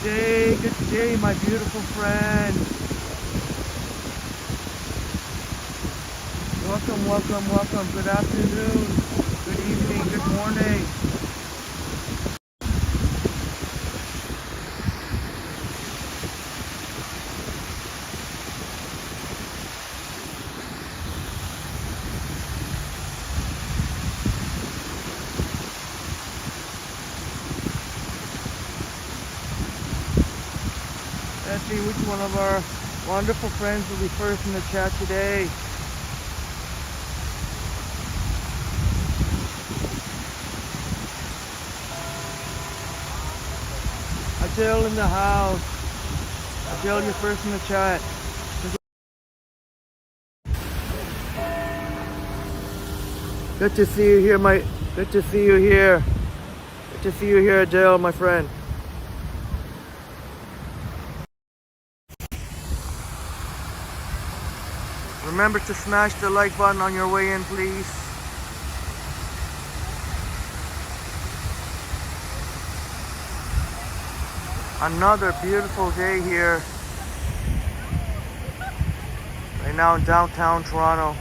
good day, my beautiful friend. Welcome, welcome, welcome. Good afternoon, good evening, good morning. Let's see which one of our wonderful friends will be first in the chat today. Adele in the house. Adele, you're first in the chat. Good to see you here, good to see you here. Good to see you here, Adele, my friend. Remember to smash the like button on your way in, please. Another beautiful day here. Right now in downtown Toronto.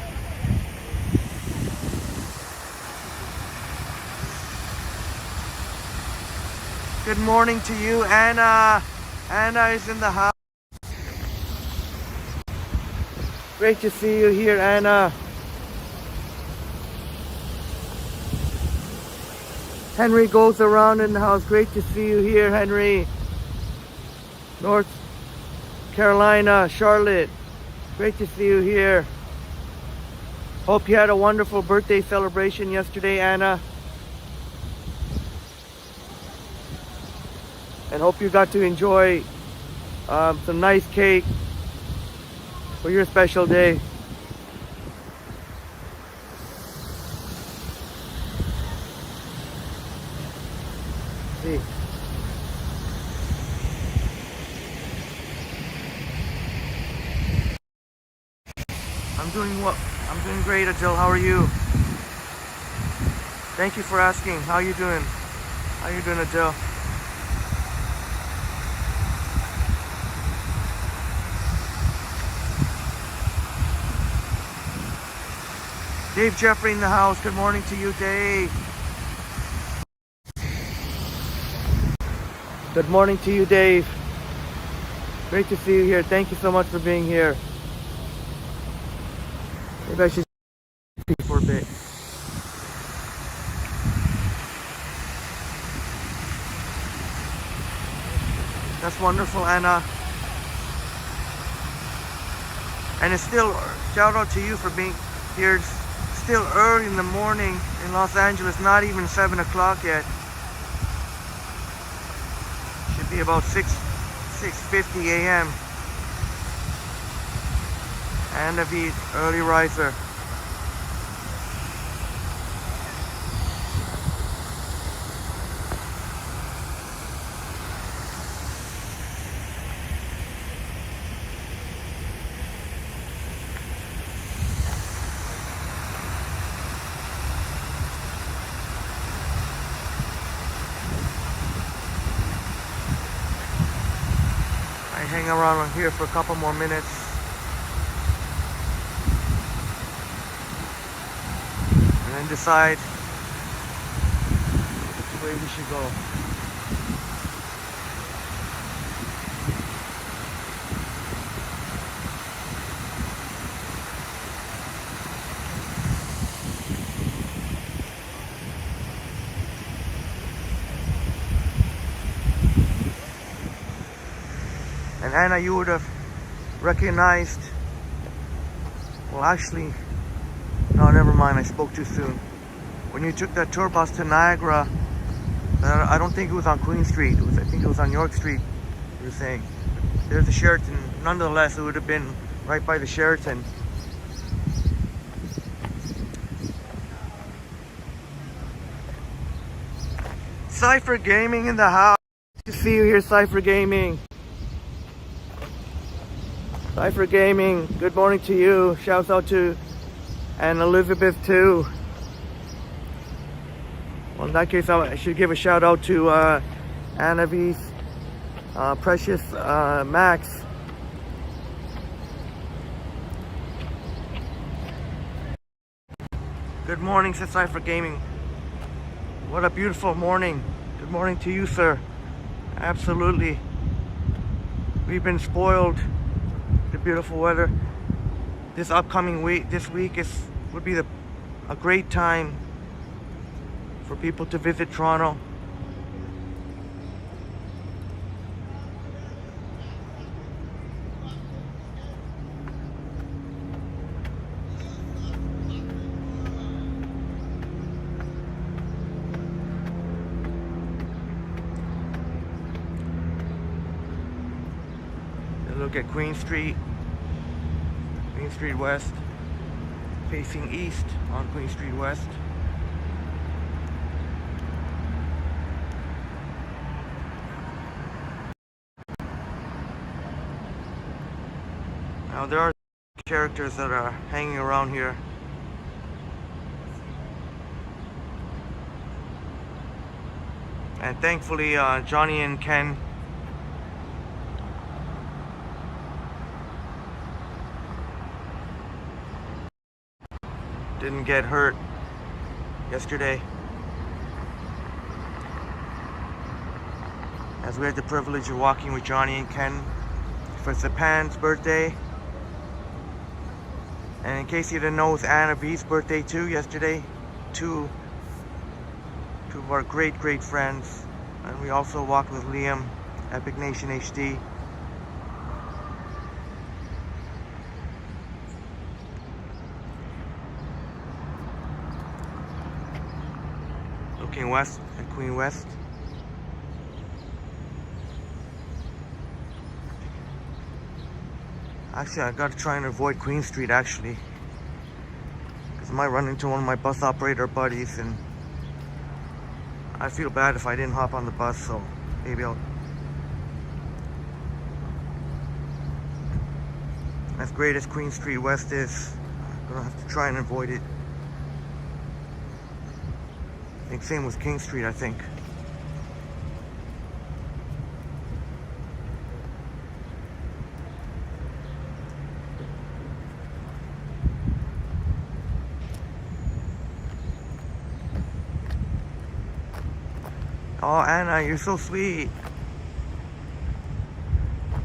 Good morning to you, Anna. Anna is in the house. Great to see you here, Anna. Henry goes around in the house. Great to see you here, Henry. North Carolina, Charlotte. Great to see you here. Hope you had a wonderful birthday celebration yesterday, Anna. And hope you got to enjoy some nice cake for your special day. See. I'm doing great, Adele. How are you? Thank you for asking. How you doing? How you doing, Adele? Dave Jeffrey in the house. Good morning to you, Dave. Good morning to you, Dave. Great to see you here. Thank you so much for being here. Maybe I should speak for a bit. That's wonderful, Anna. And it's still, shout out to you for being here. It's still early in the morning in Los Angeles, not even 7 o'clock yet. Should be about 6:50 a.m. And a beat, early riser. I hang around here for a couple more minutes. And then decide which way we should go. And Anna, you would have recognized, well actually, no, never mind, I spoke too soon. When you took that tour bus to Niagara, I don't think it was on Queen Street, I think it was on York Street, you were saying. There's the Sheraton. Nonetheless, it would have been right by the Sheraton. Cypher Gaming in the house. Good to see you here, Cypher Gaming. Cypher Gaming, good morning to you. Shouts out to and Elizabeth too. Well, in that case, I should give a shout out to Annavis Precious Max. Good morning, says Cypher Gaming. What a beautiful morning. Good morning to you, sir. Absolutely. We've been spoiled. The beautiful weather. This upcoming week, would be a great time for people to visit Toronto. Look at Queen Street West, facing east on Queen Street West. Now there are characters that are hanging around here. And thankfully Johnny and Ken didn't get hurt yesterday, as we had the privilege of walking with Johnny and Ken for Zapan's birthday. And in case you didn't know, it was Anna V's birthday too yesterday. Two of our great friends. And we also walked with Liam, Epic Nation HD. Looking west at Quay West. Actually, I gotta try and avoid Queen Street actually, because I might run into one of my bus operator buddies, and I feel bad if I didn't hop on the bus, so maybe I'll. As great as Queen Street West is, I'm gonna have to try and avoid it. I think same with King Street, I think. Oh, Anna, you're so sweet.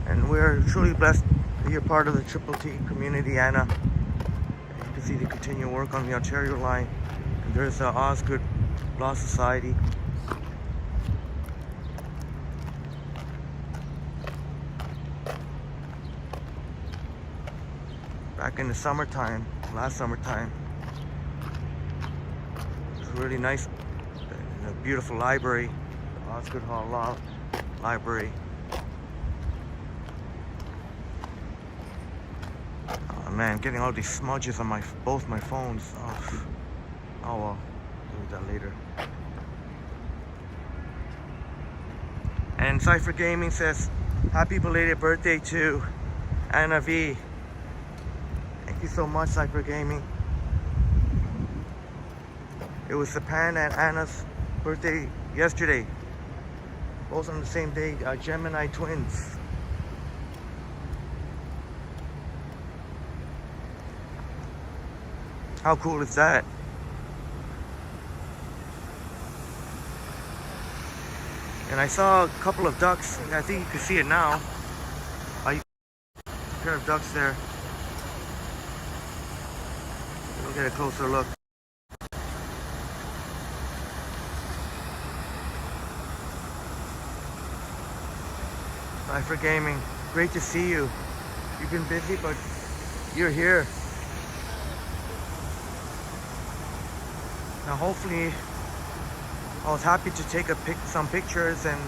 And we're truly blessed that you're part of the Triple T community, Anna. You can see the continued work on the Ontario line. And there's Osgood Law Society. Back in the summertime, last summertime, it was really nice. A beautiful library, the Osgood Hall Law Library. Oh man, getting all these smudges on both my phones. Oh well, do that later. And Cypher Gaming says, happy belated birthday to Anna V. Thank you so much, Cypher Gaming. It was Zapan and Anna's birthday yesterday. Both on the same day, Gemini twins. How cool is that? And I saw a couple of ducks. I think you can see it now. A pair of ducks there. We'll get a closer look. Cypher Gaming, great to see you. You've been busy, but you're here. Now hopefully, I was happy to take some pictures and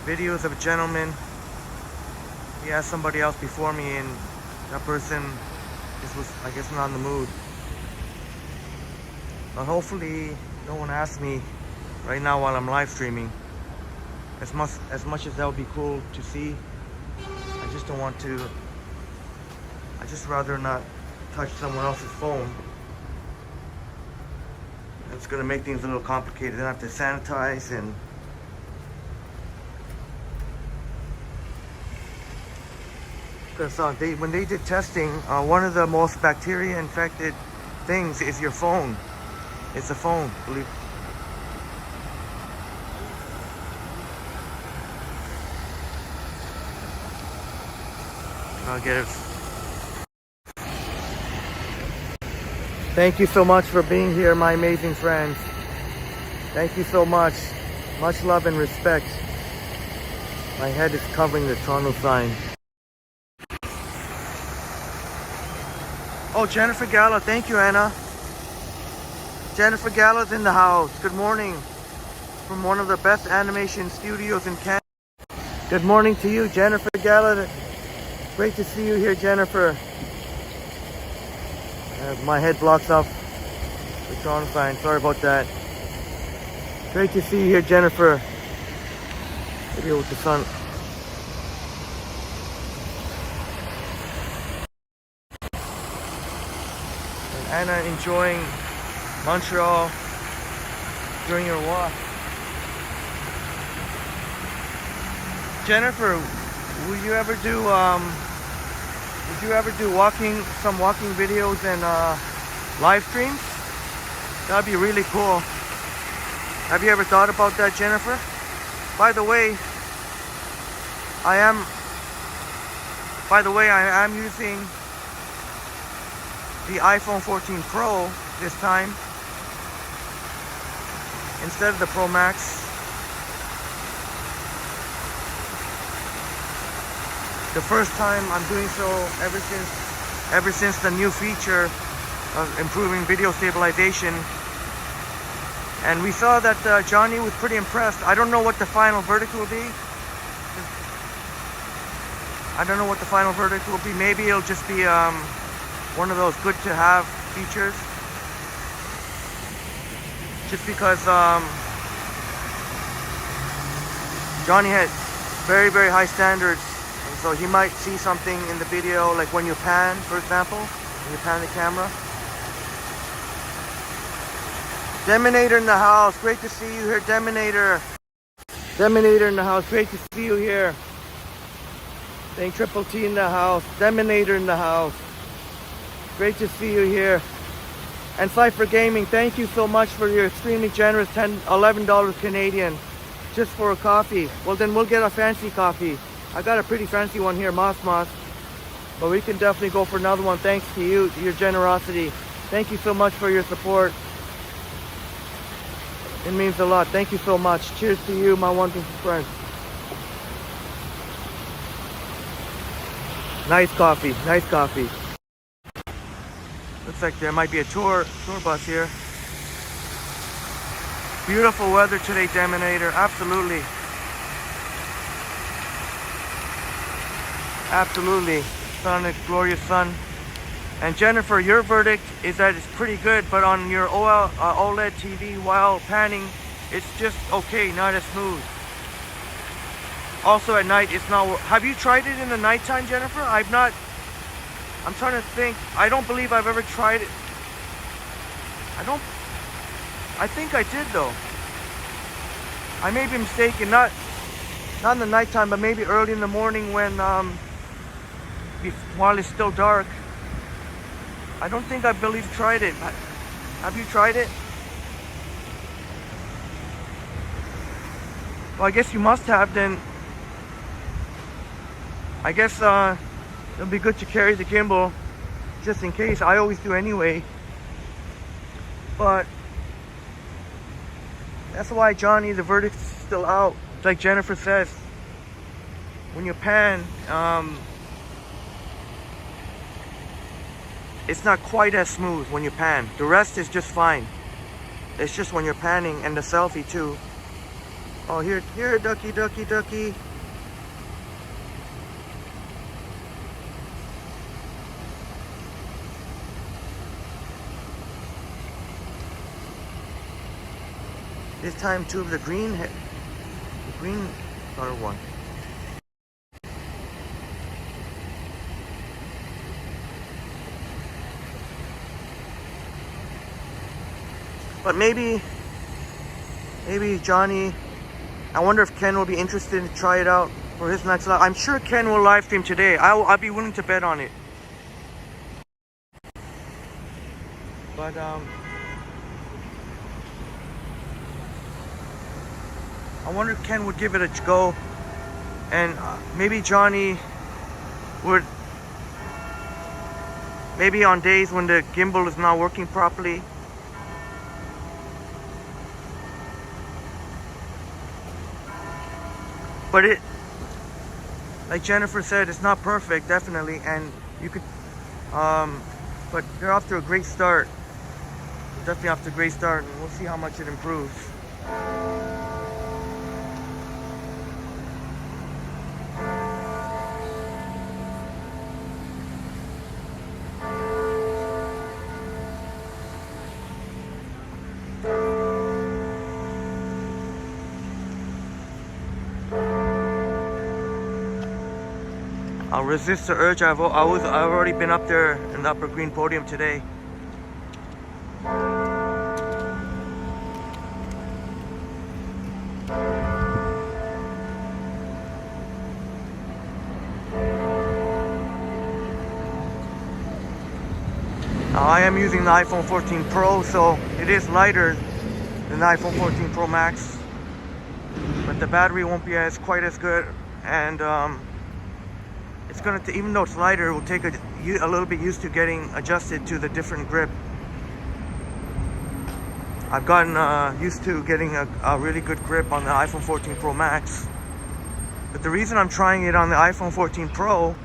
videos of a gentleman. He asked somebody else before me, and that person just was, I guess, not in the mood. But hopefully, no one asked me right now while I'm live streaming. As much as that would be cool to see, I just don't want to. I just rather not touch someone else's phone. It's gonna make things a little complicated. Then I have to sanitize and Because when they did testing, one of the most bacteria infected things is your phone. It's a phone, believe. I'll get it. Thank you so much for being here, my amazing friends. Thank you so much. Much love and respect. My head is covering the Toronto sign. Oh, Jennifer Gallo. Thank you, Anna. Jennifer Gallo's in the house. Good morning. From one of the best animation studios in Canada. Good morning to you, Jennifer Gallo. Great to see you here, Jennifer. My head blocks off the Toronto sign. Sorry about that. Great to see you here, Jennifer. Video with the sun. And Anna enjoying Montreal during your walk. Jennifer, will you ever do some walking videos and live streams? That'd be really cool. Have you ever thought about that, Jennifer? By the way, I am using the iPhone 14 Pro this time instead of the Pro Max. The first time I'm doing so ever since the new feature of improving video stabilization. And we saw that Johnny was pretty impressed. I don't know what the final verdict will be. Maybe it'll just be one of those good to have features. Just because Johnny had very, very high standards. And so he might see something in the video, like when you pan, for example, when you pan the camera. Deminator in the house. Great to see you here, Deminator. Deminator in the house. Great to see you here. Saying Triple T in the house. Deminator in the house. Great to see you here. And Cypher Gaming, thank you so much for your extremely generous $11 Canadian just for a coffee. Well, then we'll get a fancy coffee. I got a pretty fancy one here, Moss. But we can definitely go for another one thanks to you, your generosity. Thank you so much for your support. It means a lot. Thank you so much. Cheers to you, my wonderful friend. Nice coffee. Nice coffee. Looks like there might be a tour bus here. Beautiful weather today, Deminator. Absolutely. Absolutely. Sun, a glorious sun. And Jennifer, your verdict is that it's pretty good, but on your OLED TV while panning, it's just okay, not as smooth. Also at night, it's not. Have you tried it in the nighttime, Jennifer? I've not. I'm trying to think. I don't believe I've ever tried it. I think I did though. I may be mistaken. Not in the nighttime, but maybe early in the morning when while it's still dark. I don't think I tried it. Have you tried it? Well, I guess you must have then. I guess it'll be good to carry the gimbal just in case. I always do anyway. But that's why, Johnny, the verdict's still out. Like Jennifer says, when you pan, it's not quite as smooth when you pan. The rest is just fine. It's just when you're panning, and the selfie too. Oh, here, ducky. This time two of the green color one. But maybe Johnny, I wonder if Ken will be interested to try it out for his next live. I'm sure Ken will live stream today. I'll be willing to bet on it. But I wonder if Ken would give it a go, and maybe Johnny would, maybe on days when the gimbal is not working properly. But it, like Jennifer said, it's not perfect, definitely, and you could, but they're off to a great start. Definitely off to a great start, and we'll see how much it improves. I'll resist the urge. I've already been up there in the upper green podium today. Now I am using the iPhone 14 Pro, so it is lighter than the iPhone 14 Pro Max, but the battery won't be quite as good, and it's gonna, even though it's lighter, it will take a little bit used to getting adjusted to the different grip. I've gotten used to getting a really good grip on the iPhone 14 Pro Max, but the reason I'm trying it on the iPhone 14 Pro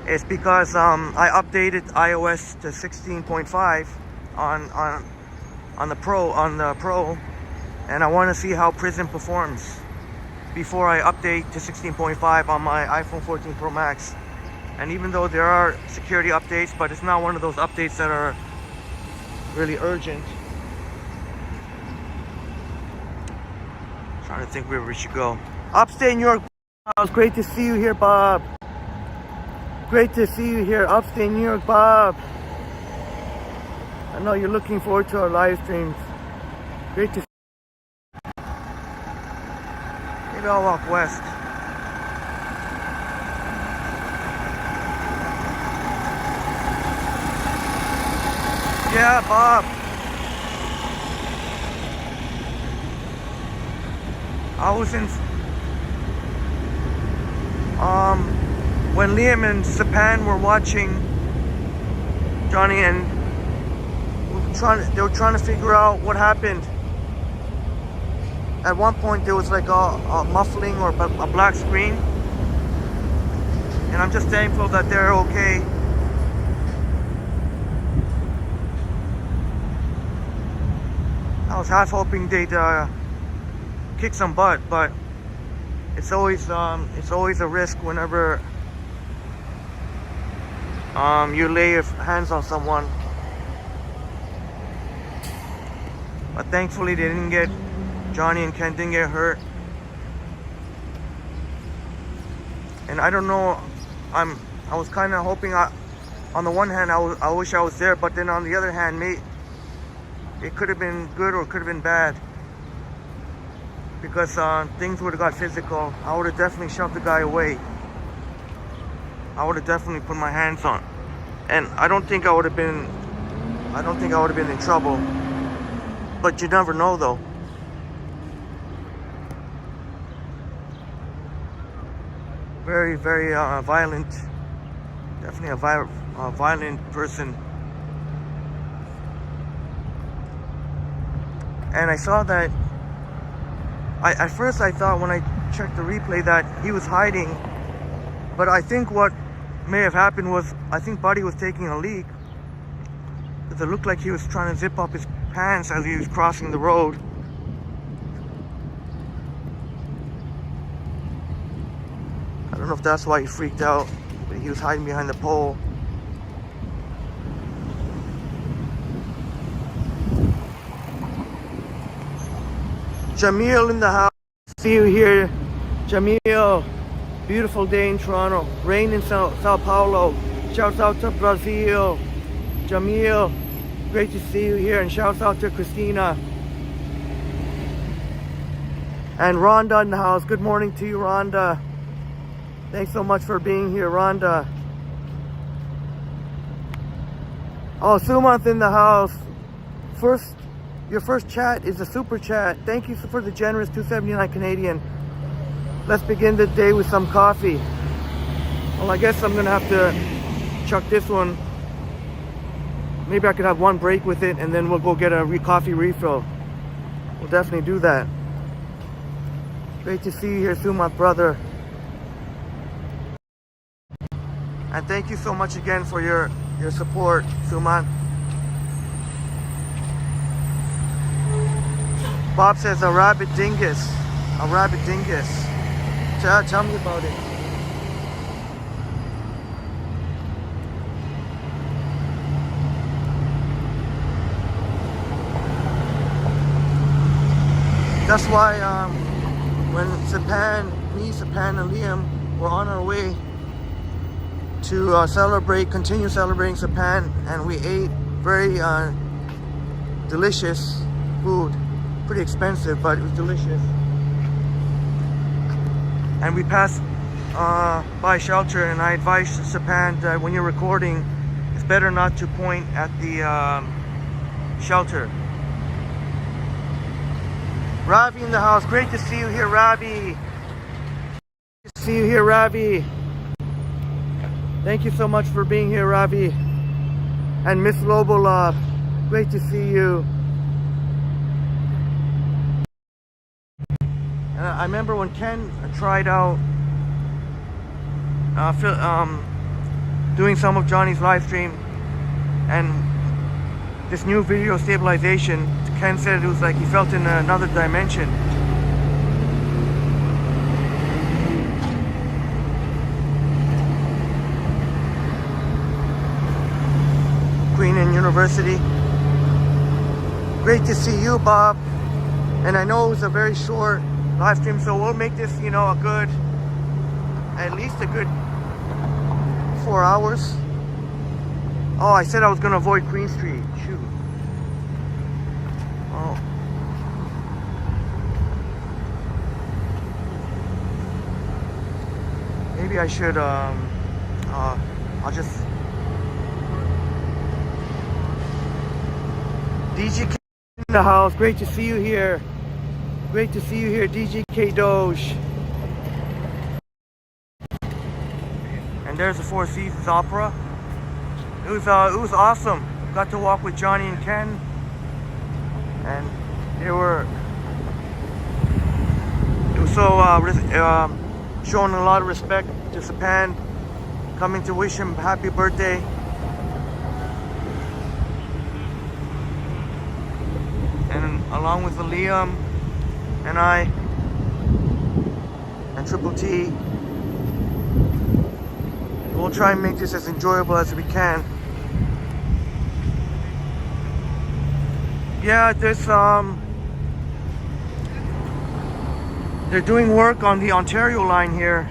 is because I updated iOS to 16.5 on the Pro, and I want to see how Prism performs before I update to 16.5 on my iPhone 14 Pro Max. And even though there are security updates, but it's not one of those updates that are really urgent. Trying to think where we should go. Upstate New York, it's great to see you here, Bob. Great to see you here, upstate New York, Bob. I know you're looking forward to our live streams. Great to see you. Maybe I'll walk west. Yeah, Bob. I was in when Liam and Sapan were watching Johnny, and they were trying to figure out what happened. At one point there was like a muffling or a black screen, and I'm just thankful that they're okay. I was half hoping they'd kick some butt, but it's always a risk whenever you lay your hands on someone. But thankfully they didn't get, Johnny and Ken didn't get hurt. And I don't know, I was kind of hoping, on the one hand I wish I was there, but then on the other hand, it could have been good or it could have been bad, because things would have got physical. I would have definitely shoved the guy away. I would have definitely put my hands on, and I don't think I would have been in trouble. But you never know, though. Very, very violent. Definitely a violent person. And I saw that. At first I thought when I checked the replay that he was hiding, but I think what may have happened was, I think Buddy was taking a leak, because it looked like he was trying to zip up his pants as he was crossing the road. I don't know if that's why he freaked out, but he was hiding behind the pole. Jamil in the house. See you here, Jamil. Beautiful day in Toronto. Rain in Sao Paulo. Shouts out to Brazil. Jamil, great to see you here. And shouts out to Christina. And Rhonda in the house. Good morning to you, Rhonda. Thanks so much for being here, Rhonda. Oh, Sumanth in the house. Your first chat is a super chat. Thank you for the generous $2.79 Canadian. Let's begin the day with some coffee. Well, I guess I'm gonna have to chuck this one. Maybe I could have one break with it and then we'll go get a coffee refill. We'll definitely do that. Great to see you here, Sumanth, brother. And thank you so much again for your support, Sumanth. Bob says a rabbit dingus. A rabbit dingus. Tell me about it. That's why when Sapan and Liam were on our way to continue celebrating Sapan, and we ate very delicious food. Pretty expensive, but it was delicious. And we passed by shelter, and I advised Sapan that when you're recording, it's better not to point at the shelter. Ravi in the house. Great to see you here, Ravi. Good to see you here, Ravi. Thank you so much for being here, Ravi. And Miss Lobolov, great to see you. And I remember when Ken tried out doing some of Johnny's live stream, and this new video stabilization, Ken said it was like he felt in another dimension. Queen and University. Great to see you, Bob. And I know it was a very short live stream, so we'll make this, at least a good 4 hours. Oh, I said I was gonna avoid Queen Street. Shoot. Oh. Maybe I should, I'll just... DGK in the house, great to see you here. Great to see you here, DGK Doge. And there's the Four Seasons Opera. It was awesome. Got to walk with Johnny and Ken, and it was so showing a lot of respect to Sapan, coming to wish him happy birthday. And along with Liam and I and Triple T, we'll try and make this as enjoyable as we can. Yeah, there's they're doing work on the Ontario line here,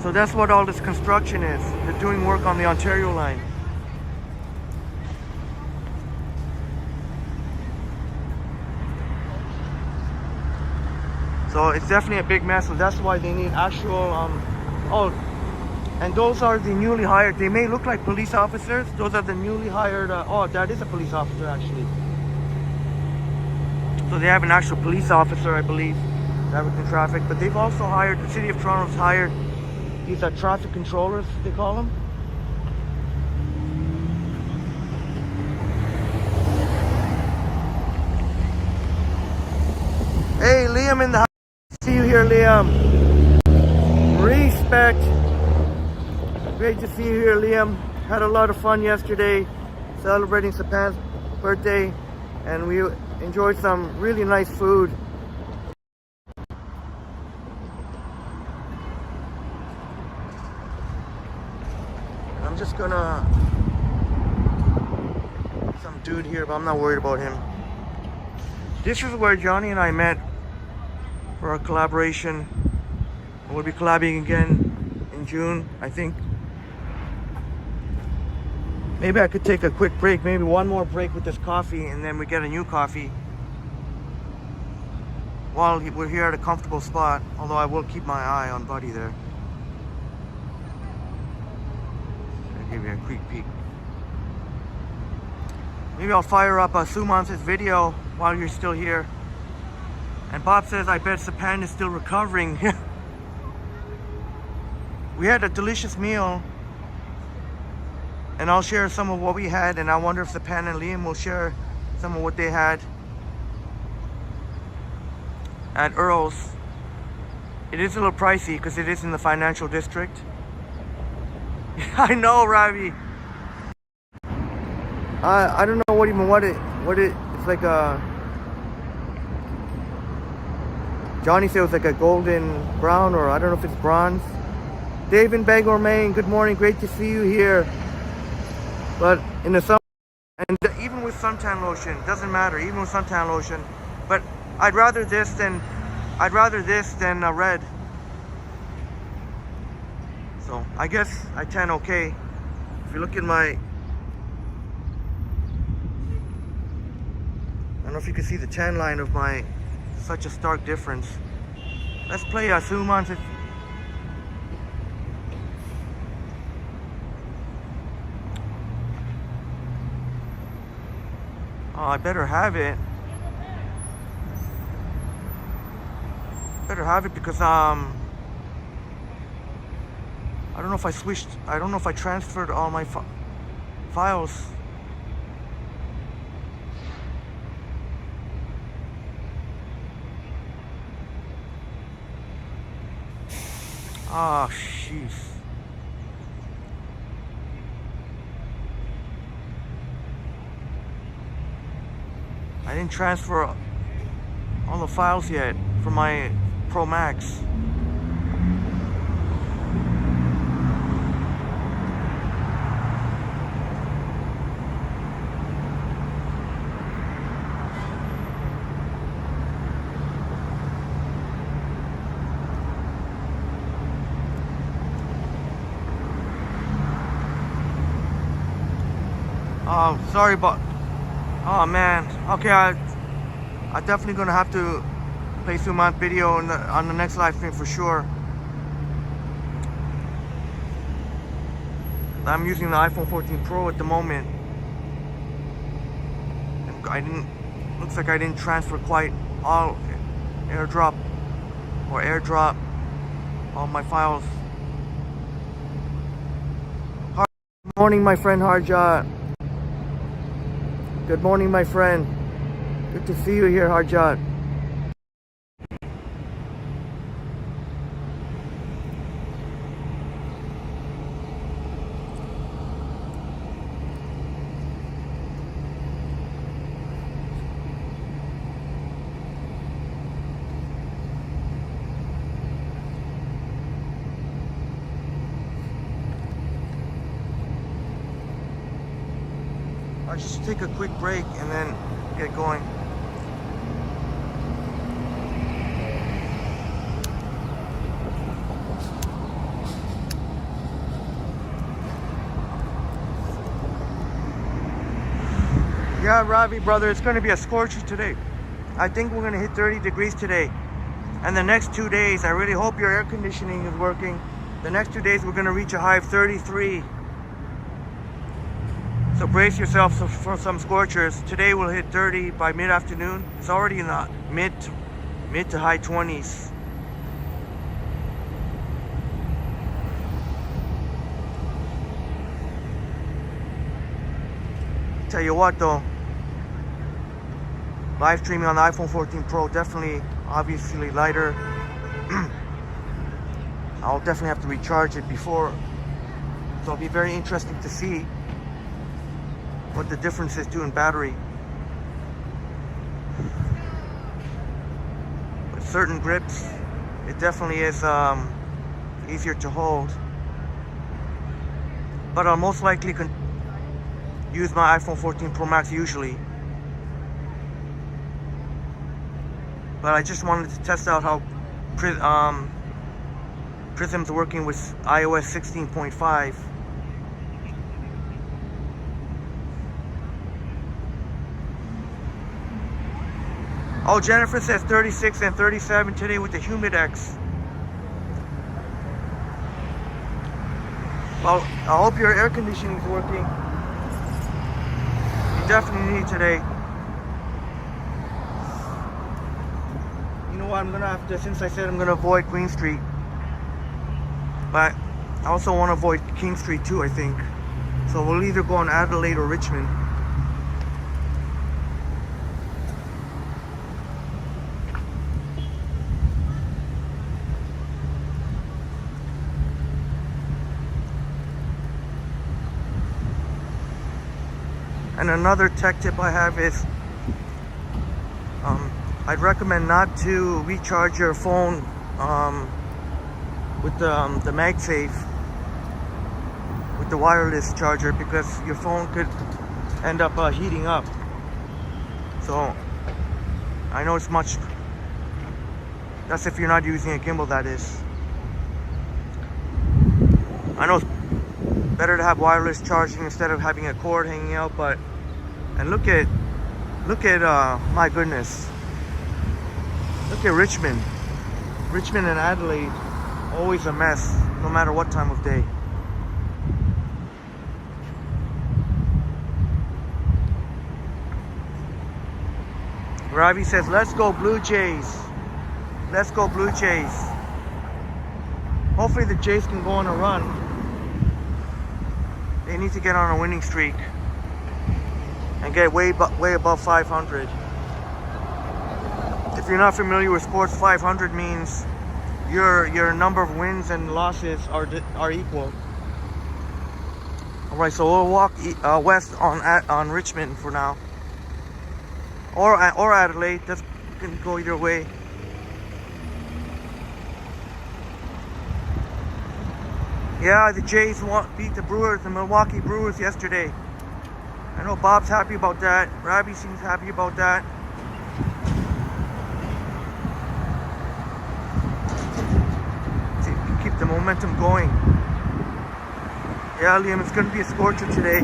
so that's what all this construction is. They're doing work on the Ontario line. So it's definitely a big mess, so that's why they need actual, and those are the newly hired, they may look like police officers, those are the newly hired, that is a police officer actually. So they have an actual police officer, I believe, directing traffic, but they've also hired, the City of Toronto's hired, these are traffic controllers, they call them. Hey, Liam in the house. See you here, Liam. Respect. Great to see you here, Liam. Had a lot of fun yesterday celebrating Sapan's birthday, and we enjoyed some really nice food. I'm just gonna... some dude here, but I'm not worried about him. This is where Johnny and I met for our collaboration. We'll be collabing again in June, I think. Maybe I could take a quick break, maybe one more break with this coffee, and then we get a new coffee. while we're here at a comfortable spot, although I will keep my eye on Buddy there. I'll give you a quick peek. Maybe I'll fire up Suman's video while you're still here. And Bob says, I bet Sapan is still recovering. We had a delicious meal, and I'll share some of what we had, and I wonder if Sapan and Liam will share some of what they had at Earl's. It is a little pricey because it is in the financial district. I know, Ravi. I don't know it's like a, Johnny said it was like a golden brown, or I don't know if it's bronze. Dave in Bangor, Maine, good morning, great to see you here. But in the summer, and even with suntan lotion, doesn't matter, even with suntan lotion, but I'd rather this than red. So I guess I tan okay. If you look at my, I don't know if you can see the tan line of my, such a stark difference. Let's play Suman's. Oh, I better have it. Better have it because I don't know if I transferred all my files. Oh, jeez. I didn't transfer all the files yet for my Pro Max. Oh, sorry, but oh man. Okay, I definitely gonna have to play Suman's video on the next live stream for sure. I'm using the iPhone 14 Pro at the moment. And looks like I didn't transfer quite all airdrop all my files. Good morning, my friend Harjat. Good morning, my friend. Good to see you here, Harjat. I'll just take a quick break and then get going. Yeah, Ravi, brother, it's going to be a scorcher today. I think we're going to hit 30 degrees today. And the next 2 days, I really hope your air conditioning is working. The next 2 days, we're going to reach a high of 33. So brace yourself for some scorchers. Today we'll hit 30 by mid-afternoon. It's already in the mid to high 20s. Tell you what though, live streaming on the iPhone 14 Pro definitely, obviously lighter. I'll definitely have to recharge it before, so it'll be very interesting to see what the difference is to in battery. With certain grips, it definitely is easier to hold. But I'll most likely use my iPhone 14 Pro Max usually. But I just wanted to test out how Prism's working with iOS 16.5. Oh, Jennifer says 36 and 37 today with the Humidex. Well, I hope your air conditioning is working. You definitely need today. You know what, I'm gonna have to, since I said I'm gonna avoid Queen Street, but I also want to avoid King Street too, I think. So we'll either go on Adelaide or Richmond. And another tech tip I have is I'd recommend not to recharge your phone with the MagSafe, with the wireless charger, because your phone could end up heating up. So I know it's much, that's if you're not using a gimbal, that is. I know it's better to have wireless charging instead of having a cord hanging out, but, and look at my goodness, look at Richmond and Adelaide, always a mess no matter what time of day. Ravi says, let's go Blue Jays, let's go Blue Jays. Hopefully the Jays can go on a run. They need to get on a winning streak and get way above 500. If you're not familiar with sports, 500 means your number of wins and losses are equal. All right, so we'll walk west on Richmond for now, or Adelaide. That can go either way. Yeah, the Jays beat the Brewers, the Milwaukee Brewers yesterday. I know Bob's happy about that. Robbie seems happy about that. See if we can keep the momentum going. Yeah, Liam, it's going to be a scorcher today.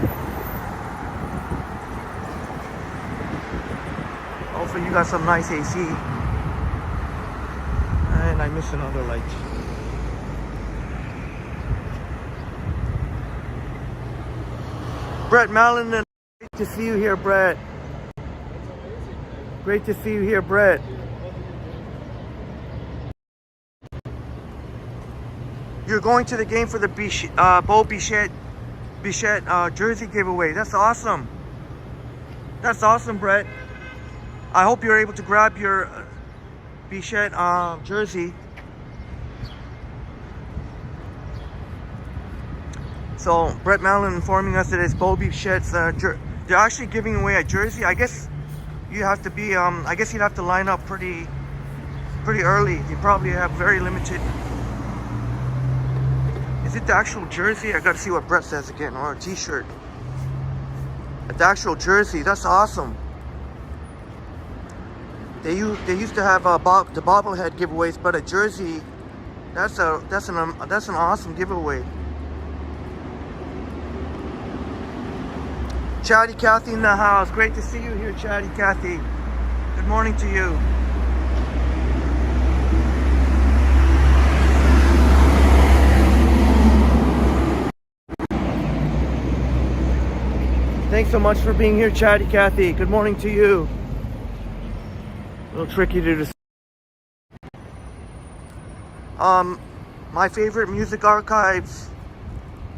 Hopefully you got some nice AC. And I missed another light. Brett Mallon, great to see you here, Brett. Great to see you here, Brett. You're going to the game for the Bo Bichette jersey giveaway. That's awesome. That's awesome, Brett. I hope you're able to grab your Bichette jersey. So Brett Mallon informing us that it's Bo Bichette's they're actually giving away a jersey. I guess you have to be I guess you'd have to line up pretty early. You probably have very limited. Is it the actual jersey? I gotta see what Brett says again, or a t-shirt. The actual jersey, that's awesome. They used to have the bobblehead giveaways, but a jersey, that's an awesome giveaway. Chatty Cathy in the house. Great to see you here, Chatty Cathy. Good morning to you. Thanks so much for being here, Chatty Cathy. Good morning to you. A little tricky to describe. My favorite music archives.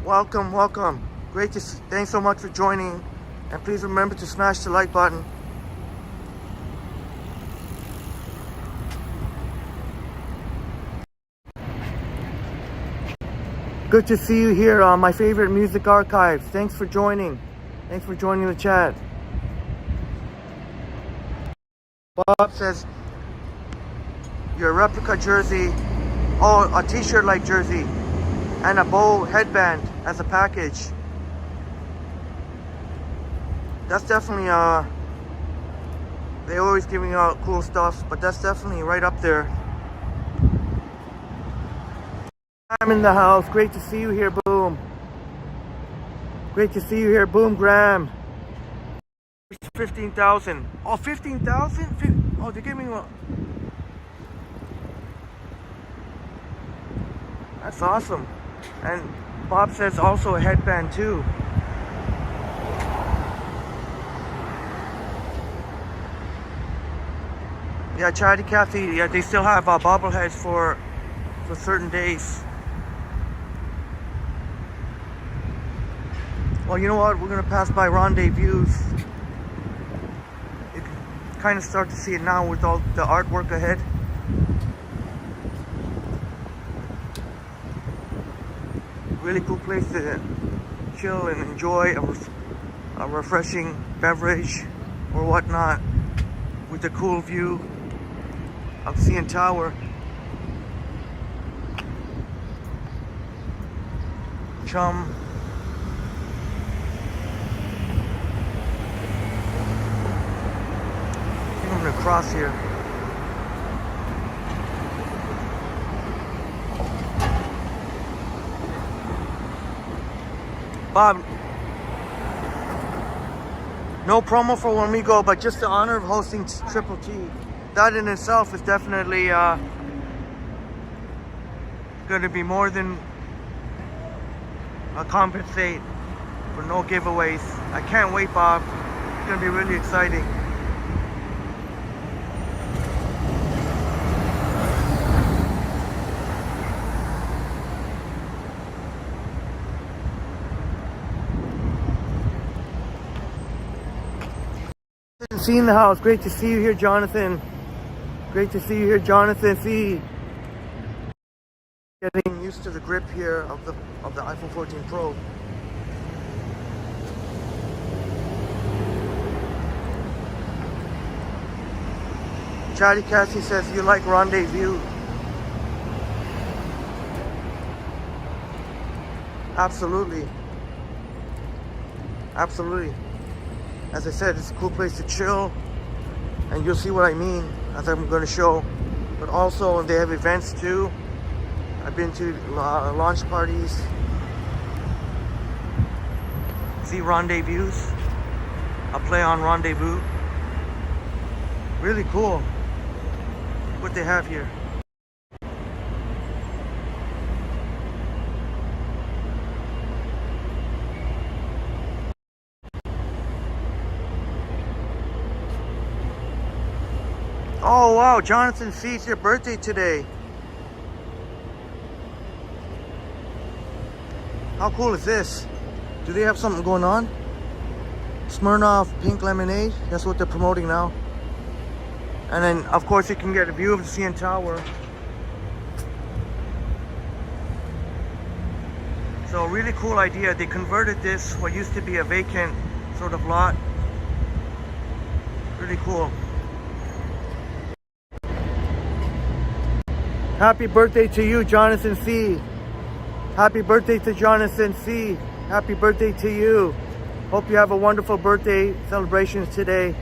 Welcome, welcome. Great to see. Thanks so much for joining. And please remember to smash the like button. Good to see you here on my favorite music archives. Thanks for joining. Thanks for joining the chat. Bob says your replica jersey, oh, a t-shirt like jersey, and a bow headband as a package. That's definitely they're always giving out cool stuff, but that's definitely right up there. I'm in the house. Great to see you here, Boom. Great to see you here, Boom Graham. 15,000. Oh, 15,000? Oh, they gave me one. That's awesome. And Bob says also a headband too. Yeah, Charity Cathy, yeah, they still have bobbleheads for certain days. Well, you know what? We're gonna pass by Rendezviews. You can kind of start to see it now with all the artwork ahead. Really cool place to chill and enjoy a refreshing beverage or whatnot with a cool view of CN Tower. Chum. I think I'm gonna cross here. Bob, no promo for when we go, but just the honor of hosting Triple T. That in itself is definitely going to be more than a compensate for no giveaways. I can't wait, Bob. It's going to be really exciting. Seeing the house. Great to see you here, Jonathan. Great to see you here, Jonathan. See, getting used to the grip here of the iPhone 14 Pro. Chatty Cassie says you like Rendezvous. Absolutely. Absolutely. As I said, it's a cool place to chill, and you'll see what I mean as I'm going to show. But also, they have events too. I've been to launch parties. See Rendezvous. I'll play on Rendezvous. Really cool what they have here. Oh wow, Jonathan C, it's your birthday today. How cool is this? Do they have something going on? Smirnoff pink lemonade, that's what they're promoting now. And then of course you can get a view of the CN Tower. So really cool idea. They converted this, what used to be a vacant sort of lot. Really cool. Happy birthday to you, Jonathan C. Happy birthday to Jonathan C. Happy birthday to you. Hope you have a wonderful birthday celebrations today.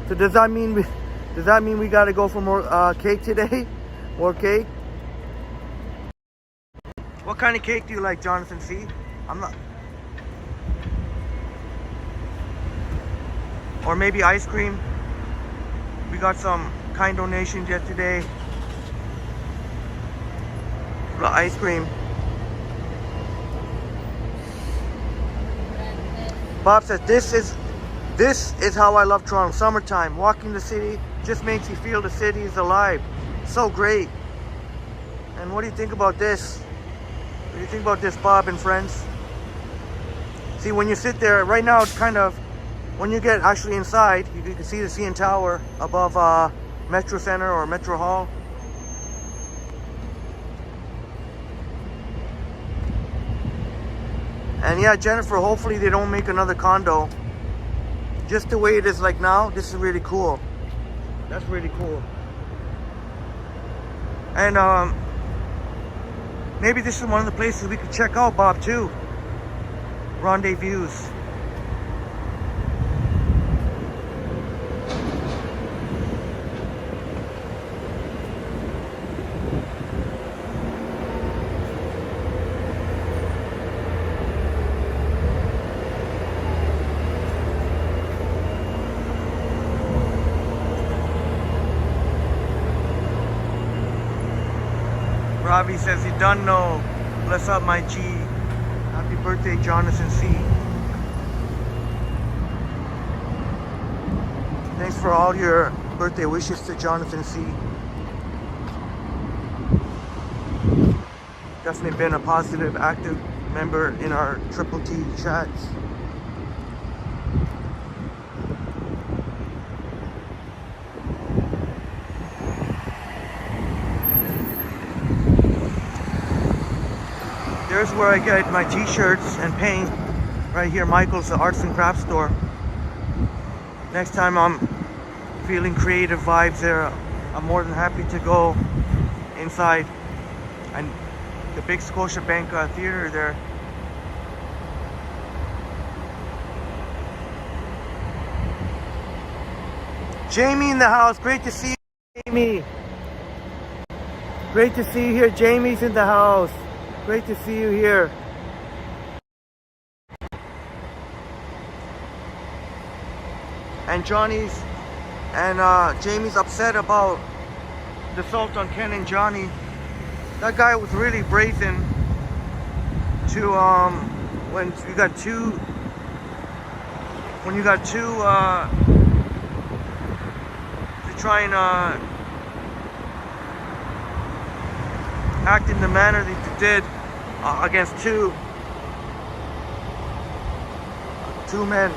So does that mean we gotta go for more cake today? More cake? What kind of cake do you like, Jonathan C? I'm not. Or maybe ice cream. We got some kind donations yesterday. Ice cream. Bob says this is how I love Toronto. Summertime, walking the city just makes you feel the city is alive. So great. And what do you think about this? What do you think about this, Bob and friends? See, when you sit there right now, it's kind of, when you get actually inside, you can see the CN Tower above Metro Center or Metro Hall. And yeah, Jennifer, hopefully they don't make another condo. Just the way it is like now, this is really cool. That's really cool. And maybe this is one of the places we could check out, Bob, too. Rendezvous. Robbie says, you done know. Bless up my G. Happy birthday, Jonathan C. Thanks for all your birthday wishes to Jonathan C. Definitely been a positive, active member in our Triple T chats. There's where I get my t-shirts and paint. Right here, Michael's, the arts and crafts store. Next time I'm feeling creative vibes there, I'm more than happy to go inside. And the big Scotiabank theater there. Jamie in the house, great to see you, Jamie. Great to see you here, Jamie's in the house. Great to see you here. And Johnny's and Jamie's upset about the assault on Ken and Johnny. That guy was really brazen to when you got two to try and act in the manner that you did against two men.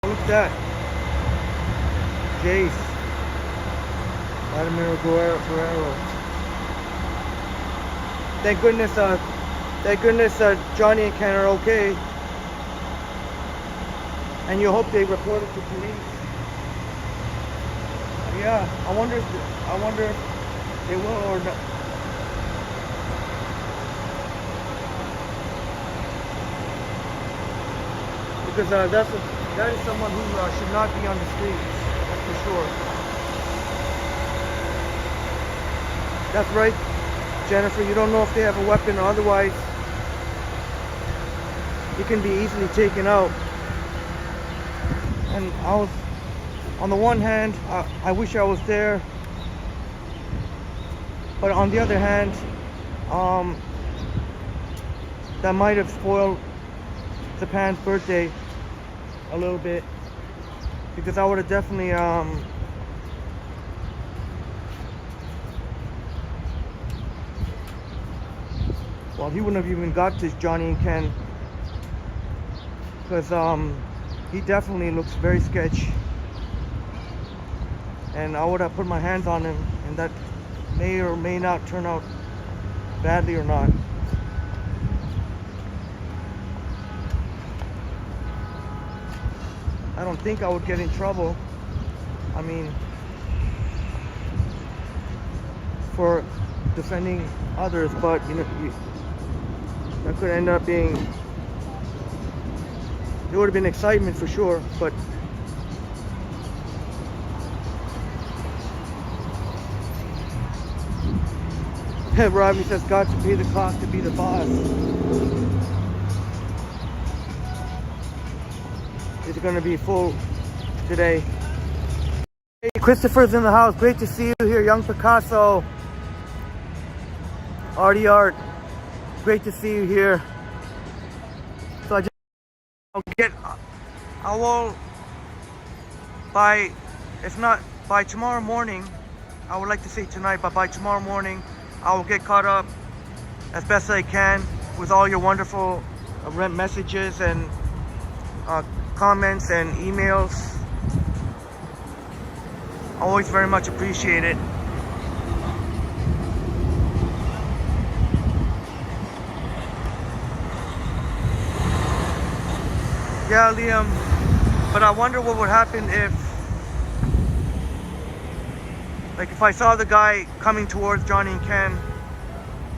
Look at that. Jace. Vladimir Guerrero. Thank goodness Johnny and Ken are okay. And you hope they report it to police. Yeah, I wonder if they will or not. Because that is someone who should not be on the streets. That's for sure. That's right, Jennifer. You don't know if they have a weapon or otherwise. You can be easily taken out. And I was, on the one hand, I wish I was there, but on the other hand, that might have spoiled Japan's birthday a little bit, because I would have definitely well, he wouldn't have even got to Johnny and Ken, because he definitely looks very sketch, and I would have put my hands on him, and that may or may not turn out badly or not. I don't think I would get in trouble. I mean, for defending others, but you know, that could end up being, there would have been excitement for sure, but Robbie says, got to pay the cost to be the boss. It's going to be full today. Hey, Christopher's in the house. Great to see you here, Young Picasso. Artie Art. Great to see you here. So I will, if not by tomorrow morning, I would like to say tonight, but by tomorrow morning, I will get caught up as best I can with all your wonderful messages and comments and emails. Always very much appreciate it. Yeah, Liam, but I wonder what would happen if I saw the guy coming towards Johnny and Ken,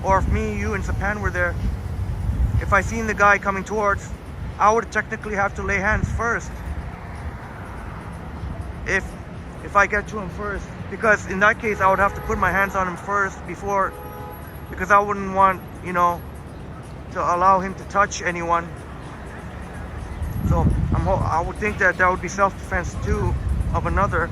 or if me, you, and Sapan were there. If I seen the guy coming towards, I would technically have to lay hands first. If I get to him first, because in that case I would have to put my hands on him first because I wouldn't want, to allow him to touch anyone. So I would think that that would be self-defense too of another.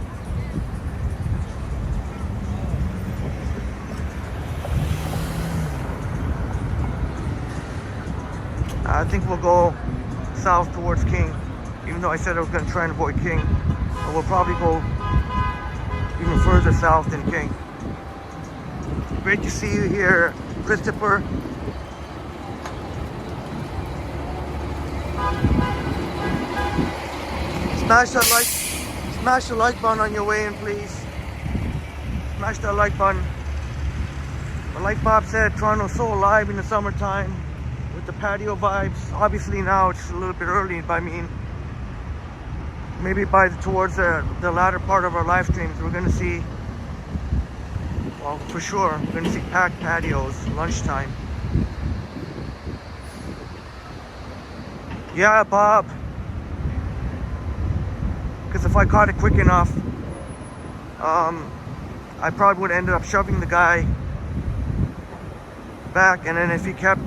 I think we'll go south towards King, even though I said I was going to try and avoid King. But we'll probably go even further south than King. Great to see you here, Christopher. Smash the like button on your way in, please. Smash that like button. But like Bob said, Toronto's so alive in the summertime with the patio vibes. Obviously now it's a little bit early, but I mean, maybe towards the latter part of our live streams, we're gonna see, well, for sure, we're gonna see packed patios lunchtime. Yeah, Bob. Because if I caught it quick enough, I probably would have ended up shoving the guy back, and then if he kept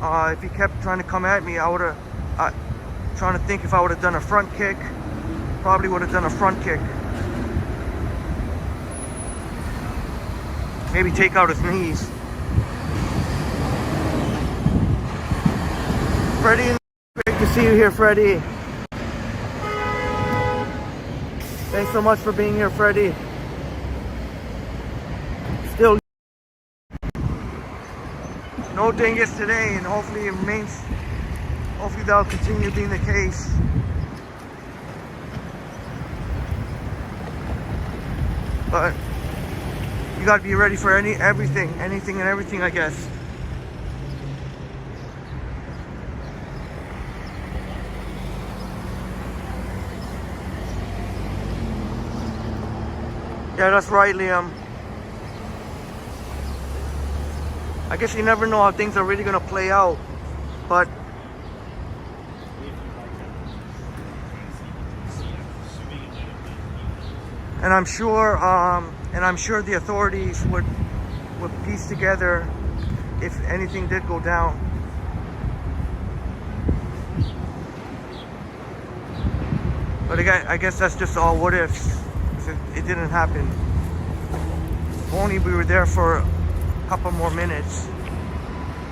trying to come at me, I would have, trying to think if I would have done a front kick, probably would have done a front kick. Maybe take out his knees. Freddie, great to see you here, Freddie. Thanks so much for being here, Freddie. Still no dingus today, and hopefully it remains. Hopefully that'll continue being the case. But you got to be ready for anything and everything, I guess. Yeah, that's right, Liam. I guess you never know how things are really gonna play out, but and I'm sure the authorities would piece together if anything did go down. But I guess that's just all what ifs. It didn't happen. If only we were there for a couple more minutes.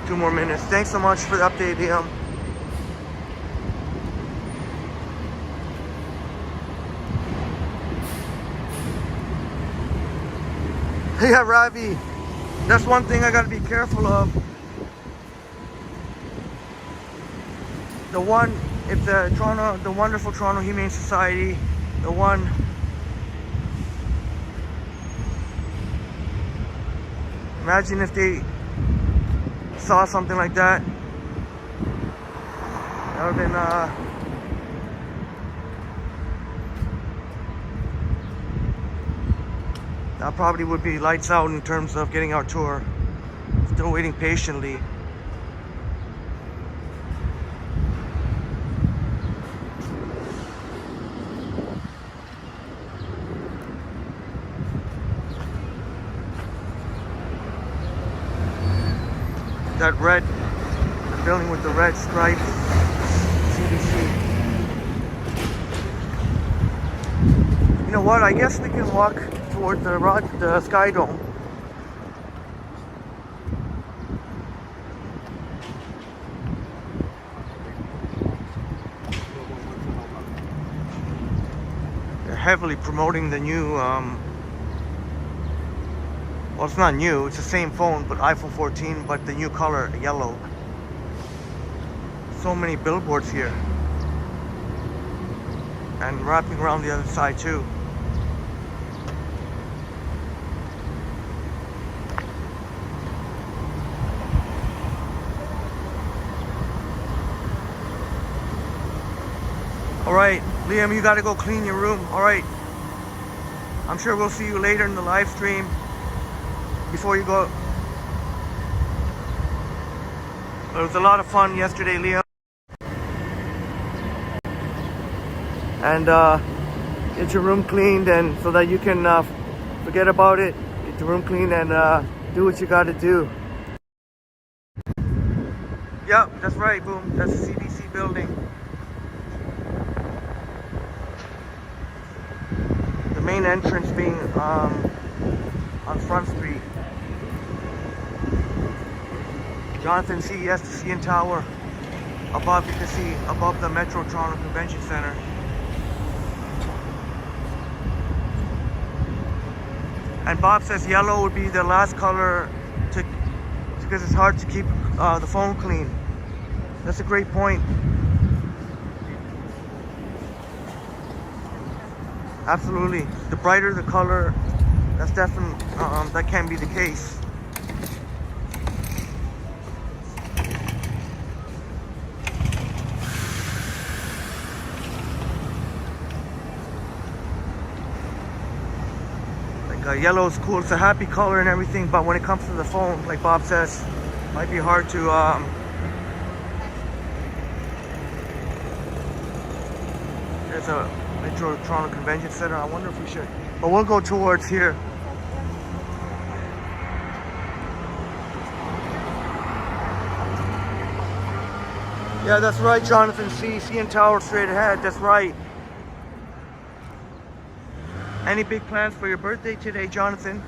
2 more minutes. Thanks so much for the update, Liam. Yeah, Ravi. That's one thing I gotta be careful of. If the wonderful Toronto Humane Society, imagine if they saw something like that. That would have been, that probably would be lights out in terms of getting our tour. Still waiting patiently. That red, the building with the red stripes, CBC. You know what? I guess we can walk toward the Sky Dome. They're heavily promoting the new. Well, it's not new, it's the same phone, but iPhone 14, but the new color, yellow. So many billboards here. And wrapping around the other side too. Alright, Liam, you gotta go clean your room. Alright. I'm sure we'll see you later in the live stream. Before you go. It was a lot of fun yesterday, Liam. And get your room cleaned, and so that you can forget about it. Get your room cleaned and do what you gotta do. Yep, that's right, Boom. That's the CBC building. entrance being on Front Street. Jonathan CES, the CN Tower. Above, you can see above the Metro Toronto Convention Center. And Bob says yellow would be the last color because it's hard to keep the phone clean. That's a great point. Absolutely. The brighter the color, that's definitely, that can be the case. Yellow is cool, it's a happy color and everything, but when it comes to the phone, like Bob says, it might be hard to there's a Metro Toronto Convention Center. I wonder if we should, but we'll go towards here. Yeah, that's right, Jonathan. CN Tower straight ahead, that's right. Any big plans for your birthday today, Jonathan?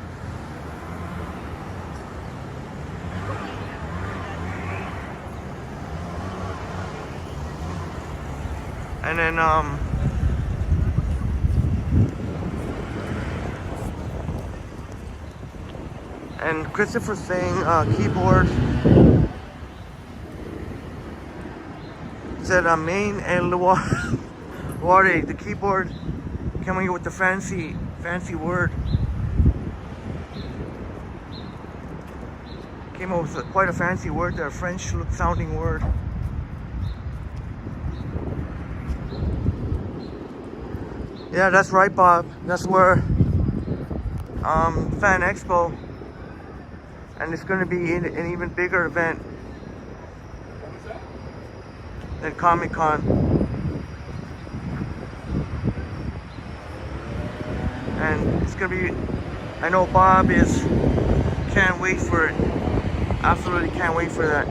And then and Christopher's saying keyboard. Said main and Loire, the keyboard. Coming with the fancy word. Came up with quite a fancy word there, French sounding word. Yeah, that's right, Bob. That's where Fan Expo, and it's going to be an even bigger event than Comic Con. And it's gonna be, I know Bob can't wait for it. Absolutely can't wait for that.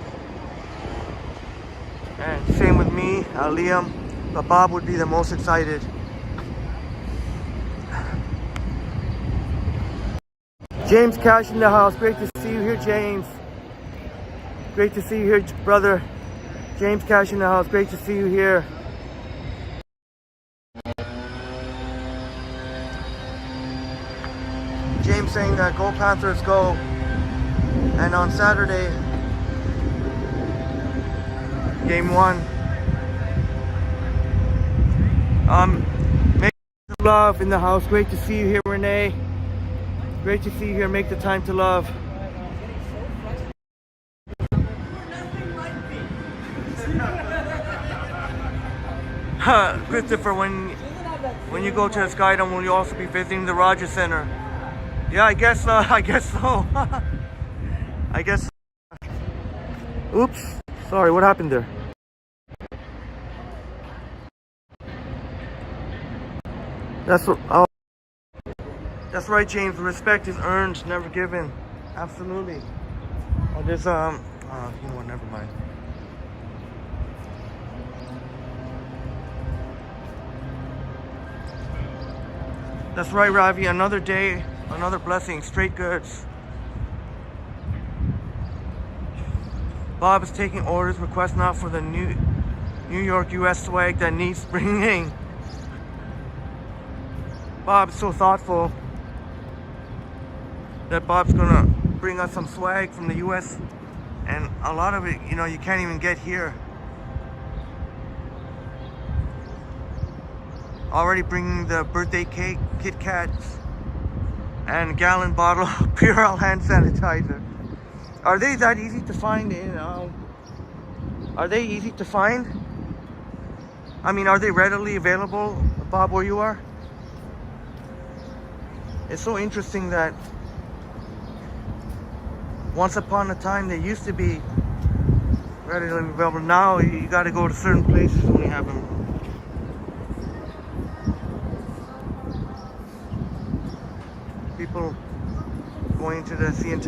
And same with me, Liam, but Bob would be the most excited. James Cash in the house, great to see you here, James. Great to see you here, brother. James Cash in the house, great to see you here. James saying go Panthers go. And on Saturday, game 1. Make the love in the house. Great to see you here, Renee. Great to see you here. Make the time to love. Christopher, when you go to the Skydome, will you also be visiting the Rogers Center? Yeah, I guess so. I guess so. I guess. Oops. Sorry, what happened there? That's right, James. Respect is earned, never given. Absolutely. Oh, there's you know what? Never mind. That's right, Ravi. Another day. Another blessing, straight goods. Bob is taking orders, request now for the New York US swag that needs bringing. Bob's so thoughtful that Bob's gonna bring us some swag from the US, and a lot of it, you know, you can't even get here. Already bringing the birthday cake, Kit Kats, and a gallon bottle of Purell hand sanitizer. Are they that easy to find are they easy to find? I mean, are they readily available, Bob, where you are? It's so interesting that once upon a time they used to be readily available. Now you got to go to certain places when you have them. People going to the CN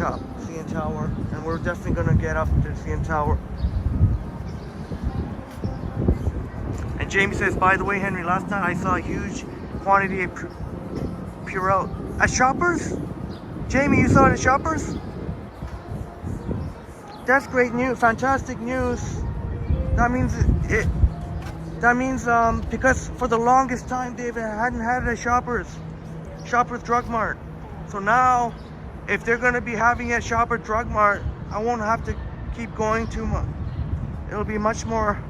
Tower, and we're definitely going to get up to the CN Tower. And Jamie says, by the way, Henry, last night I saw a huge quantity of Purell. At Shoppers? Jamie, you saw it at Shoppers? That's great news, fantastic news. That means because for the longest time David hadn't had it at Shoppers Drug Mart. So now, if they're gonna be having it at Shoppers Drug Mart, I won't have to keep going too much. It'll be much more.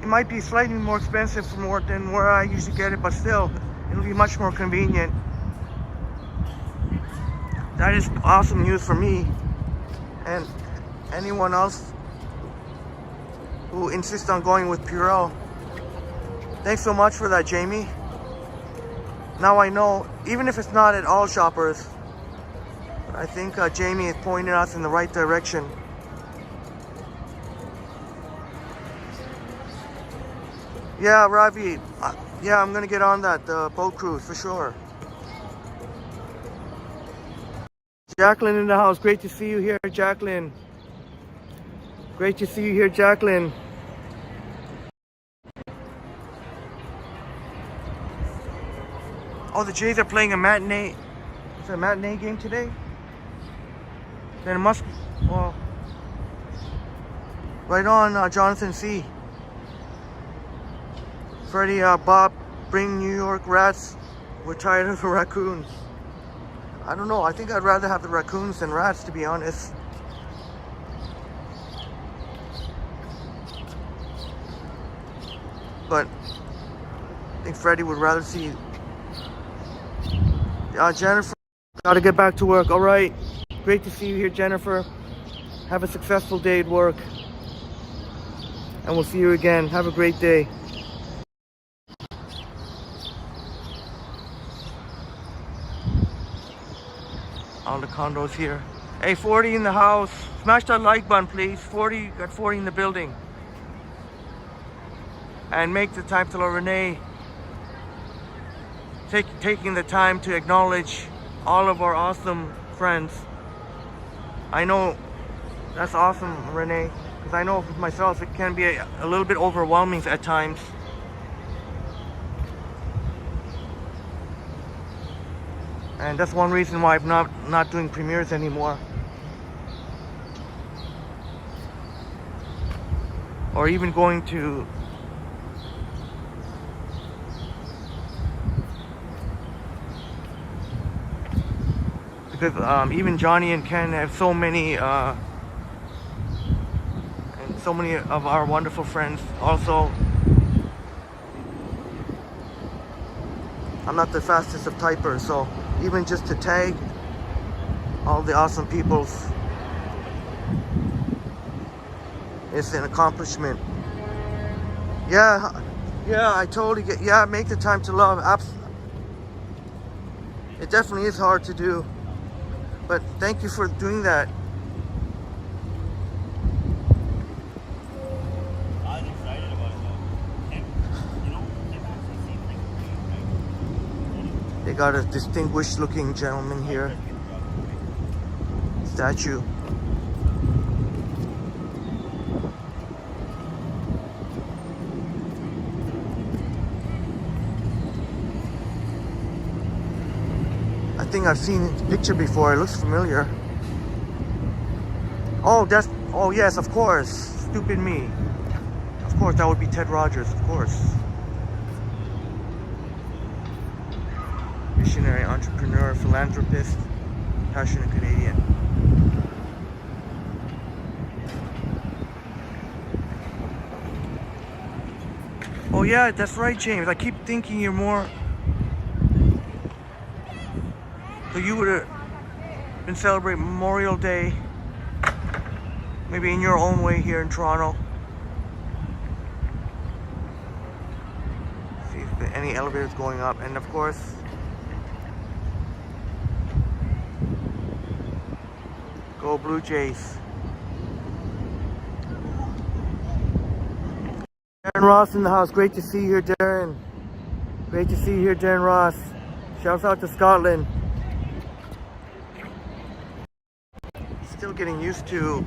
It might be slightly more expensive than where I usually get it, but still, it'll be much more convenient. That is awesome news for me and anyone else who insists on going with Purell. Thanks so much for that, Jamie. Now I know, even if it's not at all Shoppers, I think Jamie is pointing us in the right direction. Yeah, Ravi. Yeah, I'm gonna get on that boat cruise for sure. Jacqueline in the house. Great to see you here, Jacqueline. Great to see you here, Jacqueline. Oh, the Jays are playing a matinee. It's a matinee game today. Then it must. Well, right on, Jonathan C. Freddie, Bob, bring New York rats. We're tired of the raccoons. I don't know. I think I'd rather have the raccoons than rats, to be honest. But I think Freddie would rather see. Jennifer, gotta get back to work. All right. Great to see you here, Jennifer. Have a successful day at work. And we'll see you again. Have a great day. All the condos here. Hey, 40 in the house. Smash that like button, please. 40, got 40 in the building. And make the time to Renee. Taking the time to acknowledge all of our awesome friends. I know that's awesome, Renee, because I know for myself it can be a little bit overwhelming at times. And that's one reason why I'm not doing premieres anymore. Or even going to because even Johnny and Ken have so many and so many of our wonderful friends also. I'm not the fastest of typers, so even just to tag all the awesome peoples is an accomplishment. Yeah, I totally get. Yeah, make the time to love. It definitely is hard to do, but thank you for doing that. I was excited about it though. It actually seems like They got a distinguished looking gentleman here. Statue. I think I've seen the picture before. It looks familiar. Oh, yes, of course. Stupid me. Of course, that would be Ted Rogers, of course. Missionary, entrepreneur, philanthropist, passionate Canadian. Oh yeah, that's right, James. I keep thinking you're more. So you would have been celebrating Memorial Day, maybe in your own way here in Toronto. See if there are any elevators going up, and of course, go Blue Jays. Darren Ross in the house. Great to see you here, Darren. Great to see you here, Darren Ross. Shouts out to Scotland. Still getting used to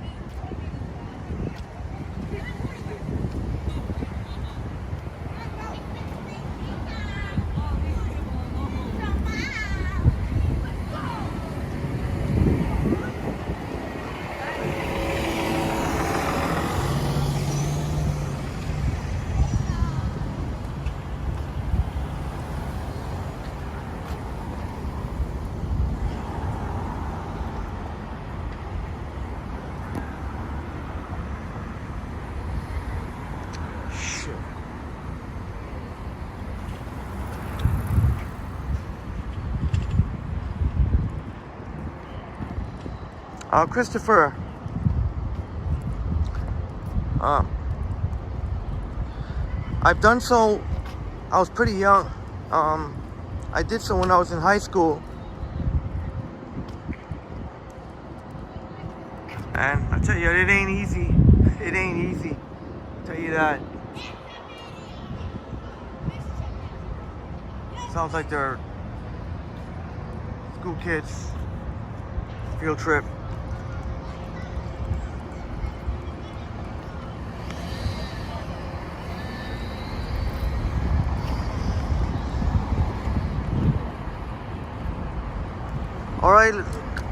Christopher. I've done so. I was pretty young. I did so when I was in high school. And I tell you, it ain't easy. It ain't easy. I'll tell you that. Sounds like they're school kids. Field trip. All right,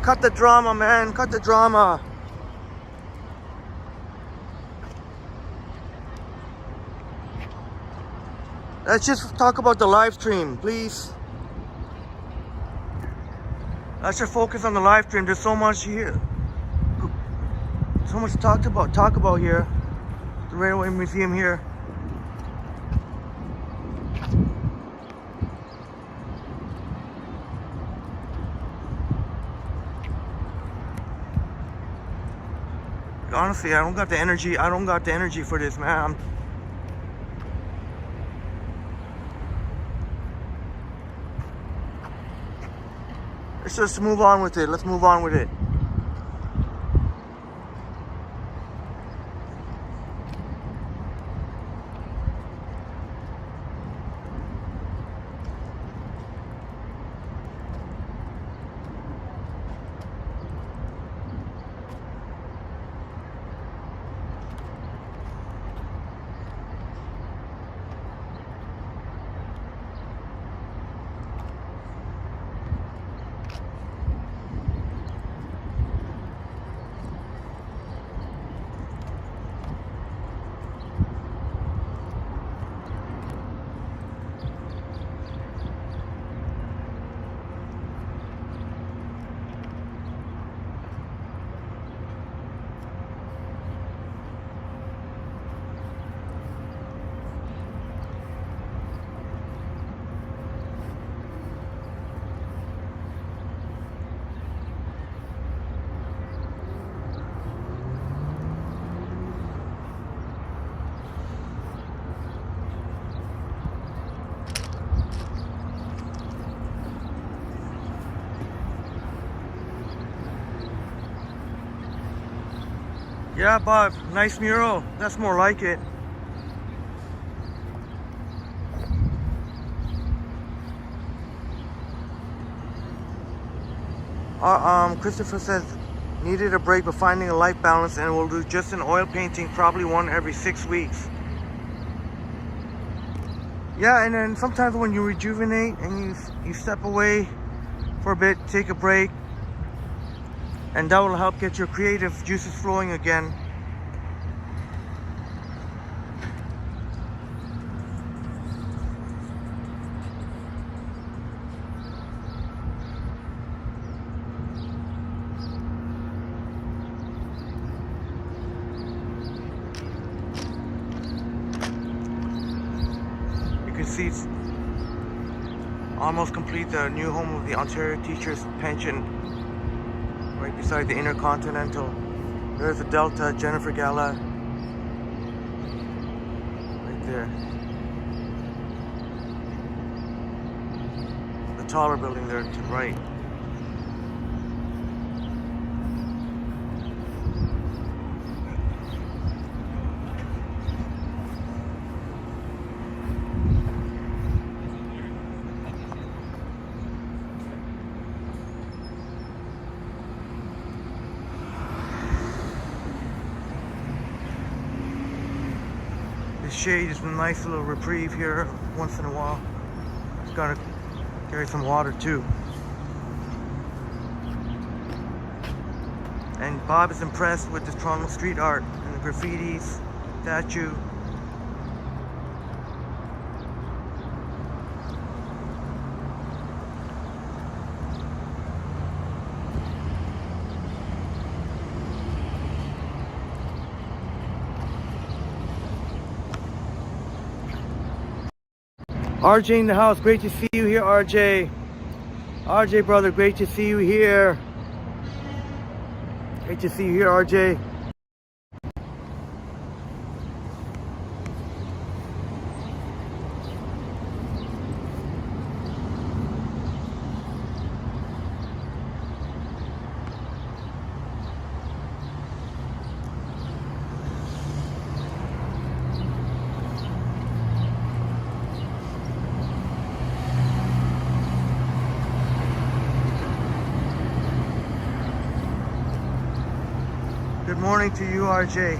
cut the drama, man. Cut the drama. Let's just talk about the live stream, please. Let's just focus on the live stream. There's so much here. So much to talk about here. The Railway Museum here. Honestly, I don't got the energy. I don't got the energy for this, man. Let's just move on with it. Let's move on with it. Yeah, Bob, nice mural. That's more like it. Christopher says, needed a break but finding a life balance and will do just an oil painting, probably one every 6 weeks. Yeah, and then sometimes when you rejuvenate and you step away for a bit, take a break, and that will help get your creative juices flowing again. You can see it's almost complete, the new home of the Ontario Teachers Pension. Right beside the Intercontinental. There's the Delta, Jennifer Gala. Right there. The taller building there to the right. The shade is a nice little reprieve here once in a while. Just gotta carry some water too. And Bob is impressed with the Toronto street art and the graffitis, statue. RJ in the house, great to see you here, RJ. RJ brother, great to see you here. Great to see you here, RJ. Good morning to you, RJ.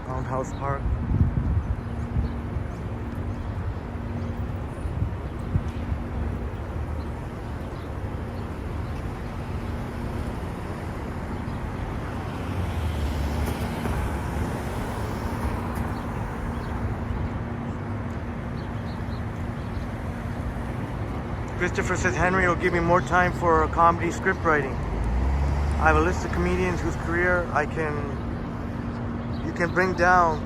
Roundhouse Park. Christopher says Henry will give me more time for comedy script writing. I have a list of comedians whose career you can bring down.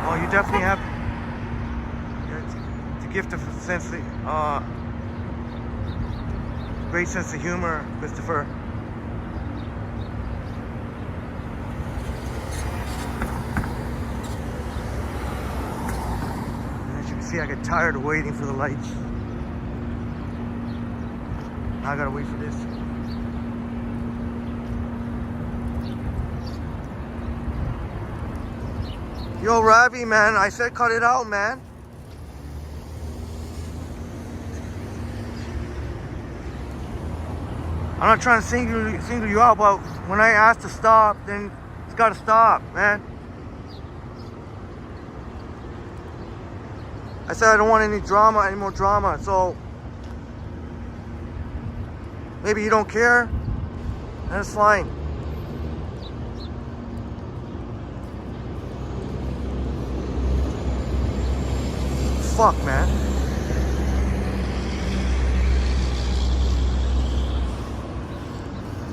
Oh, you definitely have the gift of great sense of humor, Christopher. I get tired of waiting for the lights. Now I gotta wait for this. Yo, Ravi, man, I said cut it out, man. I'm not trying to single you out, but when I ask to stop, then it's gotta stop, man. I said I don't want any more drama, so maybe you don't care, that's fine. Fuck, man.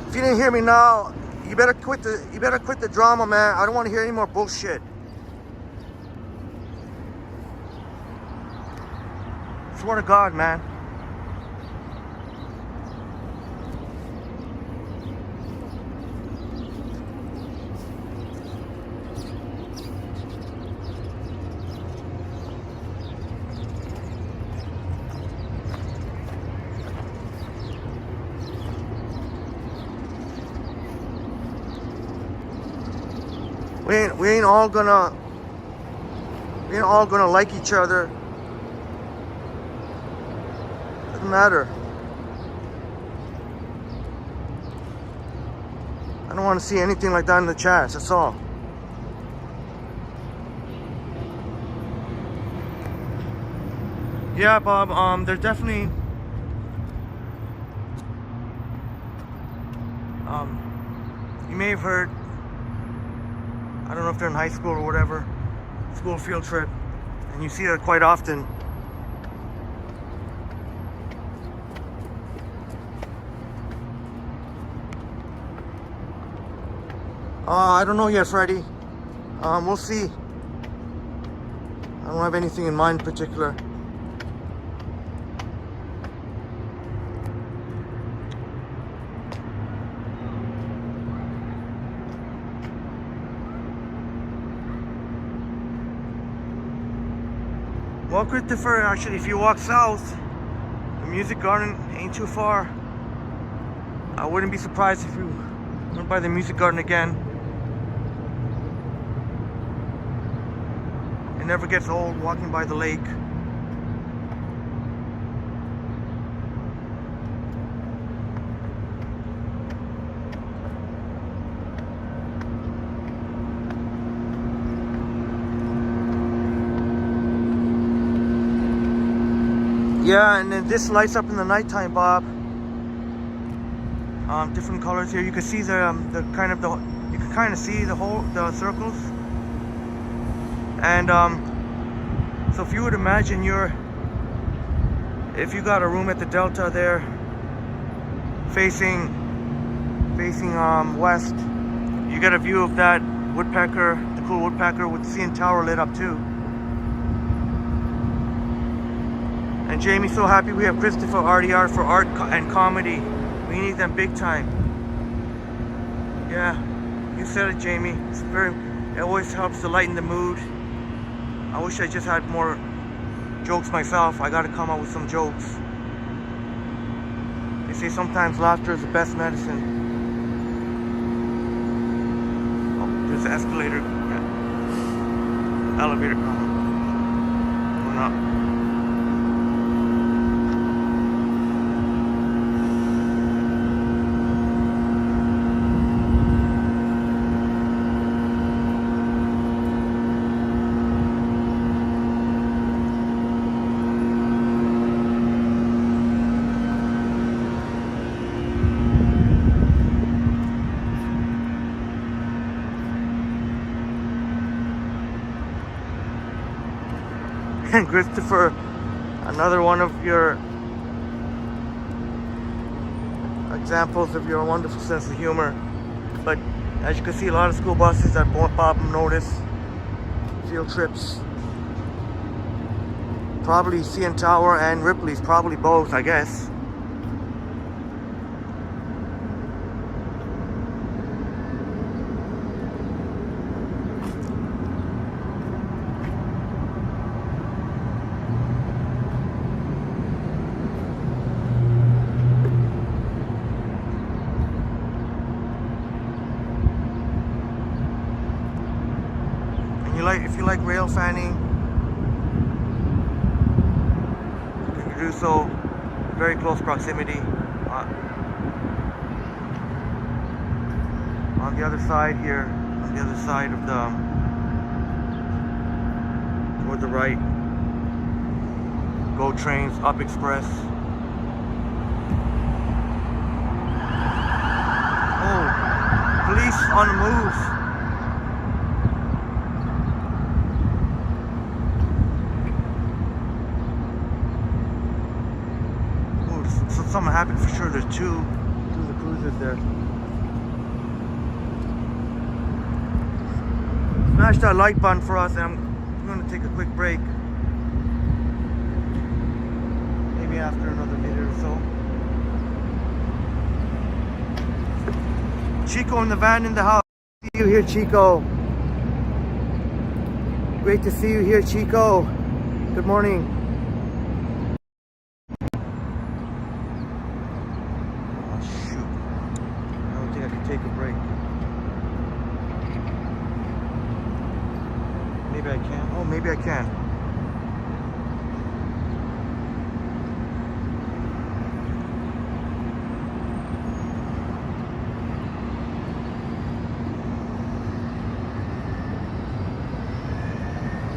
If you didn't hear me now, you better quit the drama, man. I don't want to hear any more bullshit. Swear to God, man. We ain't all gonna like each other. Matter. I don't want to see anything like that in the chats, that's all. Yeah, Bob, there's definitely you may have heard, I don't know if they're in high school or whatever, school field trip, and you see that quite often. I don't know yet, Freddie. We'll see. I don't have anything in mind in particular. Well, Christopher, actually, if you walk south, the Music Garden ain't too far. I wouldn't be surprised if you went by the Music Garden again. It never gets old walking by the lake. Yeah, and then this lights up in the nighttime, Bob. Different colors here. You can see you can can kind of see the circles. And so if you would imagine if you got a room at the Delta there, facing west, you get a view of that woodpecker, the cool woodpecker with the CN Tower lit up too. And Jamie's so happy we have Christopher RDR for art and comedy. We need them big time. Yeah, you said it, Jamie. It always helps to lighten the mood. I wish I just had more jokes myself. I gotta come up with some jokes. They say sometimes laughter is the best medicine. Oh, there's an escalator. Yeah. Elevator coming. Going up. And Christopher, another one of your examples of your wonderful sense of humor. But as you can see, a lot of school buses that Bob notice, field trips. Probably CN Tower and Ripley's, probably both, I guess. If you like rail fanning, you can do so. Very close proximity. On the other side here, on the other side of toward the right, GO trains, Up Express. Oh, police on the move. Something happened for sure. There's two of the cruisers there. Smash that like button for us, and I'm going to take a quick break. Maybe after another minute or so. Chico in the van in the house. See you here, Chico. Great to see you here, Chico. Good morning. Take a break. Maybe I can. Oh, maybe I can.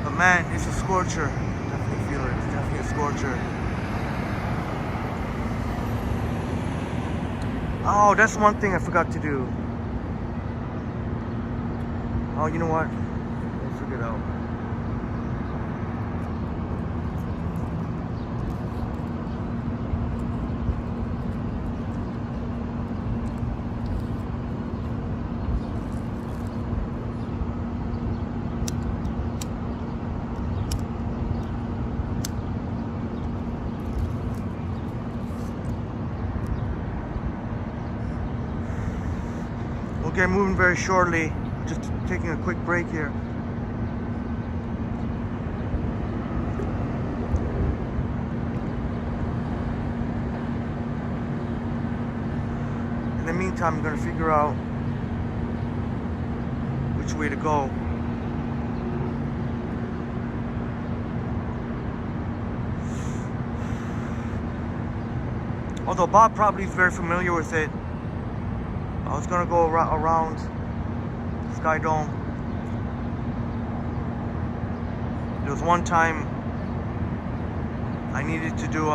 But man, it's a scorcher. Definitely feel it. It's definitely a scorcher. Oh, that's one thing I forgot to do. Oh, you know what? We'll figure it out. We'll get moving very shortly. Just taking a quick break here. In the meantime, I'm going to figure out which way to go. Although Bob probably is very familiar with it. I was gonna go around Sky Dome. There was one time I needed to do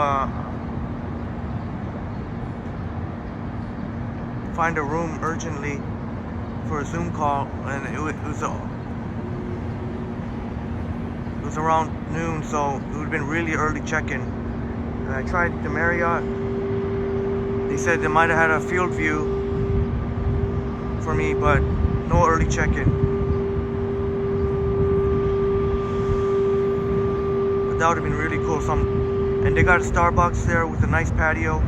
find a room urgently for a Zoom call, and it was around noon, so it would have been really early check-in. And I tried the Marriott. They said they might have had a field view for me, but no early check-in. But that would have been really cool. And they got a Starbucks there with a nice patio.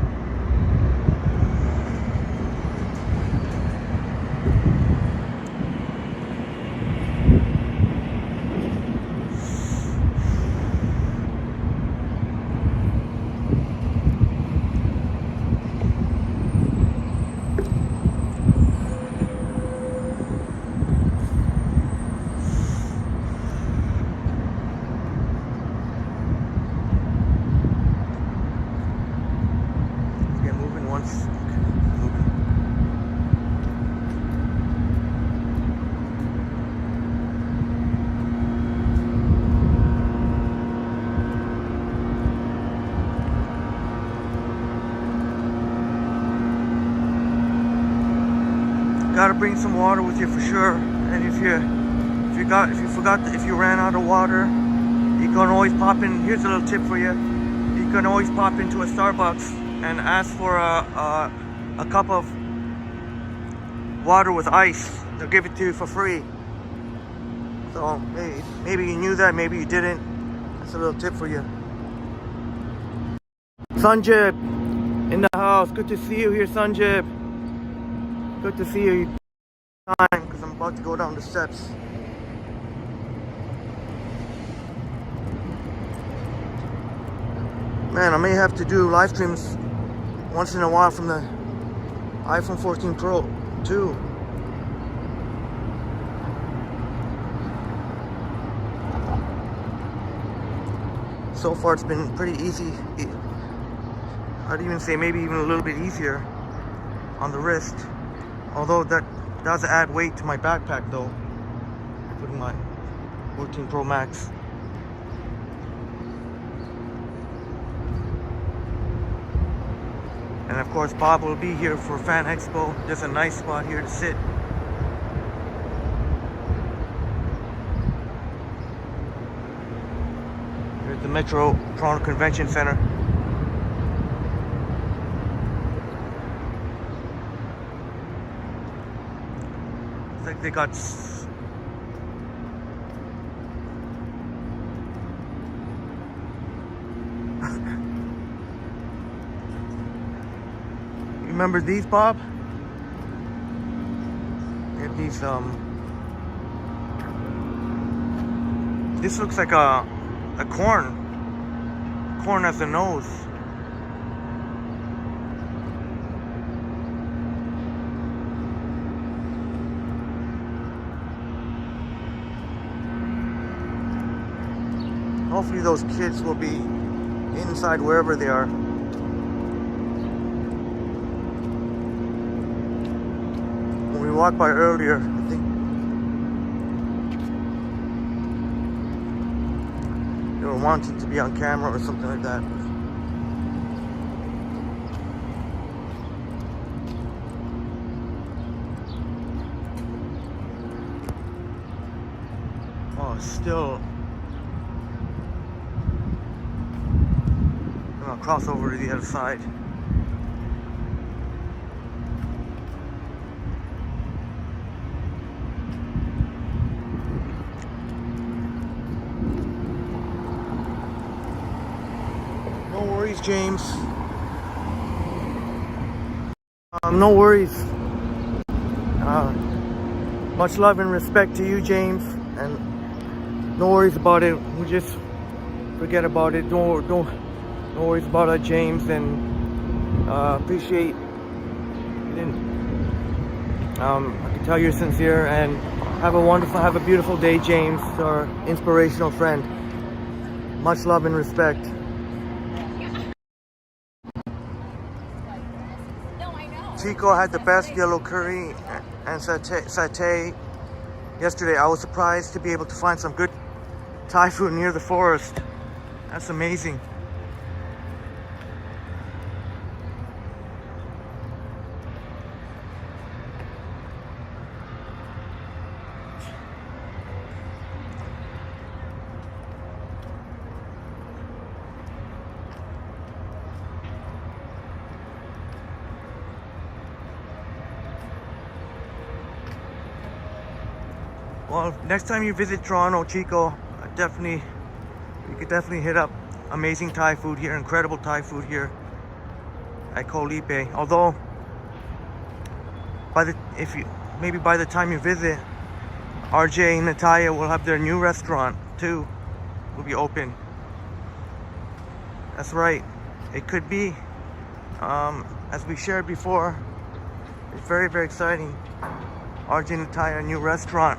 Gotta bring some water with you for sure. And if you ran out of water, you can always pop in. Here's a little tip for you. You can always pop into a Starbucks and ask for a cup of water with ice. They'll give it to you for free. So maybe you knew that, maybe you didn't. That's a little tip for you. Sanjib in the house. Good to see you here, Sanjib. Good to see you. Time, because I'm about to go down the steps. Man, I may have to do live streams once in a while from the iPhone 14 Pro too. So far it's been pretty easy. I'd even say maybe even a little bit easier on the wrist. Although that does add weight to my backpack though. Putting my 14 Pro Max. And of course Bob will be here for Fan Expo. There's a nice spot here to sit. Here's the Metro Toronto Convention Center. It's like they got remember these, Bob? They have these, this looks like a corn. Corn has a nose. Hopefully those kids will be inside wherever they are. When we walked by earlier, I think they were wanting to be on camera or something like that. Oh, still. I'll cross over to the other side. No worries, James. No worries. Much love and respect to you, James, and no worries about it. We just forget about it. No worries about it, James, and appreciate you didn't. I can tell you're sincere, and have a beautiful day, James, our inspirational friend. Much love and respect. Chico had the best yellow curry and satay yesterday. I was surprised to be able to find some good Thai food near the forest. That's amazing. Well, next time you visit Toronto, Chico, you could definitely hit up amazing Thai food here, incredible Thai food here at Koh Lipe. Although, by the time you visit, RJ and Natalia will have their new restaurant too. Will be open. That's right. It could be, as we shared before, it's very, very exciting. RJ and Natalia, new restaurant.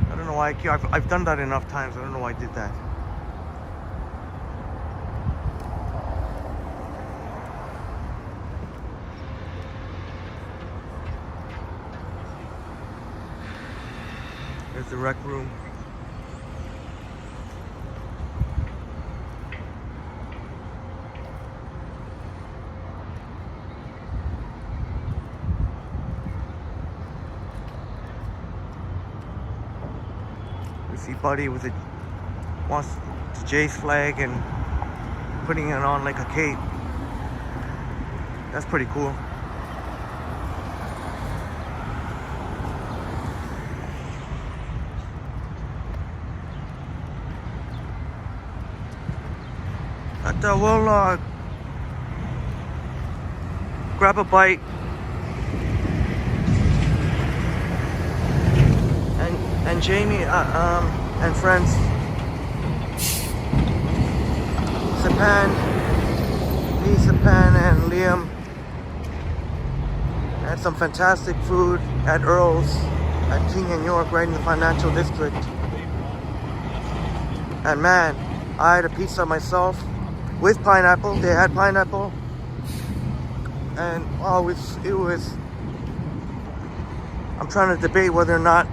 I don't know why I've done that enough times. I don't know why I did that. There's the rec room. We see Buddy wants the Jays flag and putting it on like a cape. That's pretty cool. But we'll grab a bite and Jamie and friends, Sapan and Liam had some fantastic food at Earl's at King and York, right in the financial district. And man, I had a pizza myself with pineapple. They had pineapple, and oh, it was. I'm trying to debate whether or not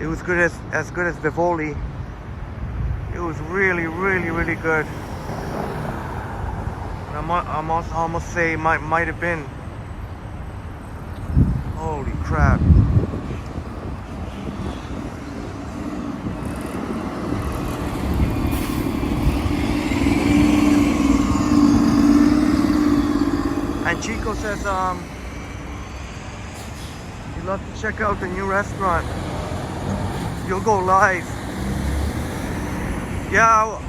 it was good as good as Vivoli. It was really, really, really good. And I'm almost say might have been. Holy crap! And Chico says he'd love to check out the new restaurant. You'll go live. Yeah,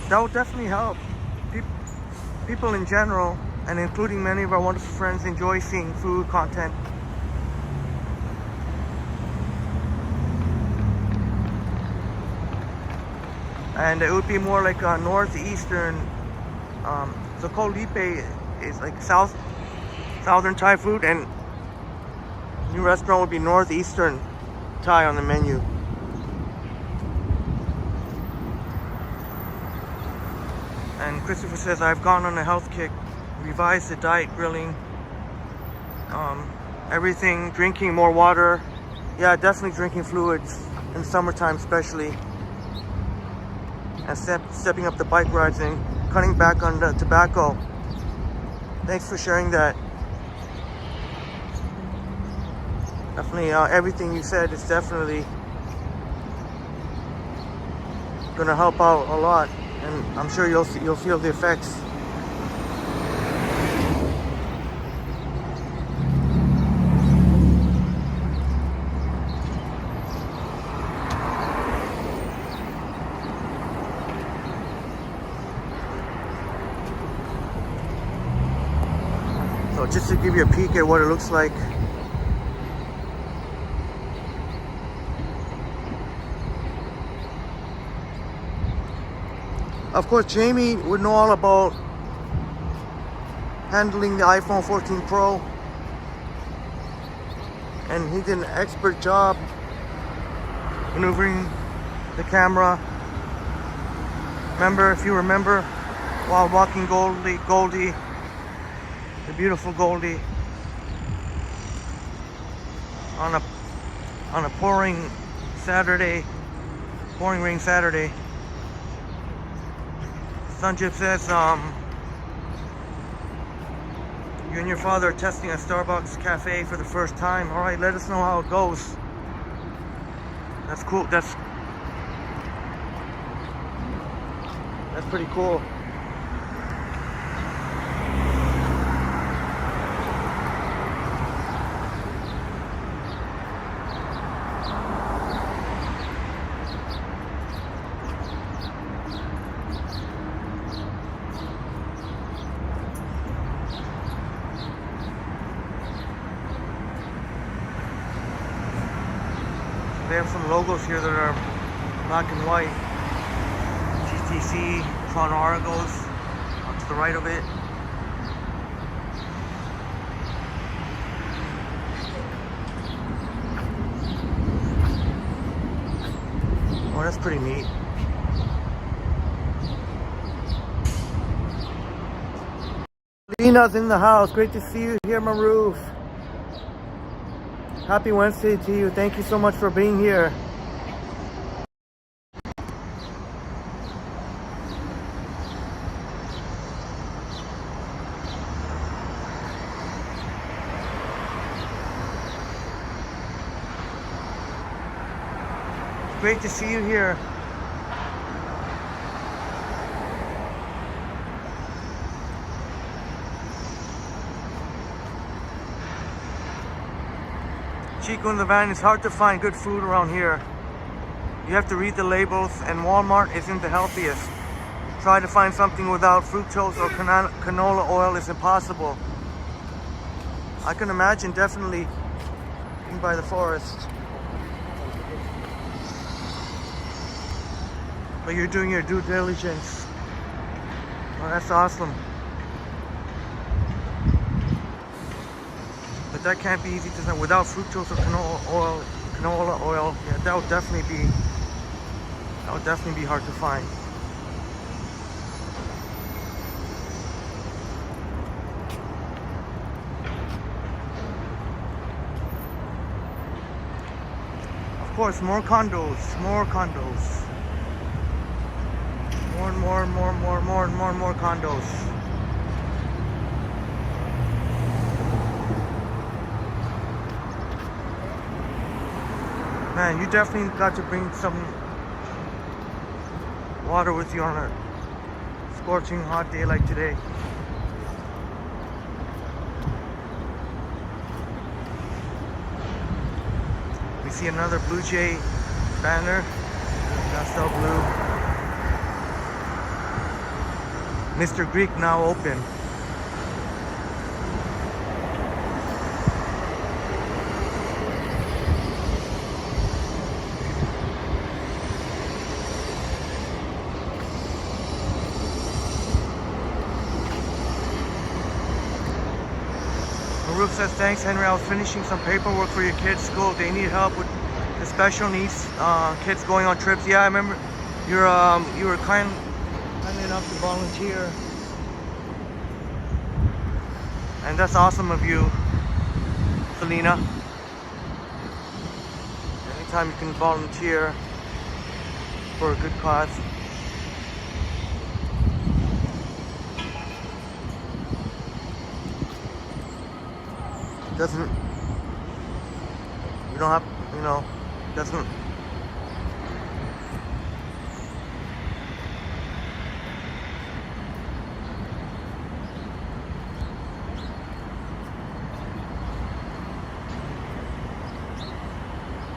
that would definitely help. People in general, and including many of our wonderful friends, enjoy seeing food content. And it would be more like a northeastern. So Koh Lipe is like southern Thai food, and new restaurant would be northeastern Thai on the menu. And Christopher says, I've gone on a health kick, revised the diet, grilling, everything, drinking more water. Yeah, definitely drinking fluids in the summertime especially. And stepping up the bike rides and cutting back on the tobacco. Thanks for sharing that. Definitely, everything you said is definitely gonna help out a lot, and I'm sure you'll feel the effects. So just to give you a peek at what it looks like. Of course, Jamie would know all about handling the iPhone 14 Pro, and he did an expert job maneuvering the camera. If you remember, while walking Goldie, the beautiful Goldie, on a pouring rain Saturday. Sanjib says, you and your father are testing a Starbucks cafe for the first time. All right, let us know how it goes. That's cool. That's pretty cool. They have some logos here that are black and white. GTC, Toronto Argos, to the right of it. Oh, that's pretty neat. Lena's in the house. Great to see you here, Maroof. Happy Wednesday to you. Thank you so much for being here. Great to see you here. Chico in the van, it's hard to find good food around here. You have to read the labels, and Walmart isn't the healthiest. Try to find something without fructose or canola oil is impossible. I can imagine definitely being by the forest. But you're doing your due diligence. Oh, that's awesome. But that can't be easy to find without fructose or canola oil. Yeah, that would definitely be hard to find. Of course, more condos, more condos. More and more condos. Man, you definitely got to bring some water with you on a scorching hot day like today. We see another Blue Jay banner. Pastel blue. Mr. Greek now open. Maroof says, thanks Henry, I was finishing some paperwork for your kids' school. They need help with the special needs kids going on trips. Yeah, I remember you were kind enough to volunteer, and that's awesome of you, Selena. Anytime you can volunteer for a good cause. Doesn't, you don't have, you know, doesn't.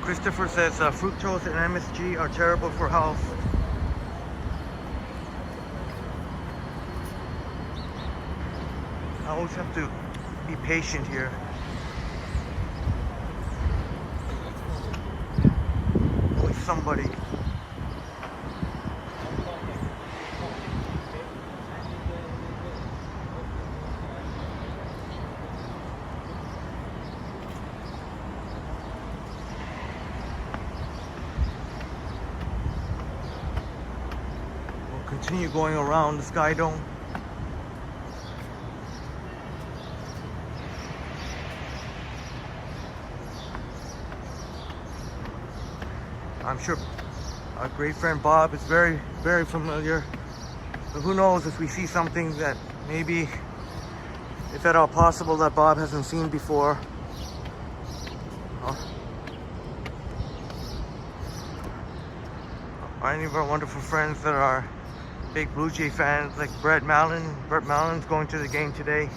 Christopher says fructose and MSG are terrible for health. I always have to be patient here. Always somebody. Continue going around the Sky Dome. I'm sure our great friend Bob is very, very familiar. But who knows if we see something that maybe, if at all possible, that Bob hasn't seen before. Or any of our wonderful friends that are big Blue Jay fans, like Brett Mallon. Brett Mallon's going to the game today.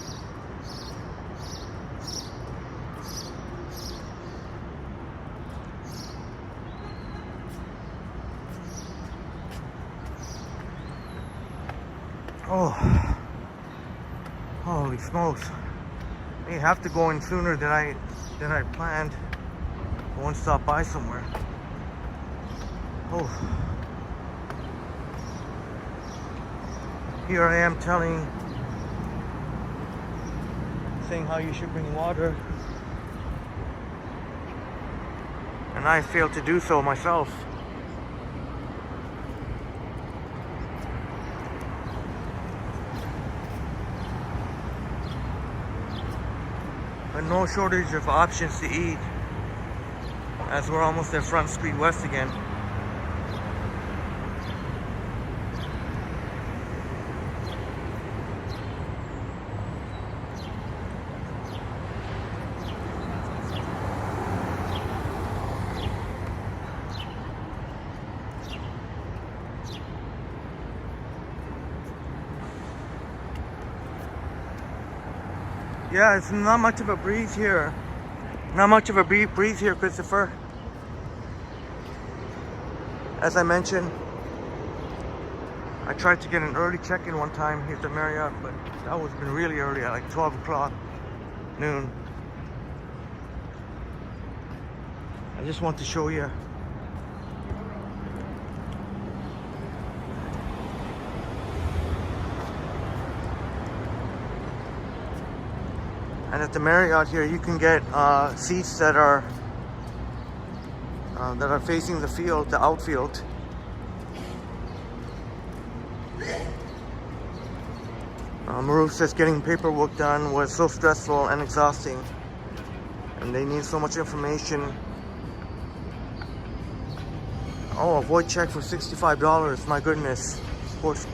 Oh, holy smokes! I have to go in sooner than I planned. I want to stop by somewhere. Oh, here I am saying how you should bring water, and I failed to do so myself. But no shortage of options to eat, as we're almost at Front Street West again. Yeah, it's not much of a breeze here. Not much of a breeze here, Christopher. As I mentioned, I tried to get an early check-in one time here at the Marriott, but that was been really early, at like 12 o'clock, noon. I just want to show you. And at the Marriott here, you can get seats that are facing the field, the outfield. Maruf says getting paperwork done was so stressful and exhausting, and they need so much information. Oh, a void check for $65. My goodness, sports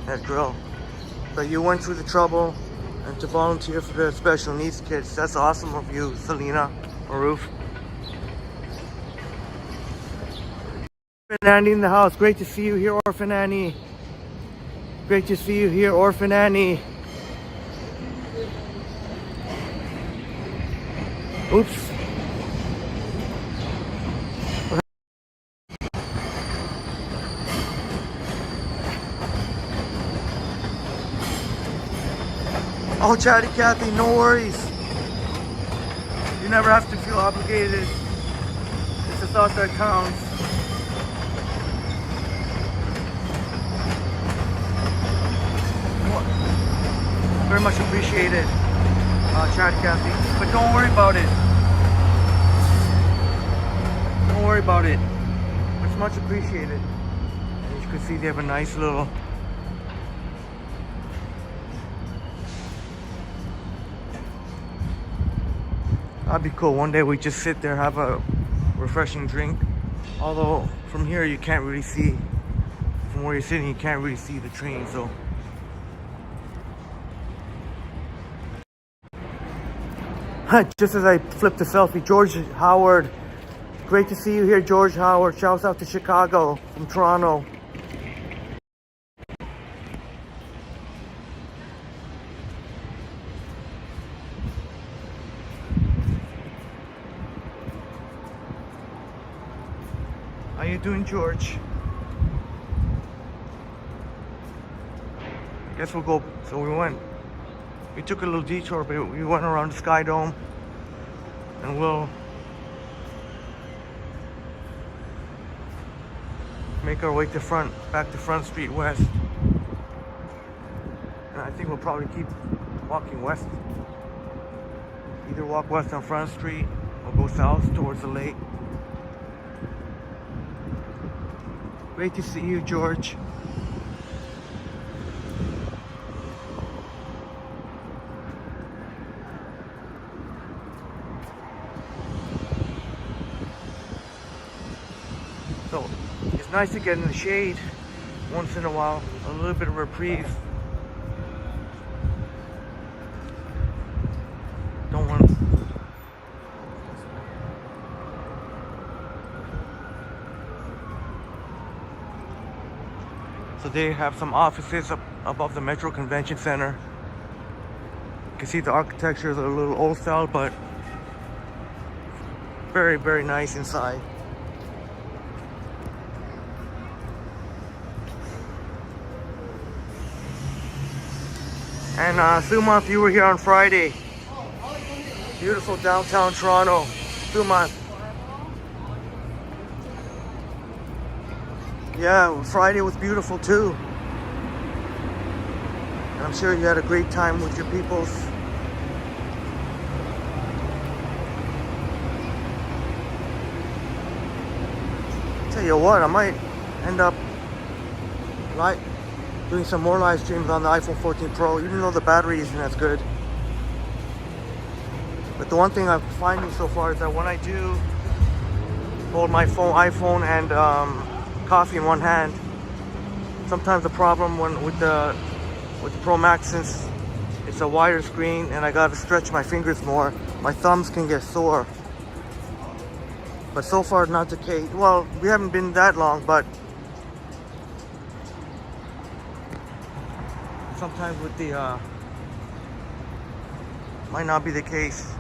net grill. But you went through the trouble and to volunteer for the special needs kids. That's awesome of you, Selena Maruf. Orphan Annie in the house. Great to see you here, Orphan Annie. Great to see you here, Orphan Annie. Oops. Oh, Chatty Cathy, no worries. You never have to feel obligated. It's the thought that counts. Very much appreciated, Chatty Cathy. But don't worry about it. Don't worry about it. It's much appreciated. As you can see, they have a nice little that'd be cool. One day we just sit there, have a refreshing drink. Although from here you can't really see, from where you're sitting, you can't really see the train. So just as I flipped the selfie, George Howard. Great to see you here, George Howard. Shouts out to Chicago from Toronto. How you doing, George? I guess we'll go. So we took a little detour, but we went around the Sky Dome, and we'll make our way back to Front Street West. And I think we'll probably keep walking west. Either walk west on Front Street or go south towards the lake. Great to see you, George. So, it's nice to get in the shade once in a while, a little bit of reprieve. Don't want to. So they have some offices up above the Metro Convention Center. You can see the architecture is a little old style, but very, very nice inside. And Sumanth, you were here on Friday. Beautiful downtown Toronto. Sumanth. Yeah, Friday was beautiful too. And I'm sure you had a great time with your peoples. Tell you what, I might end up doing some more live streams on the iPhone 14 Pro, even though the battery isn't as good. But the one thing I'm finding so far is that when I do hold my iPhone and coffee in one hand, sometimes the problem with the Pro Max, since it's a wider screen and I gotta stretch my fingers more, my thumbs can get sore. But so far not the case. Well, we haven't been that long, but sometimes with the might not be the case.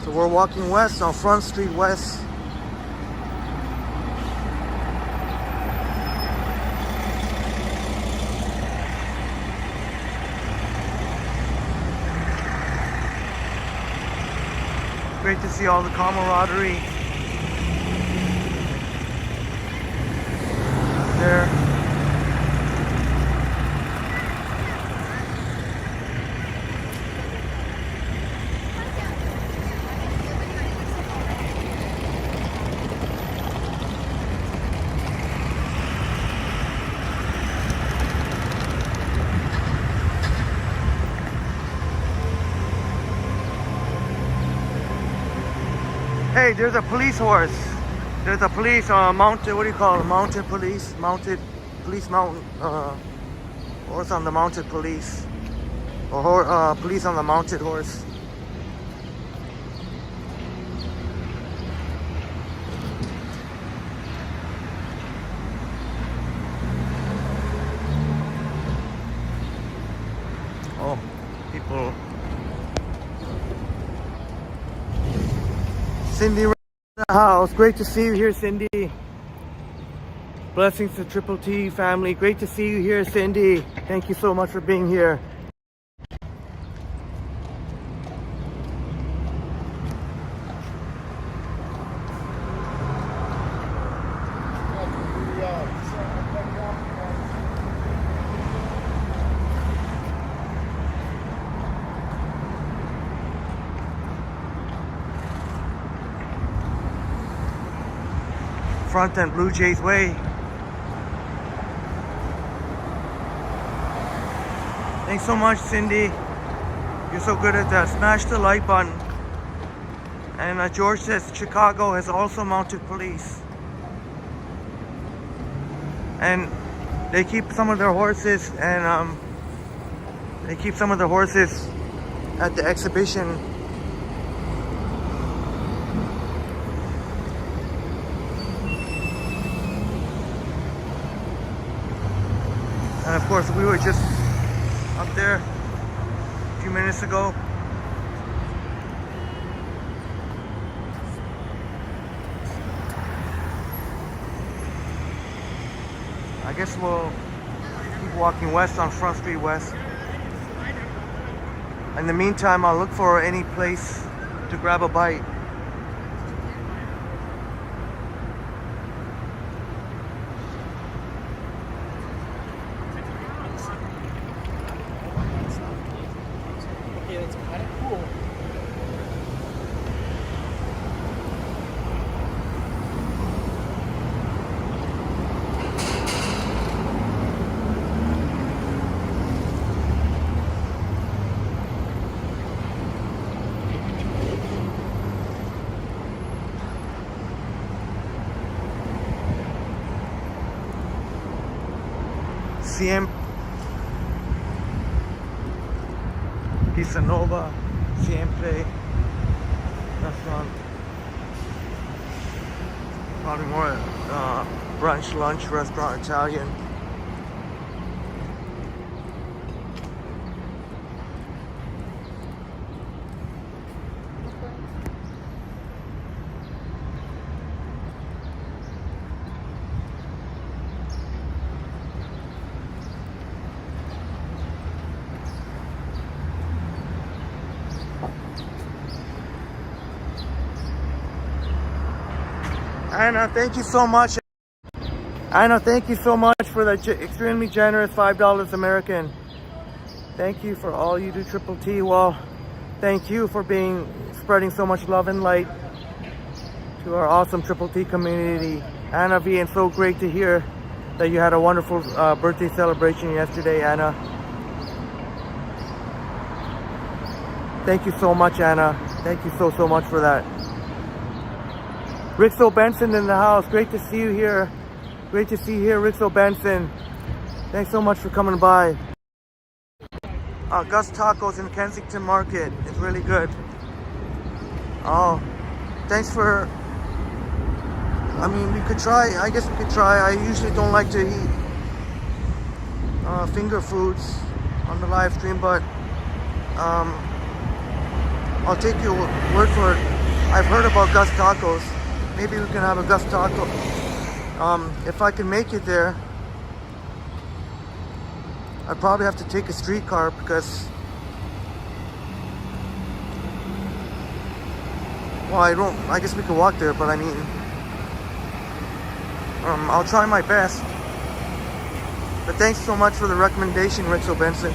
So we're walking west on Front Street West. Great to see all the camaraderie there. Hey, there's a police horse. There's a police mounted, what do you call it? Mounted police mountain horse on the mounted police. Or police on the mounted horse. Oh, people. Cindy in the house. Great to see you here, Cindy. Blessings to Triple T family. Great to see you here, Cindy. Thank you so much for being here. Front and Blue Jays Way. Thanks so much, Cindy. You're so good at that. Smash the like button. And George says Chicago has also mounted police. And they keep some of their horses and at the exhibition. And of course, we were just up there a few minutes ago. I guess we'll keep walking west on Front Street West. In the meantime, I'll look for any place to grab a bite. It's kind of cool. CM Pizza Nova, Siempre restaurant. Probably more brunch, lunch restaurant, Italian. Anna, thank you so much. Anna, thank you so much for that extremely generous $5 American. Thank you for all you do, Triple T. Well, thank you for spreading so much love and light to our awesome Triple T community. Anna V, and so great to hear that you had a wonderful birthday celebration yesterday, Anna. Thank you so much, Anna. Thank you so much for that. Rixo Benson in the house. Great to see you here. Great to see you here, Rixo Benson. Thanks so much for coming by. Gus Tacos in Kensington Market. It's really good. Oh, thanks for... I mean, we could try. I guess we could try. I usually don't like to eat finger foods on the live stream, but I'll take your word for it. I've heard about Gus Tacos. Maybe we can have a Gus Taco. If I can make it there, I'd probably have to take a streetcar because, well, I guess we could walk there, but I mean, I'll try my best. But thanks so much for the recommendation, Rixo Benson.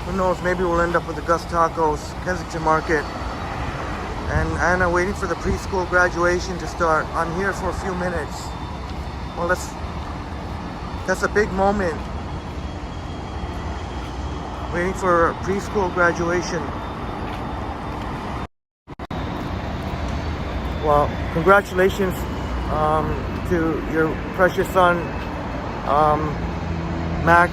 Who knows, maybe we'll end up with the Gus Tacos, Kensington Market. And Anna waiting for the preschool graduation to start. I'm here for a few minutes. Well, that's a big moment. Waiting for preschool graduation. Well, congratulations to your precious son, Max.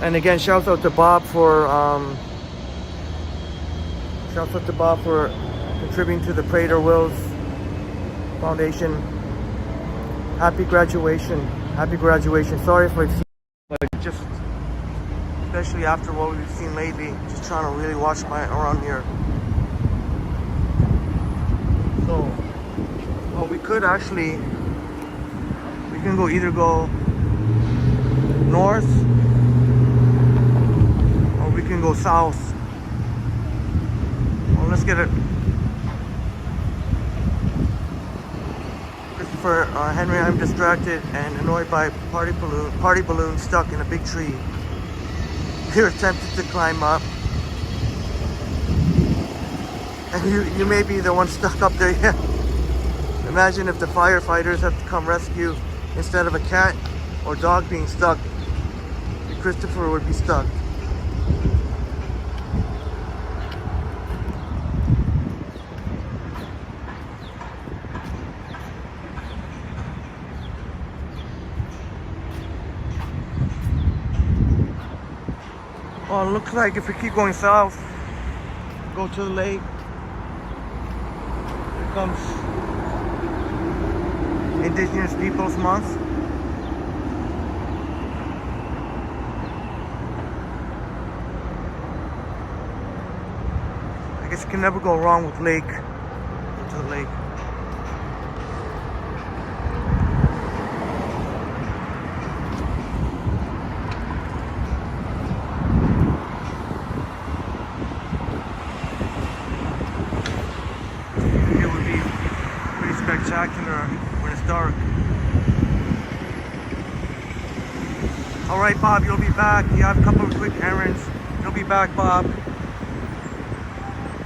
And again, shouts out to Bob for contributing to the Prater Wills Foundation. Happy graduation. Happy graduation. Sorry if I've seen, but just especially after what we've seen lately, just trying to really watch my around here. So, well, we could actually, we can either go north or we can go south. Well, let's get it. Christopher, Henry, I'm distracted and annoyed by party balloon stuck in a big tree. You're tempted to climb up, and you may be the one stuck up there. Yeah. Imagine if the firefighters have to come rescue instead of a cat or dog being stuck. Christopher would be stuck. Well, it looks like if we keep going south, go to the lake, here comes Indigenous Peoples Month. I guess you can never go wrong with lake. Go to the lake. Spectacular when it's dark. All right, Bob, you'll be back. You have a couple of quick errands. You'll be back, Bob.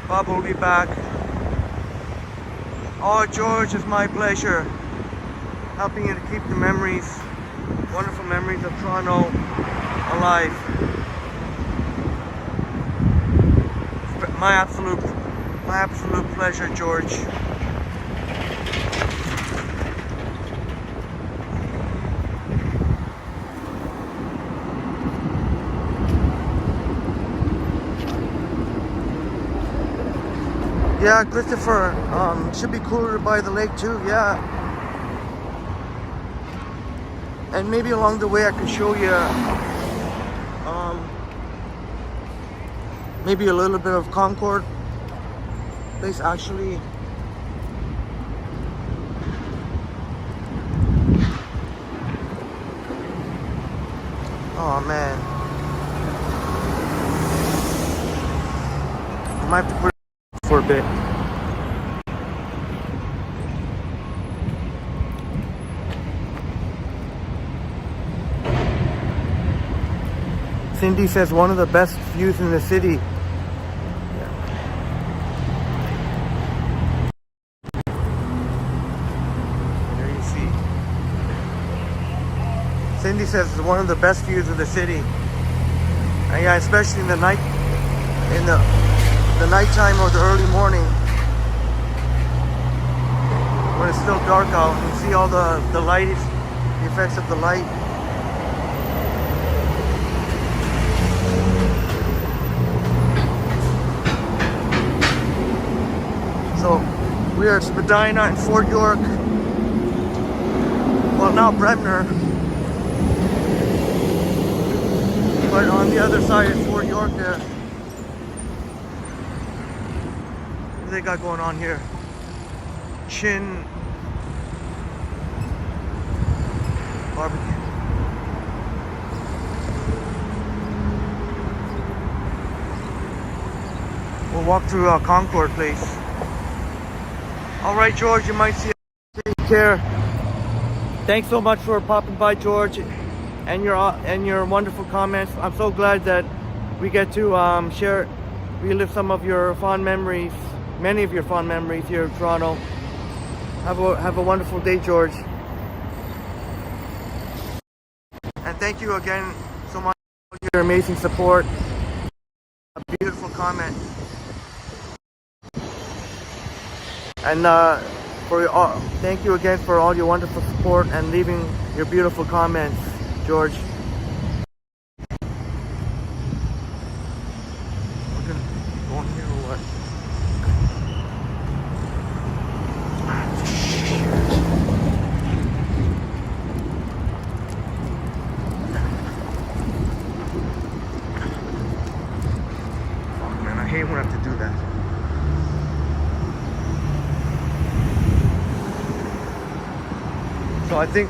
Bob will be back. Oh, George, it's my pleasure helping you to keep the memories, wonderful memories of Toronto alive. My absolute pleasure, George. Yeah, Christopher, should be cooler by the lake too, yeah. And maybe along the way I can show you maybe a little bit of Concord place actually. Oh man. I might have to put it for a bit. Cindy says one of the best views in the city. There you see. Cindy says it's one of the best views of the city. And yeah, especially in the night, in the nighttime or the early morning, when it's still dark out. You see all the light, the effects of the light. So we are at Spadina in Fort York. Well, now Bremner. But on the other side of Fort York there. What do they got going on here? Chin barbecue. We'll walk through Concord Place. All right, George, you might see it. Take care. Thanks so much for popping by, George, and your wonderful comments. I'm so glad that we get to relive some of your fond memories, many of your fond memories here in Toronto. Have a wonderful day, George. And thank you again so much for your amazing support. A beautiful comment. And thank you again for all your wonderful support and leaving your beautiful comments, George. We're gonna keep going here or what? Oh man, I hate when I have to do that. So I think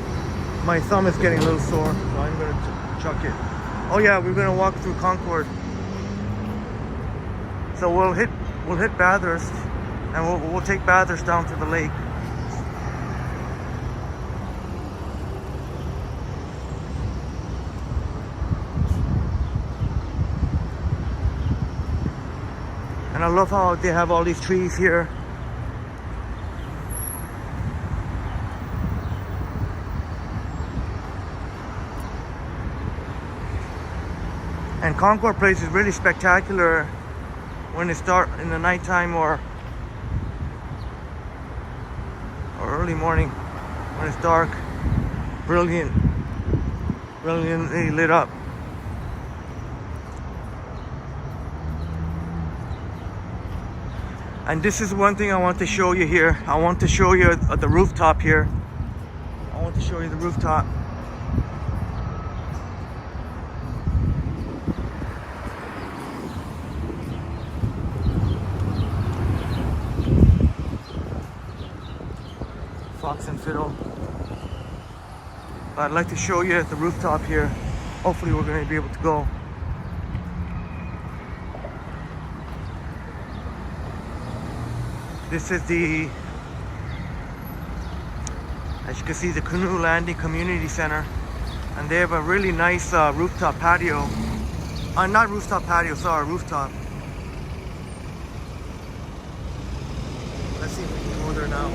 my thumb is getting a little sore, so I'm gonna chuck it. Oh yeah, we're gonna walk through Concord. So we'll hit Bathurst, and we'll take Bathurst down to the lake. And I love how they have all these trees here. And Concord Place is really spectacular when it's dark in the nighttime or early morning when it's dark. Brilliantly lit up. And this is one thing I want to show you here. I want to show you the rooftop here. I want to show you the rooftop. Fox and Fiddle. But I'd like to show you the rooftop here. Hopefully we're going to be able to go. This is as you can see, the Canoe Landing Community Center. And they have a really nice rooftop patio. Not rooftop patio, sorry, rooftop. Let's see if we can go there now.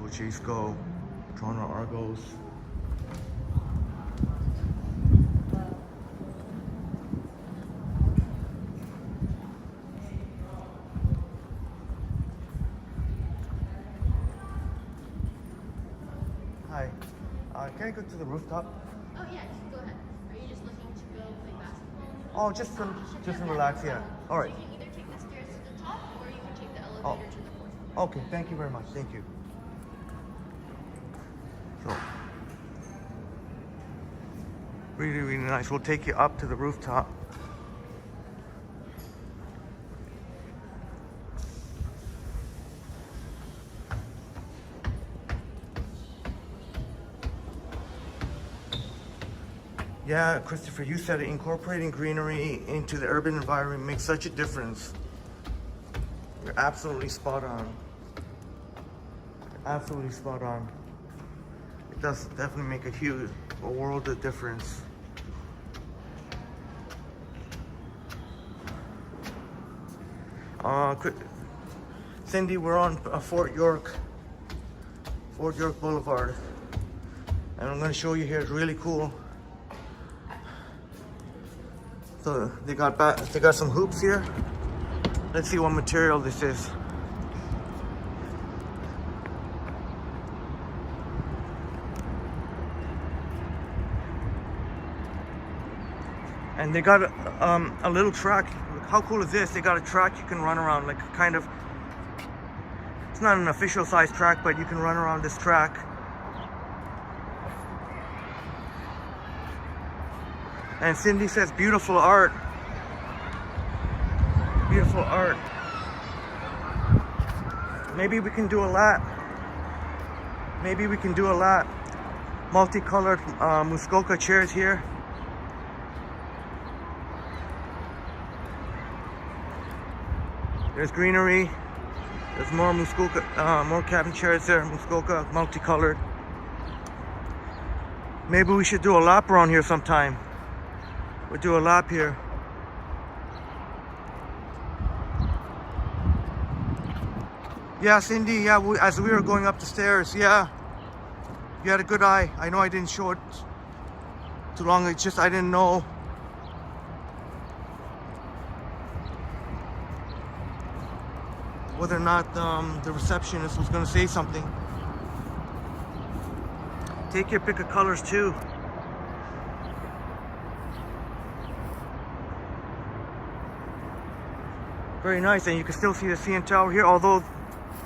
Chiefs go, Toronto Argos. Hi, can I go to the rooftop? Oh yeah, go ahead. Are you just looking to go play basketball? Oh, just to relax, yeah. All right. You can either take the stairs to the top or you can take the elevator Oh. to the 4th floor. Okay, thank you very much. Thank you. So, really, really nice. We'll take you up to the rooftop. Yeah, Christopher, you said it. Incorporating greenery into the urban environment makes such a difference. You're absolutely spot on. Absolutely spot on. It does definitely make a world of difference. Cindy, we're on Fort York Boulevard, and I'm going to show you here. It's really cool. So they got some hoops here. Let's see what material this is. And they got a little track. How cool is this? They got a track you can run around, like kind of. It's not an official size track, but you can run around this track. And Cindy says beautiful art. Beautiful art. Maybe we can do a lap. Maybe we can do a lap. Multicolored Muskoka chairs here. There's greenery. There's more Muskoka, more cabin chairs there. Muskoka, multicolored. Maybe we should do a lap around here sometime. We'll do a lap here. Yeah, Cindy, yeah, as we were going up the stairs, yeah. You had a good eye. I know I didn't show it too long, it's just I didn't know. Whether or not the receptionist was going to say something. Take your pick of colors too. Very nice, and you can still see the CN Tower here, although it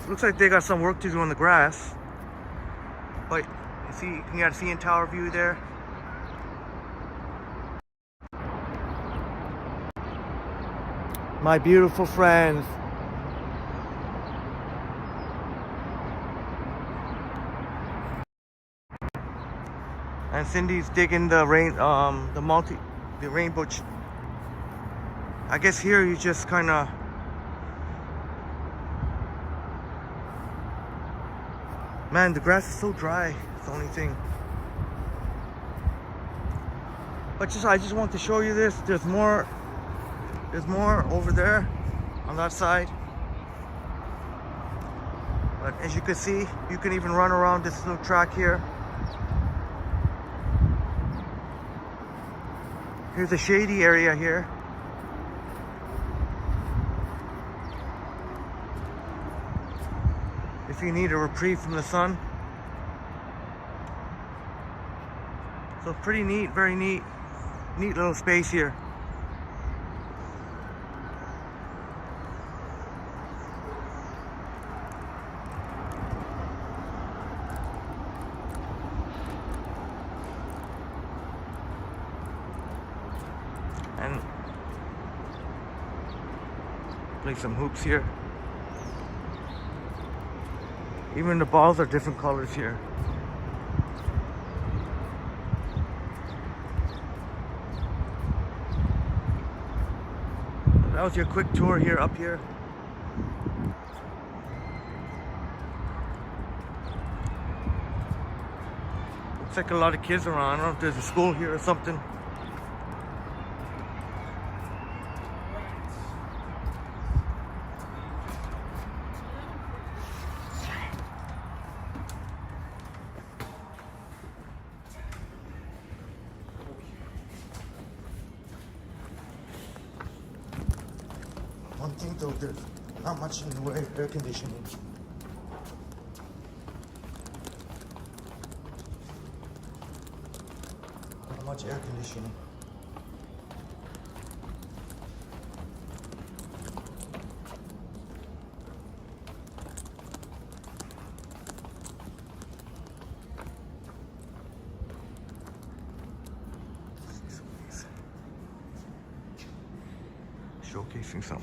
looks like they got some work to do on the grass. But you see, you can get a CN Tower view there. My beautiful friends. And Cindy's digging the rainbow. I guess here you just kind of. Man, the grass is so dry. It's the only thing. But I just want to show you this. There's more over there on that side. But as you can see, you can even run around this little track here. Here's a shady area here. If you need a reprieve from the sun. So pretty neat, very neat little space here. And play some hoops here. Even the balls are different colors here. That was your quick tour here, up here. Looks like a lot of kids around. I don't know if there's a school here or something. One thing though, there's not much in the way of air conditioning. Not much air conditioning. showcasing some.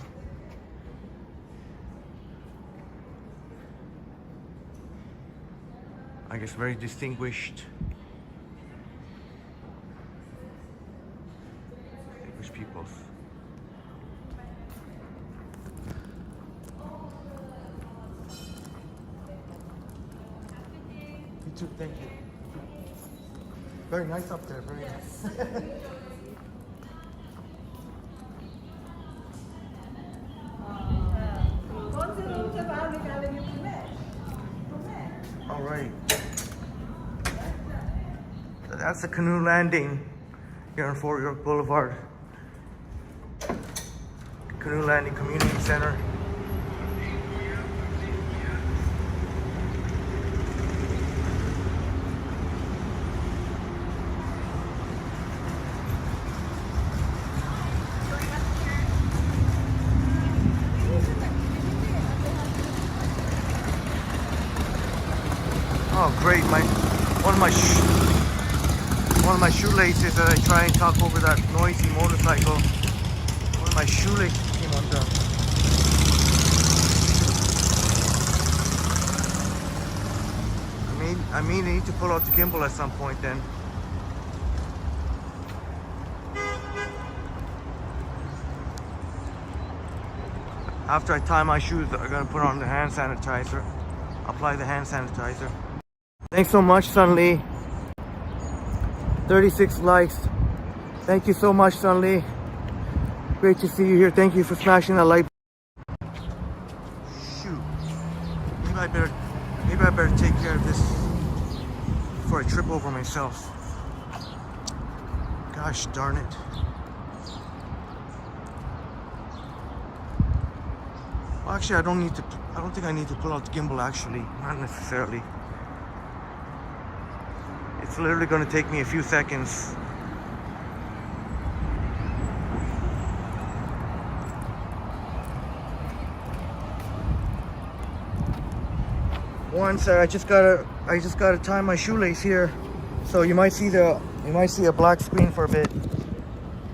I guess very distinguished peoples. You too, thank you. Very nice up there, very nice. All right. That's the Canoe Landing here on Fort York Boulevard. Canoe Landing Community Center. Oh, great! One of my shoelaces that I try and tuck over that noisy motorcycle. One of my shoelaces came undone. I mean, I need to pull out the gimbal at some point then. After I tie my shoes, I'm gonna put on the hand sanitizer. Apply the hand sanitizer. Thanks so much, Sun Lee. 36 likes. Thank you so much, Sun Lee. Great to see you here. Thank you for smashing that like. Shoot. Maybe I better take care of this before I trip over myself. Gosh darn it. Well, actually, I don't think I need to pull out the gimbal actually. Not necessarily. It's literally going to take me a few seconds. Once I just gotta tie my shoelace here, so you might see a black screen for a bit,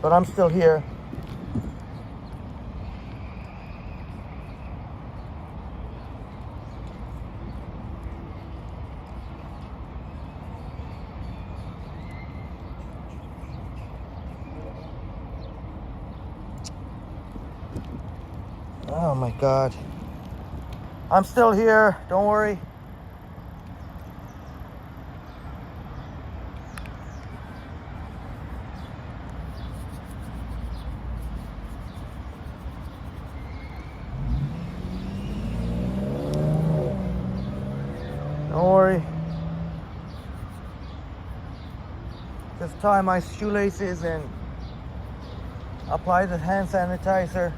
but I'm still here. Oh my God. I'm still here, don't worry. Don't worry. Just tie my shoelaces and apply the hand sanitizer.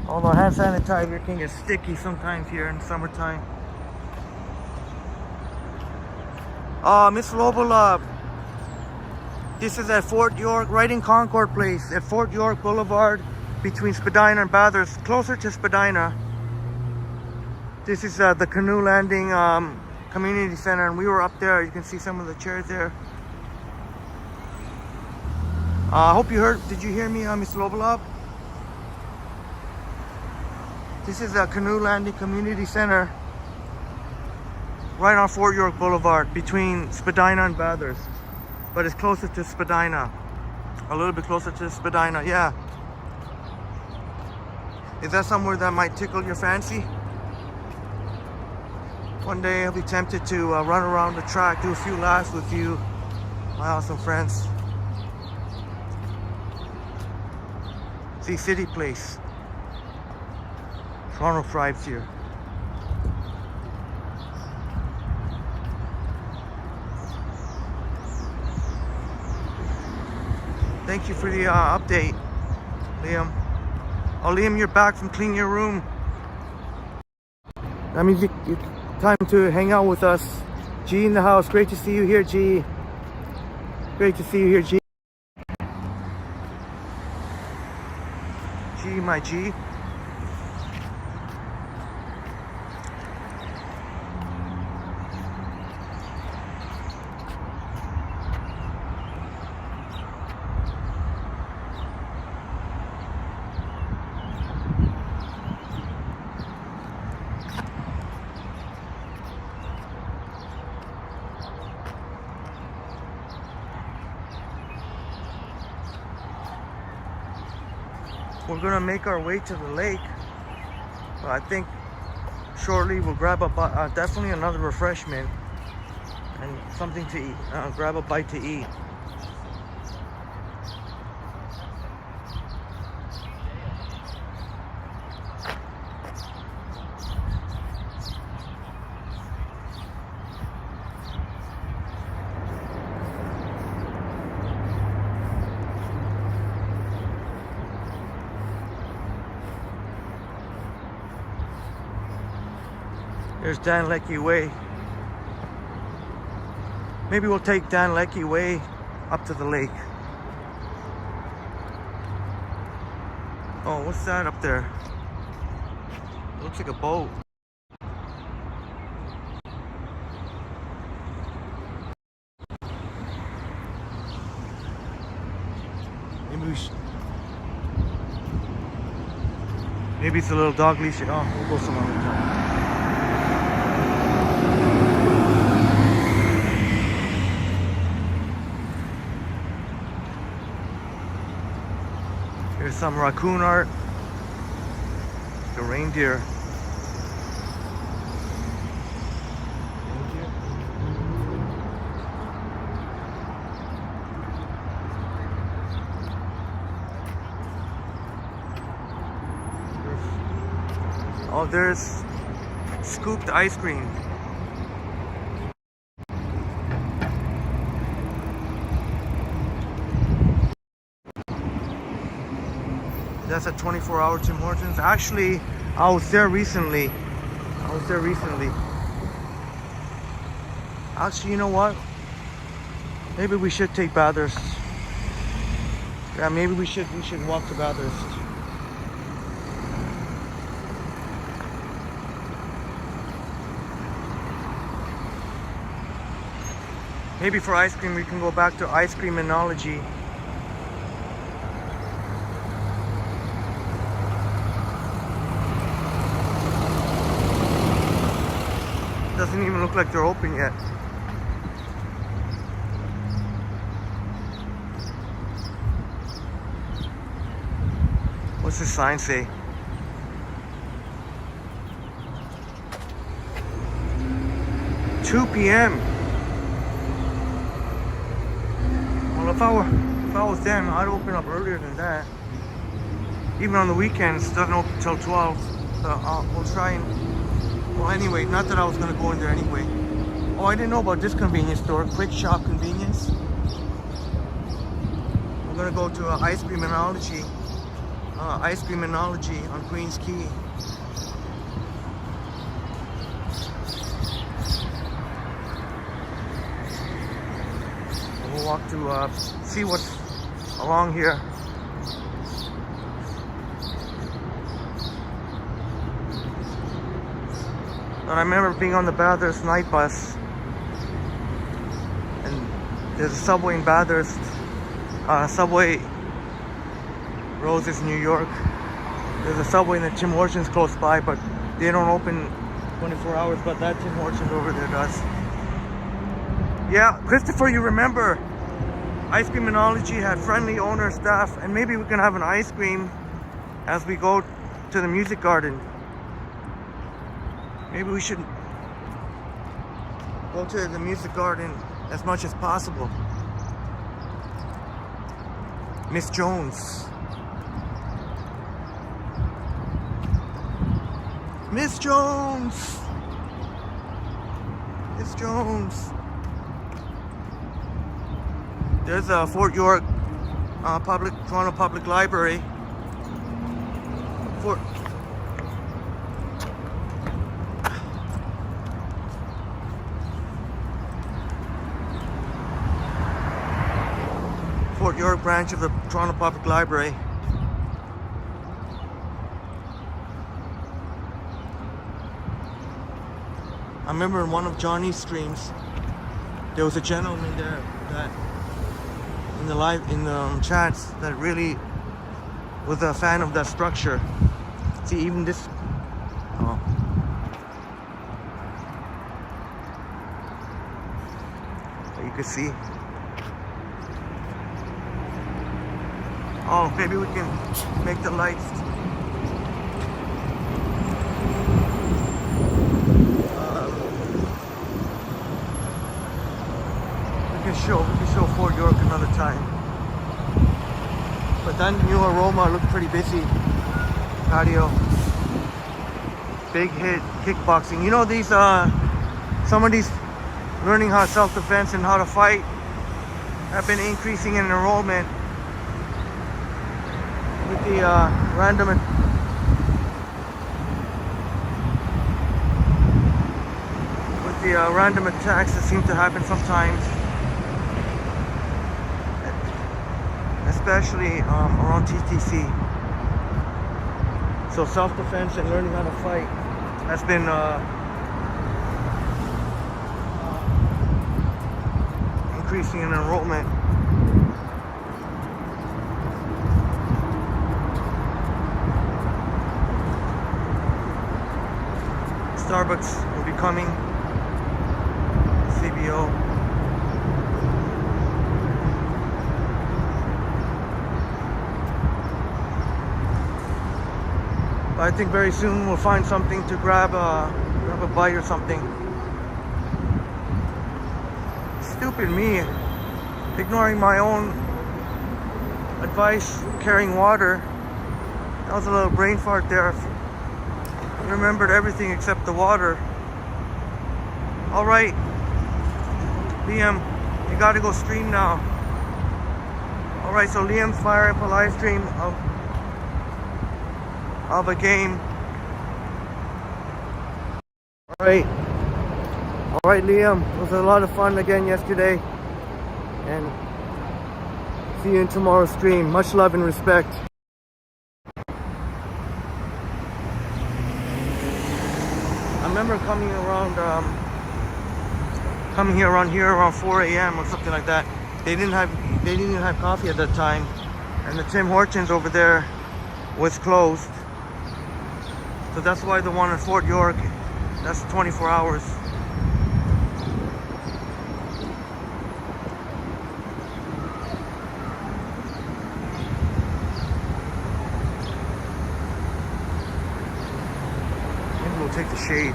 Although hand sanitizer can get sticky sometimes here in the summertime. Miss Lobolab, this is at Fort York, right in Concord Place, at Fort York Boulevard, between Spadina and Bathurst, closer to Spadina. This is the Canoe Landing Community Center, and we were up there. You can see some of the chairs there. I hope you heard. Did you hear me, Miss Lobolab? This is the Canoe Landing Community Center, right on Fort York Boulevard, between Spadina and Bathurst. But it's closer to Spadina. A little bit closer to Spadina, yeah. Is that somewhere that might tickle your fancy? One day I'll be tempted to run around the track, do a few laps with you, my awesome friends. See CityPlace. Toronto thrives here. Thank you for the update, Liam. Oh, Liam, you're back from cleaning your room. That means it's time to hang out with us. G in the house. Great to see you here, G. Great to see you here, G. G, my G. we're gonna make our way to the lake. But I think shortly we'll grab a definitely another refreshment and something to eat. Grab a bite to eat. There's Dan Leckie Way. Maybe we'll take Dan Leckie Way up to the lake. Oh, what's that up there? It looks like a boat. Maybe it's a little dog leash. Oh, we'll go some other time. Here's some raccoon art. The reindeer. Oh, there's scooped ice cream. That's a 24-hour Tim Hortons. Actually, I was there recently. Actually, you know what? Maybe we should take Bathurst. Yeah, maybe we should walk to Bathurst. Maybe for ice cream, we can go back to Ice Creaminology. Doesn't even look like they're open yet. What's this sign say? "2 p.m. Well, if I was them, I'd open up earlier than that. Even on the weekends, it doesn't open till 12. So we'll try and. Well, anyway, not that I was gonna go in there anyway. Oh, I didn't know about this convenience store, Quick Shop Convenience. We're gonna go to Ice Creaminology on Queens Quay. We'll walk to see what's along here. And I remember being on the Bathurst night bus, and there's a subway in Bathurst, Subway Roses, New York. There's a subway in the Tim Hortons close by, but they don't open 24 hours, but that Tim Hortons over there does. Yeah, Christopher, you remember Ice Creaminology had friendly owner staff, and maybe we can have an ice cream as we go to the music garden. Maybe we should go to the music garden as much as possible. Miss Jones. Miss Jones! Miss Jones! There's a Fort York Toronto Public Library. Fort York branch of the Toronto Public Library. I remember in one of Johnny's streams, there was a gentleman there that in the chats that really was a fan of that structure. See, even this. Oh. You can see. Oh, maybe we can make the lights. We can show Fort York another time. But then New Aroma looked pretty busy. Patio. Big hit kickboxing. You know these some of these learning how self-defense and how to fight have been increasing in enrollment with the random attacks that seem to happen sometimes, especially around TTC. So self-defense and learning how to fight has been increasing in enrollment. Starbucks will be coming. CBO. I think very soon we'll find something to grab a bite or something. Stupid me, ignoring my own advice, carrying water. That was a little brain fart there. I remembered everything except the water. All right, Liam, you gotta go stream now. All right, so Liam's firing up a live stream of a game. All right, Liam. It was a lot of fun again yesterday, and see you in tomorrow's stream. Much love and respect. I remember coming here around 4 a.m. or something like that. They didn't even have coffee at that time, and the Tim Hortons over there was closed. So that's why the one in Fort York, that's 24 hours. Maybe we'll take the shade.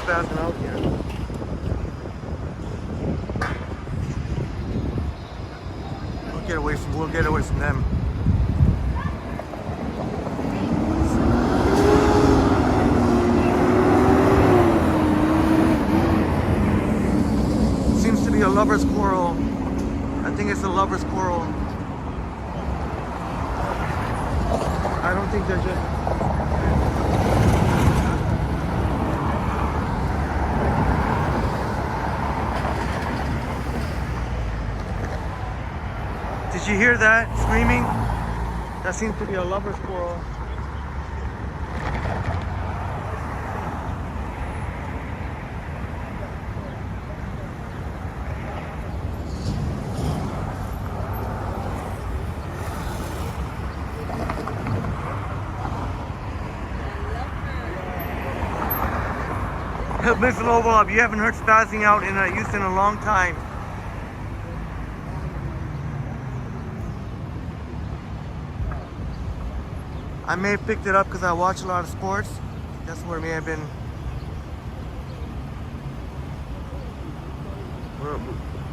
Spazzing out here. We'll get away from them. Seems to be a lover's quarrel. I think it's a lover's quarrel. I don't think they're just... Did you hear that screaming? That seems to be a lover's quarrel. Mr. Lobo, you haven't heard spazzing out in Houston in a long time. I may have picked it up because I watch a lot of sports. That's where it may have been.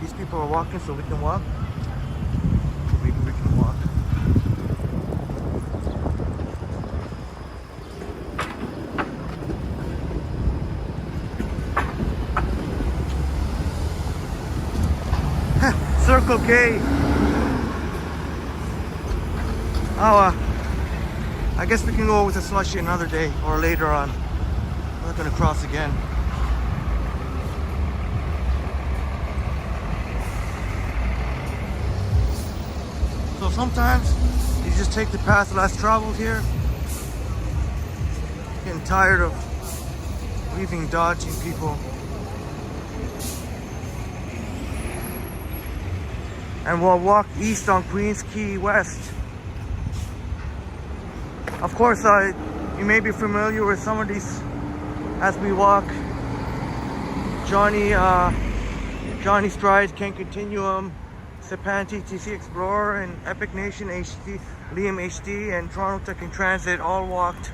These people are walking, so we can walk. Maybe we can walk. Circle K. I guess we can go with a slushy another day or later on. I'm not gonna cross again. So sometimes you just take the path less traveled here. Getting tired of weaving, dodging people. and we'll walk east on Quay West. Of course, you may be familiar with some of these as we walk. Johnny Strides, Ken Continuum, Sapan TTC Explorer, and Epic Nation HD, Liam HD, and Toronto Tech and Transit all walked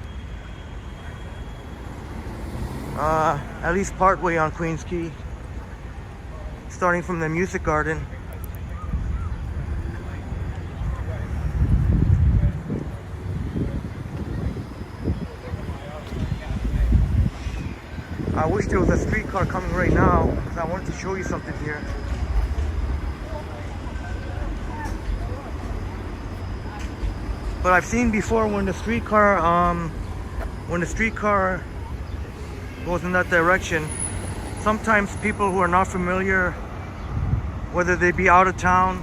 at least partway on Queens Quay, starting from the Music Garden. I wish there was a streetcar coming right now because I wanted to show you something here. But I've seen before when the streetcar goes in that direction, sometimes people who are not familiar, whether they be out of town,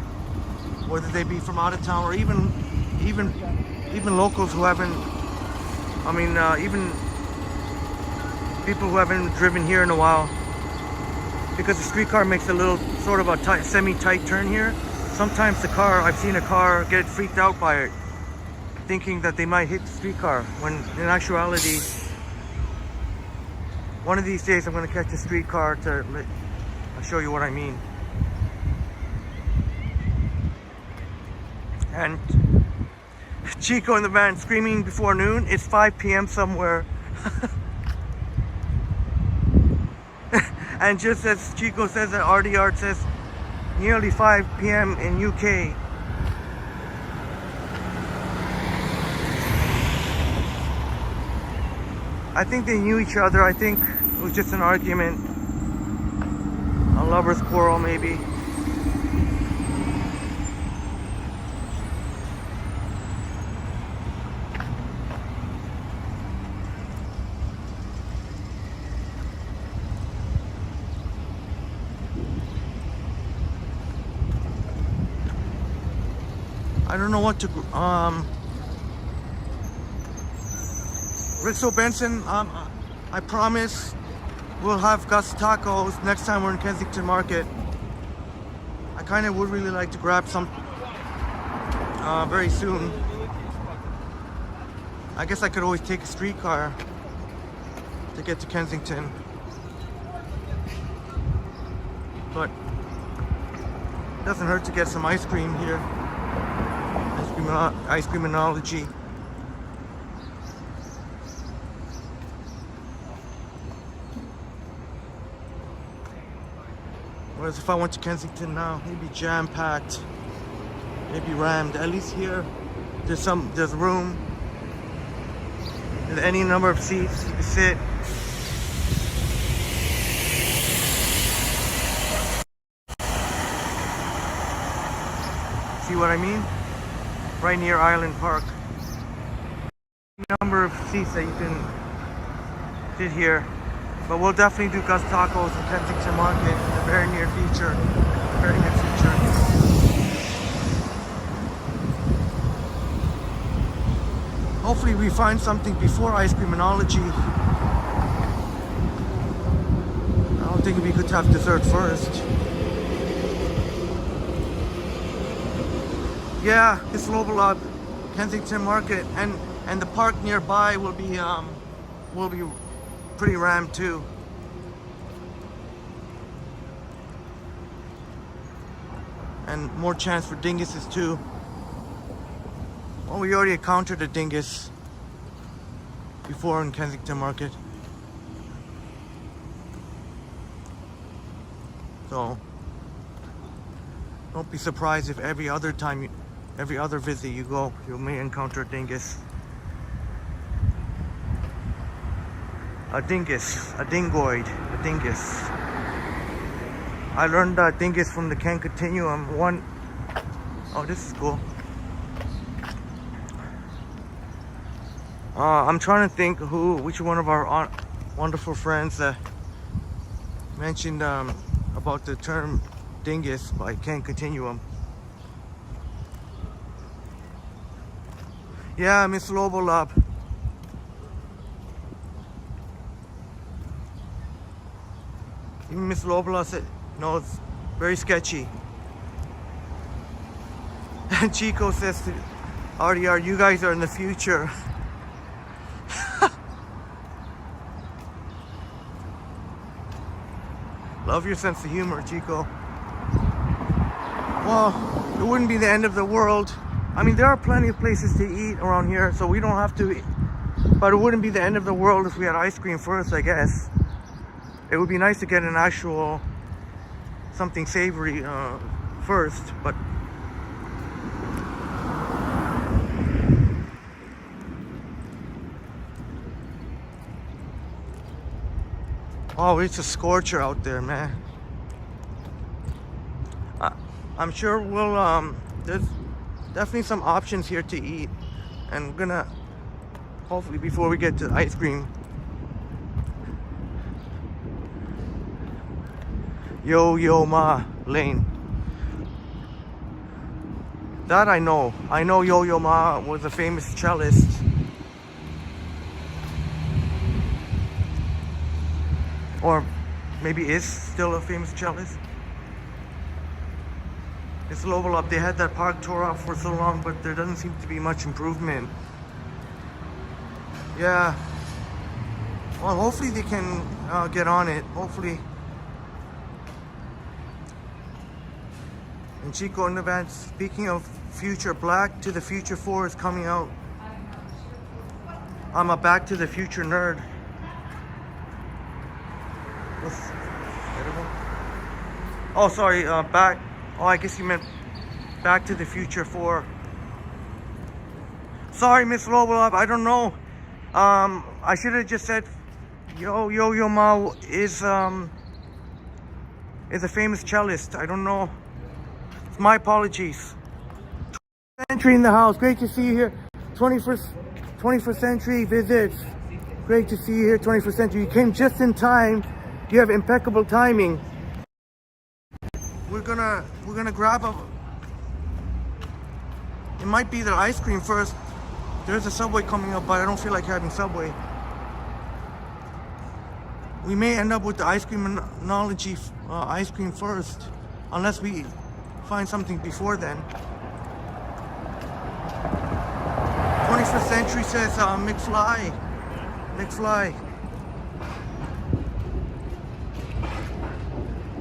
whether they be from out of town, or even locals who haven't, even people who haven't driven here in a while, because the streetcar makes a little sort of a semi-tight turn here. Sometimes I've seen a car get freaked out by it, thinking that they might hit the streetcar, when in actuality, one of these days I'm going to catch a streetcar I'll show you what I mean. And Chico in the van screaming before noon, it's 5 p.m. somewhere. And just as Chico says at RDR, says nearly 5 p.m. in UK. I think they knew each other. I think it was just an argument, a lover's quarrel maybe. I don't know what to Ritzo Benson, I promise we'll have Gus tacos next time we're in Kensington Market. I kind of would really like to grab some very soon. I guess I could always take a streetcar to get to Kensington, but it doesn't hurt to get some ice cream here. Ice creaminology. Whereas if I went to Kensington now, maybe jam-packed, maybe rammed. At least here, there's room. There's any number of seats you can sit. See what I mean? Right near Island Park. Number of seats that you can sit here. But we'll definitely do Gus Tacos in Kensington Market in the very near future. Very near future. Hopefully we find something before ice creaminology. I don't think it'd be good to have dessert first. Yeah, it's Global Up, Kensington Market, and the park nearby will be pretty rammed too. And more chance for dinguses too. Well, we already encountered a dingus before in Kensington Market. So don't be surprised if every other visit you go, you may encounter a dingus. A dingus, a dingoid, a dingus. I learned dingus from the Ken Continuum. Oh, this is cool. I'm trying to think which one of our wonderful friends mentioned about the term dingus by Ken Continuum. Yeah, Miss Lobolab. Even Miss Lobola said, no, it's very sketchy. And Chico says to RDR, you guys are in the future. Love your sense of humor, Chico. Well, it wouldn't be the end of the world. I mean, there are plenty of places to eat around here, so we don't have to eat. But it wouldn't be the end of the world if we had ice cream first, I guess. It would be nice to get an actual something savory first, but oh, it's a scorcher out there, man. I'm sure we'll there's definitely some options here to eat, and we're gonna hopefully before we get to the ice cream. Yo Ma Lane. That I know. I know Yo Ma was a famous cellist. Or maybe is still a famous cellist. It's level up. They had that park tore off for so long, but there doesn't seem to be much improvement. Yeah. Well, hopefully they can get on it. Hopefully. And Chico in the van, speaking of future, Black to the Future 4 is coming out. I'm a Back to the Future nerd. Oh, sorry, back. Oh, I guess you meant Back to the Future 4. Sorry, Miss Lobolov, I don't know. I should have just said Yo Ma is a famous cellist. I don't know. My apologies. 21st Century in the house. Great to see you here. 21st Century visits. Great to see you here. 21st Century. You came just in time. You have impeccable timing. We're gonna grab a. It might be the ice cream first. There's a Subway coming up, but I don't feel like having Subway. We may end up with the ice cream analogy ice cream first, unless we find something before then. 21st Century says McFly.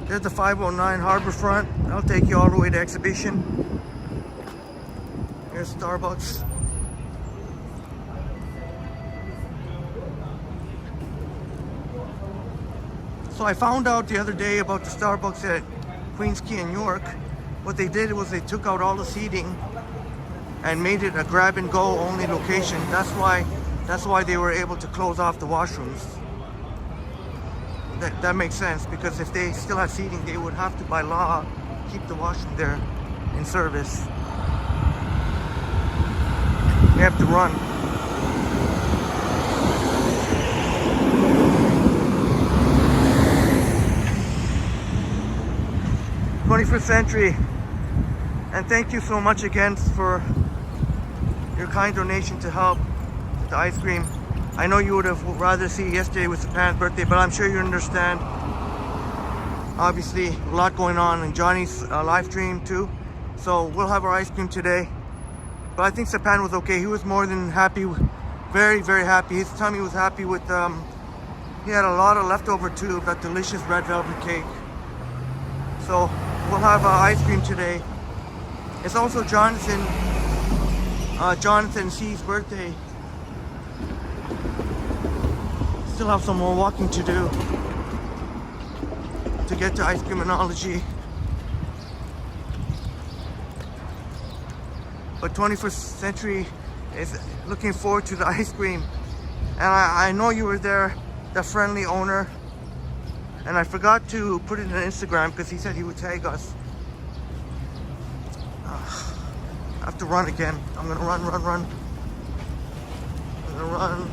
There's the 509 Harborfront. I'll take you all the way to Exhibition. Here's Starbucks. So I found out the other day about the Starbucks at Queens Quay in York. What they did was they took out all the seating and made it a grab-and-go only location. That's why they were able to close off the washrooms. That makes sense, because if they still have seating, they would have to, by law, keep the washroom there in service. We have to run. #21st Century, and thank you so much again for your kind donation to help with the ice cream. I know you would have rather see yesterday was Japan's birthday, but I'm sure you understand. Obviously, a lot going on in Johnny's live stream too. So we'll have our ice cream today. But I think Sapan was okay. He was more than happy, very, very happy. His tummy was happy with, he had a lot of leftover too, that delicious red velvet cake. So we'll have ice cream today. It's also Jonathan C's birthday. Still have some more walking to do to get to ice creaminology. But 21st Century is looking forward to the ice cream. And I know you were there, the friendly owner. And I forgot to put it on Instagram because he said he would tag us. I have to run again. I'm gonna run. I'm gonna run.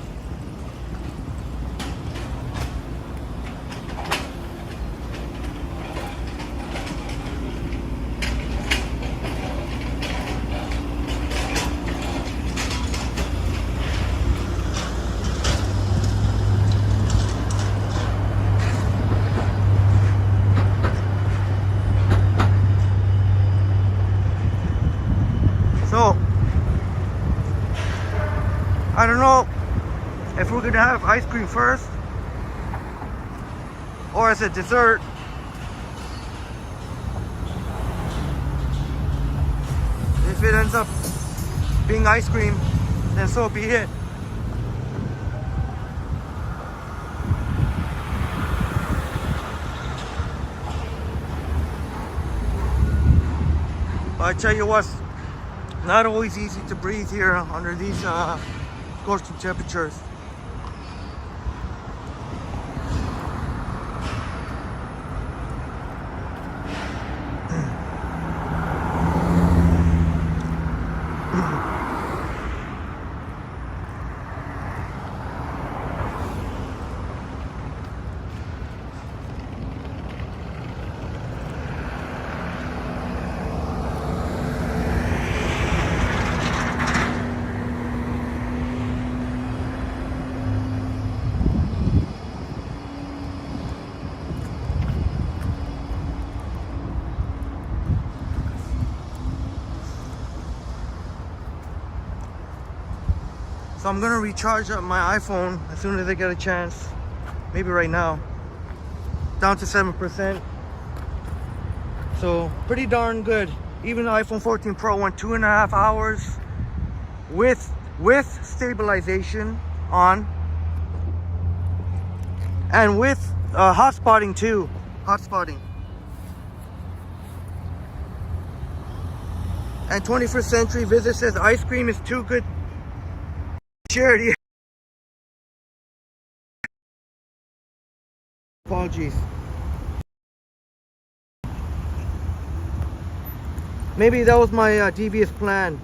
I don't know if we're gonna have ice cream first or as a dessert. If it ends up being ice cream, then so be it. But I tell you what, not always easy to breathe here under these scorching temperatures. So I'm gonna recharge up my iPhone as soon as I get a chance. Maybe right now. Down to 7%. So pretty darn good. Even the iPhone 14 Pro went 2.5 hours with stabilization on. And with hotspotting too. Hotspotting. And 21st Century Visit says ice cream is too good charity. Apologies. Maybe that was my devious plan.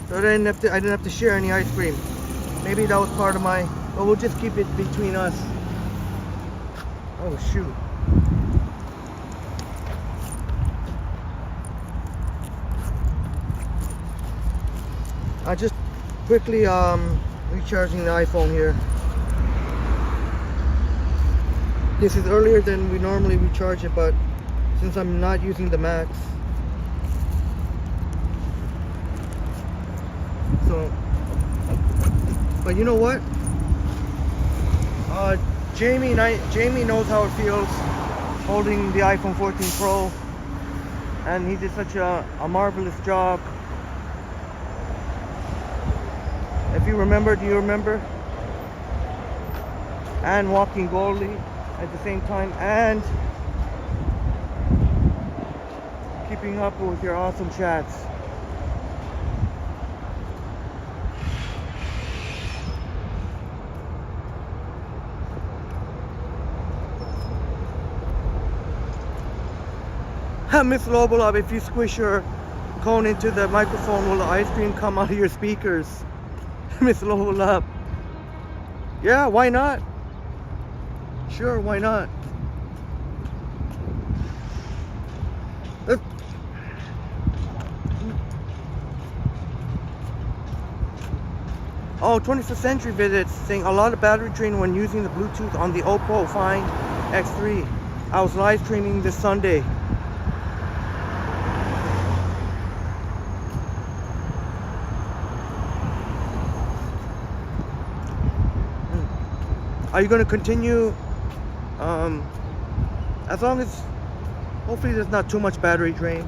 So I didn't have to share any ice cream. Maybe that was part of my. But we'll just keep it between us. Oh shoot. I just quickly recharging the iPhone here. This is earlier than we normally recharge it, but since I'm not using the max, so. But you know what? Jamie knows how it feels holding the iPhone 14 Pro, and he did such a marvelous job. If you remember, do you remember? And walking boldly at the same time, and keeping up with your awesome chats. Miss Lobolov, if you squish your cone into the microphone, will the ice cream come out of your speakers? Miss Lobolov. Yeah, why not? Sure, why not? Oh, 21st Century Visits saying a lot of battery drain when using the Bluetooth on the Oppo Find X3. I was live streaming this Sunday. Are you going to continue as long as hopefully there's not too much battery drain?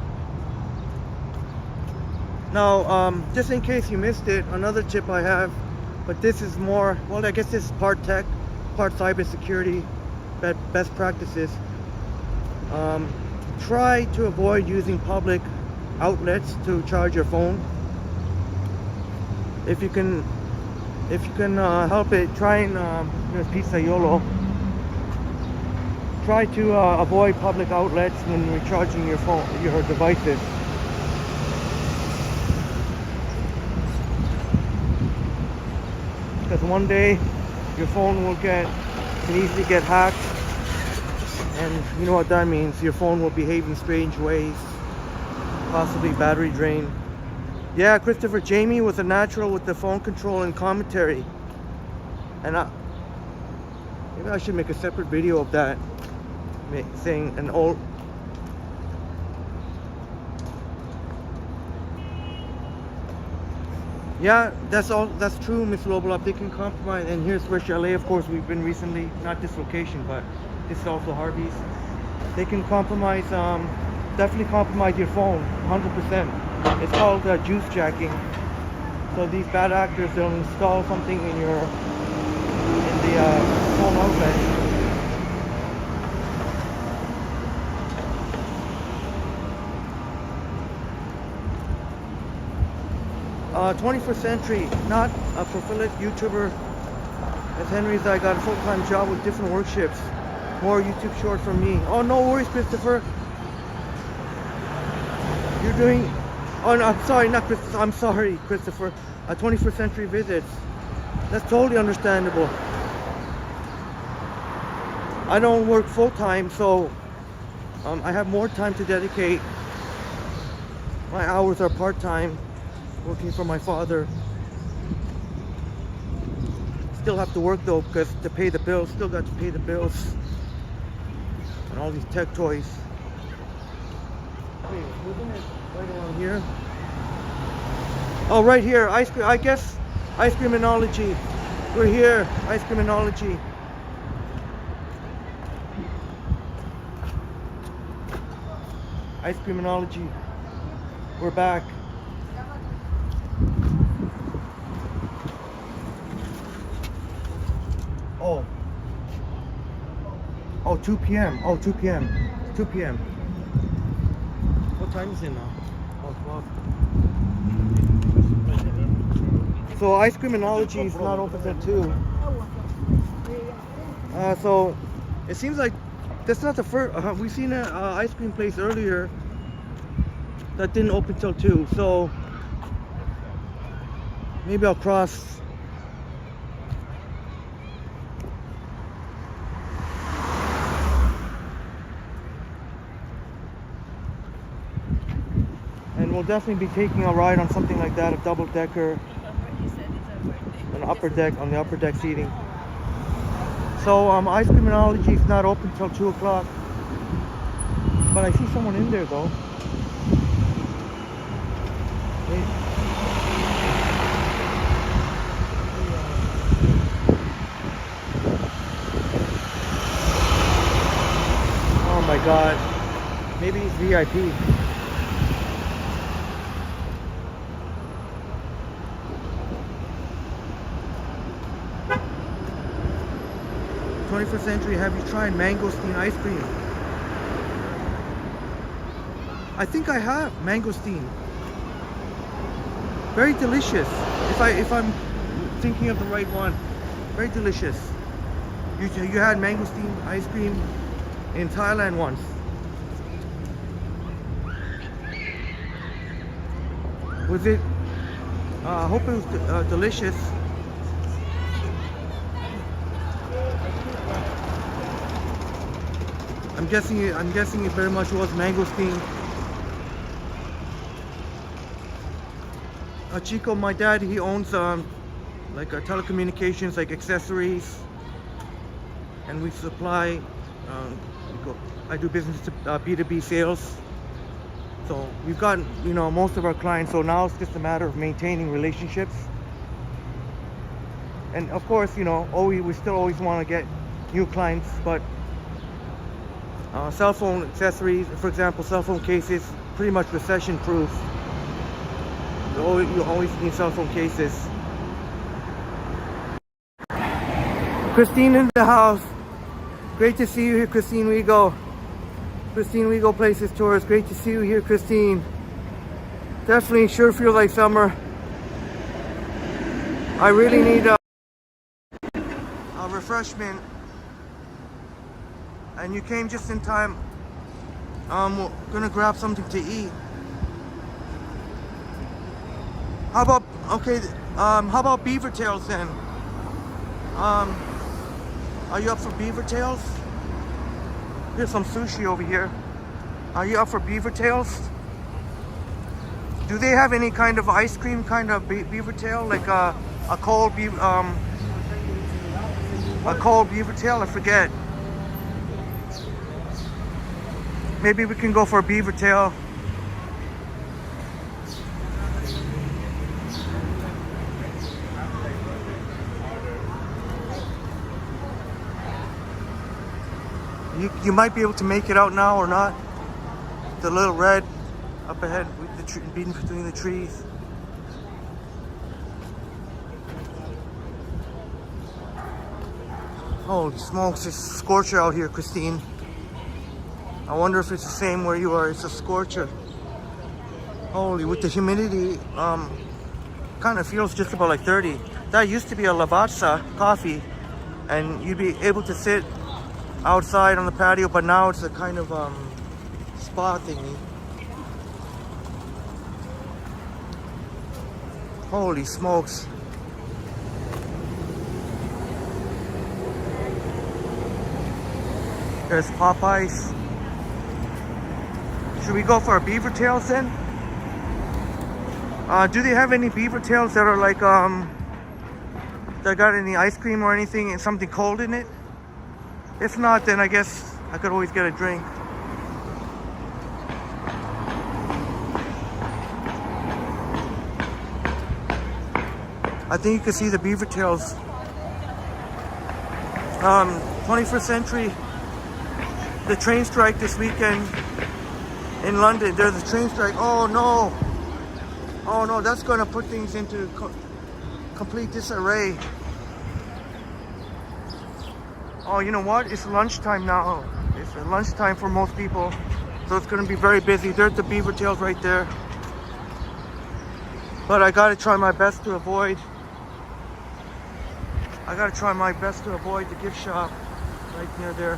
Now just in case you missed it, another tip I have, but this is more, well, I guess this is part tech, part cybersecurity, best practices. Try to avoid using public outlets to charge your phone. If you can help it, try and there's pizza YOLO. Try to avoid public outlets when recharging your phone, your devices. Because one day your phone can easily get hacked, and you know what that means. Your phone will behave in strange ways, possibly battery drain. Yeah, Christopher, Jamie was a natural with the phone control and commentary. And maybe I should make a separate video of that. Saying an old... Yeah, that's all. That's true, Miss Lobolop. They can compromise, and here's where Chalet. Of course, we've been recently. Not this location, but this is also Harvey's. They can compromise. Definitely compromise your phone, 100%. It's called juice jacking. So these bad actors, they'll install something in the phone outlet. 21st Century, not a prolific YouTuber. As Henry's, I got a full-time job with different work shifts. More YouTube short from me. Oh, no worries, Christopher. You're doing... Oh, no, I'm sorry, not Christopher. I'm sorry, Christopher. 21st Century visits. That's totally understandable. I don't work full-time, so I have more time to dedicate. My hours are part-time. Working for my father. Still have to work though, because to pay the bills, still got to pay the bills. And all these tech toys. Wait, wasn't it right around here? Oh, right here, ice cream, I guess, ice creaminology. We're here, ice creaminology. Ice creaminology. We're back. Oh, 2 p.m. Oh, 2 p.m. 2 p.m. What time is it now? Oh, 12. So ice creaminology is not open till 2. So it seems like that's not the first. We've seen an ice cream place earlier that didn't open till 2. So maybe I'll cross. We'll definitely be taking a ride on something like that, a double-decker, an upper deck, on the upper deck seating. So ice creaminology is not open till 2 o'clock, but I see someone in there though. Oh my God, maybe he's VIP. 21st Century, have you tried mangosteen ice cream? I think I have mangosteen. Very delicious. If I'm thinking of the right one, very delicious. You had mangosteen ice cream in Thailand once. Was it? I hope it was delicious. I'm guessing it very much was mangosteen. Chico, my dad, he owns like telecommunications, like accessories, and we supply. I do business to B2B sales. So we've got most of our clients. So now it's just a matter of maintaining relationships. And of course, we still always want to get new clients, but. Cell phone accessories, for example, cell phone cases, pretty much recession proof. You always need cell phone cases. Christine in the house. Great to see you here, Christine Wego. Christine Wego Places Tours. Great to see you here, Christine. Definitely sure feels like summer. I really need a refreshment. And you came just in time. We're gonna grab something to eat. How about BeaverTails then? Are you up for BeaverTails? Here's some sushi over here. Are you up for BeaverTails? Do they have any kind of ice cream kind of BeaverTail, like a cold BeaverTail? I forget. Maybe we can go for a BeaverTail. you might be able to make it out now or not. The little red up ahead with the tree, being between the trees. Holy smokes, it's a scorcher out here, Christine. I wonder if it's the same where you are. It's a scorcher. Holy, with the humidity, kind of feels just about like 30. That used to be a Lavazza coffee, and you'd be able to sit outside on the patio, but now it's a kind of spa thingy. Holy smokes. There's Popeyes. Should we go for a BeaverTails then? Do they have any BeaverTails that are like, that got any ice cream or anything and something cold in it? If not, then I guess I could always get a drink. I think you can see the BeaverTails. 21st century. The train strike this weekend in London. There's a train strike. Oh no. Oh no, that's going to put things into complete disarray. Oh, you know what? It's lunchtime now. It's lunchtime for most people. So it's going to be very busy. There's the BeaverTails right there. But I got to try my best to avoid. the gift shop right near there.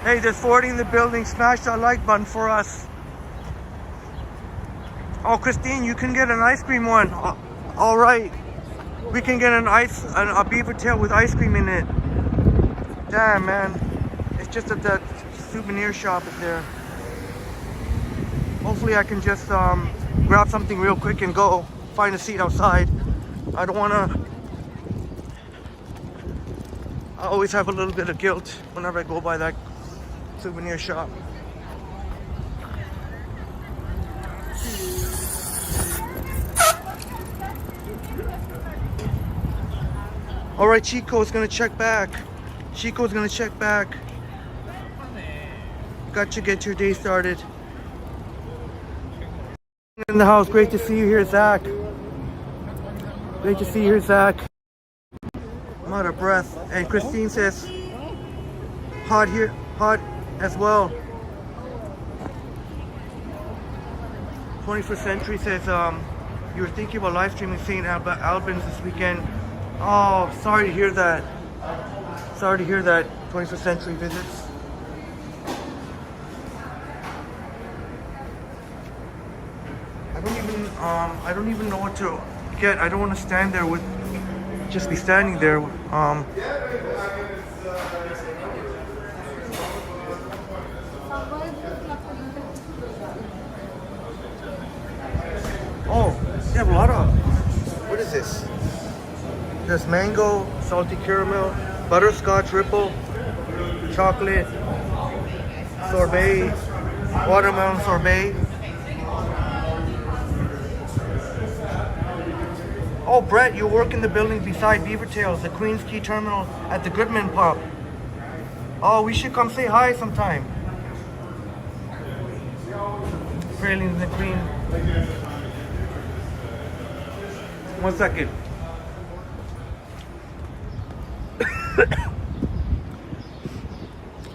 Hey, there's 40 in the building. Smash that like button for us. Oh, Christine, you can get an ice cream one. All right. We can get a BeaverTail with ice cream in it. Damn, man. It's just at that souvenir shop up there. Hopefully I can just grab something real quick and go find a seat outside. I don't want to... I always have a little bit of guilt whenever I go by that souvenir shop. All right, Chico's gonna check back. Got to get your day started. In the house, great to see you here, Zach. I'm out of breath. And Christine says, hot here, hot as well. 21st Century says, you were thinking about live streaming St. Albans this weekend. Oh, sorry to hear that. 21st Century visits. I don't even know what to get. I don't want to stand there with, just be standing there. Oh, they have a lot of, what is this? There's mango, salty caramel, butterscotch ripple, chocolate, sorbet, watermelon sorbet. Oh, Brett, you work in the building beside BeaverTails, the Queens Quay Terminal at the Goodman Pub. Oh, we should come say hi sometime. Pralines and Queen. 1 second.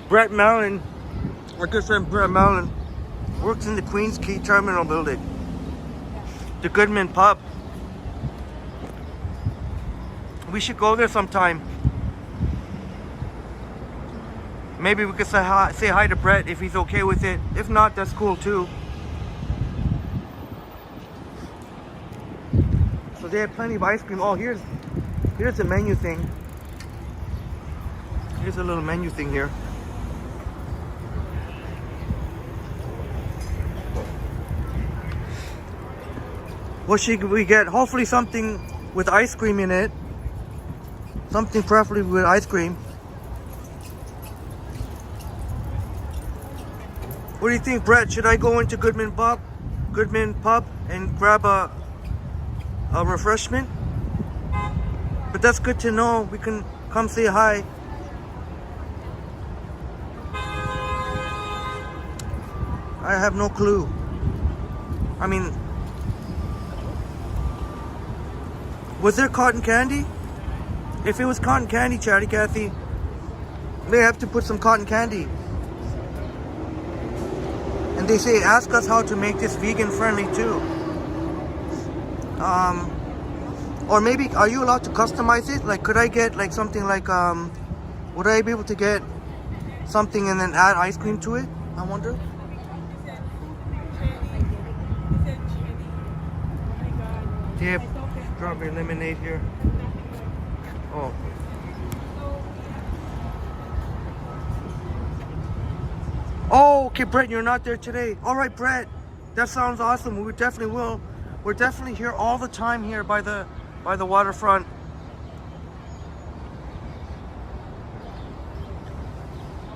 Brett Mallon, our good friend Brett Mallon, works in the Queens Quay Terminal building, the Goodman Pub. We should go there sometime. Maybe we could say hi to Brett if he's okay with it. If not, that's cool too. So they have plenty of ice cream. Oh, here's the menu thing. Here's a little menu thing here. What should we get? Hopefully something with ice cream in it. Something preferably with ice cream. What do you think, Brett? Should I go into Goodman Pub and grab a refreshment? But that's good to know. We can come say hi. I have no clue. I mean, was there cotton candy? If it was cotton candy, Chatty Cathy, they have to put some cotton candy. And they say, ask us how to make this vegan friendly too. Or maybe, are you allowed to customize it? Like, could I get like something like, would I be able to get something and then add ice cream to it? I wonder. Dip, strawberry lemonade here. Oh. Oh, okay, Brett, you're not there today. All right, Brett, that sounds awesome. We definitely will. We're definitely here all the time here by the waterfront.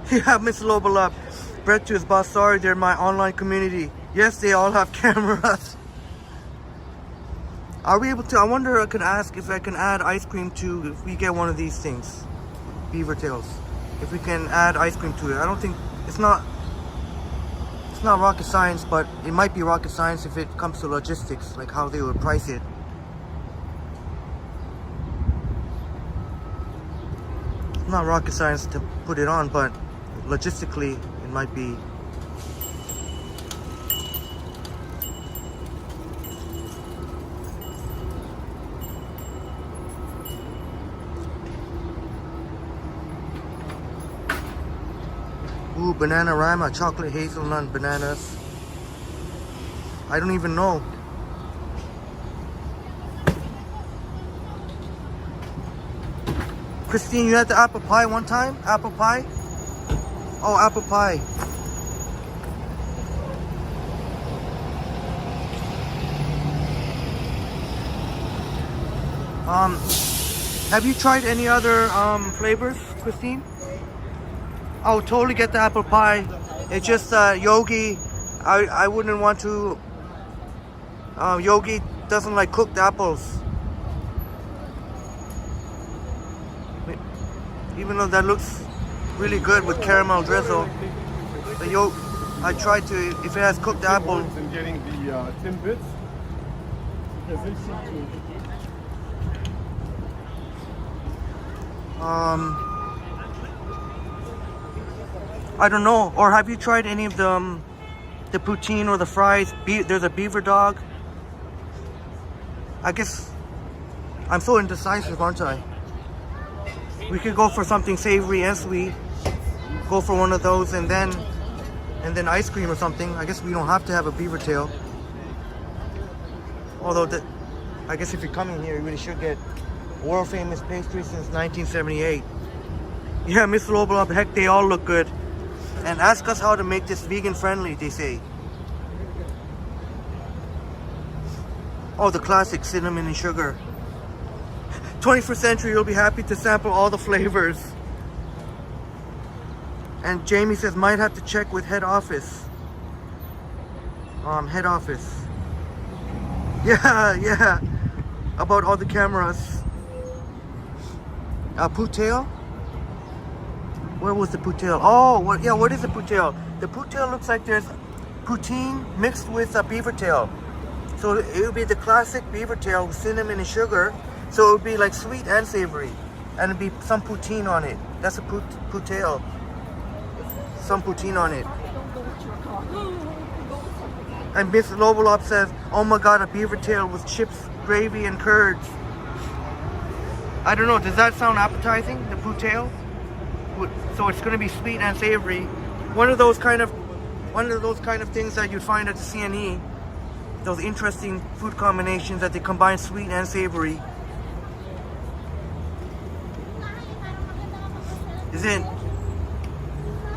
Yeah, Miss Lobel up. Brett to his boss, sorry, they're my online community. Yes, they all have cameras. Are we able to, I wonder, I could ask if I can add ice cream to, if we get one of these things, BeaverTails. If we can add ice cream to it. I don't think, it's not rocket science, but it might be rocket science if it comes to logistics, like how they would price it. It's not rocket science to put it on, but logistically, it might be. Ooh, banana rama, chocolate hazelnut bananas. I don't even know. Christine, you had the apple pie one time? Apple pie? Oh, apple pie. Have you tried any other flavors, Christine? I would totally get the apple pie. It's just Yogi. I wouldn't want to. Yogi doesn't like cooked apples. Even though that looks really good with caramel drizzle. The I tried to, if it has cooked apple. And getting the Timbits. Because they seem to. I don't know. Or have you tried any of the poutine or the fries? There's a beaver dog. I guess I'm so indecisive, aren't I? We could go for something savory and sweet. Go for one of those and then ice cream or something. I guess we don't have to have a beaver tail. Although I guess if you're coming here, you really should get world famous pastry since 1978. Yeah, Miss Lobel, heck, they all look good. And ask us how to make this vegan friendly, they say. Oh, the classic cinnamon and sugar. 21st century, you'll be happy to sample all the flavors. And Jamie says, might have to check with head office. Head office. Yeah. About all the cameras. Puttail? Where was the puttail? Oh, what is the puttail? The puttail looks like there's poutine mixed with a beaver tail. So it would be the classic beaver tail with cinnamon and sugar. So it would be like sweet and savory. And it'd be some poutine on it. That's a puttail. Some poutine on it. And Miss Lobelop says, oh my god, a beaver tail with chips, gravy, and curds. I don't know, does that sound appetizing, the puttail? So it's gonna be sweet and savory. One of those kind of things that you'd find at the CNE. Those interesting food combinations that they combine sweet and savory. Is it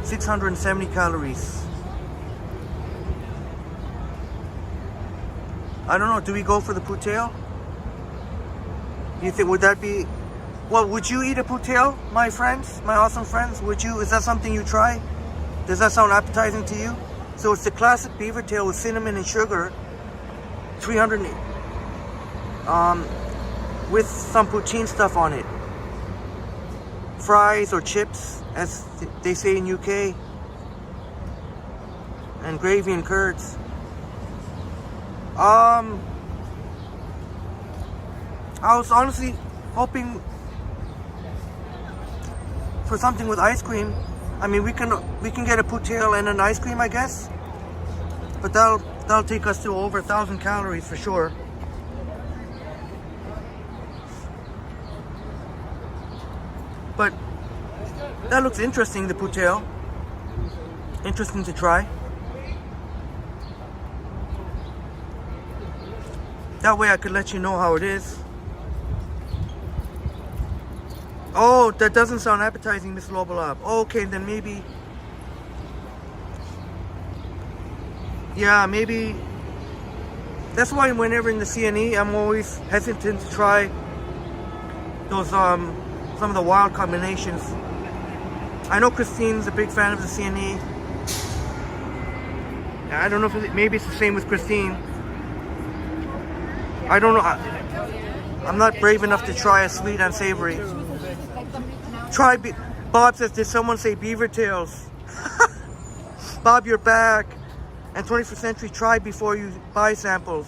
670 calories? I don't know, do we go for the puttail? Do you think, would that be, well, would you eat a puttail, my friends, my awesome friends? Would you, is that something you try? Does that sound appetizing to you? So it's the classic beaver tail with cinnamon and sugar. 300, with some poutine stuff on it. Fries or chips, as they say in UK. And gravy and curds. I was honestly hoping for something with ice cream. I mean, we can get a puttail and an ice cream, I guess. But that'll take us to over 1,000 calories for sure. But that looks interesting, the puttail. Interesting to try. That way I could let you know how it is. Oh, that doesn't sound appetizing, Miss Lobalab. Okay, then maybe... Yeah, maybe... That's why whenever in the CNE, I'm always hesitant to try those, some of the wild combinations. I know Christine's a big fan of the CNE. I don't know if maybe it's the same with Christine. I don't know. I'm not brave enough to try a sweet and savory. Bob says, did someone say BeaverTails? Bob, you're back. And 21st Century, try before you buy samples.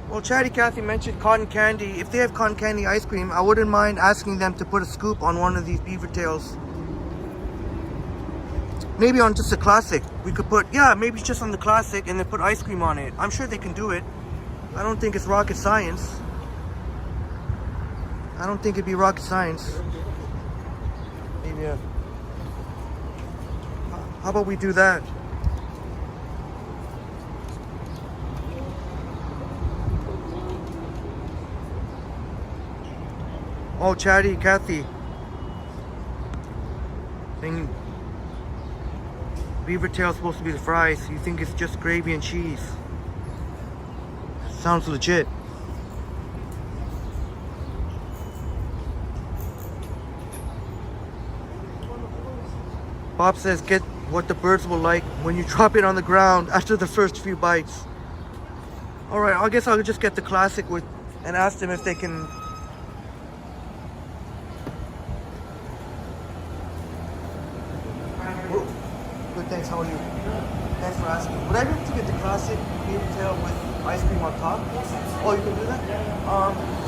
Well, Chatty Cathy mentioned cotton candy. If they have cotton candy ice cream, I wouldn't mind asking them to put a scoop on one of these BeaverTails. Maybe on just a classic. We could put, yeah, maybe just on the classic and then put ice cream on it. I'm sure they can do it. I don't think it's rocket science. I don't think it'd be rocket science. Maybe, how about we do that? Oh, Chatty Cathy. Saying BeaverTails supposed to be the fries. You think it's just gravy and cheese? Sounds legit. Bob says get what the birds will like when you drop it on the ground after the first few bites. Alright, I guess I'll just get the classic with and ask them if they can. Good, thanks. How are you? Thanks for asking. Would I be able to get the classic BeaverTail with ice cream on top? Oh, you can do that?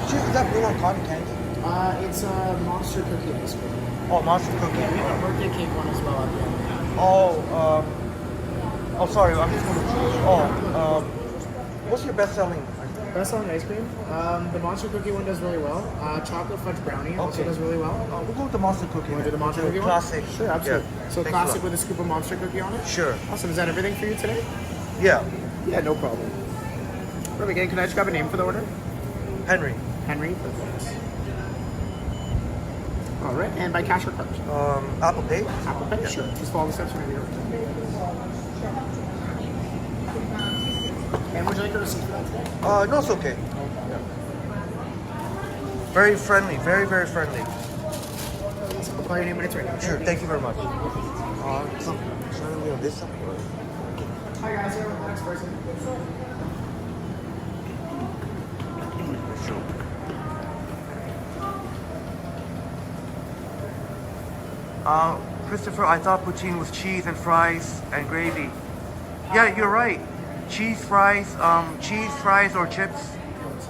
Is that blue on cotton candy? It's a monster cookie ice cream. Oh, monster cookie. Yeah, we have a birthday cake one as well at the end. Oh, sorry. I'm just going to choose. What's your best-selling? Best-selling ice cream? The monster cookie one does really well. Chocolate fudge brownie also does really well. We'll go with the monster cookie. You want to do the monster cookie one? Classic. Sure, absolutely. Yeah. So Thanks classic a lot. with a scoop of monster cookie on it? Sure. Awesome. Is that everything for you today? Yeah. Yeah, no problem. What are we getting? Can I just grab a name for the order? Henry. Henry. Perfect. All right. And by cash or card? Apple Pay. Apple Pay? Sure. Just follow the steps whenever you're ready. And would you like a receipt for that today? No, it's okay. Yeah. Very friendly. Very, very friendly. I'll call your name when it's ready. Sure. Thank you very much. Hi guys, you're the next person. Christopher, I thought poutine was cheese and fries and gravy. Yeah, you're right. Cheese fries or chips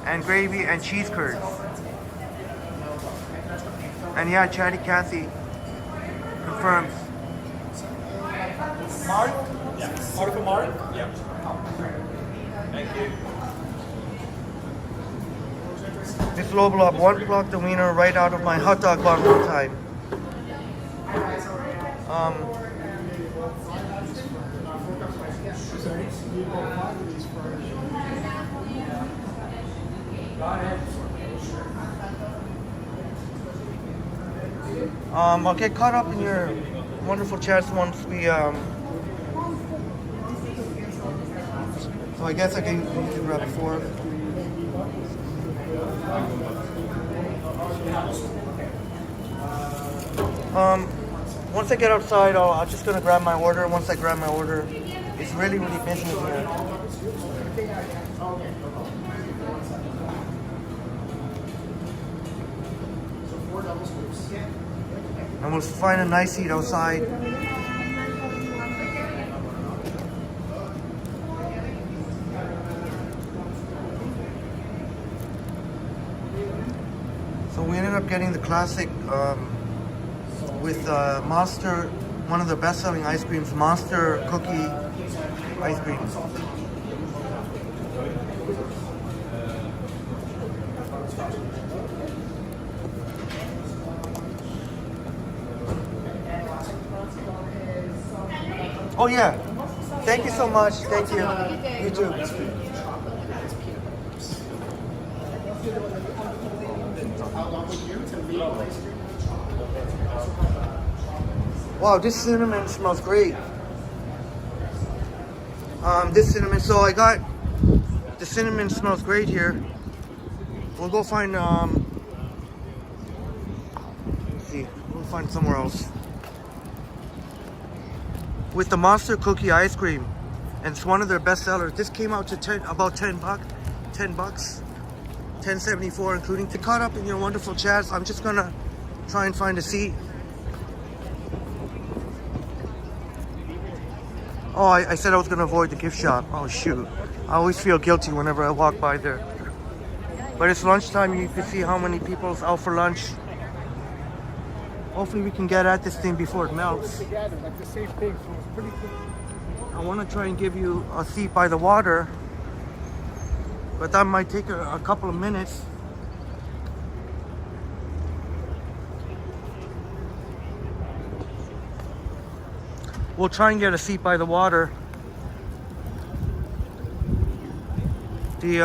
and gravy and cheese curds. And yeah, Chatty Cathy confirms. Mark? Yes. Order for Mark? Yep. Thank you. Miss Loblop, one block the wiener right out of my hot dog bun one time. I'll get caught up in your wonderful chats once we so I guess I can use grab a fork. Once I get outside, I'm just gonna grab my order. Once I grab my order, it's really, really busy here. double scoops. And we'll find a nice seat outside. So we ended up getting the classic with Monster, one of the best-selling ice creams, Monster Cookie ice cream. Oh yeah. Thank you so much. Thank you. You too. Wow, this cinnamon smells great. This cinnamon, so I got, the cinnamon smells great here. We'll go find, let's see, we'll find somewhere else. With the Monster Cookie ice cream, and it's one of their best sellers. This came out to about 10 bucks, $10.74, including. To cut up in your wonderful chats, I'm just gonna try and find a seat. Oh, I said I was gonna avoid the gift shop. Oh shoot, I always feel guilty whenever I walk by there. But it's lunchtime. You can see how many people's out for lunch. Hopefully we can get at this thing before it melts. Together, like the same thing, so it's pretty cool. I want to try and give you a seat by the water, but that might take a couple of minutes. We'll try and get a seat by the water. The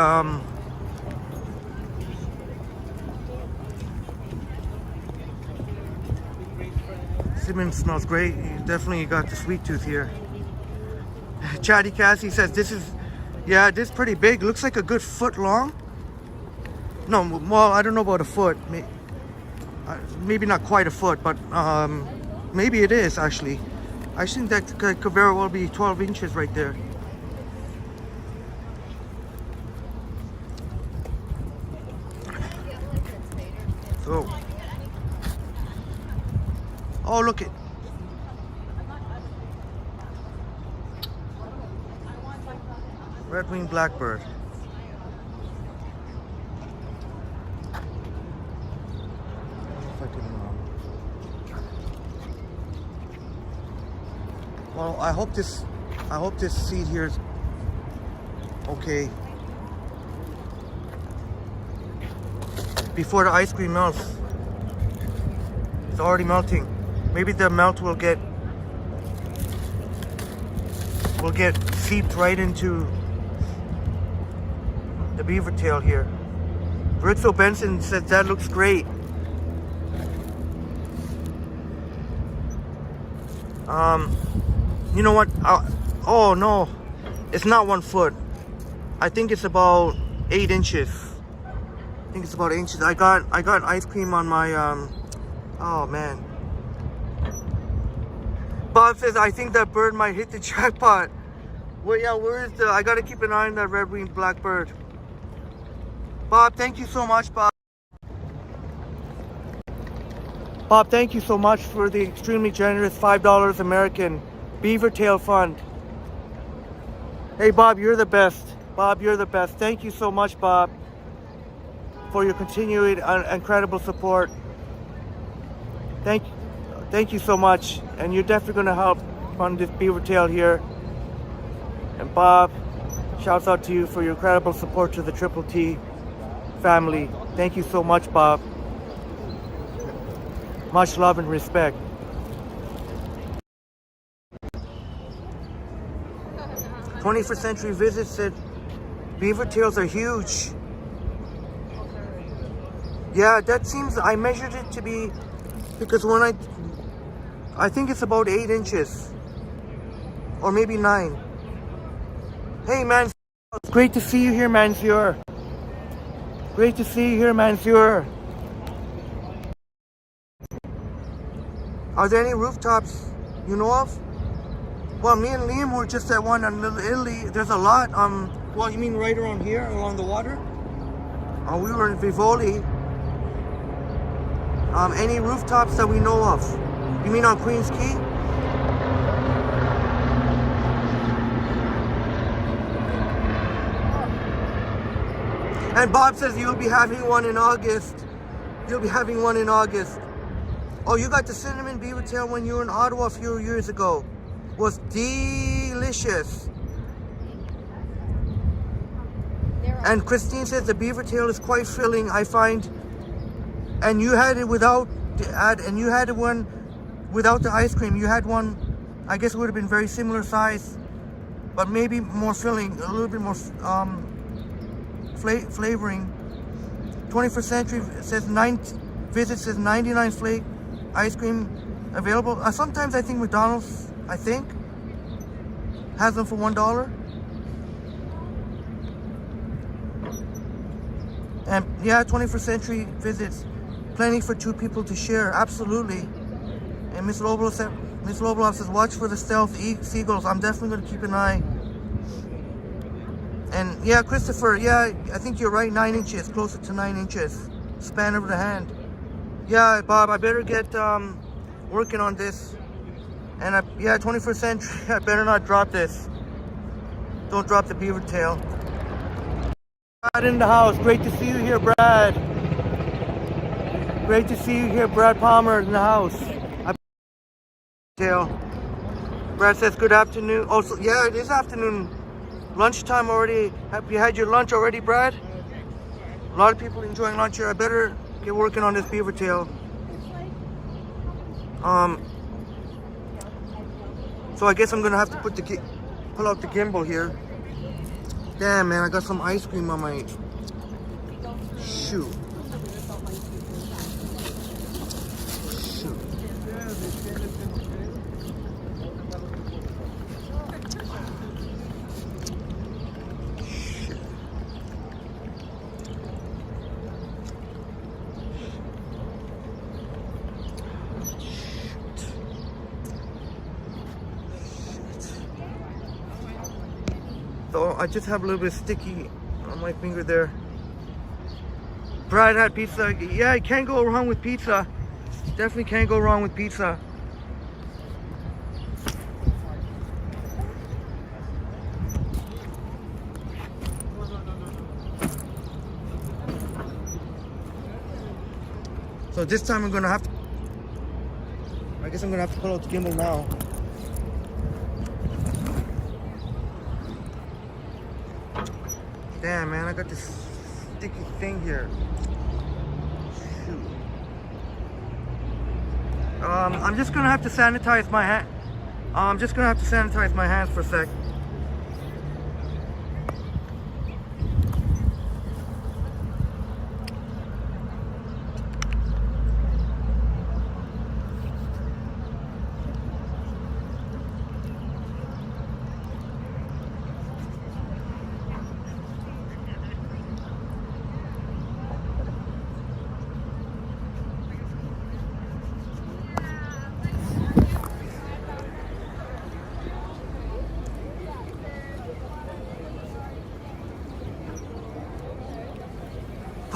cinnamon smells great. You definitely got the sweet tooth here. Chatty Cassie says this is, yeah, this is pretty big. Looks like a good foot long. No, well, I don't know about a foot. Maybe not quite a foot, but maybe it is actually. I think that could very well be 12 inches right there. So, oh look it. Red-winged blackbird. Well, I hope this seat here is okay. Before the ice cream melts. It's already melting. Maybe the melt will get seeped right into the beaver tail here. Rizzo Benson says that looks great. You know what? Oh no, it's not 1 foot. I think it's about 8 inches. I think it's about 8 inches. I got ice cream on my oh man. Bob says I think that bird might hit the jackpot. Well, yeah, where is the? I gotta keep an eye on that red-winged blackbird. Bob, thank you so much, Bob. Bob, thank you so much for the extremely generous $5 American BeaverTail fund. Hey, Bob, you're the best. Bob, you're the best. Thank you so much, Bob, for your continued incredible support. Thank you so much. And you're definitely going to help fund this BeaverTail here. And Bob, shouts out to you for your incredible support to the Triple T family. Thank you so much, Bob. Much love and respect. "21st Century Visit" said beaver tails are huge. Yeah, that seems, I measured it to be, because when I think it's about 8 inches. Or maybe 9. Hey, man, it's great to see you here, Mansour. Great to see you here, Mansour. Are there any rooftops you know of? Well, me and Liam were just at one in Little Italy. There's a lot. Well, you mean right around here, along the water? We were in Vivoli. Any rooftops that we know of? You mean on Queens Quay? And Bob says you'll be having one in August. You'll be having one in August. Oh, you got the cinnamon beaver tail when you were in Ottawa a few years ago. Was delicious. And Christine says the beaver tail is quite filling, I find. And you had it without and you had one without the ice cream. You had one, I guess it would have been very similar size, but maybe more filling, a little bit more flavoring. 21st Century says visit says 99 flake ice cream available. Sometimes I think McDonald's, has them for $1. And yeah, 21st Century visits, plenty for 2 people to share. Absolutely. And Miss Loblov says, watch for the stealth seagulls. I'm definitely going to keep an eye. And yeah, Christopher, yeah, I think you're right. 9 inches, closer to 9 inches, span of the hand. Yeah, Bob, I better get working on this. And yeah, 21st Century, I better not drop this. Don't drop the beaver tail. Brad in the house. Great to see you here, Brad. Great to see you here, Brad Palmer in the house. Brad says good afternoon. Oh, so, yeah, it is afternoon. Lunchtime already. Have you had your lunch already, Brad? A lot of people enjoying lunch here. I better get working on this beaver tail. So I guess I'm gonna have to pull out the gimbal here. Damn, man, I got some ice cream on my shoe. So I just have a little bit sticky on my finger there. Brad had pizza. Yeah, you can't go wrong with pizza. Definitely can't go wrong with pizza. So this time I'm gonna have to, I guess I'm gonna have to pull out the gimbal now. Damn, man, I got this sticky thing here. Shoot. I'm just gonna have to sanitize my hand. I'm just gonna have to sanitize my hands for a sec.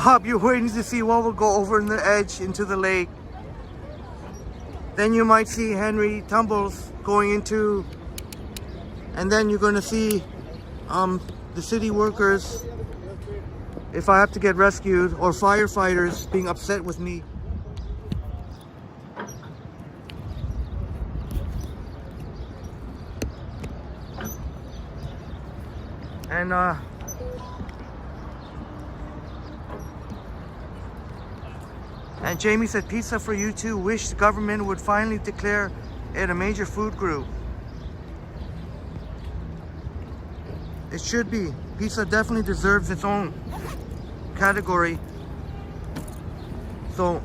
Bob, you're waiting to see what will go over in the edge into the lake. Then you might see Henry Tumbles going into, and then you're going to see the city workers, if I have to get rescued, or firefighters being upset with me. And Jamie said, pizza for you too. Wish the government would finally declare it a major food group. It should be. Pizza definitely deserves its own category. So,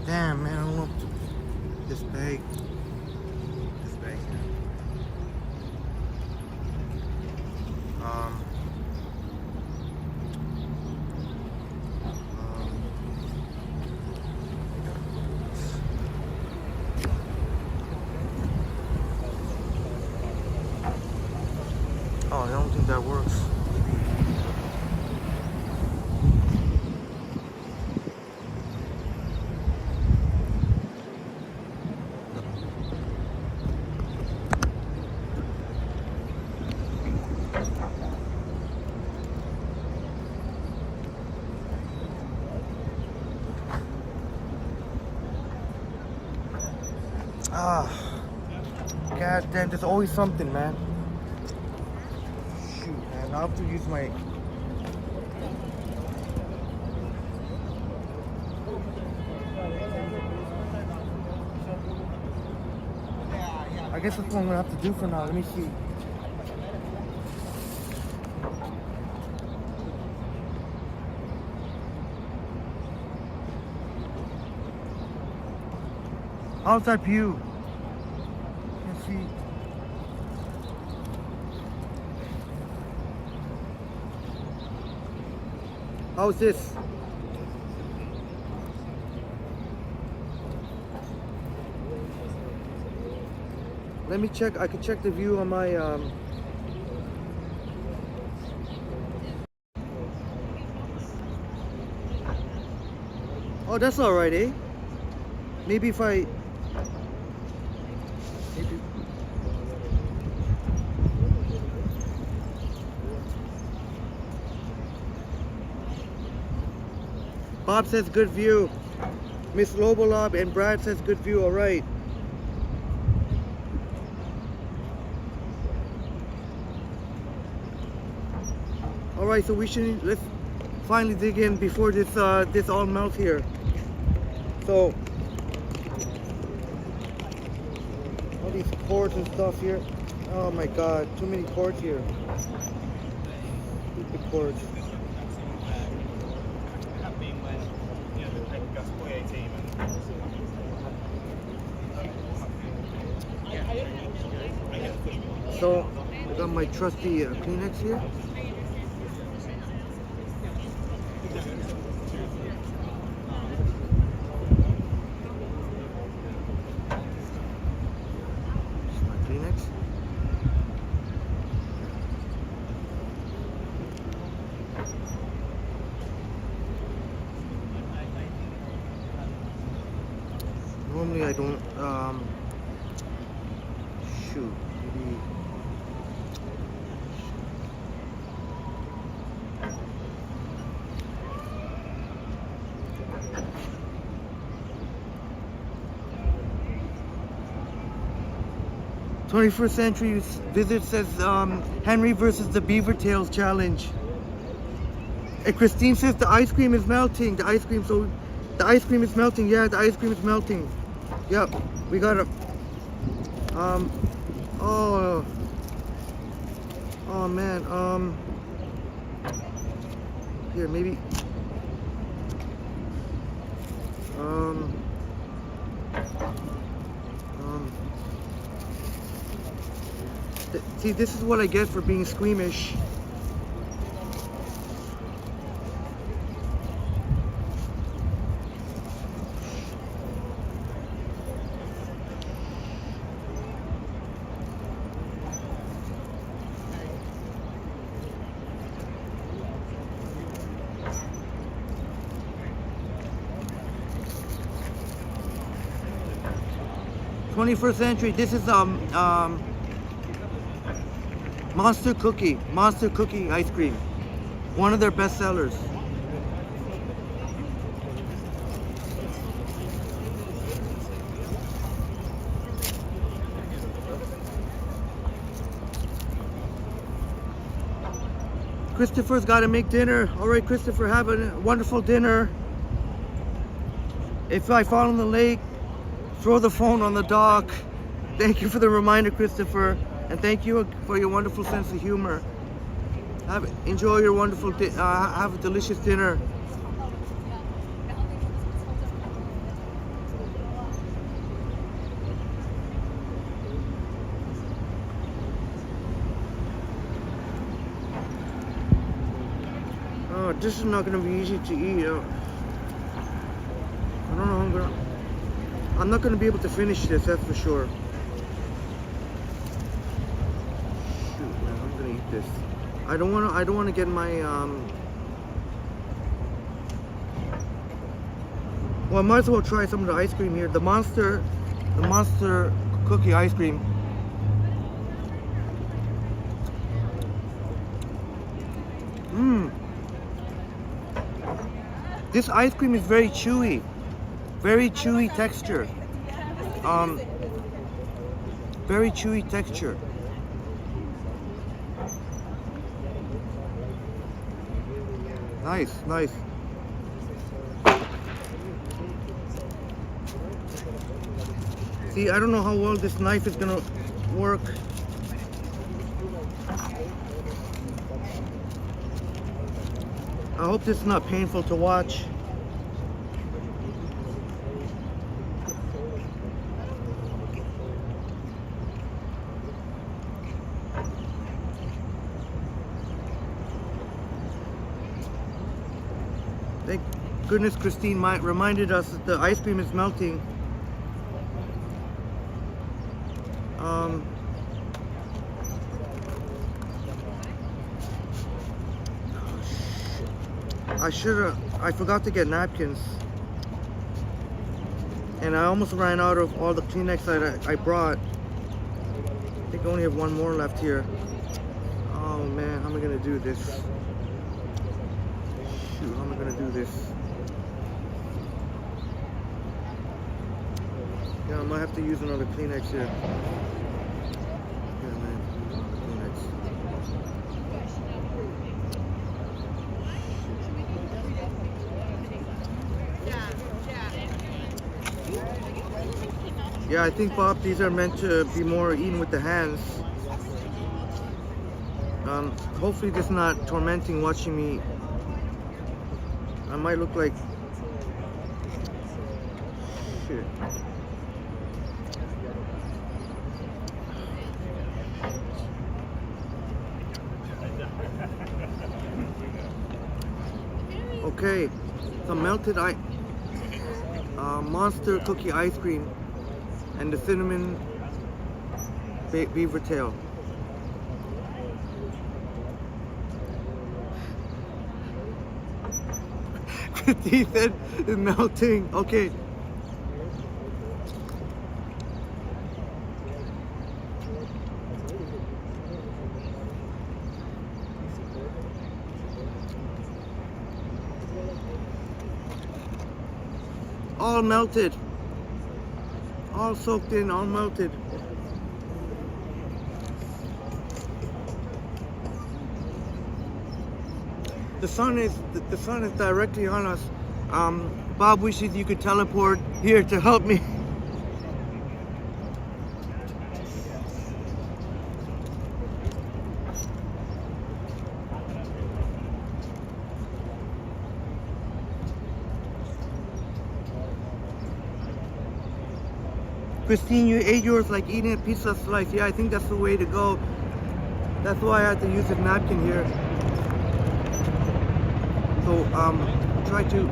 damn, man, I don't know. This bag. Oh, I don't think that works. Ah, god damn, there's always something, man. Shoot, man, I'll have to use my... I guess that's what I'm gonna have to do for now. Let me see. How's that view? Let's see. How's this? Let me check. I can check the view on my Oh, that's all right, eh? Maybe if I maybe Bob says good view. Miss Lobolob and Brad says good view. All right. All right, so let's finally dig in before this this all melts here. So all these cords and stuff here. Oh my God, too many cords here. Stupid cords. So I got my trusty Kleenex here. Normally I don't, shoot, maybe, 21st Century Visit says Henry versus the BeaverTails challenge. And Christine says the ice cream is melting. The ice cream is melting. Yeah, the ice cream is melting. Yep, we got it. Oh man. Here, maybe. See, this is what I get for being squeamish. '21st Century. This is Monster Cookie ice cream. One of their best sellers. Christopher's got to make dinner. All right, Christopher, have a wonderful dinner. If I fall in the lake, throw the phone on the dock. Thank you for the reminder, Christopher. And thank you for your wonderful sense of humor. Enjoy your wonderful, have a delicious dinner. Oh, this is not going to be easy to eat. I don't know. I'm not going to be able to finish this. That's for sure. This. I don't want to get my well, I might as well try some of the ice cream here. The monster cookie ice cream. This ice cream is very chewy texture. Very chewy texture. Nice, nice. See, I don't know how well this knife is gonna work. I hope this is not painful to watch. Thank goodness Christine reminded us that the ice cream is melting. I forgot to get napkins. And I almost ran out of all the Kleenex that I brought. I think I only have one more left here. Oh man, how am I gonna do this? Shoot, how am I gonna do this? Yeah, I might have to use another Kleenex here. Yeah, man, Kleenex. Yeah, I think, Bob, these are meant to be more eaten with the hands. Hopefully this is not tormenting watching me. I might look like shit. Okay, some melted monster cookie ice cream and the cinnamon beaver tail. He said it's melting. Okay. All melted. All soaked in, all melted. The sun is directly on us. Bob wishes you could teleport here to help me. Christine, you ate yours like eating a pizza slice. Yeah, I think that's the way to go. That's why I had to use a napkin here. So, try to...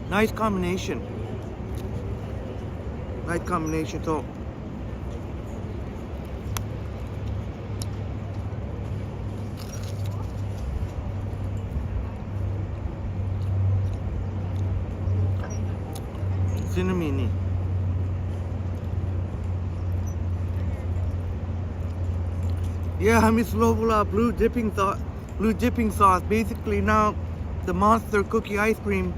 Nice combination. Nice combination. So, cinnamony. Yeah, Miss Lobola, blue dipping sauce. Basically now the monster cookie ice cream.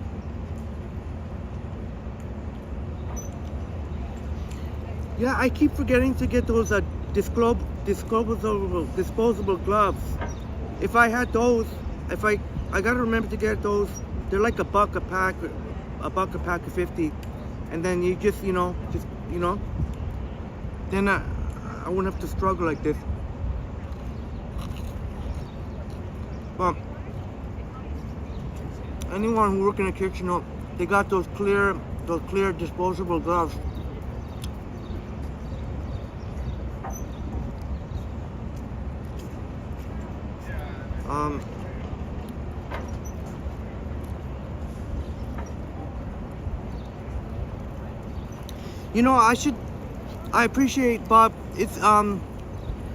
Yeah, I keep forgetting to get those disposable gloves. If I had those, I gotta remember to get those. They're like $1 a pack, $1 a pack of 50. And then you just, then I wouldn't have to struggle like this. But anyone who works in a kitchen, they got those clear disposable gloves. I appreciate, Bob. It's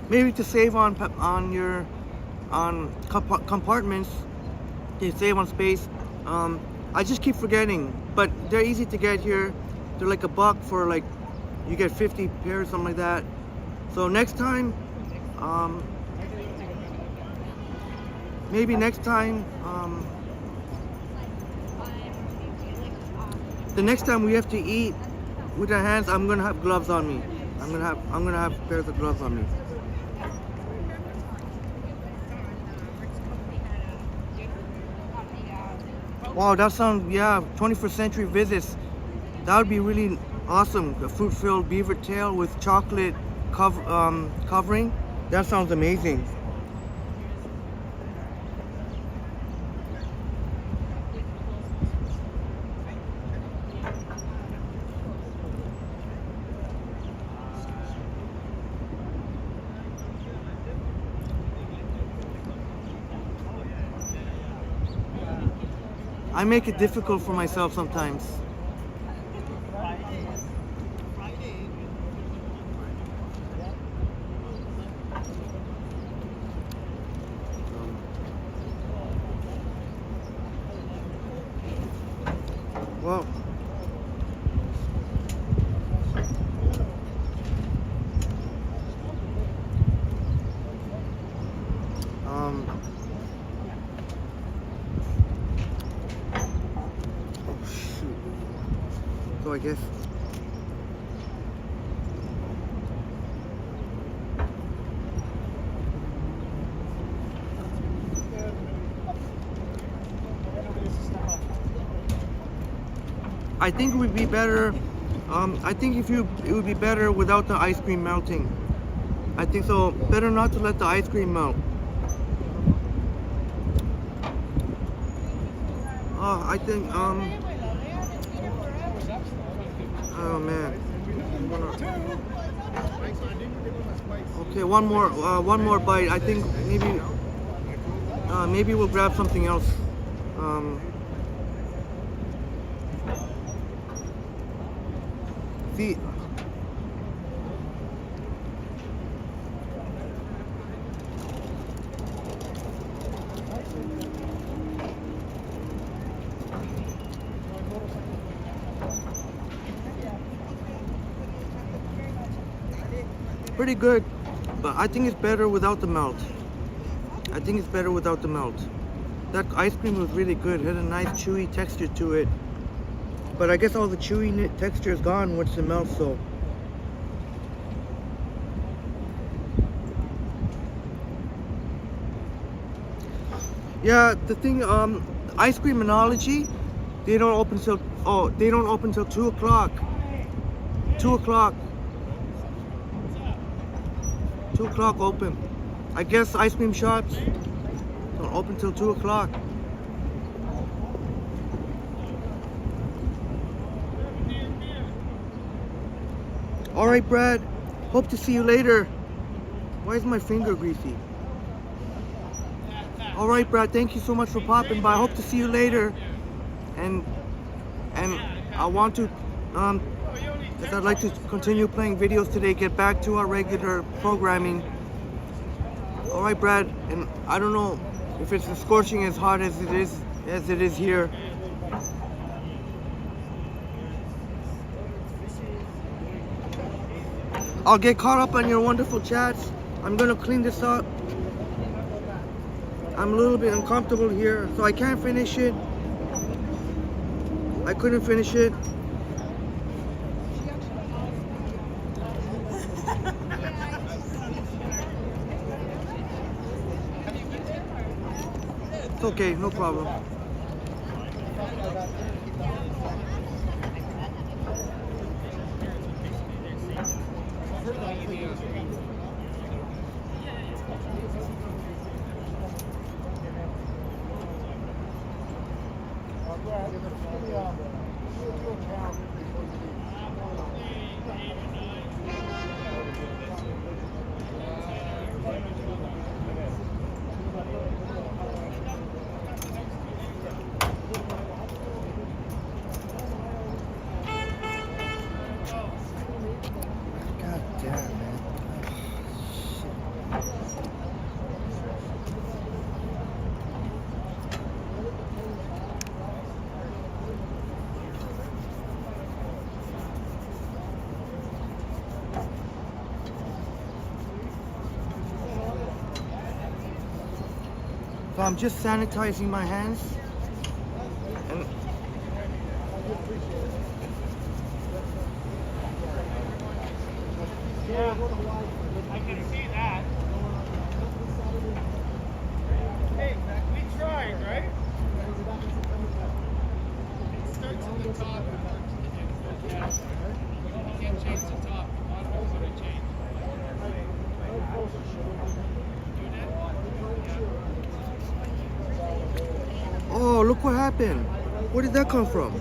maybe to save on compartments, to save on space. I just keep forgetting, but they're easy to get here. They're like $1 for you get 50 pairs, something like that. So next time, maybe next time, the next time we have to eat with our hands, I'm gonna have gloves on me. I'm gonna have pairs of gloves on me. Wow, that sounds, yeah, 21st century visits. That would be really awesome. A fruit-filled beaver tail with chocolate covering. That sounds amazing. I make it difficult for myself sometimes. Well, oh shoot. So I guess I think it would be better. I think it would be better without the ice cream melting. I think so. Better not to let the ice cream melt. I think oh man. Okay, one more bite. I think maybe we'll grab something else. See, pretty good, but I think it's better without the melt. I think it's better without the melt. That ice cream was really good. It had a nice chewy texture to it. But I guess all the chewy texture is gone once it melts, so. Yeah, the thing, ice cream analogy, they don't open till 2 o'clock. 2 o'clock. 2 o'clock open. I guess ice cream shops don't open till 2 o'clock. All right, Brad. Hope to see you later. Why is my finger greasy? All right, Brad. Thank you so much for popping by. Hope to see you later. And I want to, because I'd like to continue playing videos today. Get back to our regular programming. All right, Brad. And I don't know if it's as scorching as hot as it is here. I'll get caught up on your wonderful chats. I'm gonna clean this up. I'm a little bit uncomfortable here, so I can't finish it. I couldn't finish it. It's okay, no problem. I'm just sanitizing my hands. And Yeah, I can see that. Hey, we tried, right? It starts at the top and works to the end. Yeah. You can't change the top. The bottom is what I changed. oh, look what happened. Where did that come from?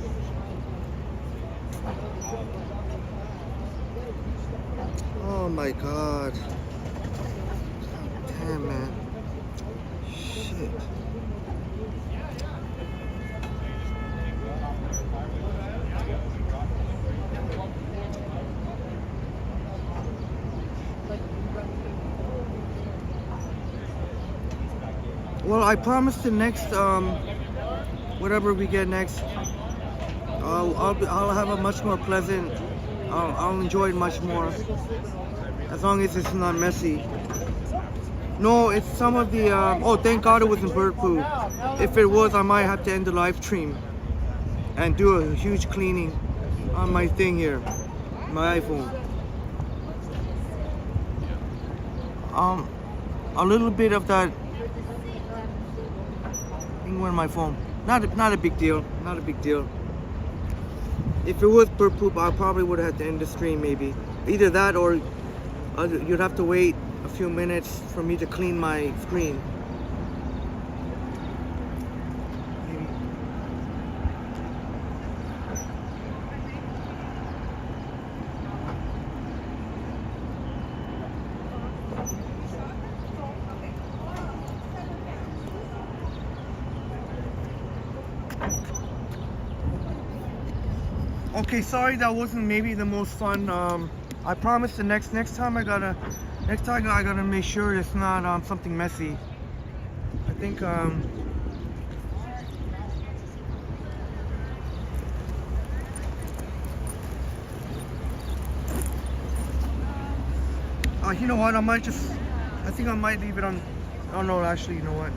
Oh my god. Damn, man. Shit. Well, I promise the next, whatever we get next, I'll have a much more pleasant, I'll enjoy it much more, as long as it's not messy. No, it's some of the, oh, thank God it wasn't bird poo. If it was, I might have to end the live stream and do a huge cleaning on my thing here, my iPhone. A little bit of that thing went in my phone. Not a big deal. Not a big deal. If it was bird poop, I probably would have had to end the stream maybe. Either that or you'd have to wait a few minutes for me to clean my screen. Okay, sorry that wasn't maybe the most fun. I promise the next time I gotta make sure it's not something messy. I think you know what, I think I might leave it on. Oh no, actually, you know what?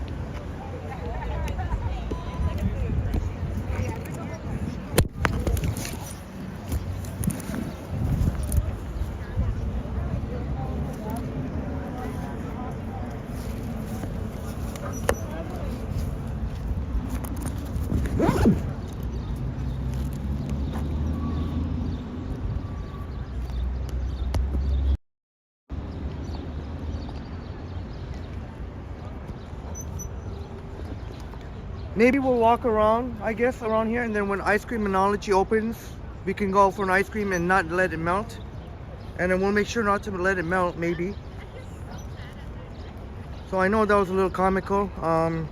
'Maybe we'll walk around, I guess, around here, and then when Ice Cream Monology opens, we can go for an ice cream and not let it melt. And then we'll make sure not to let it melt, maybe. So I know that was a little comical. That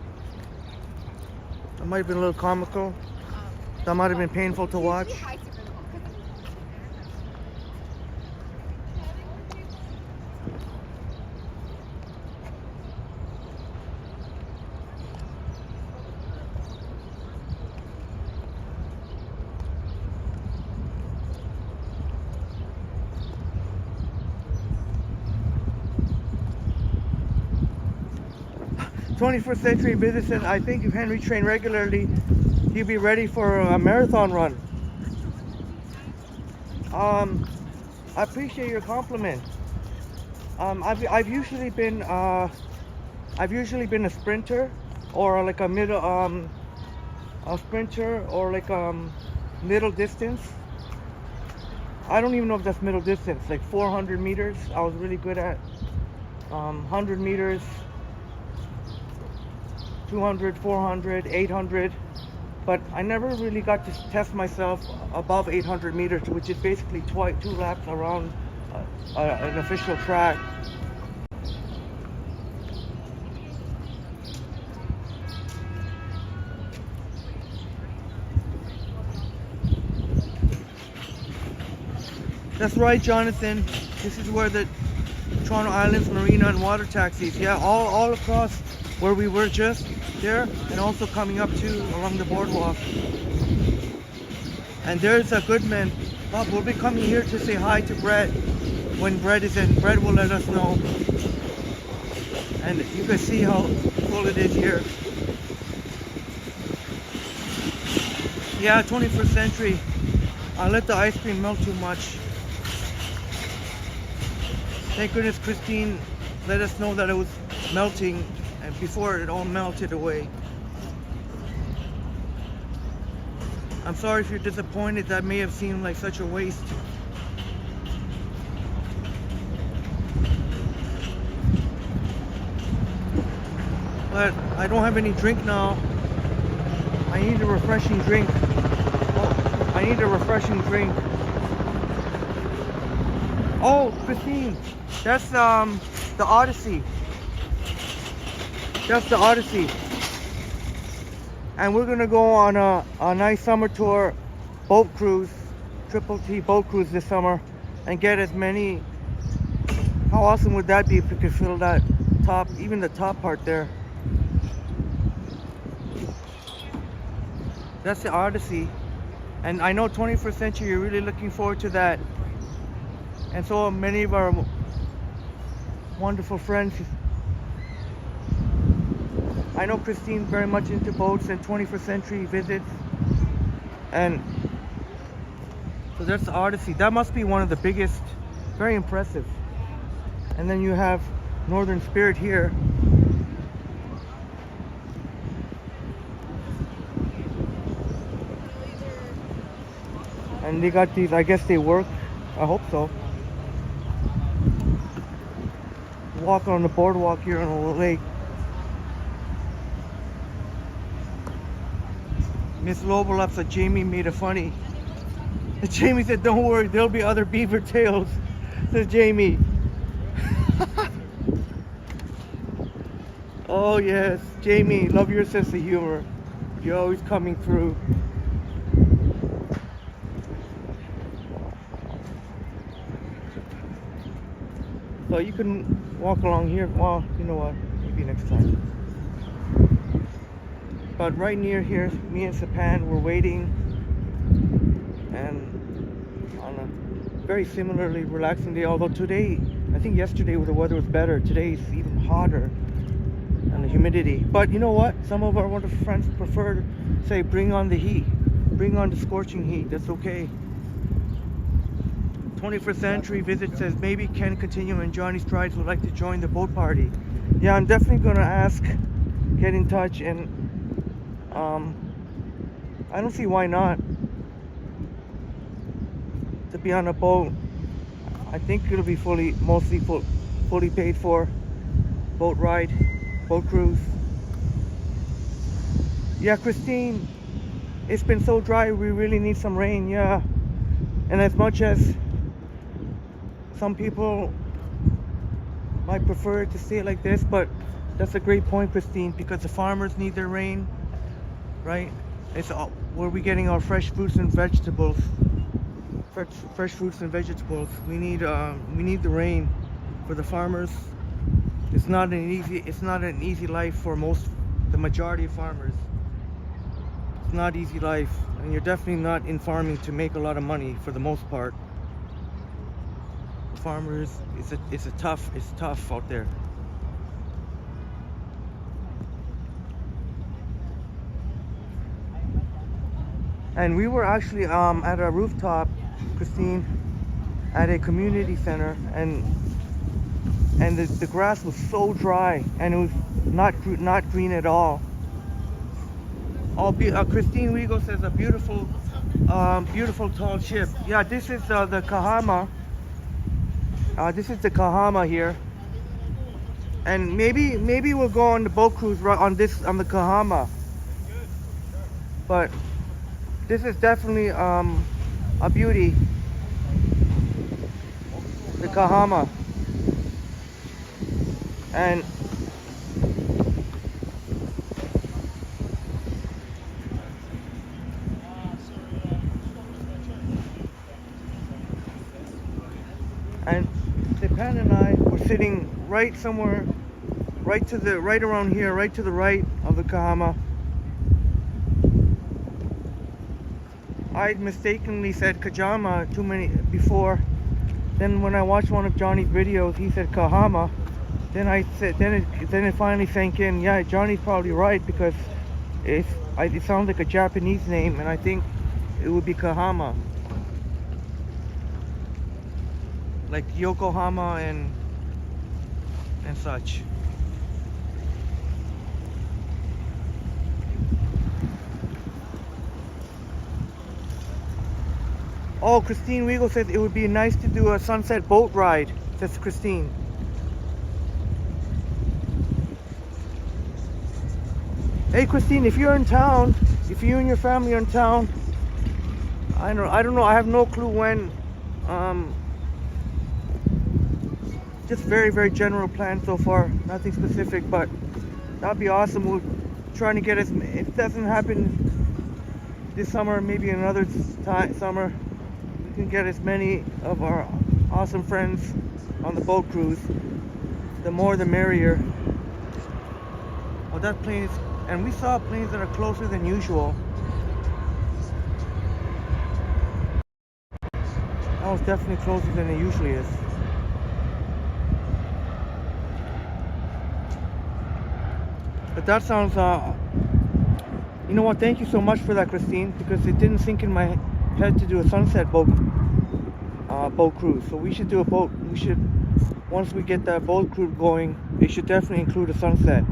might have been a little comical. That might have been painful to watch. 21st Century Business said, I think if Henry trained regularly, he'd be ready for a marathon run. I appreciate your compliment. I've usually been a sprinter, or like a middle a sprinter, or like middle distance. I don't even know if that's middle distance, like 400 meters. I was really good at 100 meters. 200, 400, 800, but I never really got to test myself above 800 meters, which is basically 2 laps around an official track. That's right, Jonathan. This is where the Toronto Islands Marina and water taxis, yeah, all across where we were just there, and also coming up to along the boardwalk. And there's a Goodman. Bob, we'll be coming here to say hi to Brett when Brett is in. Brett will let us know. And you can see how cool it is here. Yeah, 21st century. I let the ice cream melt too much. Thank goodness Christine let us know that it was melting and before it all melted away. I'm sorry if you're disappointed. That may have seemed like such a waste. But I don't have any drink now. I need a refreshing drink. Oh, I need a refreshing drink. Oh, Christine, that's the Odyssey. That's the Odyssey. And we're gonna go on a nice summer tour, boat cruise, triple T boat cruise this summer, and get as many. How awesome would that be if we could fill that top, even the top part there? That's the Odyssey. And I know 21st century, you're really looking forward to that. And so are many of our wonderful friends. I know Christine's very much into boats and 21st century visits. And so that's the Odyssey. That must be one of the biggest, very impressive. And then you have Northern Spirit here. And they got these, I guess they work. I hope so. Walk on the boardwalk here on the lake. Miss Lobolop said Jamie made it funny. And Jamie said, don't worry, there'll be other BeaverTails, says Jamie. Oh yes, Jamie, love your sense of humor. You're always coming through. So you can walk along here. Well, you know what? Maybe next time. But right near here, me and Sapan were waiting, and on a very similarly relaxing day. Although today, I think yesterday the weather was better. Today is even hotter, and the humidity. But you know what? Some of our wonderful friends prefer to say, "Bring on the heat, bring on the scorching heat." That's okay. 21st century visit says maybe Ken Continue and Johnny Strides would like to join the boat party. Yeah, I'm definitely gonna ask, get in touch, and I don't see why not. To be on a boat, I think it'll be mostly fully paid for. Boat ride, boat cruise. Yeah, Christine, it's been so dry. We really need some rain. Yeah, and as much as some people might prefer to stay like this, but that's a great point, Christine, because the farmers need their rain, right? It's all, where we getting our fresh fruits and vegetables. Fresh fruits and vegetables. We need the rain for the farmers. It's not an easy life for the majority of farmers. It's not easy life, and you're definitely not in farming to make a lot of money for the most part. Farmers, it's tough out there. And we were actually at a rooftop, Christine, at a community center, and the grass was so dry, and it was not green at all. Christine Rigo says a beautiful tall ship. Yeah, this is the Kahama. This is the Kahama here, and maybe we'll go on the boat cruise on the Kahama. But this is definitely a beauty, the Kahama, and Stepan and I were sitting right somewhere, right around here, right to the right of the Kahama. I mistakenly said Kajama before. Then when I watched one of Johnny's videos, he said Kahama. Then it finally sank in. Yeah, Johnny's probably right, because It sounds like a Japanese name, and I think it would be Kahama, like Yokohama and such. Oh, Christine Weagle says it would be nice to do a sunset boat ride, says Christine. Hey Christine, if you're in town, if you and your family are in town, I don't know, I have no clue when. Just very, very general plan so far, nothing specific, but that'd be awesome. We're trying to get if it doesn't happen this summer, maybe another summer, we can get as many of our awesome friends on the boat cruise. The more the merrier. Oh, that plane is, and we saw planes that are closer than usual. That was definitely closer than it usually is. But that sounds, you know what, thank you so much for that, Christine, because it didn't sink in my head to do a sunset boat cruise. So we should do a boat, once we get that boat cruise going, it should definitely include a sunset.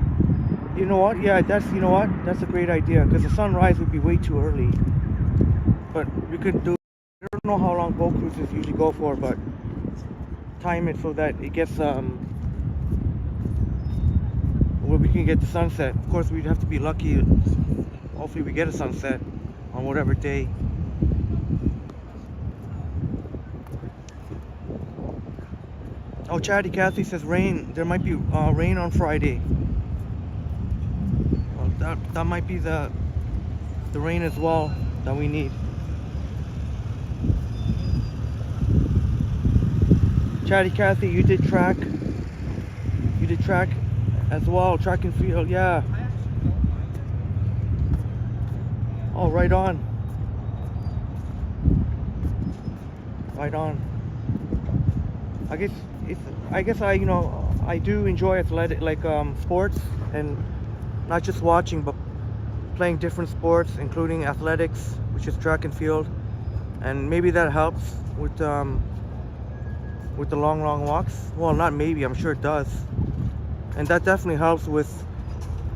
You know what, yeah, that's a great idea, because the sunrise would be way too early. But we could do, I don't know how long boat cruises usually go for, but time it so that it gets, where we can get the sunset. Of course, we'd have to be lucky. Hopefully we get a sunset on whatever day. Oh, Chatty Cathy says rain. There might be rain on Friday. Well, that might be the rain as well that we need. Chatty Cathy, you did track. You did track as well, track and field, yeah. Oh, right on. Right on. I guess I do enjoy athletic, like sports, and not just watching, but playing different sports, including athletics, which is track and field, and maybe that helps with the long walks. Well, not maybe, I'm sure it does. And that definitely helps with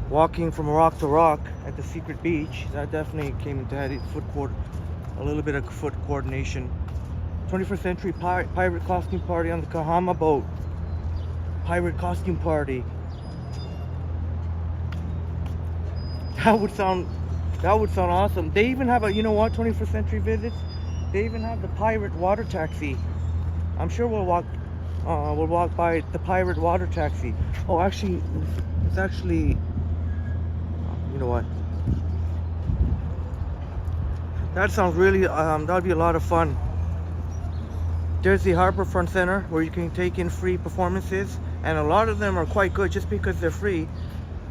walking from rock to rock at the secret beach. That definitely came into head, a little bit of foot coordination. 21st century pirate costume party on the Kahama boat. Pirate costume party. That would sound awesome. They even have a, you know what, 21st century visits, they even have the pirate water taxi. I'm sure we'll walk by the pirate water taxi. Oh, actually, it's actually, you know what? That sounds really, that'd be a lot of fun. There's the Harborfront Center where you can take in free performances, and a lot of them are quite good just because they're free.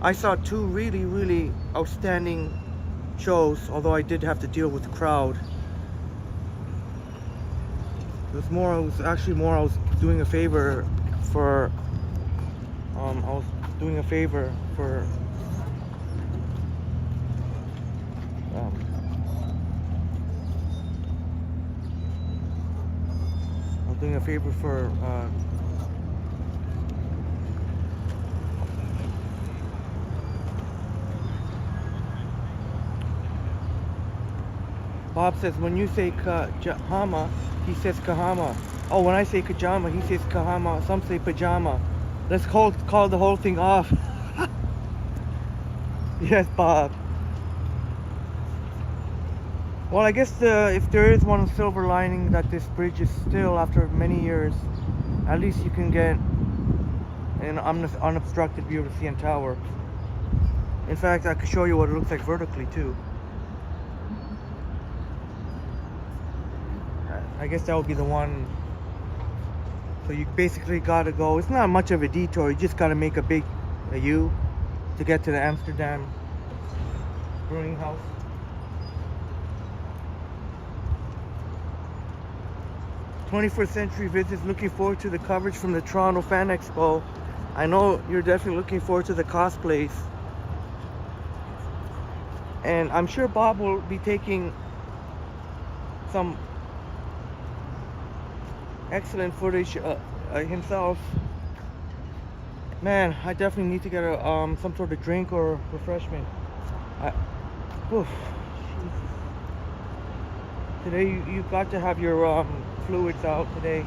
I saw two really, really outstanding shows, although I did have to deal with the crowd. I was doing a favor for Bob says when you say Kahama, he says Kahama. Oh, when I say Kajama, he says Kahama. Some say pajama. Let's call the whole thing off. Yes, Bob. Well, I guess if there is one silver lining that this bridge is still, after many years, at least you can get an unobstructed view of the CN Tower. In fact, I could show you what it looks like vertically too. I guess that would be the one. So you basically gotta go, it's not much of a detour, you just gotta make a U to get to the Amsterdam brewing house. "21st Century Visits, looking forward to the coverage from the Toronto Fan Expo. I know you're definitely looking forward to the cosplays." And I'm sure Bob will be taking some excellent footage himself. Man, I definitely need to get a some sort of drink or refreshment. Oof, Jesus. Today you got to have your fluids out today.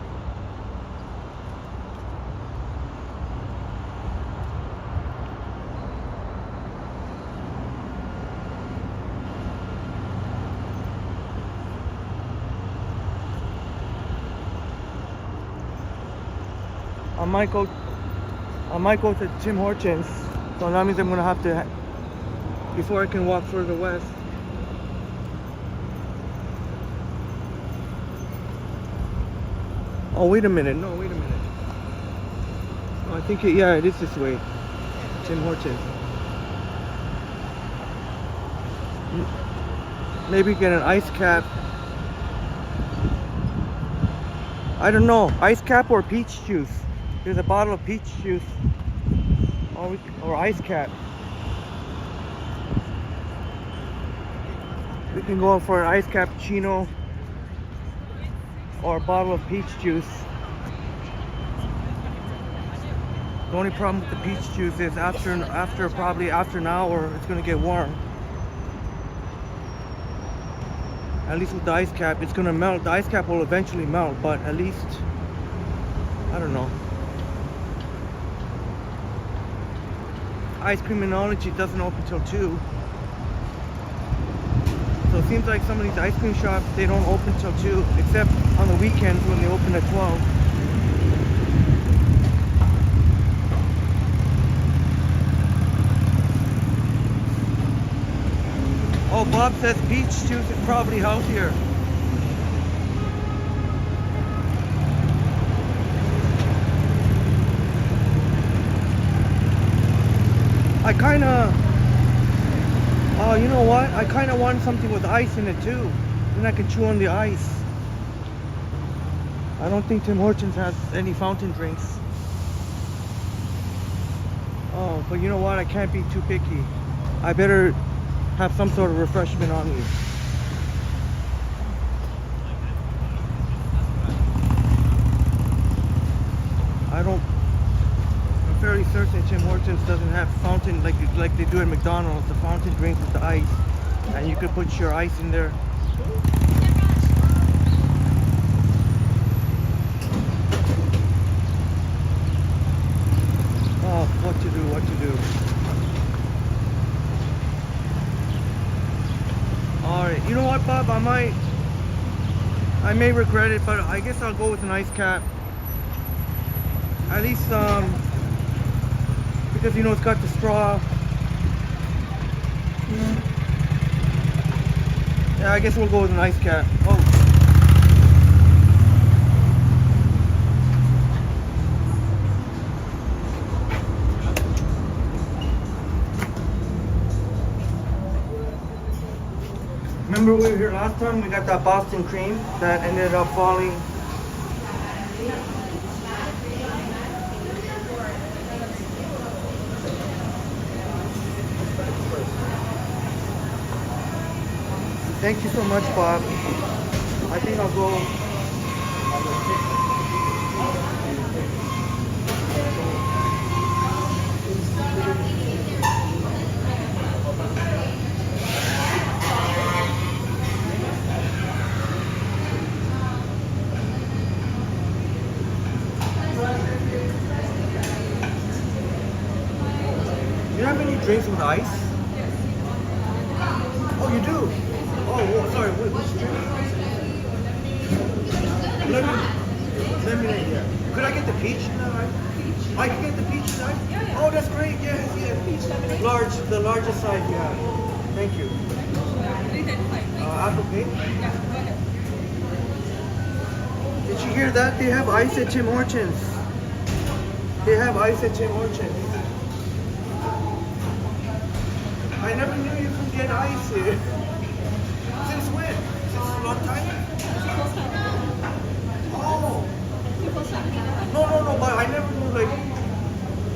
I might go to Tim Hortons, so that means I'm gonna have to before I can walk further west. Oh, wait a minute. No, wait a minute. Oh, I think yeah, it is this way. Tim Hortons. Maybe get an ice cap. I don't know, ice cap or peach juice. There's a bottle of peach juice or ice cap. We can go for an ice cappuccino or a bottle of peach juice. The only problem with the peach juice is probably after an hour it's gonna get warm. At least with the ice cap, it's gonna melt. The ice cap will eventually melt, but at least, I don't know. Ice Creaminology doesn't open till 2. So it seems like some of these ice cream shops, they don't open till 2, except on the weekends when they open at 12. Oh, Bob says peach juice is probably healthier. I kinda, you know what? I kinda want something with ice in it too. Then I can chew on the ice. I don't think Tim Hortons has any fountain drinks. Oh, but you know what? I can't be too picky. I better have some sort of refreshment on me. I'm fairly certain Tim Hortons doesn't have fountain like they do at McDonald's, the fountain drink with the ice. And you could put your ice in there. Oh, what to do. Alright, you know what, Bob? I may regret it, but I guess I'll go with an ice cap. At least, because you know it's got the straw. Yeah, I guess we'll go with an ice cap. Oh. Remember we were here last time? We got that Boston cream that ended up falling. Thank you so much, Bob. I think I'll go. Do you have any drinks with ice? Oh, you do? Oh, sorry, which drink? Lemonade, yeah. Could I get the peach in that ice? Peach? I can get the peach in ice? Yeah. Oh, that's great, yes. Peach lemonade? The largest size you have. Thank you. 335. Apple pay? Yeah, go ahead. Did you hear that? They have ice at Tim Hortons. They have ice at Tim Hortons. I never knew you could get ice here. Since when? Since a long time? Oh. No, but I never knew, like,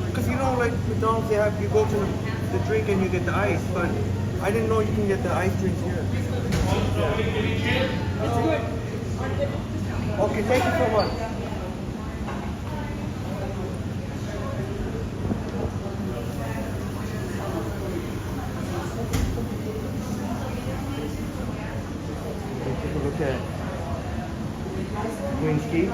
because you know, like McDonald's, you go to the drink and you get the ice, but I didn't know you can get the ice drinks here. Okay, thank you so much. Let's take a look at Queen's Key.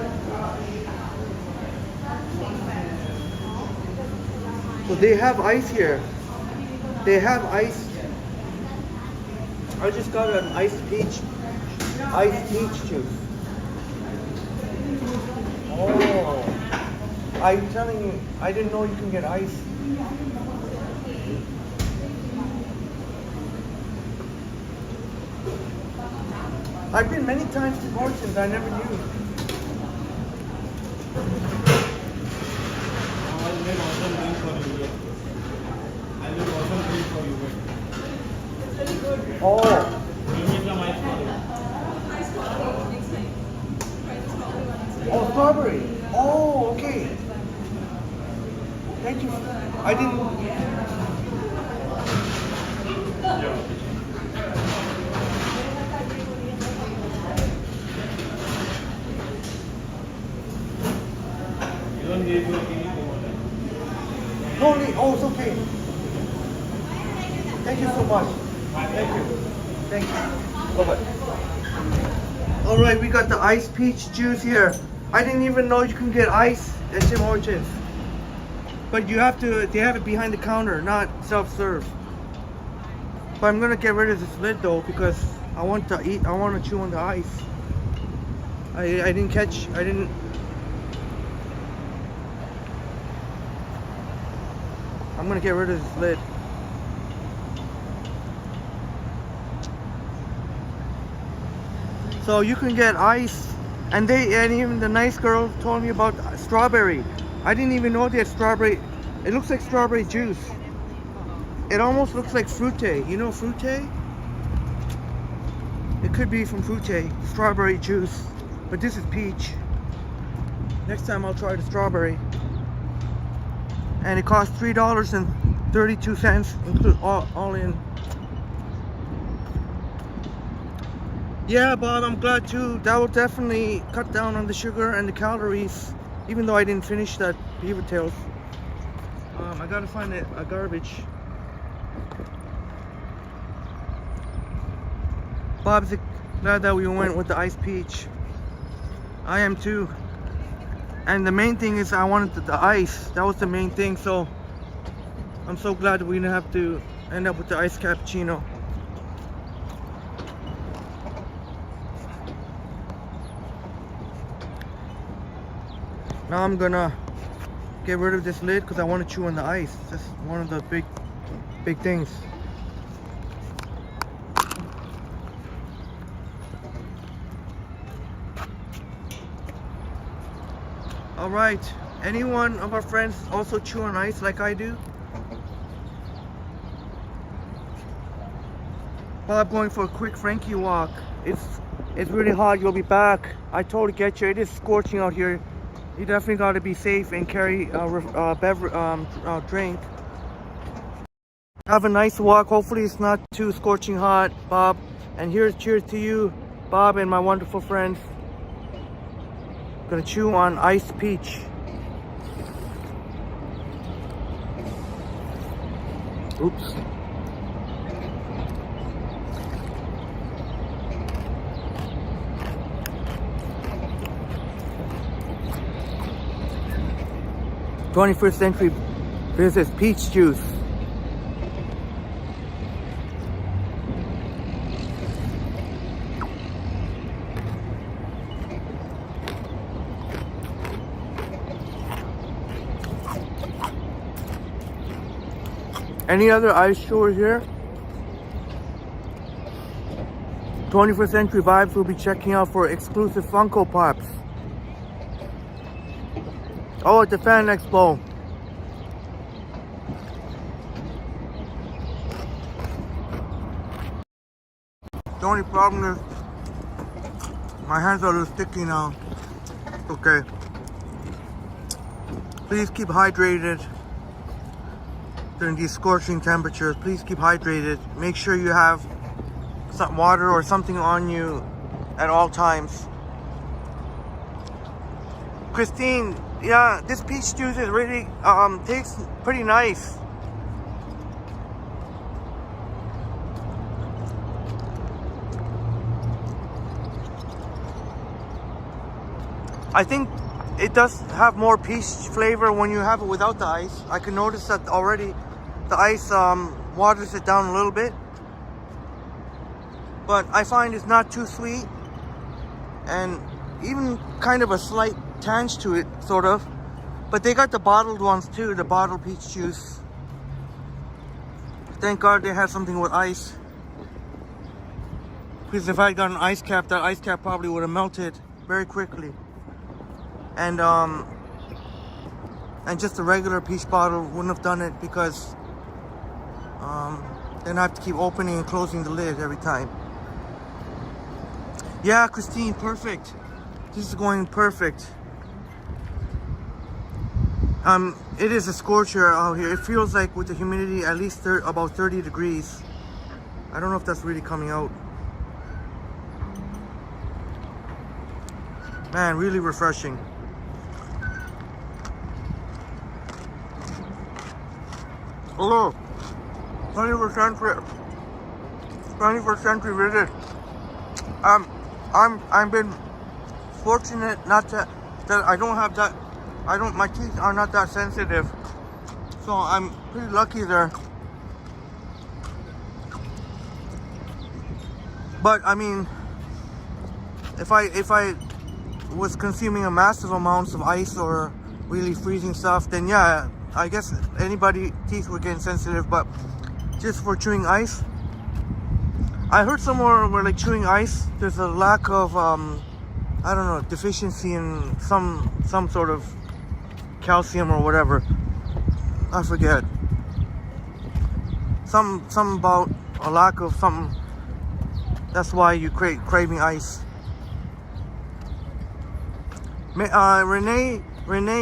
So they have ice here. They have ice. I just got an iced peach juice. Oh, I'm telling you, I didn't know you can get ice. I've been many times to Hortons, I never knew. Oh. Oh, strawberry. Oh, okay. Thank you. I didn't. Totally. Oh, it's okay. Thank you so much. Thank you. Thank you. Bye-bye. All right, we got the iced peach juice here. I didn't even know you can get ice at Tim Hortons. But you have to, they have it behind the counter, not self-serve. But I'm gonna get rid of this lid though because I want to eat, I want to chew on the ice. I didn't. I'm gonna get rid of this lid. So you can get ice, and even the nice girl told me about strawberry. I didn't even know they had strawberry. It looks like strawberry juice. It almost looks like fruité. You know fruité? It could be from fruité, strawberry juice. But this is peach. Next time I'll try the strawberry. And it costs $3.32, include all in. Yeah, Bob, I'm glad too. That will definitely cut down on the sugar and the calories, even though I didn't finish that BeaverTails. I gotta find a garbage. Bob's glad that we went with the iced peach. I am too. And the main thing is I wanted the ice. That was the main thing, so I'm so glad that we didn't have to end up with the iced cappuccino. Now I'm gonna get rid of this lid because I want to chew on the ice. That's one of the big things. All right, any one of our friends also chew on ice like I do? Bob going for a quick Frankie walk. It's really hot. You'll be back. I totally get you. It is scorching out here. You definitely got to be safe and carry a drink. Have a nice walk. Hopefully it's not too scorching hot, Bob. And here's cheers to you, Bob, and my wonderful friends. Gonna chew on iced peach. Oops. '21st century business peach juice. Any other ice stores here? 21st Century Vibes will be checking out for exclusive Funko Pops. Oh, at the Fan Expo. The only problem is my hands are a little sticky now. Okay. Please keep hydrated. during these scorching temperatures. Please keep hydrated. Make sure you have some water or something on you at all times. Christine, yeah, this peach juice is really tastes pretty nice. I think it does have more peach flavor when you have it without the ice. I can notice that already the ice waters it down a little bit. But I find it's not too sweet, and even kind of a slight tange to it, sort of. But they got the bottled ones too, the bottled peach juice. Thank God they have something with ice. Because if I had got an ice cap, that ice cap probably would have melted very quickly. And just a regular peach bottle wouldn't have done it, because then I have to keep opening and closing the lid every time. Yeah, Christine, perfect. This is going perfect. It is a scorcher out here. It feels like with the humidity at least about 30 degrees. I don't know if that's really coming out. Man, really refreshing. Hello, 21st century visit. I've been fortunate not to, that I don't have that, my teeth are not that sensitive. So I'm pretty lucky there. But I mean, if I was consuming a massive amounts of ice or really freezing stuff, then yeah, I guess anybody teeth would get sensitive. But just for chewing ice, I heard somewhere where like chewing ice, there's a lack of I don't know, deficiency in some sort of calcium or whatever. I forget. Some about a lack of something. That's why you craving ice. Renee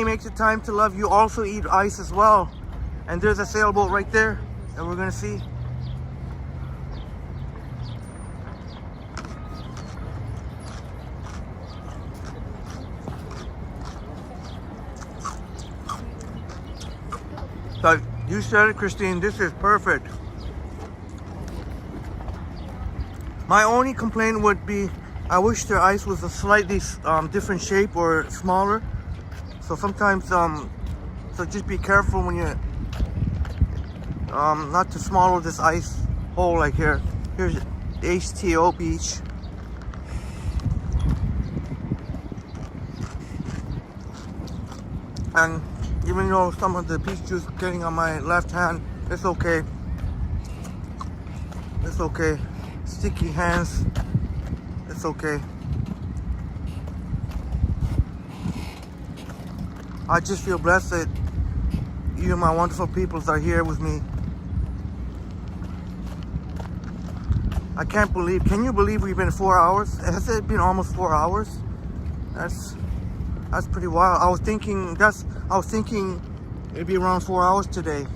makes it time to love. You also eat ice as well. And there's a sailboat right there that we're gonna see. So you said it, Christine, this is perfect. My only complaint would be, I wish their ice was a slightly different shape or smaller. So sometimes, so just be careful when you, not to swallow this ice whole like here. Here's HTO Beach. And even though some of the peach juice getting on my left hand, it's okay. It's okay. Sticky hands, it's okay. I just feel blessed that you and my wonderful peoples are here with me. I can't believe, can you believe we've been 4 hours? Has it been almost 4 hours? That's pretty wild. I was thinking it'd be around 4 hours today.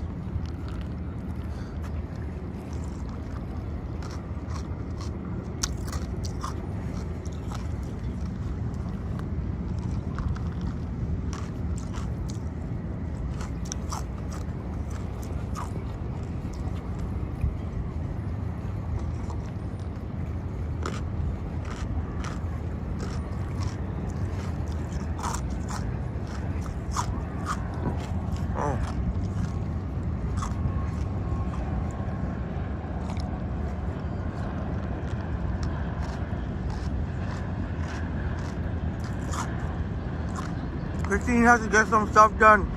Christine has to get some stuff done.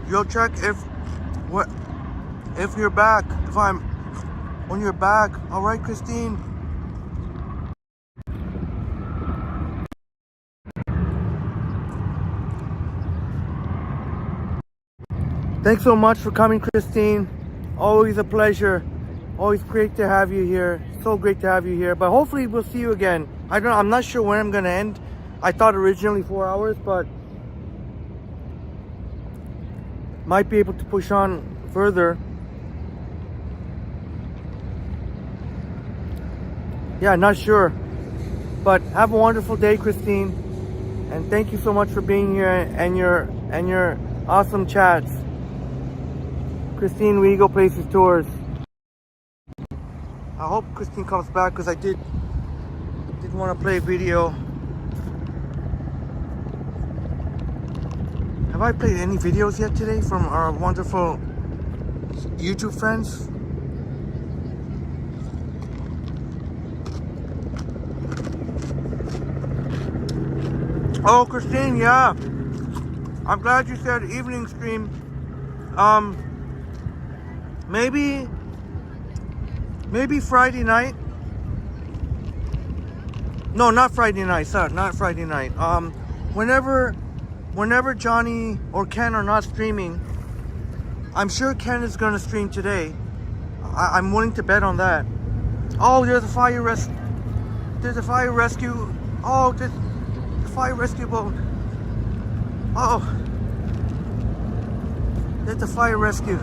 You'll check if you're back. When you're back. All right, Christine. Thanks so much for coming, Christine. Always a pleasure. Always great to have you here. So great to have you here. But hopefully we'll see you again. I'm not sure when I'm gonna end. I thought originally 4 hours, but might be able to push on further. Yeah, not sure. But have a wonderful day, Christine. And thank you so much for being here and your awesome chats. Christine, we go places tours. I hope Christine comes back because I did want to play a video. Have I played any videos yet today from our wonderful YouTube friends? Oh, Christine, yeah. I'm glad you said evening stream. Maybe Friday night. No, not Friday night. Sorry, not Friday night. Whenever Johnny or Ken are not streaming, I'm sure Ken is going to stream today. I'm willing to bet on that. Oh, there's a fire rescue. There's a fire rescue. Oh, there's a fire rescue boat. Oh, there's a fire rescue.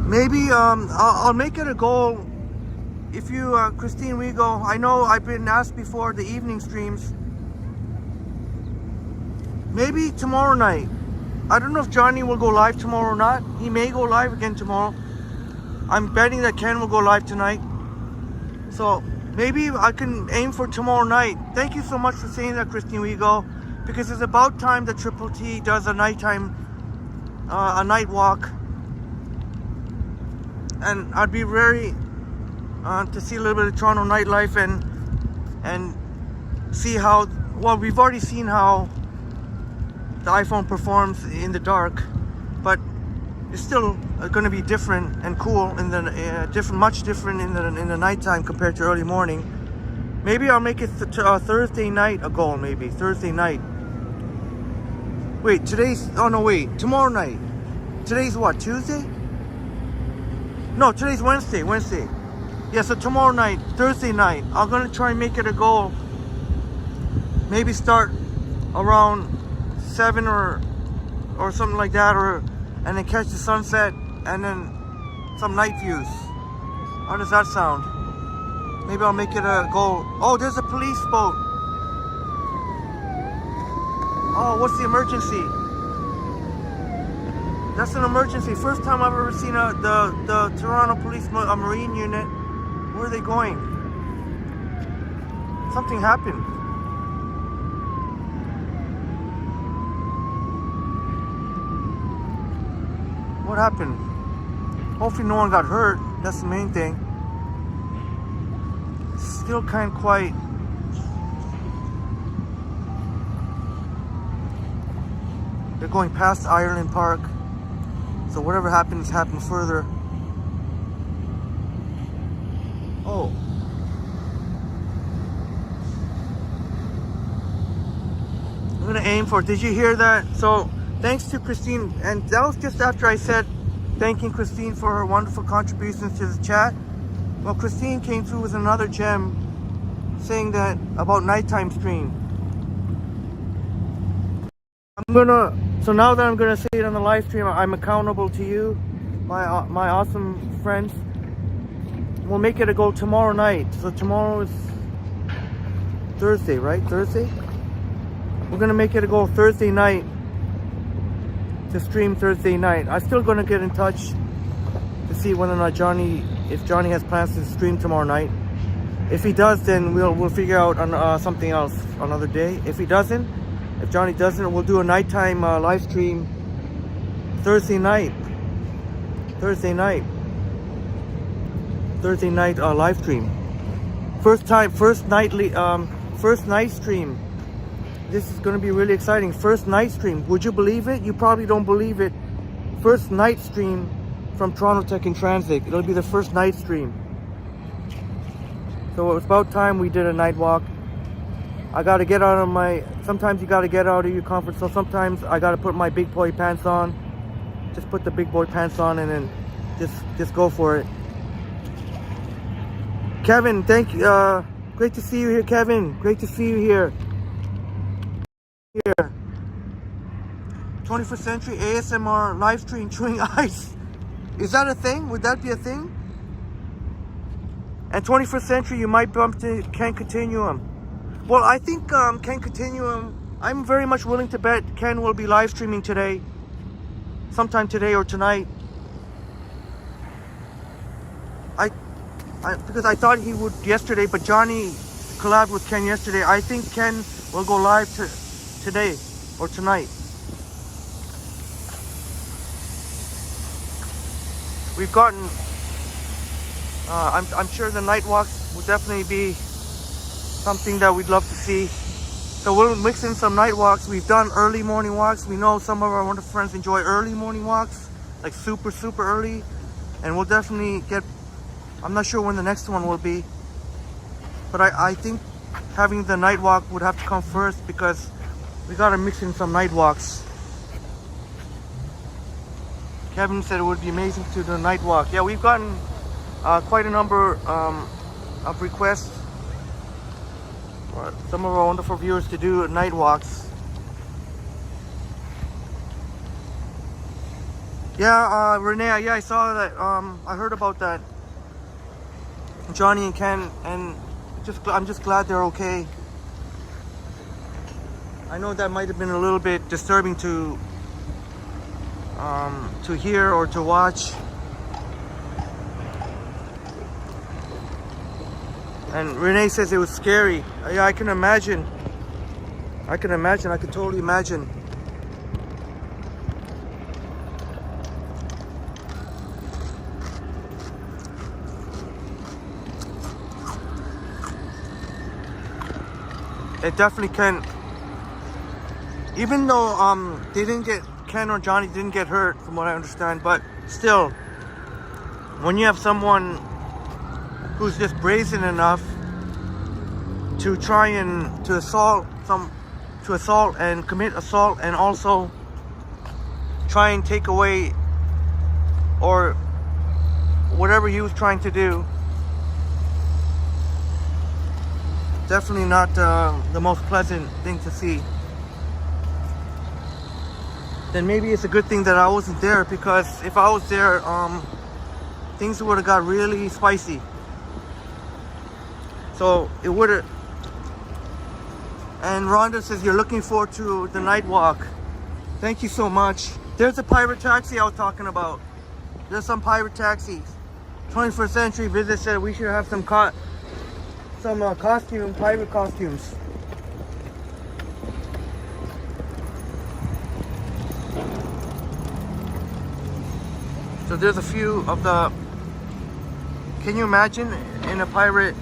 Maybe I'll make it a goal. If you, Christine Rigo, I know I've been asked before the evening streams. Maybe tomorrow night. I don't know if Johnny will go live tomorrow or not. He may go live again tomorrow. I'm betting that Ken will go live tonight. So maybe I can aim for tomorrow night. Thank you so much for saying that, Christine Rigo, because it's about time that Triple T does a nighttime, a night walk. And I'd be very to see a little bit of Toronto nightlife and see how, well, we've already seen how the iPhone performs in the dark, but it's still going to be different and cool in the much different in the nighttime compared to early morning. Maybe I'll make it Thursday night a goal. Maybe Thursday night. Wait, tomorrow night. Today's what, Tuesday? No, today's Wednesday. Yeah, so tomorrow night, Thursday night, I'm gonna try and make it a goal. Maybe start around 7 or something like that, and then catch the sunset and then some night views. How does that sound? Maybe I'll make it a goal. Oh, there's a police boat. Oh, what's the emergency? That's an emergency. First time I've ever seen the Toronto Police Marine unit. Where are they going? Something happened. What happened? Hopefully no one got hurt. That's the main thing. Still kind of quiet. They're going past Ireland Park. So whatever happens further. Oh. I'm gonna aim for, did you hear that? So thanks to Christine, and that was just after I said thanking Christine for her wonderful contributions to the chat. Well, Christine came through with another gem saying that about nighttime stream. So now that I'm gonna say it on the live stream, I'm accountable to you, my awesome friends. We'll make it a goal tomorrow night. So tomorrow is Thursday, right? Thursday? We're gonna make it a goal Thursday night to stream Thursday night. I'm still gonna get in touch to see whether or not if Johnny has plans to stream tomorrow night. If he does, then we'll figure out on something else another day. If Johnny doesn't, we'll do a nighttime live stream Thursday night live stream. First night stream. This is going to be really exciting. First night stream. Would you believe it? You probably don't believe it. First night stream from Toronto Tech in Transit. It'll be the first night stream. So it's about time we did a night walk. I got to get out of sometimes you got to get out of your comfort zone. Sometimes I got to put my big boy pants on. Just put the big boy pants on and then just go for it. Kevin, thank you. Great to see you here, Kevin. Great to see you here. 21st century ASMR live stream chewing ice. Is that a thing? Would that be a thing? And 21st Century, you might bump to Ken Continuum. Well, I think Ken Continuum, I'm very much willing to bet Ken will be live streaming today. Sometime today or tonight. Because I thought he would yesterday, but Johnny collabed with Ken yesterday. I think Ken will go live today or tonight. We've gotten, I'm sure the night walks will definitely be something that we'd love to see. So we'll mix in some night walks. We've done early morning walks. We know some of our wonderful friends enjoy early morning walks, like super early. And we'll definitely get, I'm not sure when the next one will be, but I think having the night walk would have to come first because we gotta mix in some night walks. Kevin said it would be amazing to do the night walk. Yeah, we've gotten quite a number of requests for some of our wonderful viewers to do night walks. Yeah, Renee, yeah, I saw that. I heard about that. Johnny and Ken, and I'm just glad they're okay. I know that might have been a little bit disturbing to hear or to watch. And Renee says it was scary. Yeah, I can imagine. I can totally imagine. It definitely can. Even though they didn't get, Ken or Johnny didn't get hurt from what I understand, but still, when you have someone who's just brazen enough to try and to assault and commit assault and also try and take away or whatever he was trying to do, definitely not the most pleasant thing to see. Then maybe it's a good thing that I wasn't there, because if I was there, things would have got really spicy. So it would have. And Rhonda says you're looking forward to the night walk. Thank you so much. There's a pirate taxi I was talking about. There's some pirate taxis. 21st Century Visit said we should have some pirate costumes. So there's a few of the. Can you imagine in a pirate?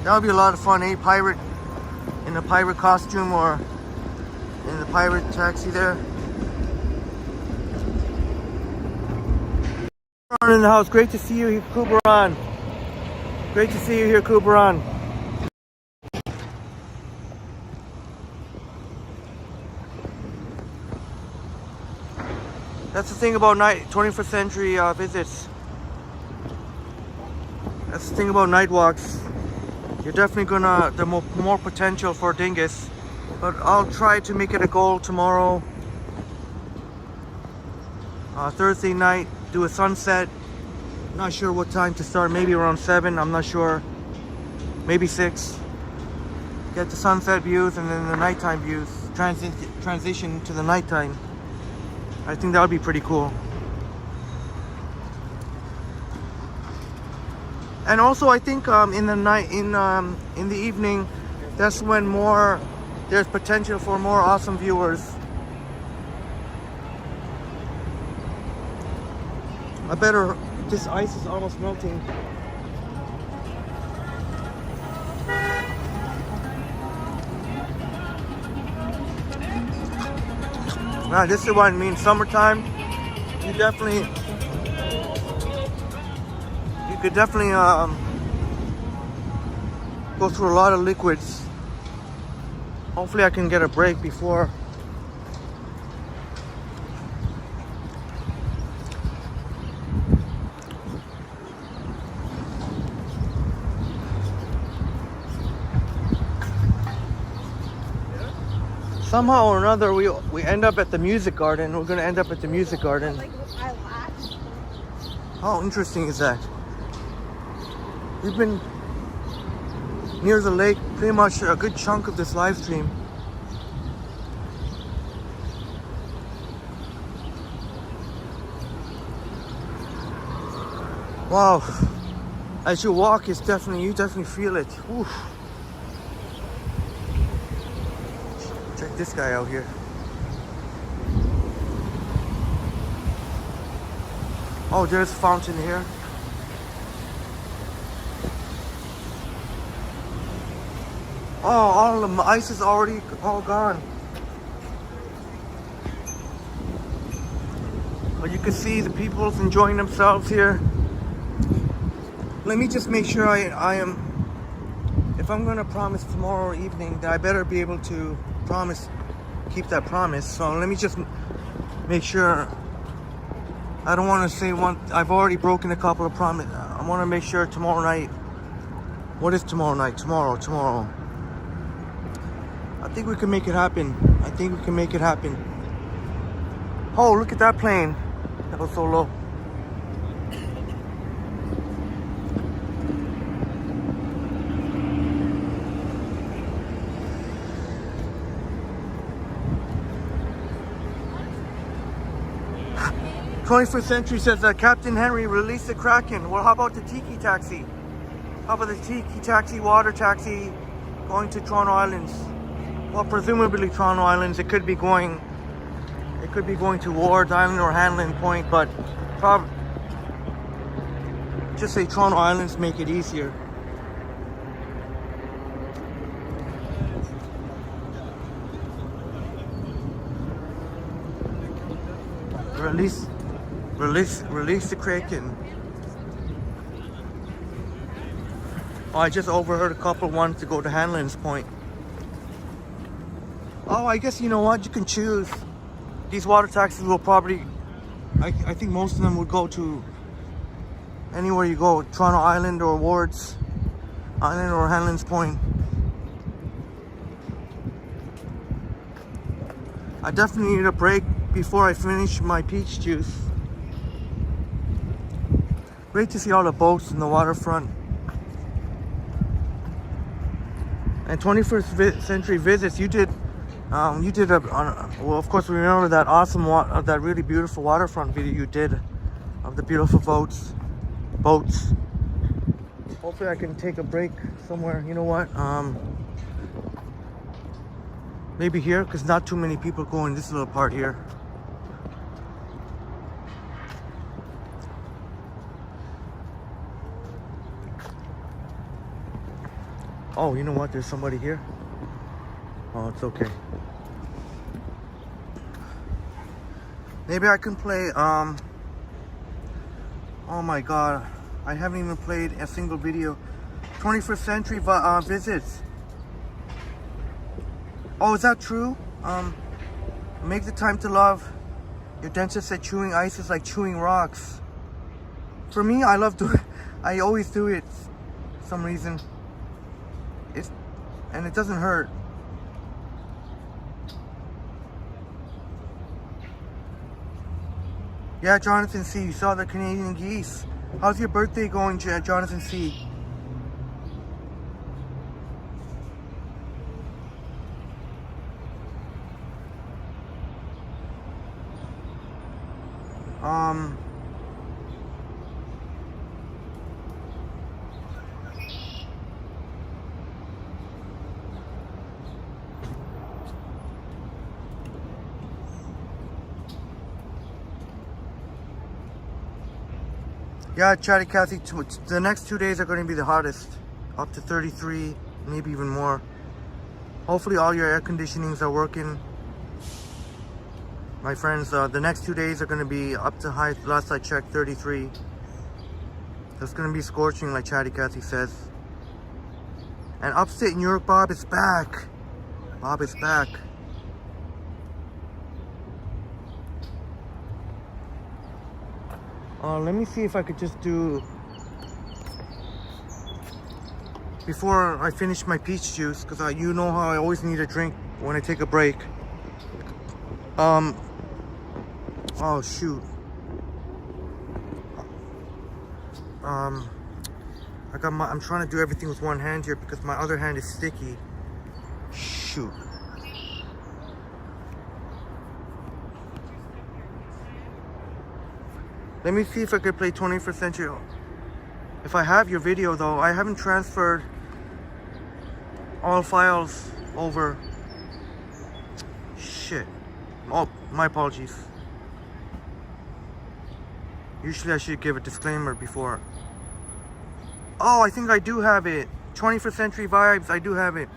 That would be a lot of fun, eh? Pirate in a pirate costume or in the pirate taxi there. In the house, great to see you here, Kubaran. Great to see you here, Kubaran. That's the thing about 21st Century visits. That's the thing about night walks. You're definitely gonna, there's more potential for dingus. But I'll try to make it a goal tomorrow. Thursday night, do a sunset. Not sure what time to start, maybe around 7, I'm not sure. Maybe 6. Get the sunset views and then the nighttime views. Transition to the nighttime. I think that would be pretty cool. And also I think in the night, in the evening, that's when there's potential for more awesome viewers. This ice is almost melting. Now this is what I mean, summertime, you could definitely go through a lot of liquids. Hopefully I can get a break before. Somehow or another, we end up at the music garden. We're gonna end up at the music garden. How interesting is that? We've been near the lake pretty much a good chunk of this live stream. Wow, as you walk, you definitely feel it. Oof. Check this guy out here. Oh, there's a fountain here. Oh, all the ice is already all gone. But you can see the people's enjoying themselves here. Let me just make sure I am, if I'm gonna promise tomorrow evening, that I better be able to keep that promise. So let me just make sure. I don't want to say one. I've already broken a couple of promises. I want to make sure tomorrow night. What is tomorrow night? Tomorrow. I think we can make it happen. Oh, look at that plane. That was so low. "21st Century says that Captain Henry released the Kraken." Well, how about the Tiki Taxi? How about the Tiki Taxi, water taxi going to Toronto Islands? Well, presumably Toronto Islands. It could be going to Ward Island or Hanlon Point, but probably just say Toronto Islands, make it easier. Release the Kraken. Oh, I just overheard a couple wanted to go to Hanlon's Point. Oh, I guess you know what? You can choose. These water taxis will probably, I think most of them would go to anywhere you go, Toronto Island or Wards Island or Hanlon's Point. I definitely need a break before I finish my peach juice. Great to see all the boats in the waterfront. And 21st Century Visits, you did well, of course we remember that awesome that really beautiful waterfront video you did of the beautiful boats. Hopefully I can take a break somewhere. You know what? Maybe here, because not too many people go in this little part here. Oh, you know what? There's somebody here. Oh, it's okay. Maybe I can play, oh my god. I haven't even played a single video. 21st Century Visits. Oh, is that true? Make the time to love. Your dentist said chewing ice is like chewing rocks. For me, I always do it for some reason. And it doesn't hurt. Yeah, Jonathan C. You saw the Canadian geese. How's your birthday going, Jonathan C.? Yeah, Chatty Cathy, the next 2 days are going to be the hottest. Up to 33, maybe even more. Hopefully all your air conditionings are working. My friends, the next 2 days are going to be up to high, last I checked, 33. It's going to be scorching like Chatty Cathy says. And upstate New York, Bob is back. Bob is back. Let me see if I could just do, before I finish my peach juice, because you know how I always need a drink when I take a break. Oh shoot. I'm trying to do everything with one hand here because my other hand is sticky. Shoot. Let me see if I could play 21st Century. If I have your video though, I haven't transferred all files over. Shit. Oh, my apologies. Usually I should give a disclaimer before. Oh, I think I do have it. 21st Century Vibes, I do have it.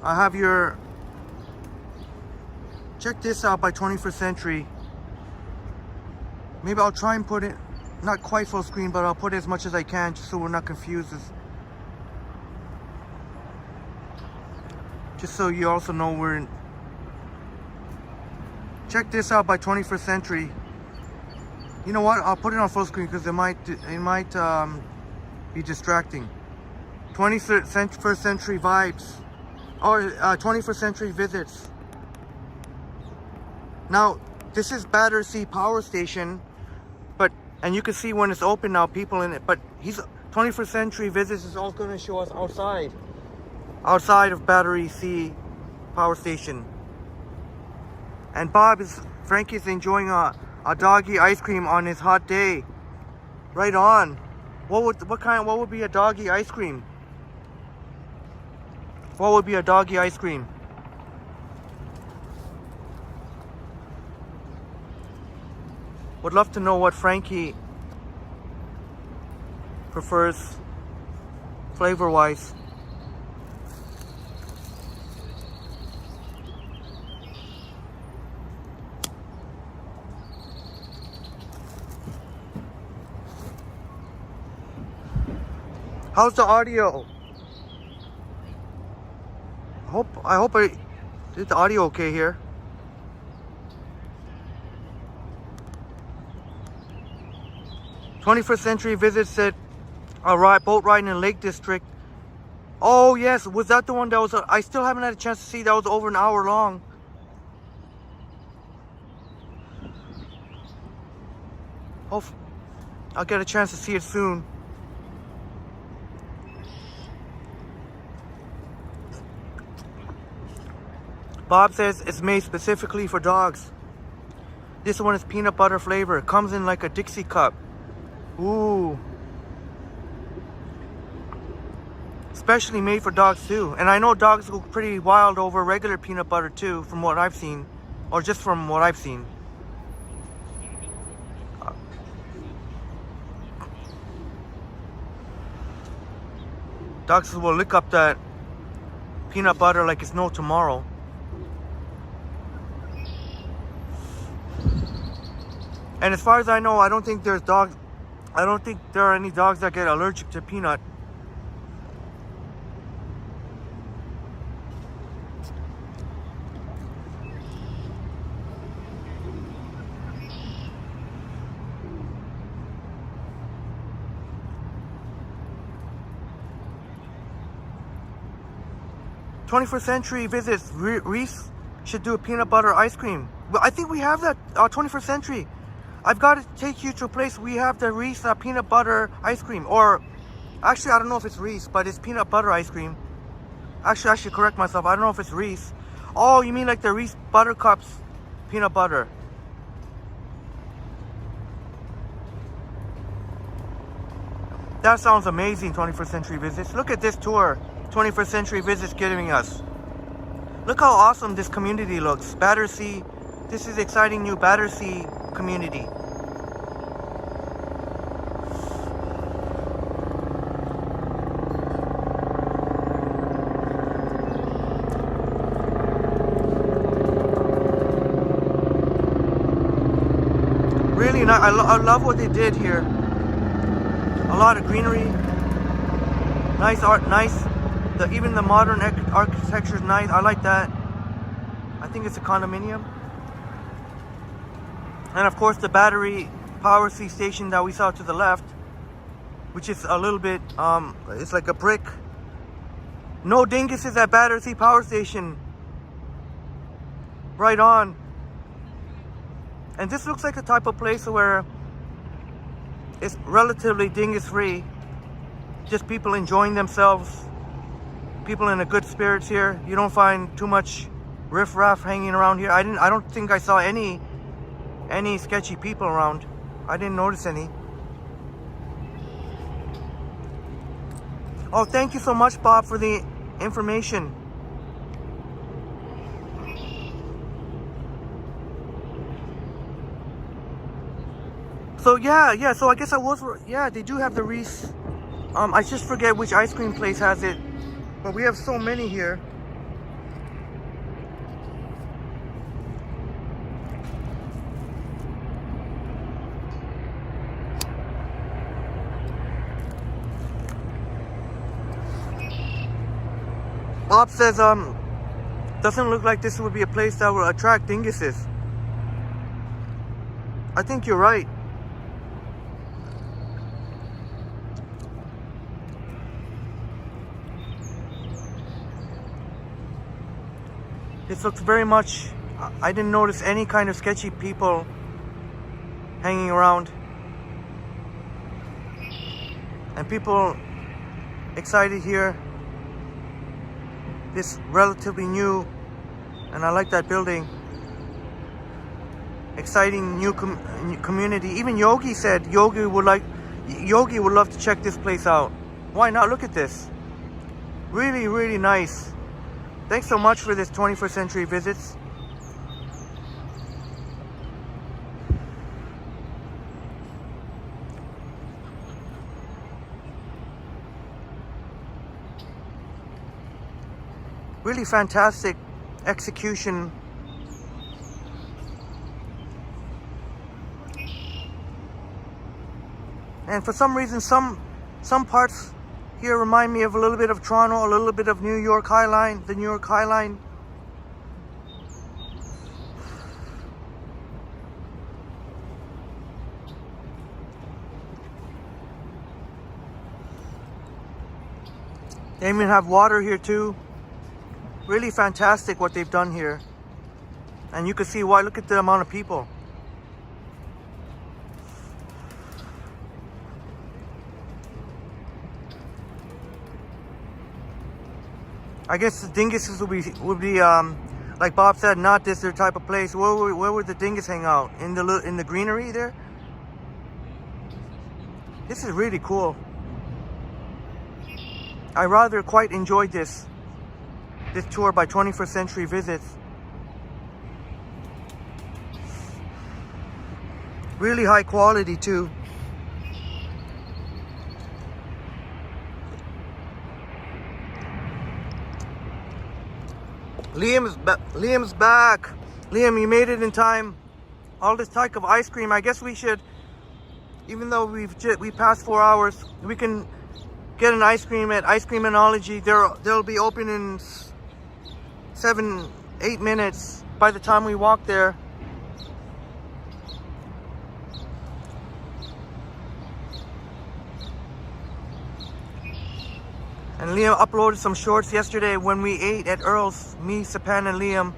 I have your... Check this out by 21st Century. Maybe I'll try and put it, not quite full screen, but I'll put it as much as I can just so we're not confused. Just so you also know we're in... Check this out by 21st Century. You know what? I'll put it on full screen because it might be distracting. 21st Century Vibes. Or 21st Century Visits. Now, this is Battersea Power Station, and you can see when it's open now, people in it. But 21st Century Visits is all going to show us outside of Battersea Power Station. And Frankie's enjoying a doggy ice cream on his hot day. Right on. What would be a doggy ice cream? What would be a doggy ice cream? Would love to know what Frankie prefers flavor-wise. How's the audio? I hope I did the audio okay here. "21st Century Visits at a boat ride in the Lake District." Oh yes, was that the one that was? I still haven't had a chance to see. That was over an hour long. Hope I'll get a chance to see it soon. Bob says it's made specifically for dogs. This one is peanut butter flavor. It comes in like a Dixie cup. Ooh. Especially made for dogs too. And I know dogs go pretty wild over regular peanut butter too, from what I've seen. Or just from what I've seen. Dogs will lick up that peanut butter like it's no tomorrow. And as far as I know, I don't think there are any dogs that get allergic to peanut. "21st Century Visits, Reese should do a peanut butter ice cream." Well, I think we have that, 21st Century. I've got to take you to a place. We have the Reese peanut butter ice cream. Or, actually, I don't know if it's Reese, but it's peanut butter ice cream. Actually, I should correct myself. I don't know if it's Reese. Oh, you mean like the Reese Buttercups peanut butter. That sounds amazing, 21st Century Visits. Look at this tour 21st Century Visits giving us. Look how awesome this community looks. Battersea. This is exciting new Battersea community. Really nice. I love what they did here. A lot of greenery. Nice art. Nice. Even the modern architecture is nice. I like that. I think it's a condominium. And of course the battery power station that we saw to the left, which is a little bit, it's like a brick. No dinguses at Battersea Power Station. right on. And this looks like the type of place where it's relatively dingus free. Just people enjoying themselves. People in a good spirits here. You don't find too much riffraff hanging around here. I don't think I saw any sketchy people around. I didn't notice any. Oh, thank you so much, Bob, for the information. So yeah, so I guess I was, yeah, they do have the Reese. I just forget which ice cream place has it, but we have so many here. Bob says, doesn't look like this would be a place that will attract dinguses. I think you're right. This looks very much, I didn't notice any kind of sketchy people hanging around. And people excited here. This relatively new, and I like that building. Exciting new community. Even Yogi said Yogi would love to check this place out. Why not? Look at this. Really, really nice. Thanks so much for this 21st Century Visits. Really fantastic execution. And for some reason, some parts here remind me of a little bit of Toronto, a little bit of New York High Line, the New York High Line. They even have water here too. Really fantastic what they've done here. And you can see why, look at the amount of people. I guess the dinguses would be like Bob said, not this their type of place. Where would the dingus hang out? In the greenery there? This is really cool. I rather quite enjoyed this tour by 21st Century Visits. Really high quality too. Liam's back. Liam, you made it in time. All this type of ice cream. I guess we should, even though we passed 4 hours, we can get an ice cream at Ice Creaminology. They'll be open in 7-8 minutes by the time we walk there. And Liam uploaded some shorts yesterday when we ate at Earl's, me, Sapan, and Liam,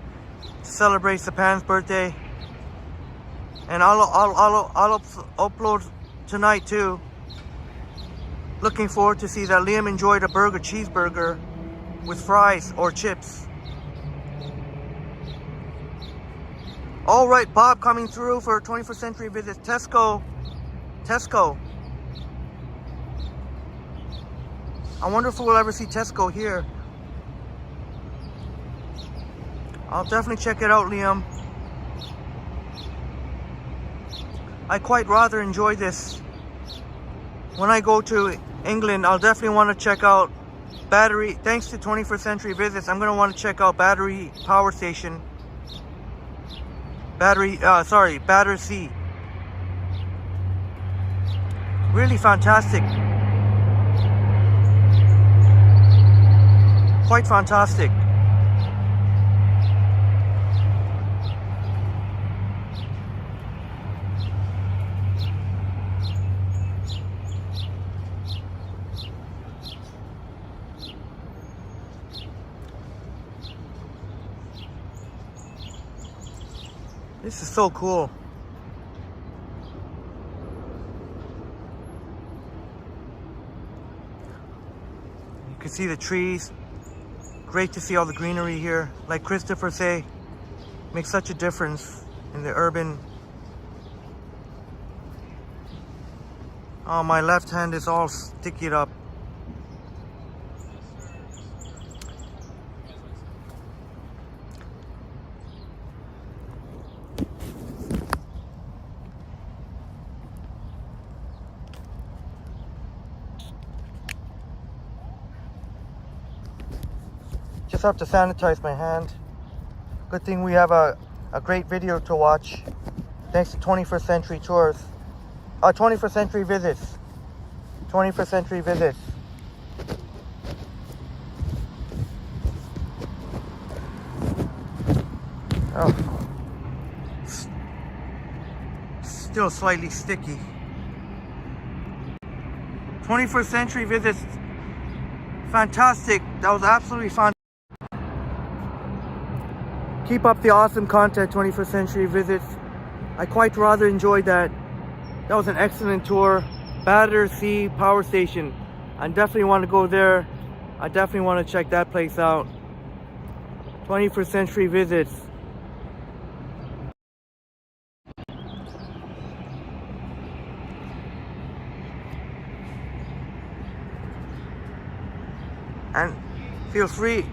to celebrate Sapan's birthday. And I'll upload tonight too. Looking forward to see that Liam enjoyed a cheeseburger with fries or chips. All right, Bob coming through for 21st Century Visits. Tesco. I wonder if we'll ever see Tesco here. I'll definitely check it out, Liam. I quite rather enjoy this. When I go to England, I'll definitely want to check out Battery. Thanks to 21st Century Visits, I'm going to want to check out Battery Power Station. Battersea. Really fantastic. Quite fantastic. This is so cool. You can see the trees. Great to see all the greenery here. Like Christopher say, makes such a difference in the urban. Oh, my left hand is all sticky up. Just have to sanitize my hand. Good thing we have a great video to watch. Thanks to 21st Century Tours. 21st Century Visits. 21st Century Visits. Oh. Still slightly sticky. 21st Century Visits. Fantastic. That was absolutely fun. Keep up the awesome content, 21st Century Visits. I quite rather enjoyed that. That was an excellent tour. Battersea Power Station. I definitely want to go there. I definitely want to check that place out. 21st Century Visits. And feel free.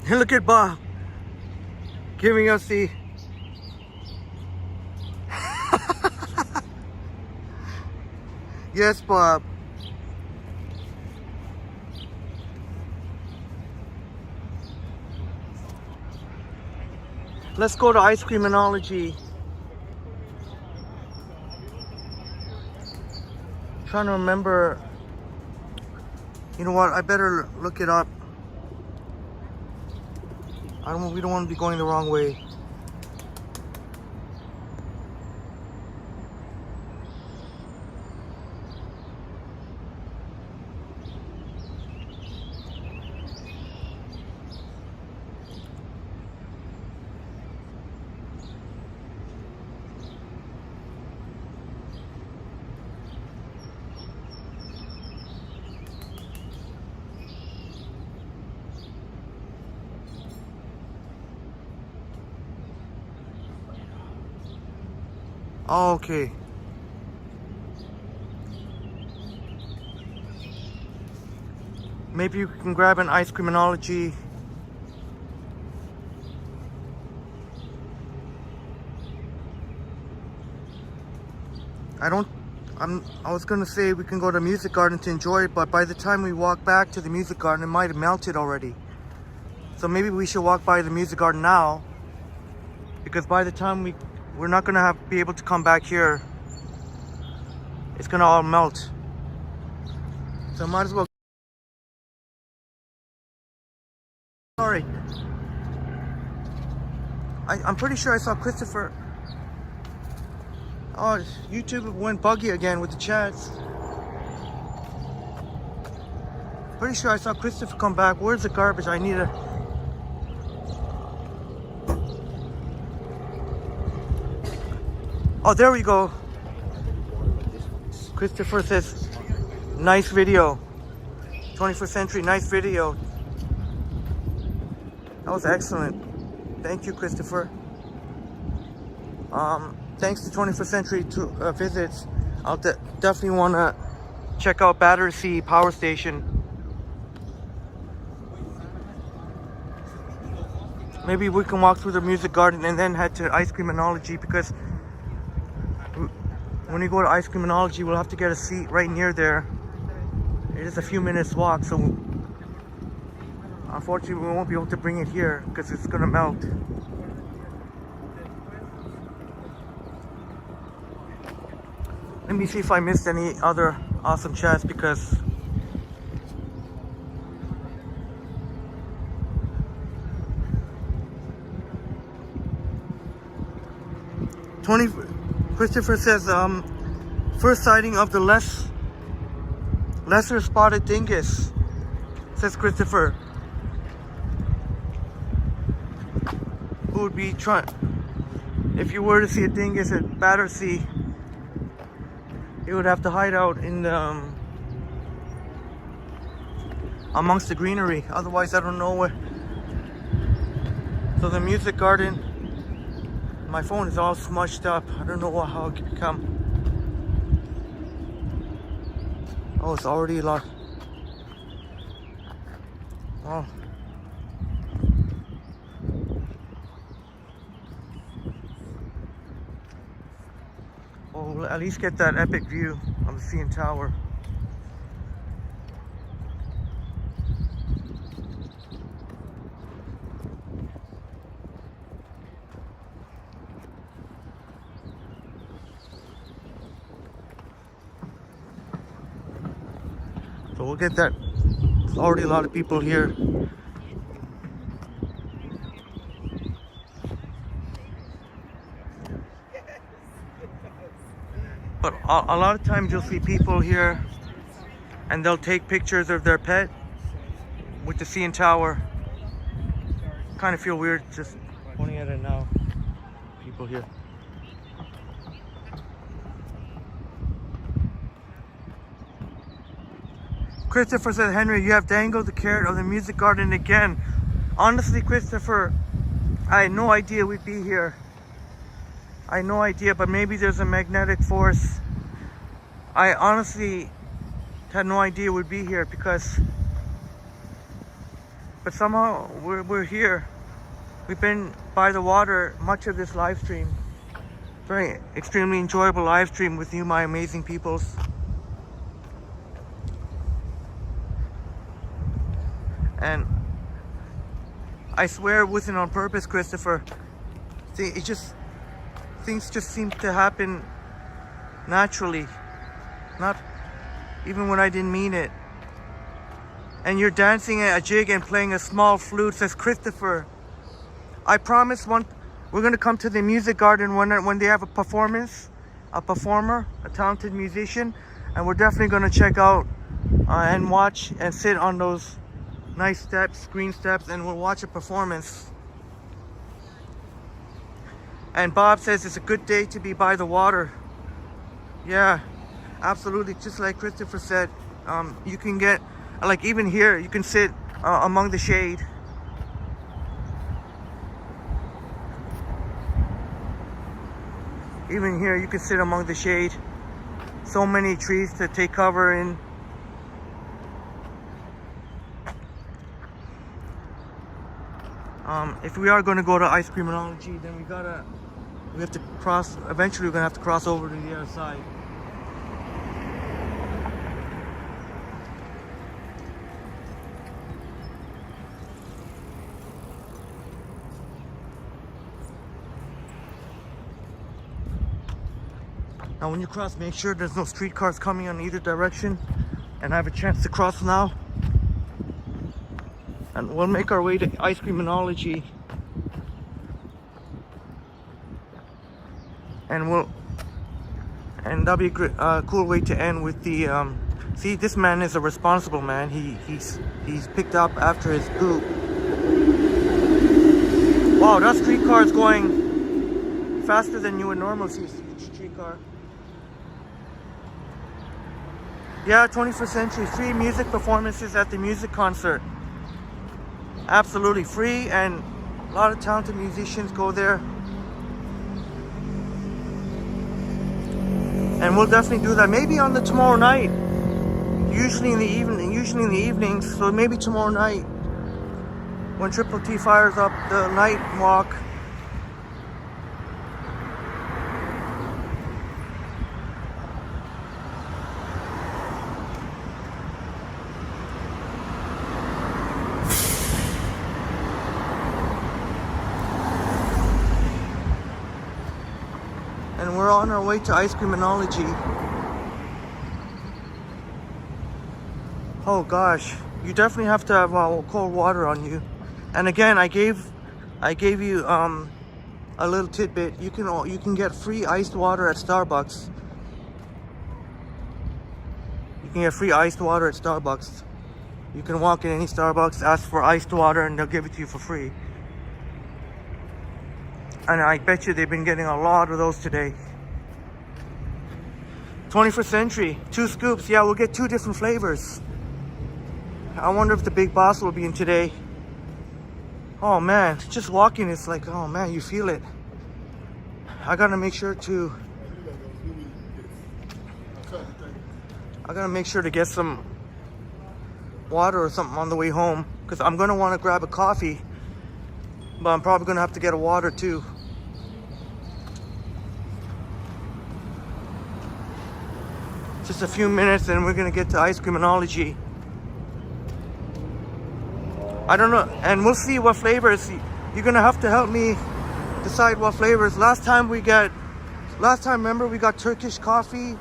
And look at Bob giving us the yes, Bob. Let's go to Ice Creaminology. Trying to remember. You know what? I better look it up. We don't want to be going the wrong way. Okay. Maybe you can grab an Ice Creaminology. I was gonna say we can go to Music Garden to enjoy it, but by the time we walk back to the Music Garden, it might have melted already. So maybe we should walk by the Music Garden now, because by the time we're not gonna be able to come back here. It's gonna all melt. So might as well. Sorry. I'm pretty sure I saw Christopher. Oh, YouTube went buggy again with the chats. Pretty sure I saw Christopher come back. Where's the garbage? I need a. Oh, there we go. Christopher says, nice video. 21st Century, nice video. That was excellent. Thank you, Christopher. Thanks to 21st Century Visits. I'll definitely want to check out Battersea Power Station. Maybe we can walk through the Music Garden and then head to Ice Creaminology, because when we go to Ice Creaminology, we'll have to get a seat right near there. It is a few minutes walk, so Unfortunately, we won't be able to bring it here because it's gonna melt. Let me see if I missed any other awesome chats because Christopher says first sighting of the lesser spotted dingus, says Christopher. Who would be trying, if you were to see a dingus at Battersea, you would have to hide out in the amongst the greenery, otherwise I don't know where. So the music garden, my phone is all smushed up. I don't know how it could come. Oh, it's already a lot. Oh. Oh, we'll at least get that epic view of the CN Tower. So we'll get that. There's already a lot of people here. But a lot of times you'll see people here and they'll take pictures of their pet with the CN Tower. Kind of feel weird just pointing at it now. People here. Christopher said, Henry, you have dangled the carrot of the music garden again. Honestly, Christopher, I had no idea we'd be here. I had no idea, but maybe there's a magnetic force. I honestly had no idea we'd be here because, but somehow we're here. We've been by the water much of this live stream. Very extremely enjoyable live stream with you, my amazing peoples. And I swear it wasn't on purpose, Christopher. See, things just seem to happen naturally. Not even when I didn't mean it. And you're dancing a jig and playing a small flute, says Christopher. I promise we're gonna come to the music garden when they have a performance, a performer, a talented musician, and we're definitely gonna check out and watch and sit on those nice steps, green steps, and we'll watch a performance. And Bob says it's a good day to be by the water. Yeah, absolutely. Just like Christopher said, you can get, like even here, you can sit among the shade. Even here, you can sit among the shade. So many trees to take cover in. If we are going to go to ice creamology, then we have to cross, eventually we're going to have to cross over to the other side. Now when you cross, make sure there's no streetcars coming on either direction, and I have a chance to cross now. And we'll make our way to ice creamology. And that'll be a cool way to end with the see, this man is a responsible man. He's picked up after his poop. Wow, that streetcar is going faster than you would normally see a streetcar. Yeah, 21st century, free music performances at the music concert. Absolutely free, and a lot of talented musicians go there. And we'll definitely do that. Maybe on the tomorrow night. Usually in the evenings. So maybe tomorrow night, when Triple T fires up the night walk. our way to Ice Creaminology. Oh gosh, you definitely have to have cold water on you. And again, I gave you a little tidbit. You can get free iced water at Starbucks. You can get free iced water at Starbucks. You can walk in any Starbucks, ask for iced water, and they'll give it to you for free. And I bet you they've been getting a lot of those today. 21st Century, 2 scoops. Yeah, we'll get 2 different flavors. I wonder if the big boss will be in today. Oh man, just walking, it's like, oh man, you feel it. I gotta make sure to get some water or something on the way home, because I'm gonna want to grab a coffee, but I'm probably gonna have to get a water too. Just a few minutes and we're gonna get to Ice Creaminology. I don't know, and we'll see what flavors. You're gonna have to help me decide what flavors. Last time remember we got Turkish coffee.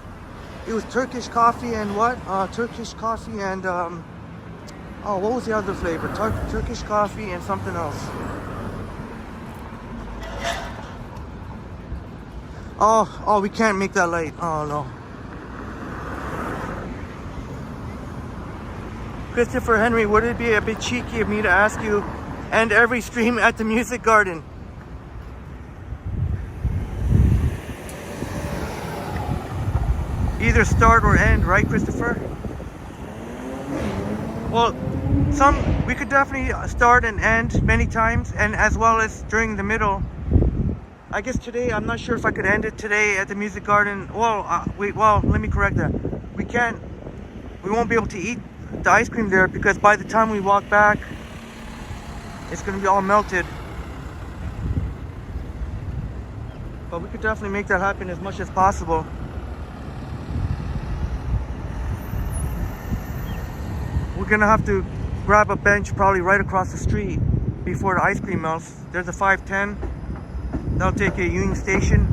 It was Turkish coffee and what? Turkish coffee and oh, what was the other flavor? Turkish coffee and something else. Oh, we can't make that light. Oh no. Christopher Henry, would it be a bit cheeky of me to ask you end every stream at the Music Garden? Either start or end, right, Christopher? Well, we could definitely start and end many times, and as well as during the middle. I guess today, I'm not sure if I could end it today at the Music Garden. Well, let me correct that. We won't be able to eat the ice cream there, because by the time we walk back, it's going to be all melted. But we could definitely make that happen as much as possible. We're going to have to grab a bench probably right across the street before the ice cream melts. There's a 510. That'll take you to Union Station,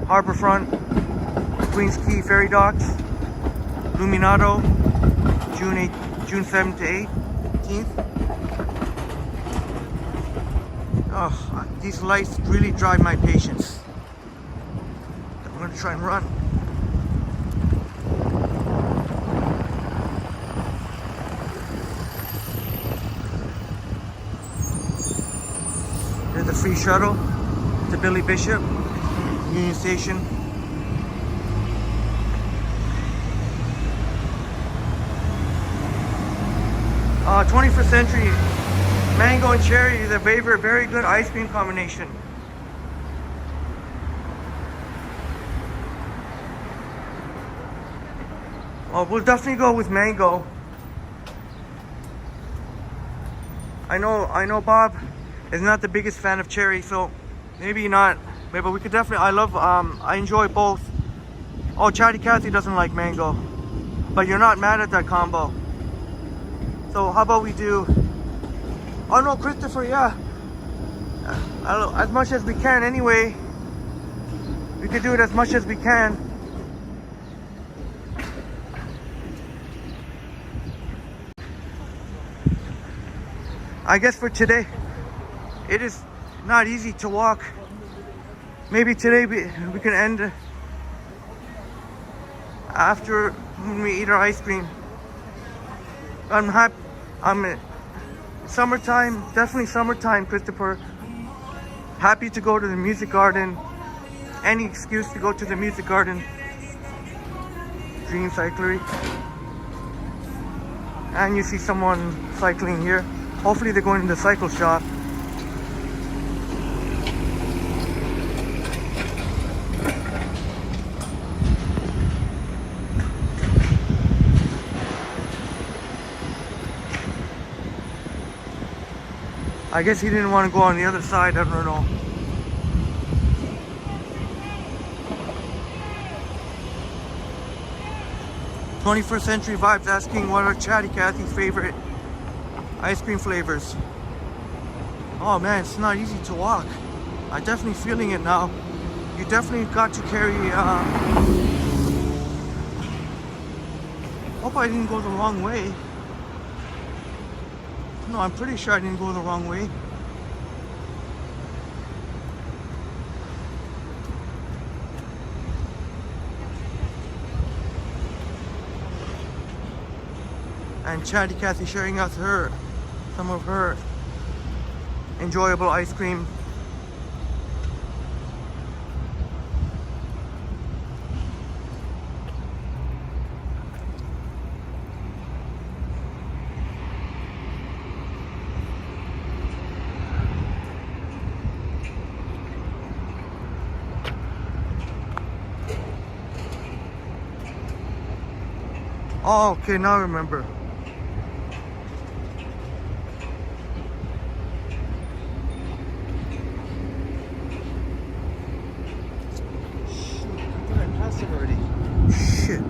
Harborfront, Queens Quay Ferry Docks, Luminato, June 7th to 18th. Oh, these lights really drive my patience. I'm gonna try and run. There's a free shuttle to Billy Bishop, Union Station. 21st Century, mango and cherry is a very good ice cream combination. Oh, we'll definitely go with mango. I know Bob is not the biggest fan of cherry, so maybe not. But we could definitely. I enjoy both. Oh, Chatty Cathy doesn't like mango, but you're not mad at that combo. So how about we do? Oh no, Christopher, yeah. As much as we can anyway. We could do it as much as we can. I guess for today, it is not easy to walk. Maybe today we can end after when we eat our ice cream. I'm happy. Summertime, definitely summertime, Christopher. Happy to go to the Music Garden. Any excuse to go to the Music Garden. Dream Cyclery. And you see someone cycling here. Hopefully they're going to the cycle shop. I guess he didn't want to go on the other side, I don't know. "21st Century Vibes" asking what are Chatty Cathy's favorite ice cream flavors. Oh man, it's not easy to walk. I'm definitely feeling it now. you definitely got to carry. Hope I didn't go the wrong way. No, I'm pretty sure I didn't go the wrong way. And Chatty Cathy sharing us some of her enjoyable ice cream. Oh, okay, now I remember. Already. Shit.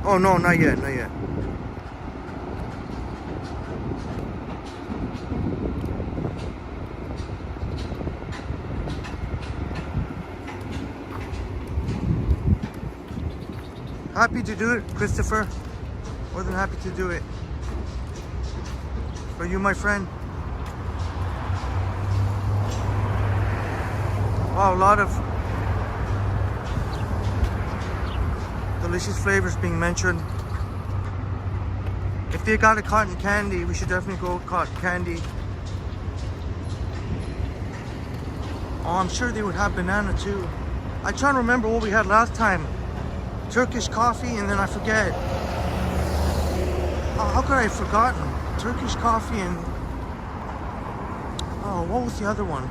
Oh no, not yet, not yet. Happy to do it, Christopher. More than happy to do it. For you, my friend. Wow, a lot of delicious flavors being mentioned. If they got a cotton candy, we should definitely go cotton candy. Oh, I'm sure they would have banana too. I try to remember what we had last time. Turkish coffee, and then I forget. Oh, how could I have forgotten? Turkish coffee and... Oh, what was the other one?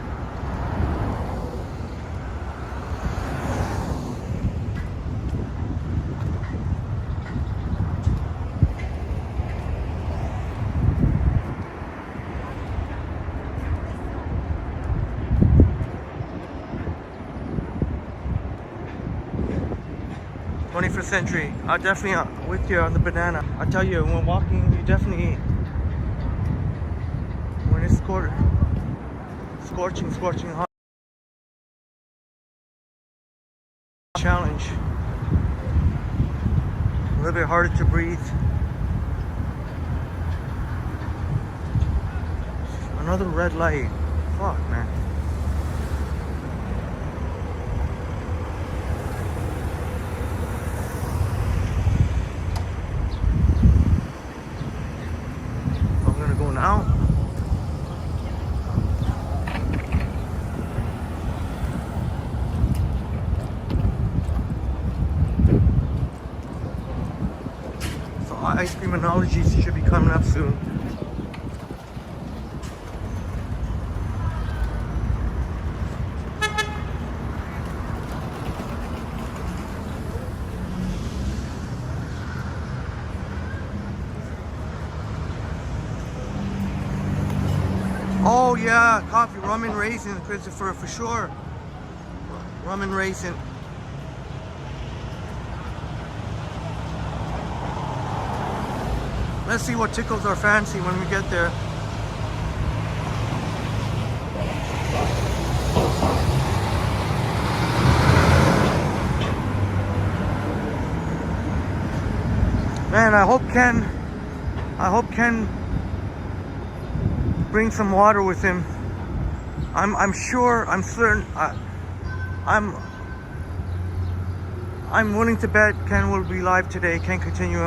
21st century. I'm definitely with you on the banana. I tell you, when walking, you definitely, when it's scorching hot, challenge. A little bit harder to breathe. Another red light. Fuck, man. Now. So ice cream analogies should be coming up soon. Oh yeah, coffee, rum and raisin, Christopher, for sure. Rum and raisin. Let's see what tickles our fancy when we get there. Man, I hope Ken bring some water with him. I'm certain, I'm willing to bet Ken will be live today, Ken continue.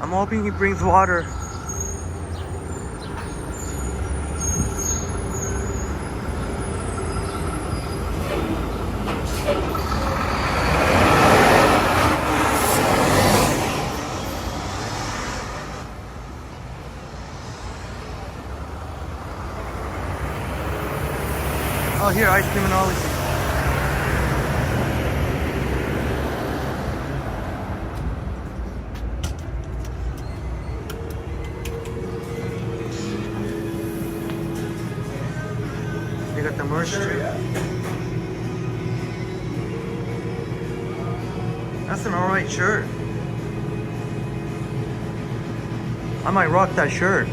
I'm hoping he brings water. Oh, here, ice cream and olives. You got the merch too. That's an alright shirt. I might rock that shirt.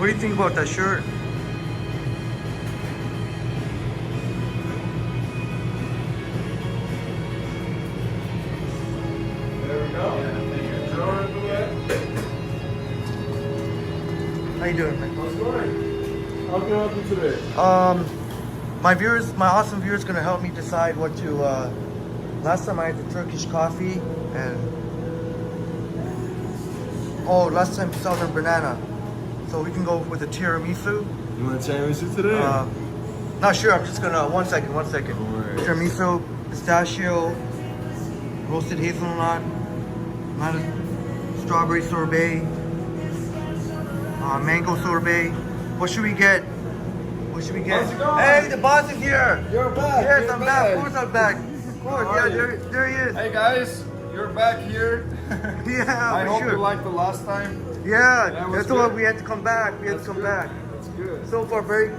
What do you think about that shirt? There we go. How you doing, man? How's it going? How can I help you today? My awesome viewers, gonna help me decide what to. Last time I had the Turkish coffee and last time southern banana. So we can go with the tiramisu. You want tiramisu today? Not sure. I'm just gonna one second. Alright. Tiramisu, pistachio, roasted hazelnut, strawberry sorbet, mango sorbet. What should we get? What should we get? How's it going? Hey, the boss is here. You're back. Yes, You're I'm back. Of course, I'm back. Of course, How yeah, are you? there he is. Hey guys, you're back here. Yeah, I for hope sure. you liked the last time. Yeah, That was that's why good. we had to come back. We had to come good. back. That's good. So far, very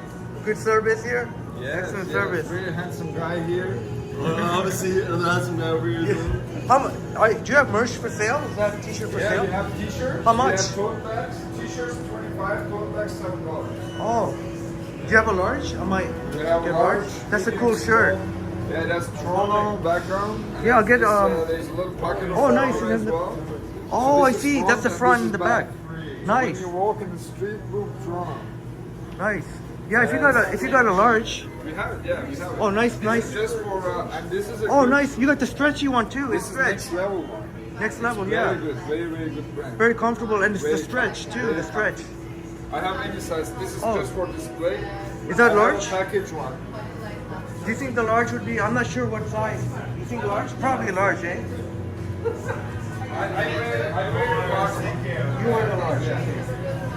good service here. Yes, Excellent yes, service. Very handsome guy here. Obviously, another handsome guy over here. How much? Do you have merch for sale? Is that a t-shirt for Yeah, sale? we have t-shirts. How much? We have tote bags. T-shirts 25, tote bags $7. Oh, do you have a large? I might We have get a large. That's a medium, cool shirt. small. Yeah, that's Toronto background. And Yeah, I'll get, there's a little pocket of oh, nice, flower and as then well. Oh, So I this is see. front That's the and front this and the is back. So Nice. when you walk in the street, boom, Toronto. Nice. Yeah, if you got a large. We have it, yeah, we have it. Oh, nice, This nice. is just for, and this is a Oh, good, nice. You got the stretchy one too. This It's is stretch. next level one. Next level, Very yeah. good, very, very good brand. Very comfortable, and it's the Very stretch too. very The stretch. I have any size. This is Oh. just for display. Is that I have large? a package one. Do you think the large would be? I'm not sure what size. You think large? Probably large, eh? I wear large. You want a large? Yeah.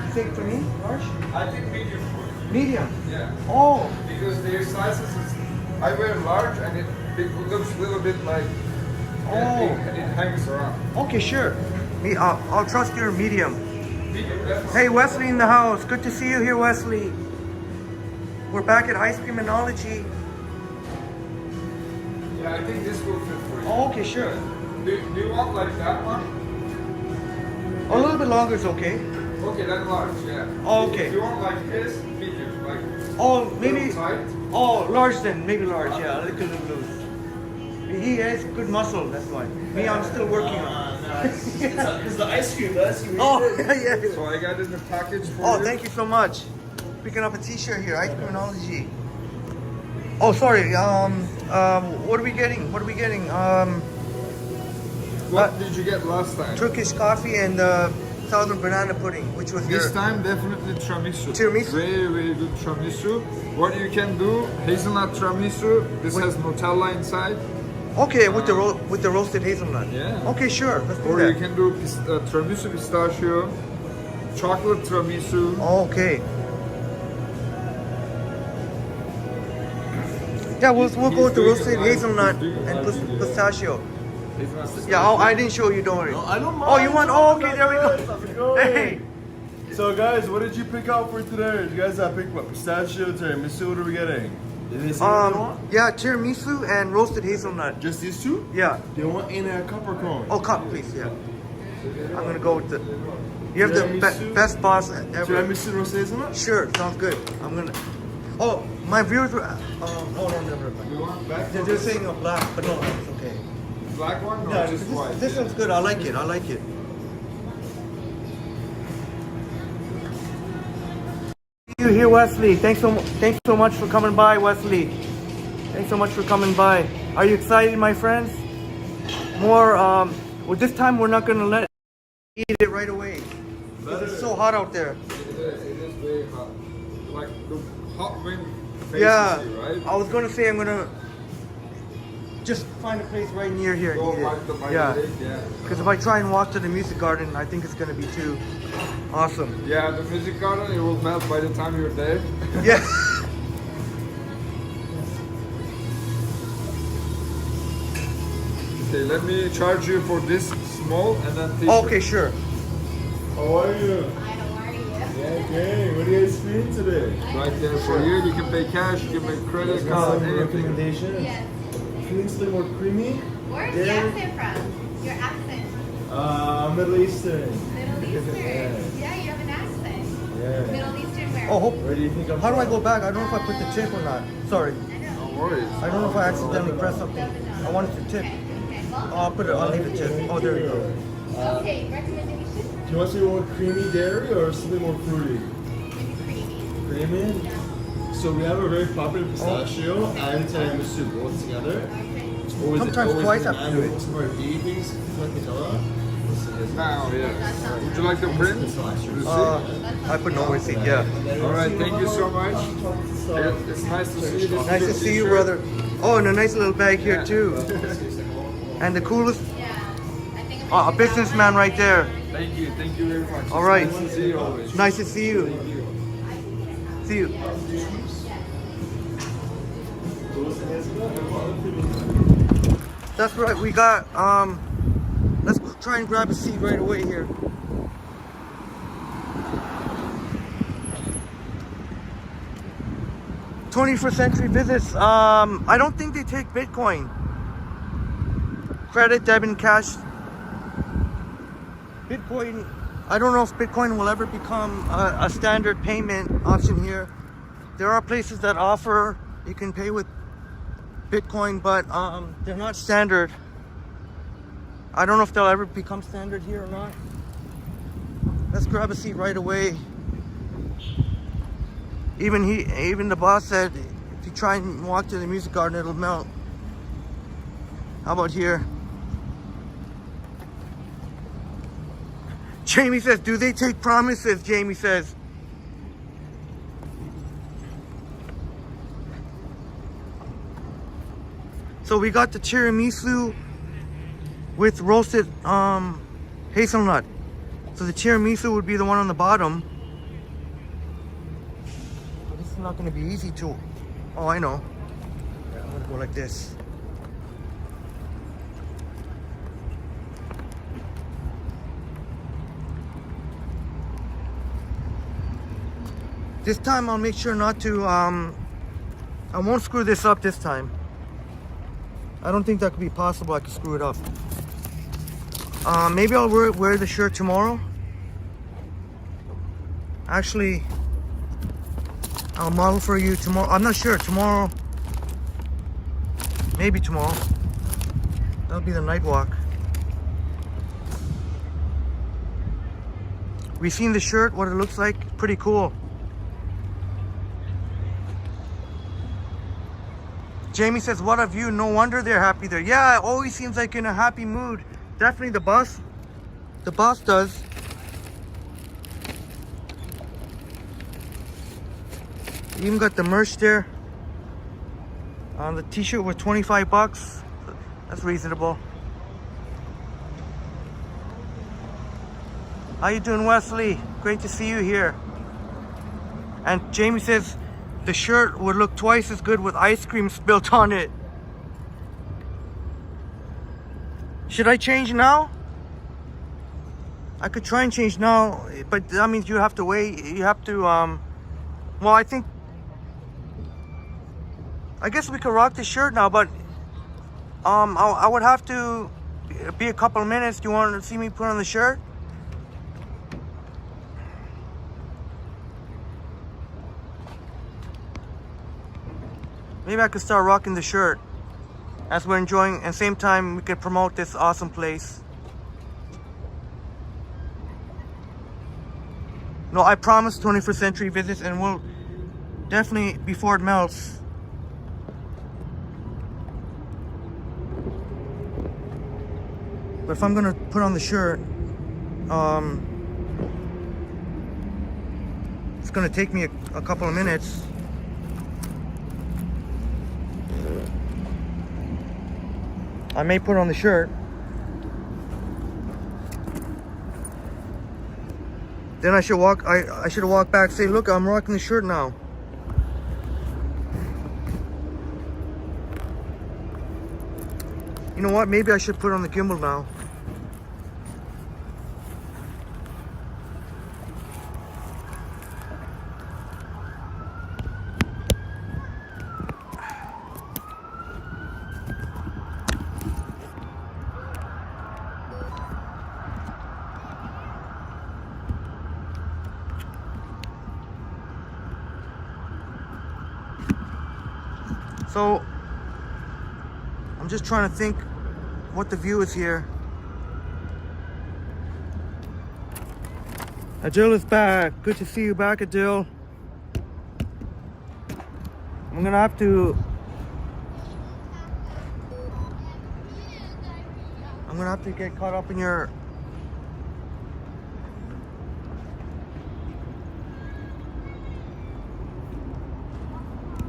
You think for me, large? I think medium. Medium. Yeah. Oh, Because their sizes is, I wear large and it looks a little bit like and it hangs around. okay, sure. Me, I'll trust your medium. Medium, definitely. Hey, Wesley in the house. Good to see you here, Wesley. We're back at Ice Creaminology. Yeah, I think this will fit for you. Oh, okay, sure. Do you want like that one? A little bit longer is okay. Okay, then large, yeah. Oh, okay. If you want like this, medium, like Oh, maybe. little tight. Oh, large then. Maybe large. Yeah, a little loose. He has good muscle. That's why. Me, I'm still working on. Nice. It's the ice cream. The ice cream. Oh, yeah. So I got in the package for Oh, you. thank you so much. Picking up a T-shirt here, Ice Creaminology. Oh, sorry. What are we getting? What are we getting? What did you get last time? Turkish coffee and southern banana pudding, which was This your. time definitely tiramisu. Tiramisu? Very, very good tiramisu. What you can do, hazelnut tiramisu. This Wait. has Nutella inside. Okay, with the roasted hazelnut. Yeah. Okay, sure. Let's do Or you that. can do tiramisu pistachio, chocolate tiramisu. Okay. Yeah, we'll go with the doing roasted it live. hazelnut He's doing it and live video. pistachio. Hazelnut pistachio. Yeah, I didn't show you, don't worry. No, I don't mind. Oh, you want? Oh, okay, there we How's it go. going? Hey. So guys, what did you pick out for today? You guys pick what? Pistachio, tiramisu, what are we getting? Did they say what they want? Yeah, tiramisu and roasted hazelnut. Just these two? Yeah. They want in a cup or cone? Oh, cup, please. Yeah. I'm gonna go with the. You have the Tiramisu? best boss ever. Tiramisu, roasted hazelnut? Sure, sounds good. I'm gonna. Oh, my viewers were. Oh no, never mind. You want black? They're saying a black, but no, it's okay. Black one? No, Yeah, just white. this one's good. I like it. I like it. You here, Wesley? Thanks so much for coming by, Wesley. Thanks so much for coming by. Are you excited, my friends? More. Well, this time we're not gonna let eat it right away. 'Cause it's so hot out there. It is very hot. Like the hot wind faces Yeah. you, right? I was gonna say I'm gonna just find a place right near here and Go eat by it. the Yeah. lake, yeah. Because if I try and walk to the music garden, I think it's gonna be too awesome. Yeah, the music garden, it will melt by the time you're there. Yeah. Okay, let me charge you for this small and then t-shirt. Okay, sure. How are you? Hi, how are you? Yeah, okay. What are you guys feeling today? Right there for you. You can pay cash, you can pay credit Got card, some anything. recommendations? Yes. Feeling something more creamy? Where's Yeah. the accent from? Your accent. Middle Eastern. Middle Eastern. Yeah. Yeah, you have an accent. Yeah. Middle Eastern wear. Oh, Where do you think I'm how do I from? go back? I don't know if I put the tip or not. Sorry. No worries. I don't know if I accidentally pressed something. I wanted to tip. Oh, I'll put it. I'll leave the tip. Oh, there you go. Okay, recommendation? Do you want something more creamy dairy or something more fruity? Maybe creamy. Creamy? So we have a very popular pistachio and tiramisu both together. It's always Sometimes twice I have to do it. Some of our evenings, like Nutella. Now, yeah. Would you like the print? I put no receipt. Yeah. All right, thank you so much. It's nice to see you. Nice to see you, brother. Oh, and a nice little bag here too. And the coolest, a businessman right there. Thank you very much. All right. Nice to see you always. Nice to see you. See you. That's right. We got. Let's try and grab a seat right away here. '21st century visits. I don't think they take Bitcoin. Credit, debit, and cash. Bitcoin. I don't know if Bitcoin will ever become a standard payment option here. There are places that offer you can pay with Bitcoin, but they're not standard. I don't know if they'll ever become standard here or not. Let's grab a seat right away. Even the boss said if you try and walk to the music garden, it'll melt. How about here? Jamie says, do they take promises? Jamie says. So we got the tiramisu with roasted hazelnut. So the tiramisu would be the one on the bottom. This is not going to be easy to. Oh, I know. Yeah, I'm going to go like this. This time I'll make sure not to. I won't screw this up this time. I don't think that could be possible. I could screw it up. Maybe I'll wear the shirt tomorrow. Actually, I'll model for you tomorrow. I'm not sure. Tomorrow. Maybe tomorrow. That'll be the night walk. We've seen the shirt, what it looks like. Pretty cool. Jamie says, what a view. No wonder they're happy there. Yeah, it always seems like in a happy mood. Definitely the boss does. You even got the merch there. The t-shirt was 25 bucks. That's reasonable. How you doing, Wesley? Great to see you here. And Jamie says the shirt would look twice as good with ice cream spilt on it. Should I change now? I could try and change now, but that means you have to wait. You have to, well, I guess we could rock the shirt now, but I would have to be a couple of minutes. Do you want to see me put on the shirt? Maybe I could start rocking the shirt as we're enjoying, and same time we could promote this awesome place. No, I promise 21st century visits, and we'll definitely, before it melts. But if I'm gonna put on the shirt, it's gonna take me a couple of minutes. I may put on the shirt. Then I should walk. I should walk back. Say, look, I'm rocking the shirt now. You know what? Maybe I should put on the gimbal now. So I'm just trying to think what the view is here. Adil is back. Good to see you back, Adil. I'm gonna have to get caught up in your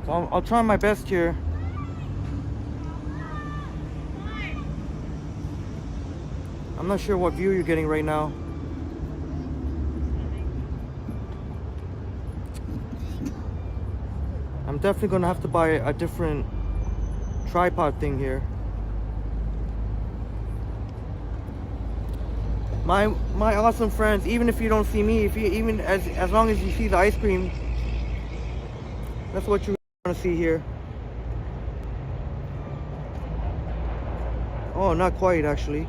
so I'll try my best here. I'm not sure what view you're getting right now. I'm definitely gonna have to buy a different tripod thing here. My awesome friends, even if you don't see me, as long as you see the ice cream, that's what you want to see here. Oh, not quite actually.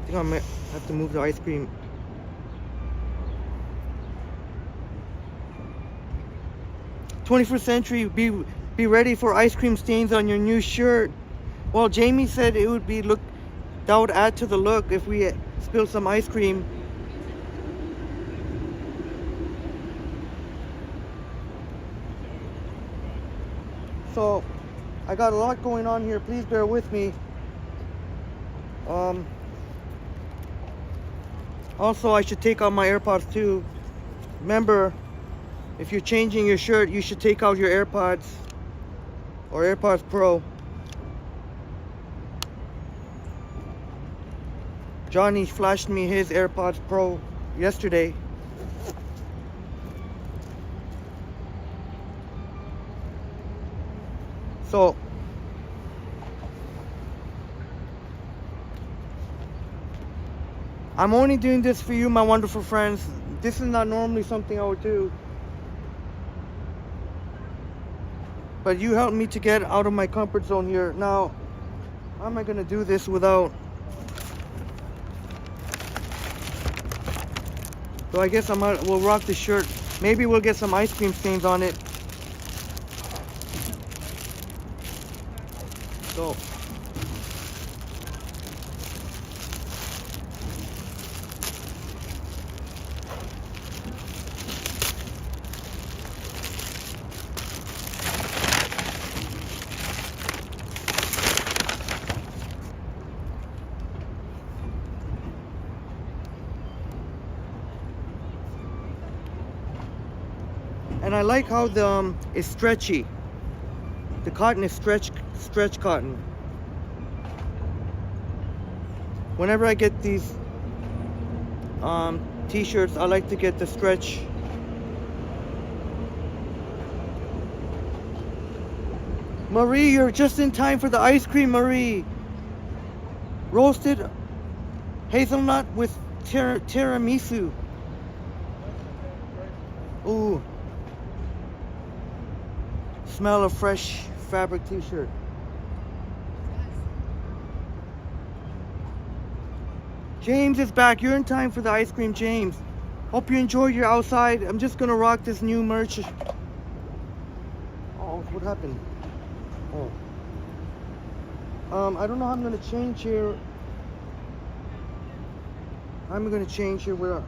I think I might have to move the ice cream. "21st century, be ready for ice cream stains on your new shirt." Well, Jamie said it would be that would add to the look if we spilled some ice cream. So I got a lot going on here. Please bear with me. Also, I should take out my AirPods too. Remember, if you're changing your shirt, you should take out your AirPods or AirPods Pro. Johnny flashed me his AirPods Pro yesterday. So I'm only doing this for you, my wonderful friends. This is not normally something I would do, but you helped me to get out of my comfort zone here. Now, how am I gonna do this without? So I guess we'll rock the shirt. Maybe we'll get some ice cream stains on it. So and I like how the it's stretchy. The cotton is stretch cotton. Whenever I get these t-shirts, I like to get the stretch. Marie, you're just in time for the ice cream, Marie. Roasted hazelnut with tiramisu. Ooh. Smell of fresh fabric t-shirt. James is back. You're in time for the ice cream, James. Hope you enjoyed your outside. I'm just gonna rock this new merch. Oh, what happened? Oh. I don't know how I'm gonna change here. I'm gonna change here where.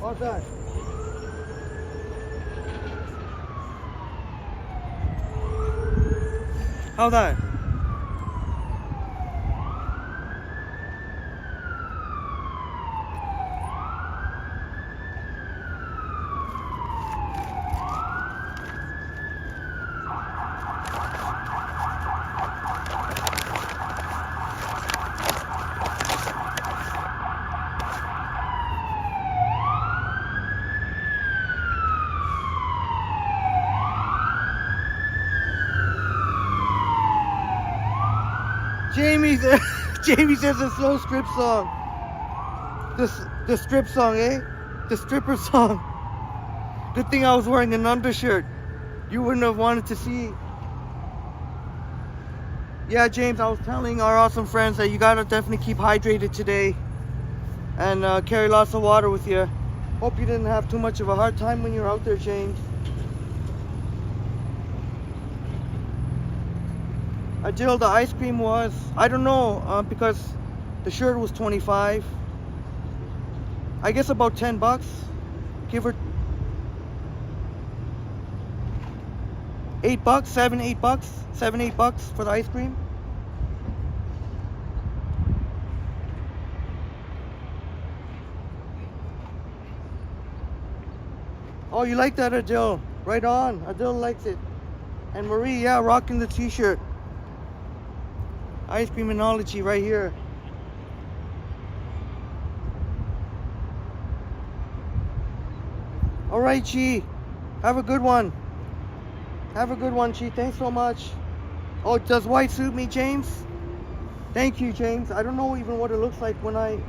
What's that? How that? Jamie says a slow strip song. The strip song, eh? The stripper song. Good thing I was wearing an undershirt. You wouldn't have wanted to see. Yeah, James, I was telling our awesome friends that you gotta definitely keep hydrated today and carry lots of water with you. Hope you didn't have too much of a hard time when you're out there, James. Adil, the ice cream was, I don't know, because the shirt was 25. I guess about 10 bucks. Give her 8 bucks, 8 bucks for the ice cream. Oh, you like that, Adil? Right on. Adil likes it. And Marie, yeah, rocking the t-shirt. Ice creaminology right here. All right, Chi. Have a good one. Have a good one, Chi. Thanks so much. Oh, does white suit me, James? Thank you, James. I don't know even what it looks like when I...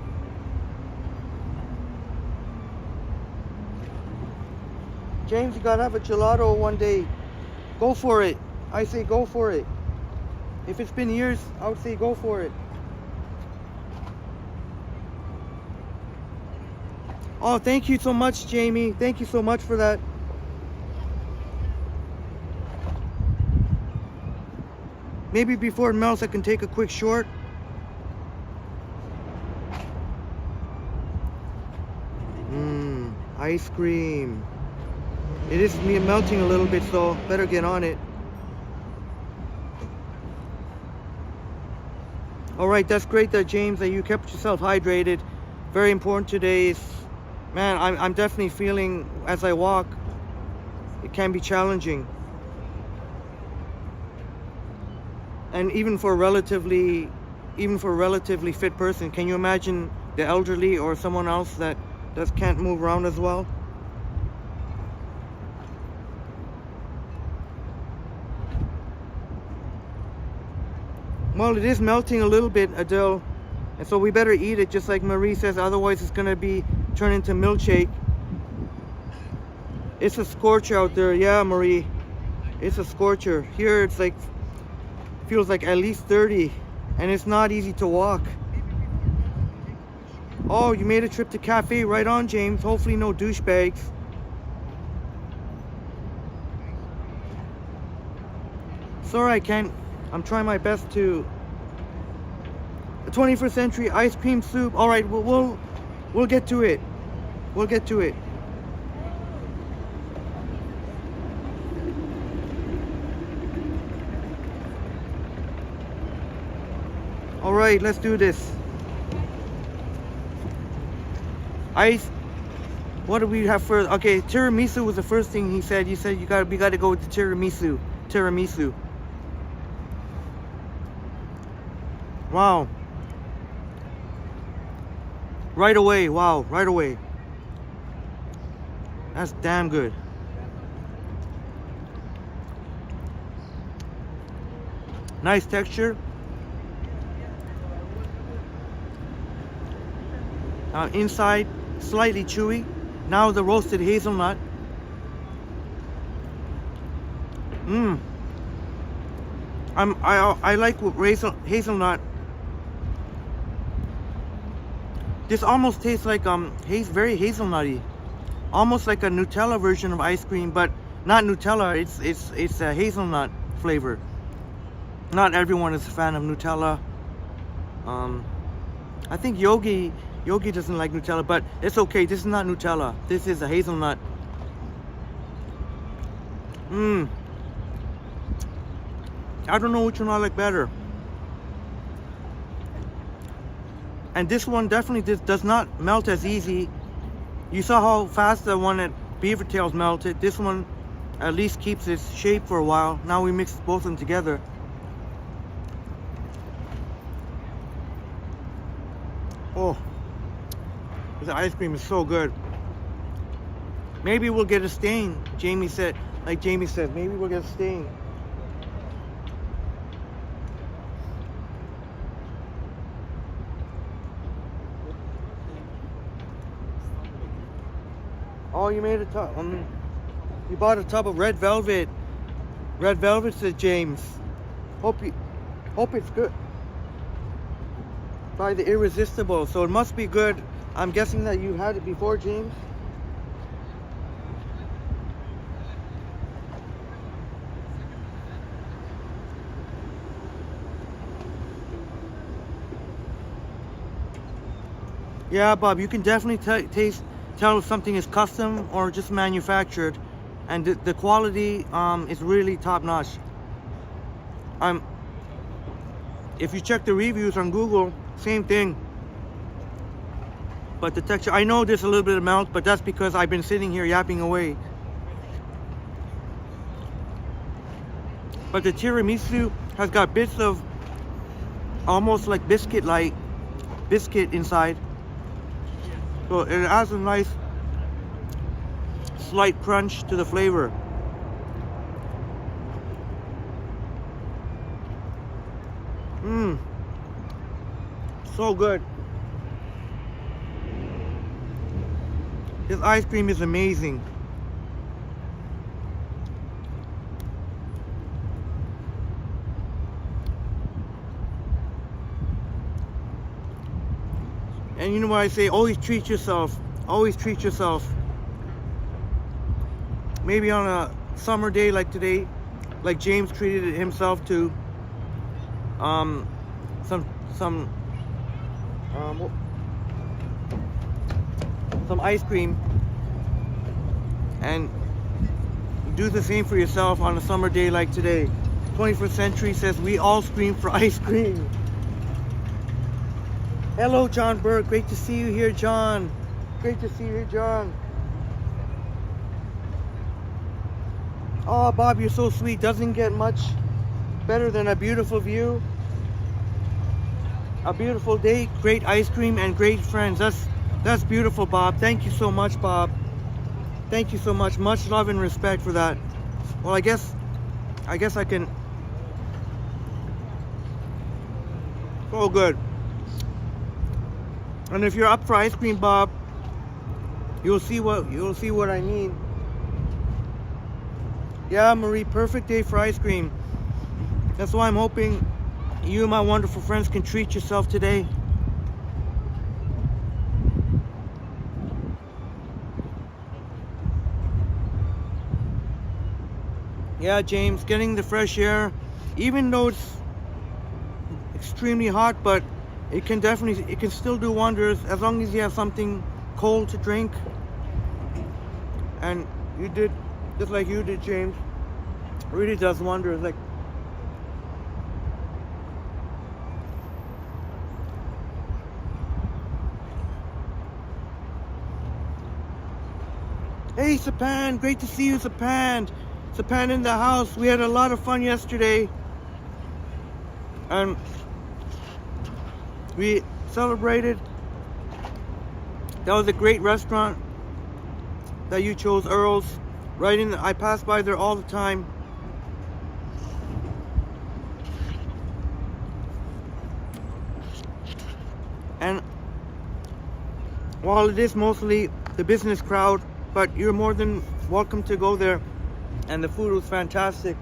James, you gotta have a gelato one day. Go for it. I say go for it. If it's been years, I would say go for it. Oh, thank you so much, Jamie. Thank you so much for that. Maybe before it melts, I can take a quick short. Ice cream. It is melting a little bit, so better get on it. All right, that's great that James, that you kept yourself hydrated. Very important today. Man, I'm definitely feeling as I walk, it can be challenging. And even for a relatively fit person, can you imagine the elderly or someone else that can't move around as well? Well, it is melting a little bit, Adele, and so we better eat it, just like Marie says, otherwise it's gonna be turned into milkshake. It's a scorcher out there, yeah, Marie. It's a scorcher. Here it's like, feels like at least 30, and it's not easy to walk. Oh, you made a trip to cafe, right on, James. Hopefully no douchebags. Sorry, I can't. I'm trying my best to. The 21st century ice cream soup. All right, we'll get to it. We'll get to it. All right, let's do this. Ice. What do we have first? Okay, tiramisu was the first thing he said. You said we gotta go with the tiramisu. Tiramisu. Wow. Right away, wow, right away. That's damn good. Nice texture. Inside, slightly chewy. Now the roasted hazelnut. I like hazelnut. This almost tastes like very hazelnutty, almost like a Nutella version of ice cream, but not Nutella. It's a hazelnut flavor. Not everyone is a fan of Nutella. I think Yogi doesn't like Nutella, but it's okay. This is not Nutella. This is a hazelnut. I don't know which one I like better. And this one definitely does not melt as easy. You saw how fast the one at BeaverTails melted. This one at least keeps its shape for a while. Now we mix both of them together. Oh, this ice cream is so good. Maybe we'll get a stain. Jamie said, maybe we'll get a stain. Oh, you made a tub. You bought a tub of red velvet. Red velvet, said James. Hope it's good. By the Irresistible, so it must be good. I'm guessing that you had it before, James. Yeah, Bob, you can definitely tell if something is custom or just manufactured, and the quality is really top notch. If you check the reviews on Google, same thing. But the texture, I know there's a little bit of melt, but that's because I've been sitting here yapping away. But the tiramisu has got bits of almost like biscuit inside. So it has a nice slight crunch to the flavor. So good. This ice cream is amazing. And you know what I say, always treat yourself. Always treat yourself. Maybe on a summer day like today, like James treated himself to some ice cream, and do the same for yourself on a summer day like today. 21st Century says we all scream for ice cream. Hello, John Burke. Great to see you here, John. Great to see you here, John. Oh, Bob, you're so sweet. Doesn't get much better than a beautiful view, a beautiful day, great ice cream, and great friends. That's beautiful, Bob. Thank you so much, Bob. Thank you so much. Much love and respect for that. Well, I guess I can. Oh, good. And if you're up for ice cream, Bob, you'll see what I mean. Yeah, Marie, perfect day for ice cream. That's why I'm hoping you and my wonderful friends can treat yourself today. Yeah, James, getting the fresh air, even though it's extremely hot, but it can still do wonders as long as you have something cold to drink. And you did, just like you did, James. It really does wonders. Like, hey, Sapan, great to see you, Sapan. Sapan in the house. We had a lot of fun yesterday, and we celebrated. That was a great restaurant that you chose, Earl's. I pass by there all the time. And while it is mostly the business crowd, but you're more than welcome to go there. And the food was fantastic.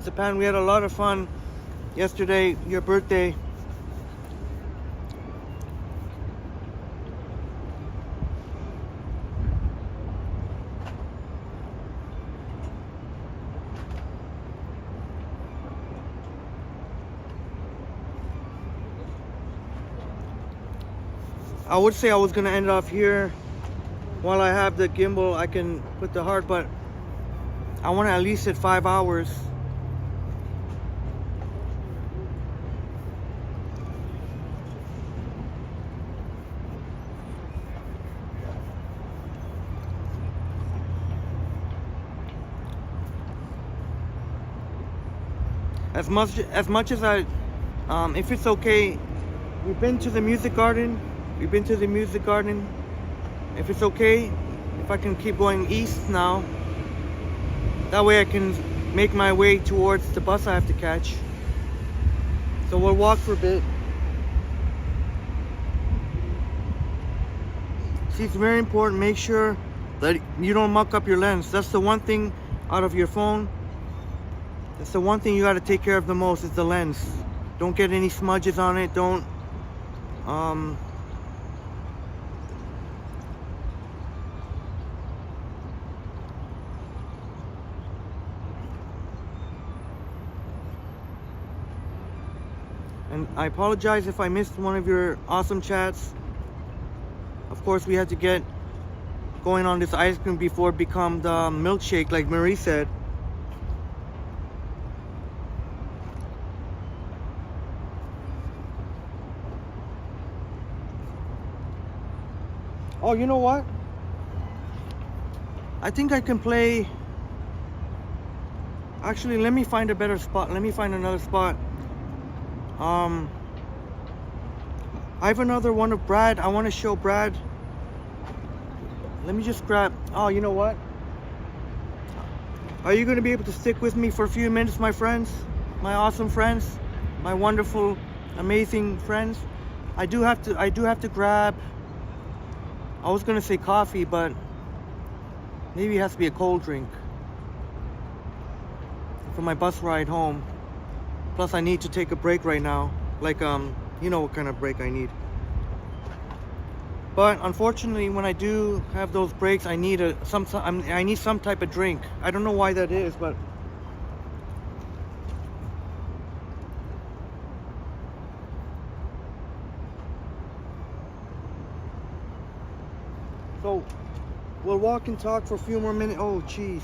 Sapan, we had a lot of fun yesterday, your birthday. I would say I was gonna end off here. While I have the gimbal, I can put the heart, but I want to at least hit 5 hours. as much as I, if it's okay, we've been to the music garden. We've been to the music garden. If it's okay, if I can keep going east now, that way I can make my way towards the bus I have to catch. So we'll walk for a bit. See, it's very important. Make sure that you don't muck up your lens. That's the one thing out of your phone. That's the one thing you got to take care of the most is the lens. Don't get any smudges on it. Don't and I apologize if I missed one of your awesome chats. Of course, we had to get going on this ice cream before it become the milkshake, like Marie said. Oh, you know what? I think I can play. Actually, let me find a better spot. Let me find another spot. I have another one of Brad. I want to show Brad. Let me just grab. Oh, you know what? Are you going to be able to stick with me for a few minutes, my friends? My awesome friends? My wonderful, amazing friends? I do have to grab. I was going to say coffee, but maybe it has to be a cold drink for my bus ride home. Plus, I need to take a break right now. Like, you know what kind of break I need. But unfortunately, when I do have those breaks, I need some type of drink. I don't know why that is, but so we'll walk and talk for a few more minutes. Oh, jeez.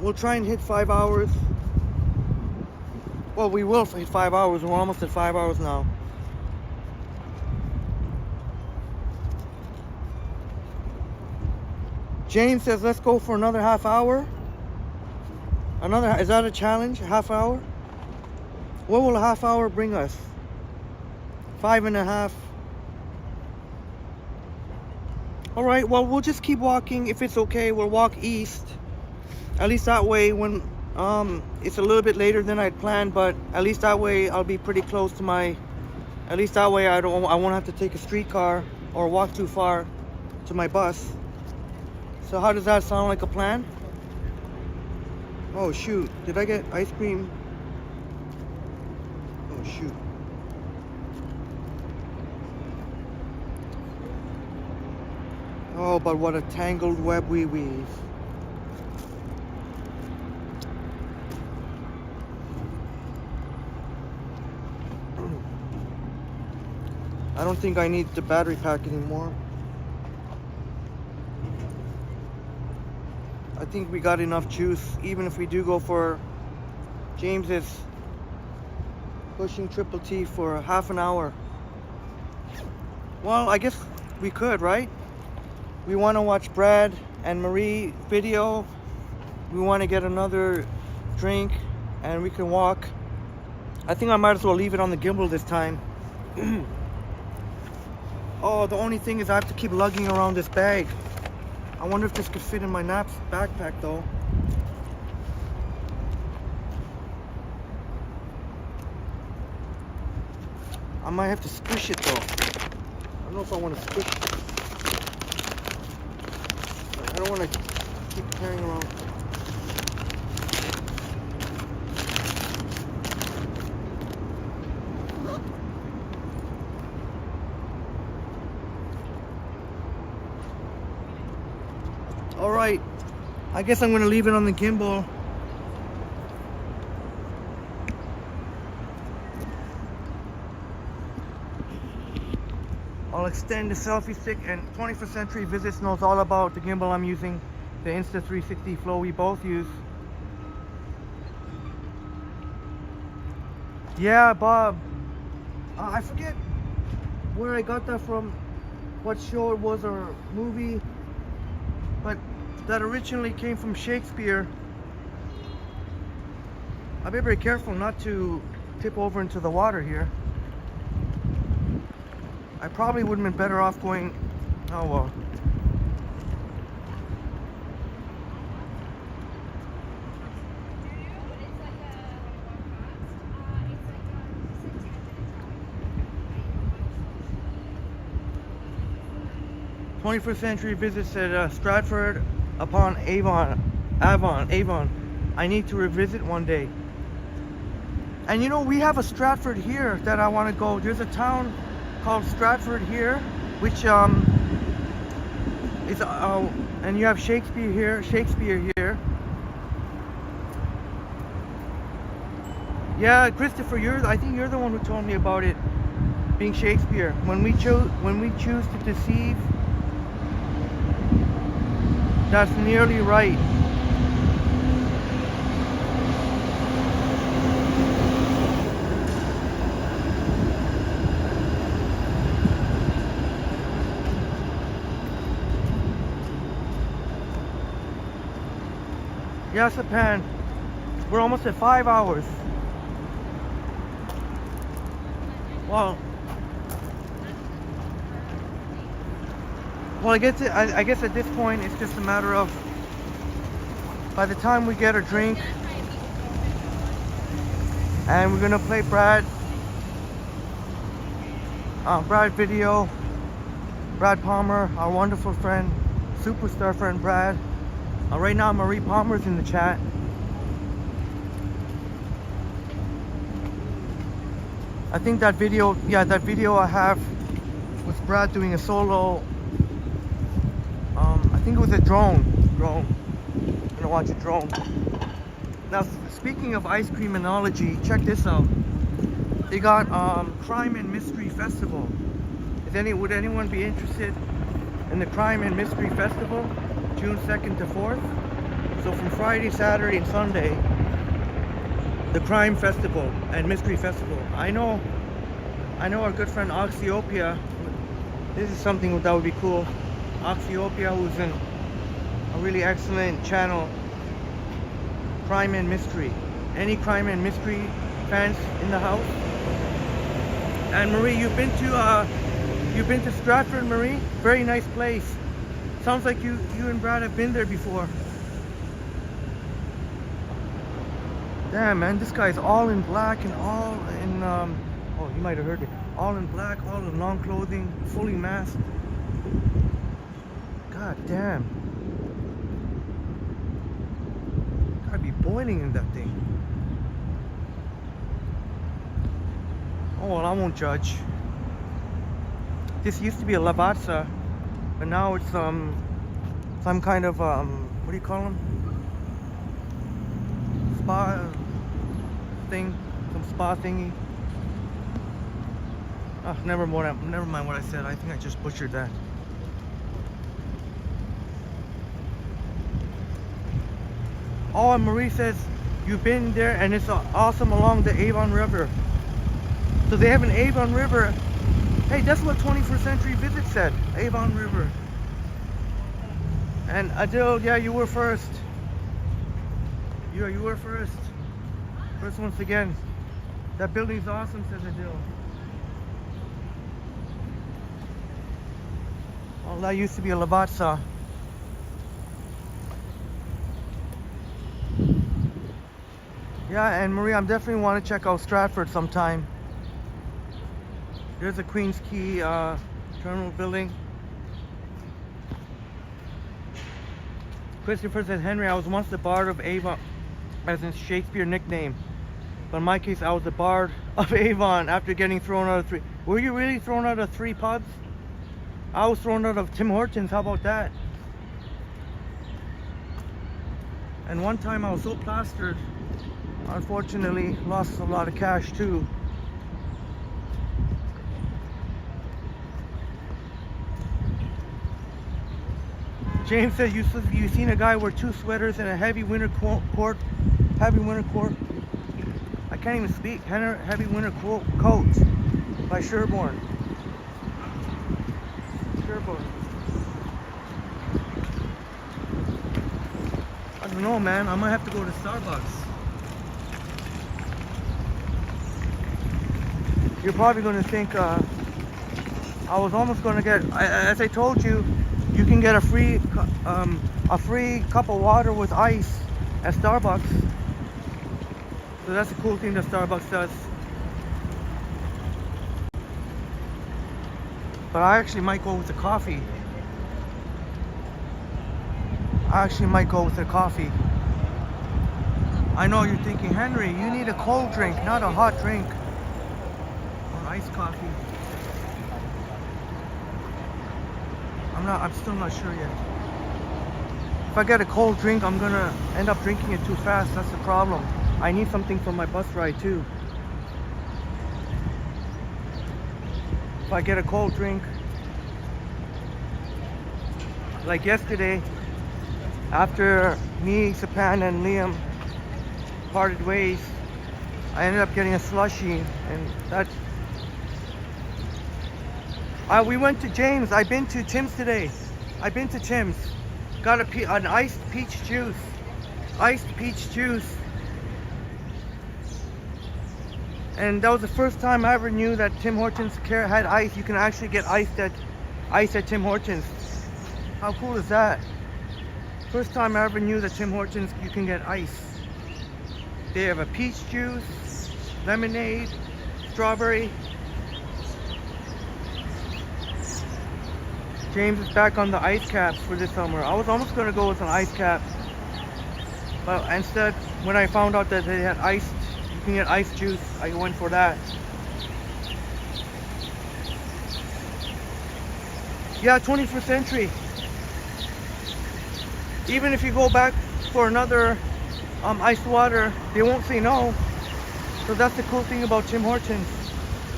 We'll try and hit 5 hours. Well, we will hit 5 hours. We're almost at 5 hours now. James says, let's go for another half hour. Is that a challenge? A half hour? What will a half hour bring us? 5.5. All right, well, we'll just keep walking. If it's okay, we'll walk east. At least that way, when it's a little bit later than I'd planned, but at least that way I'll be pretty close to my. At least that way I won't have to take a streetcar or walk too far to my bus. So how does that sound like a plan? Oh shoot! Did I get ice cream? Oh shoot! Oh, but what a tangled web we weave. I don't think I need the battery pack anymore. I think we got enough juice, even if we do go for James is pushing Triple T for half an hour. Well, I guess we could, right? We want to watch Brad and Marie video. We want to get another drink and we can walk. I think I might as well leave it on the gimbal this time. Oh, the only thing is I have to keep lugging around this bag. I wonder if this could fit in my backpack though. I might have to squish it though. I don't know if I want to squish it. I don't want to keep carrying around. Alright, I guess I'm going to leave it on the gimbal. I'll extend the selfie stick, and 21st Century Visits knows all about the gimbal I'm using, the Insta360 Flow we both use. Yeah, Bob. I forget where I got that from, what show it was or movie, but that originally came from Shakespeare. I'll be very careful not to tip over into the water here. I probably would have been better off going, oh well. It's like a 21st century visits at Stratford upon Avon. I need to revisit one day. And you know, we have a Stratford here that I want to go. There's a town called Stratford here, which is and you have Shakespeare here. Yeah, Christopher, I think you're the one who told me about it being Shakespeare. When we choose to deceive, that's nearly right. Yes, Japan. We're almost at 5 hours. Well, I guess at this point it's just a matter of by the time we get a drink and we're gonna play Brad video, Brad Palmer, our wonderful friend, superstar friend Brad. Right now Marie Palmer's in the chat. I think that video I have with Brad doing a solo, I think it was a drone. I'm gonna watch a drone. Now, speaking of ice cream analogy, check this out. They got Crime and Mystery Festival. Would anyone be interested in the Crime and Mystery Festival? June 2nd to 4th. So from Friday, Saturday, and Sunday, the Crime Festival and Mystery Festival. I know our good friend Oxyopia. This is something that would be cool. Oxyopia, who's a really excellent channel. Crime and Mystery. Any Crime and Mystery fans in the house? And Marie, you've been to Stratford, Marie? Very nice place. Sounds like you and Brad have been there before. Damn, man, this guy's all in black and all in oh, you might have heard it. All in black, all in long clothing, fully masked. God damn. Gotta be boiling in that thing. Oh well, I won't judge. This used to be a lavazza, but now it's some kind of what do you call them? Spa thing, some spa thingy. Oh, never mind what I said. I think I just butchered that. Oh, and Marie says you've been there and it's awesome along the Avon River. So they have an Avon River. Hey, that's what 21st Century Visit said. Avon River. And Adil, yeah, you were first. You were first. First once again. That building's awesome, says Adil. Well, that used to be a lavazza. Yeah, and Marie, I'm definitely want to check out Stratford sometime. There's a Queens Quay terminal building. Christopher says, Henry, I was once the Bard of Avon, as in Shakespeare nickname. But in my case, I was the Bard of Avon after getting thrown out of 3. Were you really thrown out of 3 pubs? I was thrown out of Tim Hortons, how about that? And one time I was so plastered, unfortunately, lost a lot of cash too. James says you seen a guy wear 2 sweaters and a heavy winter coat. Heavy winter coat. I can't even speak. Heavy winter coat by Sherborne. I don't know, man. I might have to go to Starbucks. you're probably going to think I was almost going to get, as I told you, you can get a free cup of water with ice at Starbucks. So that's a cool thing that Starbucks does. But I actually might go with the coffee. I know you're thinking, Henry, you need a cold drink, not a hot drink. Or iced coffee. I'm still not sure yet. If I get a cold drink, I'm gonna end up drinking it too fast. That's the problem. I need something for my bus ride too. If I get a cold drink, like yesterday, after me, Sapan, and Liam parted ways, I ended up getting a slushie, and that. We went to James. I've been to Tim's today. Got an iced peach juice. And that was the first time I ever knew that Tim Hortons had ice. You can actually get ice at Tim Hortons. How cool is that? First time I ever knew that Tim Hortons you can get ice. They have a peach juice, lemonade, strawberry. James is back on the ice caps for this summer. I was almost going to go with an ice cap. But instead, when I found out that they had you can get iced juice, I went for that. Yeah, 21st century. Even if you go back for another iced water, they won't say no. So that's the cool thing about Tim Hortons.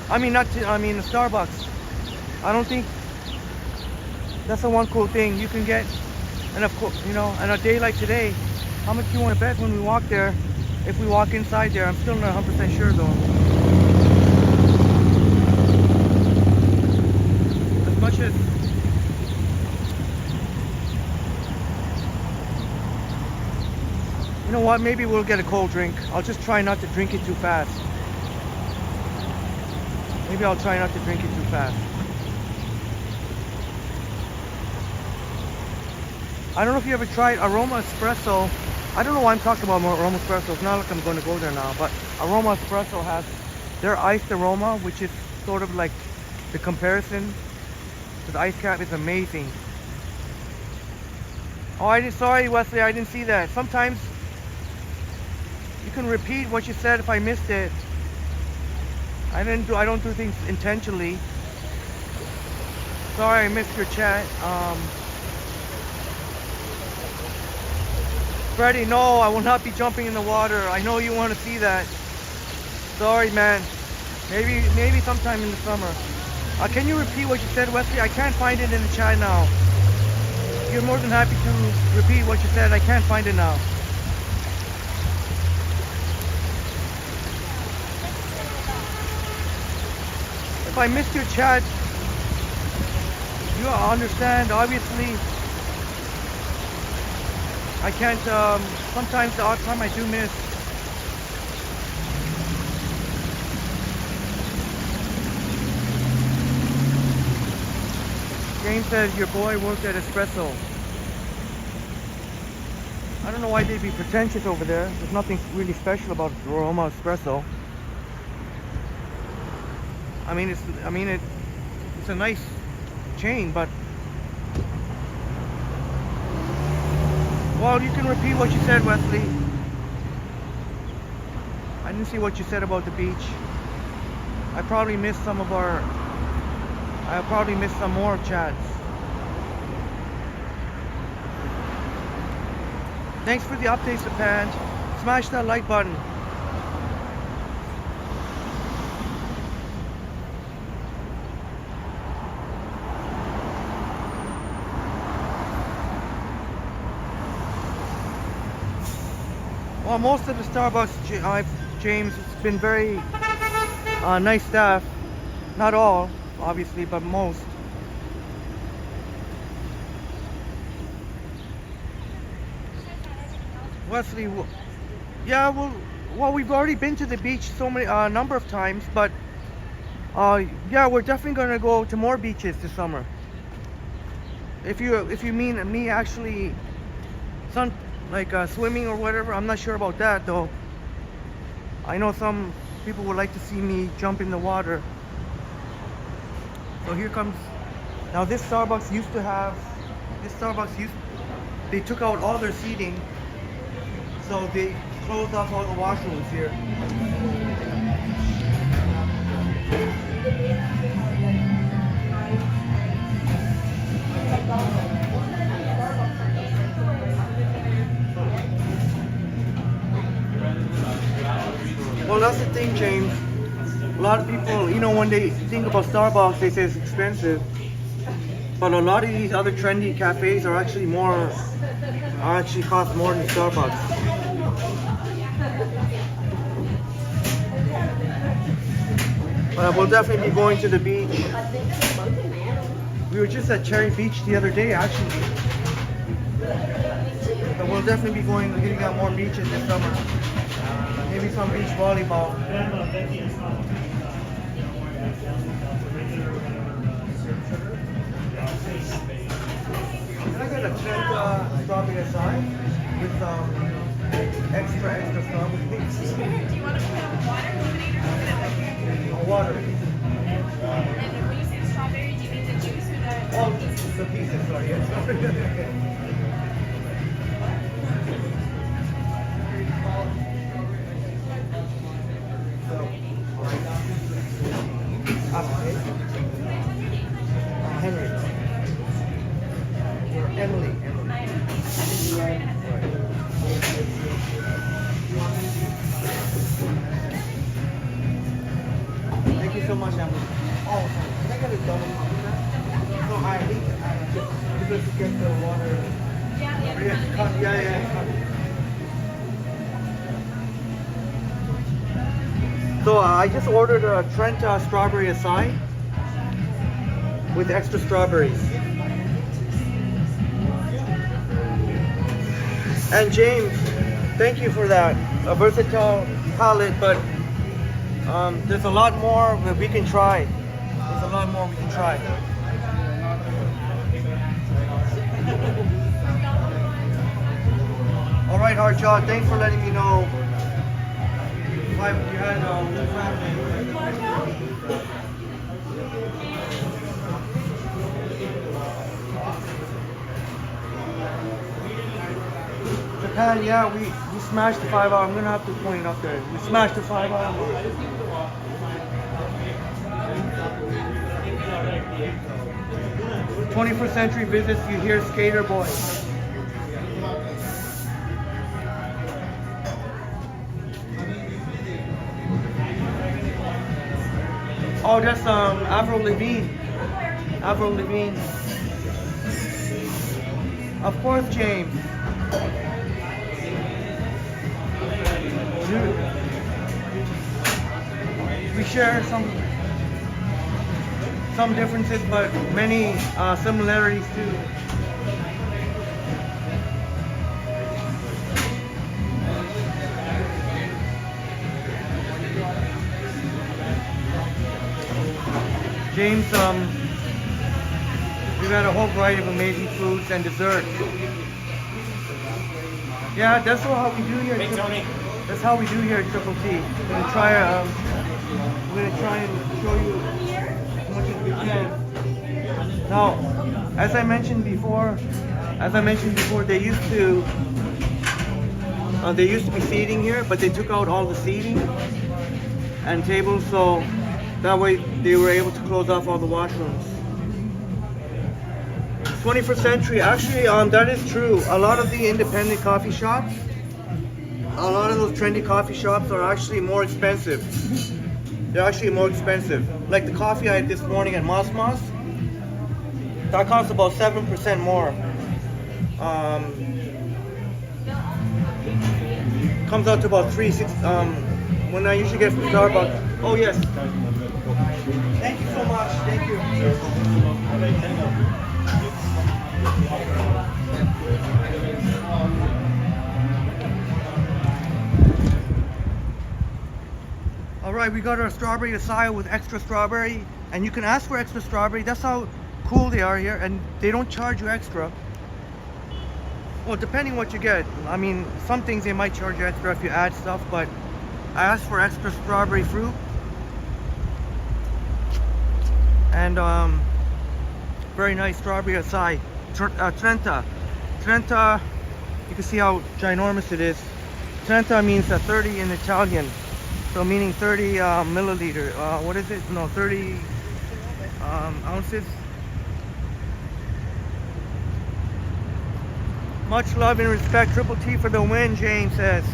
I mean the Starbucks. I don't think that's the one cool thing you can get. And of course, you know, on a day like today, how much do you want to bet when we walk there? If we walk inside there, I'm still not 100% sure though. As much as you know what, maybe we'll get a cold drink. I'll just try not to drink it too fast. I don't know if you ever tried Aroma Espresso. I don't know why I'm talking about Aroma Espresso. It's not like I'm going to go there now, but Aroma Espresso has their iced aroma, which is sort of like the comparison to the ice cap is amazing. Oh, sorry Wesley, I didn't see that. Sometimes you can repeat what you said if I missed it. I don't do things intentionally. Sorry I missed your chat. Freddie, no, I will not be jumping in the water. I know you want to see that. Sorry, man. Maybe sometime in the summer. Can you repeat what you said, Wesley? I can't find it in the chat now. You're more than happy to repeat what you said. I can't find it now. If I missed your chat, you understand, obviously. I can't, sometimes the odd time I do miss. James says your boy worked at Espresso. I don't know why they'd be pretentious over there. There's nothing really special about Aroma Espresso. I mean, it's a nice chain, but well, you can repeat what you said, Wesley. I didn't see what you said about the beach. I probably missed some more chats. Thanks for the updates, Japan. Smash that like button. Well, most of the Starbucks, James, it's been very nice staff. Not all, obviously, but most. Wesley, yeah, well, we've already been to the beach so many number of times, but Yeah, we're definitely gonna go to more beaches this summer. If you mean me actually, swimming or whatever, I'm not sure about that though. I know some people would like to see me jump in the water. So here comes. Now this Starbucks used to have. They took out all their seating, so they closed off all the washrooms here. Well, that's the thing, James. A lot of people, when they think about Starbucks, they say it's expensive. But a lot of these other trendy cafes are actually cost more than Starbucks. We'll definitely be going to the beach. We were just at Cherry Beach the other day, actually. But we'll definitely be hitting out more beaches this summer. Maybe some beach volleyball. Can I get a Trenta strawberry aside with some extra strawberry? Do you want to put water? Water. And when you say strawberry, do you mean the juice or the Oh, pieces? the pieces, sorry. Yes. Henry. Emily. Thank you so much, Emily. Oh, sorry. Can I get a double? No, I think because to get the water. Yeah. So I just ordered a Trenta strawberry acai with extra strawberries. And James, thank you for that. A versatile palette, but there's a lot more that we can try. All right, Hardjaw, thanks for letting me know. You had a new family. Japan, yeah, we smashed the 5 hour. I'm gonna have to point it up there. We smashed the 5 hour. 21st century visits, you hear Skater Boy. Oh, that's Avril Lavigne. Of course, James. We share some differences, but many similarities too. James, we've had a whole variety of amazing foods and desserts. Yeah, that's how we do here. That's how we do here at Triple T. We're gonna try and show you as much as we can. Now, as I mentioned before, they used to be seating here, but they took out all the seating and tables, so that way they were able to close off all the washrooms. 21st century, actually, that is true. A lot of the independent coffee shops, a lot of those trendy coffee shops are actually more expensive. They're actually more expensive. Like the coffee I had this morning at Mas, that costs about 7% more. Comes out to about $3.6. When I usually get from Starbucks. Oh yes. Thank you so much. Thank you. All right. why we got our strawberry acai with extra strawberry, and you can ask for extra strawberry. That's how cool they are here, and they don't charge you extra. Well, depending what you get. I mean, some things they might charge you extra if you add stuff, but I asked for extra strawberry fruit. And very nice strawberry acai. Trenta. Trenta, you can see how ginormous it is. Trenta means 30 in Italian. So meaning 30 milliliter. What is it? No, 30 ounces. Much love and respect. Triple T for the win, James says.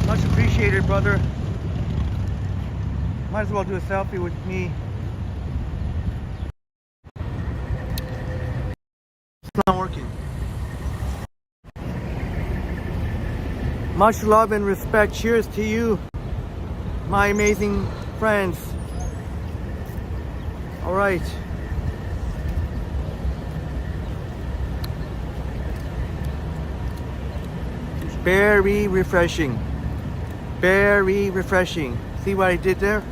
Much appreciated, brother. Might as well do a selfie with me. It's not working. Much love and respect. Cheers to you, my amazing friends. All right. It's very refreshing. Very refreshing. See what I did there?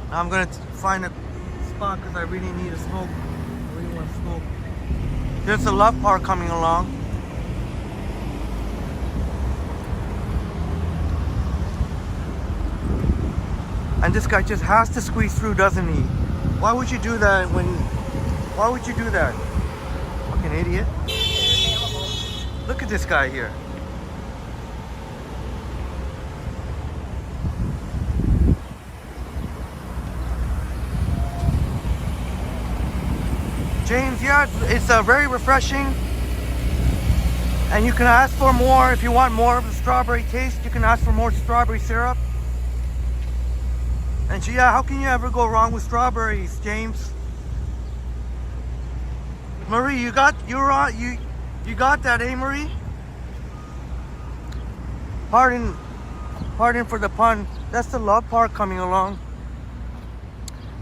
Now I'm gonna find a spot because I really need a smoke. I really want to smoke. There's a love park coming along. And this guy just has to squeeze through, doesn't he? Why would you do that when... Why would you do that? Fucking idiot. Look at this guy here. James, yeah, it's very refreshing. And you can ask for more if you want more of the strawberry taste. You can ask for more strawberry syrup. And so, yeah, how can you ever go wrong with strawberries, James? Marie, you got that, eh, Marie? Pardon for the pun. That's the love park coming along.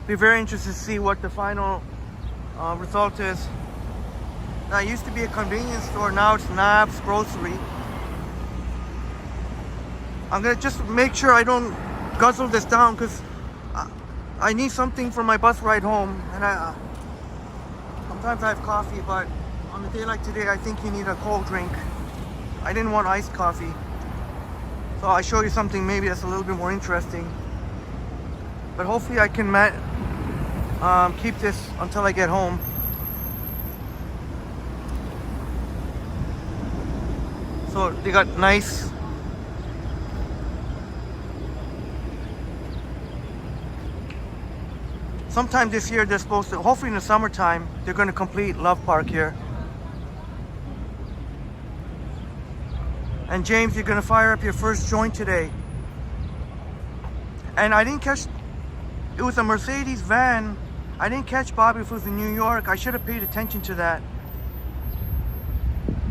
Be very interested to see what the final result is. Now, it used to be a convenience store. Now it's Nab's Grocery. I'm gonna just make sure I don't guzzle this down because I need something for my bus ride home, and sometimes I have coffee, but on a day like today, I think you need a cold drink. I didn't want iced coffee, so I'll show you something maybe that's a little bit more interesting. But hopefully, I can keep this until I get home. So they got nice. Sometime this year they're supposed to, hopefully in the summertime, they're going to complete Love Park here. And James, you're going to fire up your first joint today. And I didn't catch, it was a Mercedes van. I didn't catch Bobby if it was in New York. I should have paid attention to that.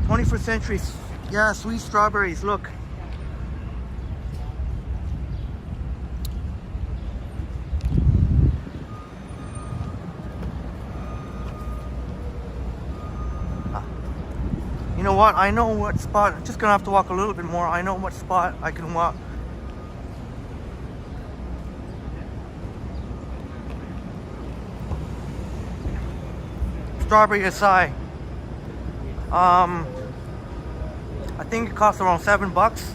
21st century, yeah, sweet strawberries, look. You know what? I know what spot. I'm just gonna have to walk a little bit more. I know what spot I can walk. Strawberry acai. I think it costs around $7. $6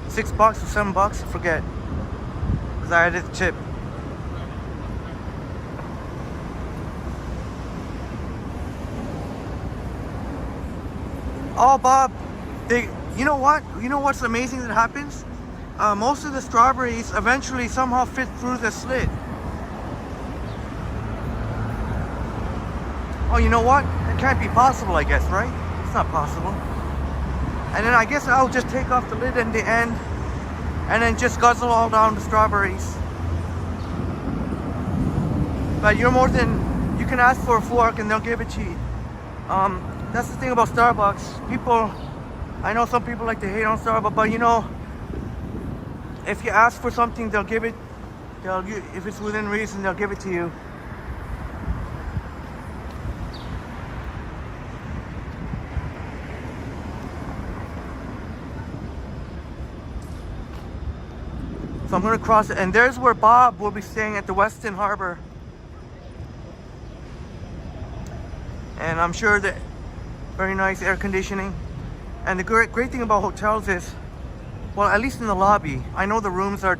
or $7, I forget. Because I added the tip. Oh, Bob, you know what? You know what's amazing that happens? Most of the strawberries eventually somehow fit through the slit. Oh, you know what? It can't be possible, I guess, right? It's not possible. And then I guess I'll just take off the lid in the end and then just guzzle all down the strawberries. But you're more than, you can ask for a fork and they'll give it to you. That's the thing about Starbucks. People, I know some people like to hate on Starbucks, but you know, if you ask for something, they'll give it if it's within reason, they'll give it to you. So I'm gonna cross it, and there's where Bob will be staying at the Westin Harbor. And I'm sure that very nice air conditioning. And the great thing about hotels is, well, at least in the lobby, I know the rooms the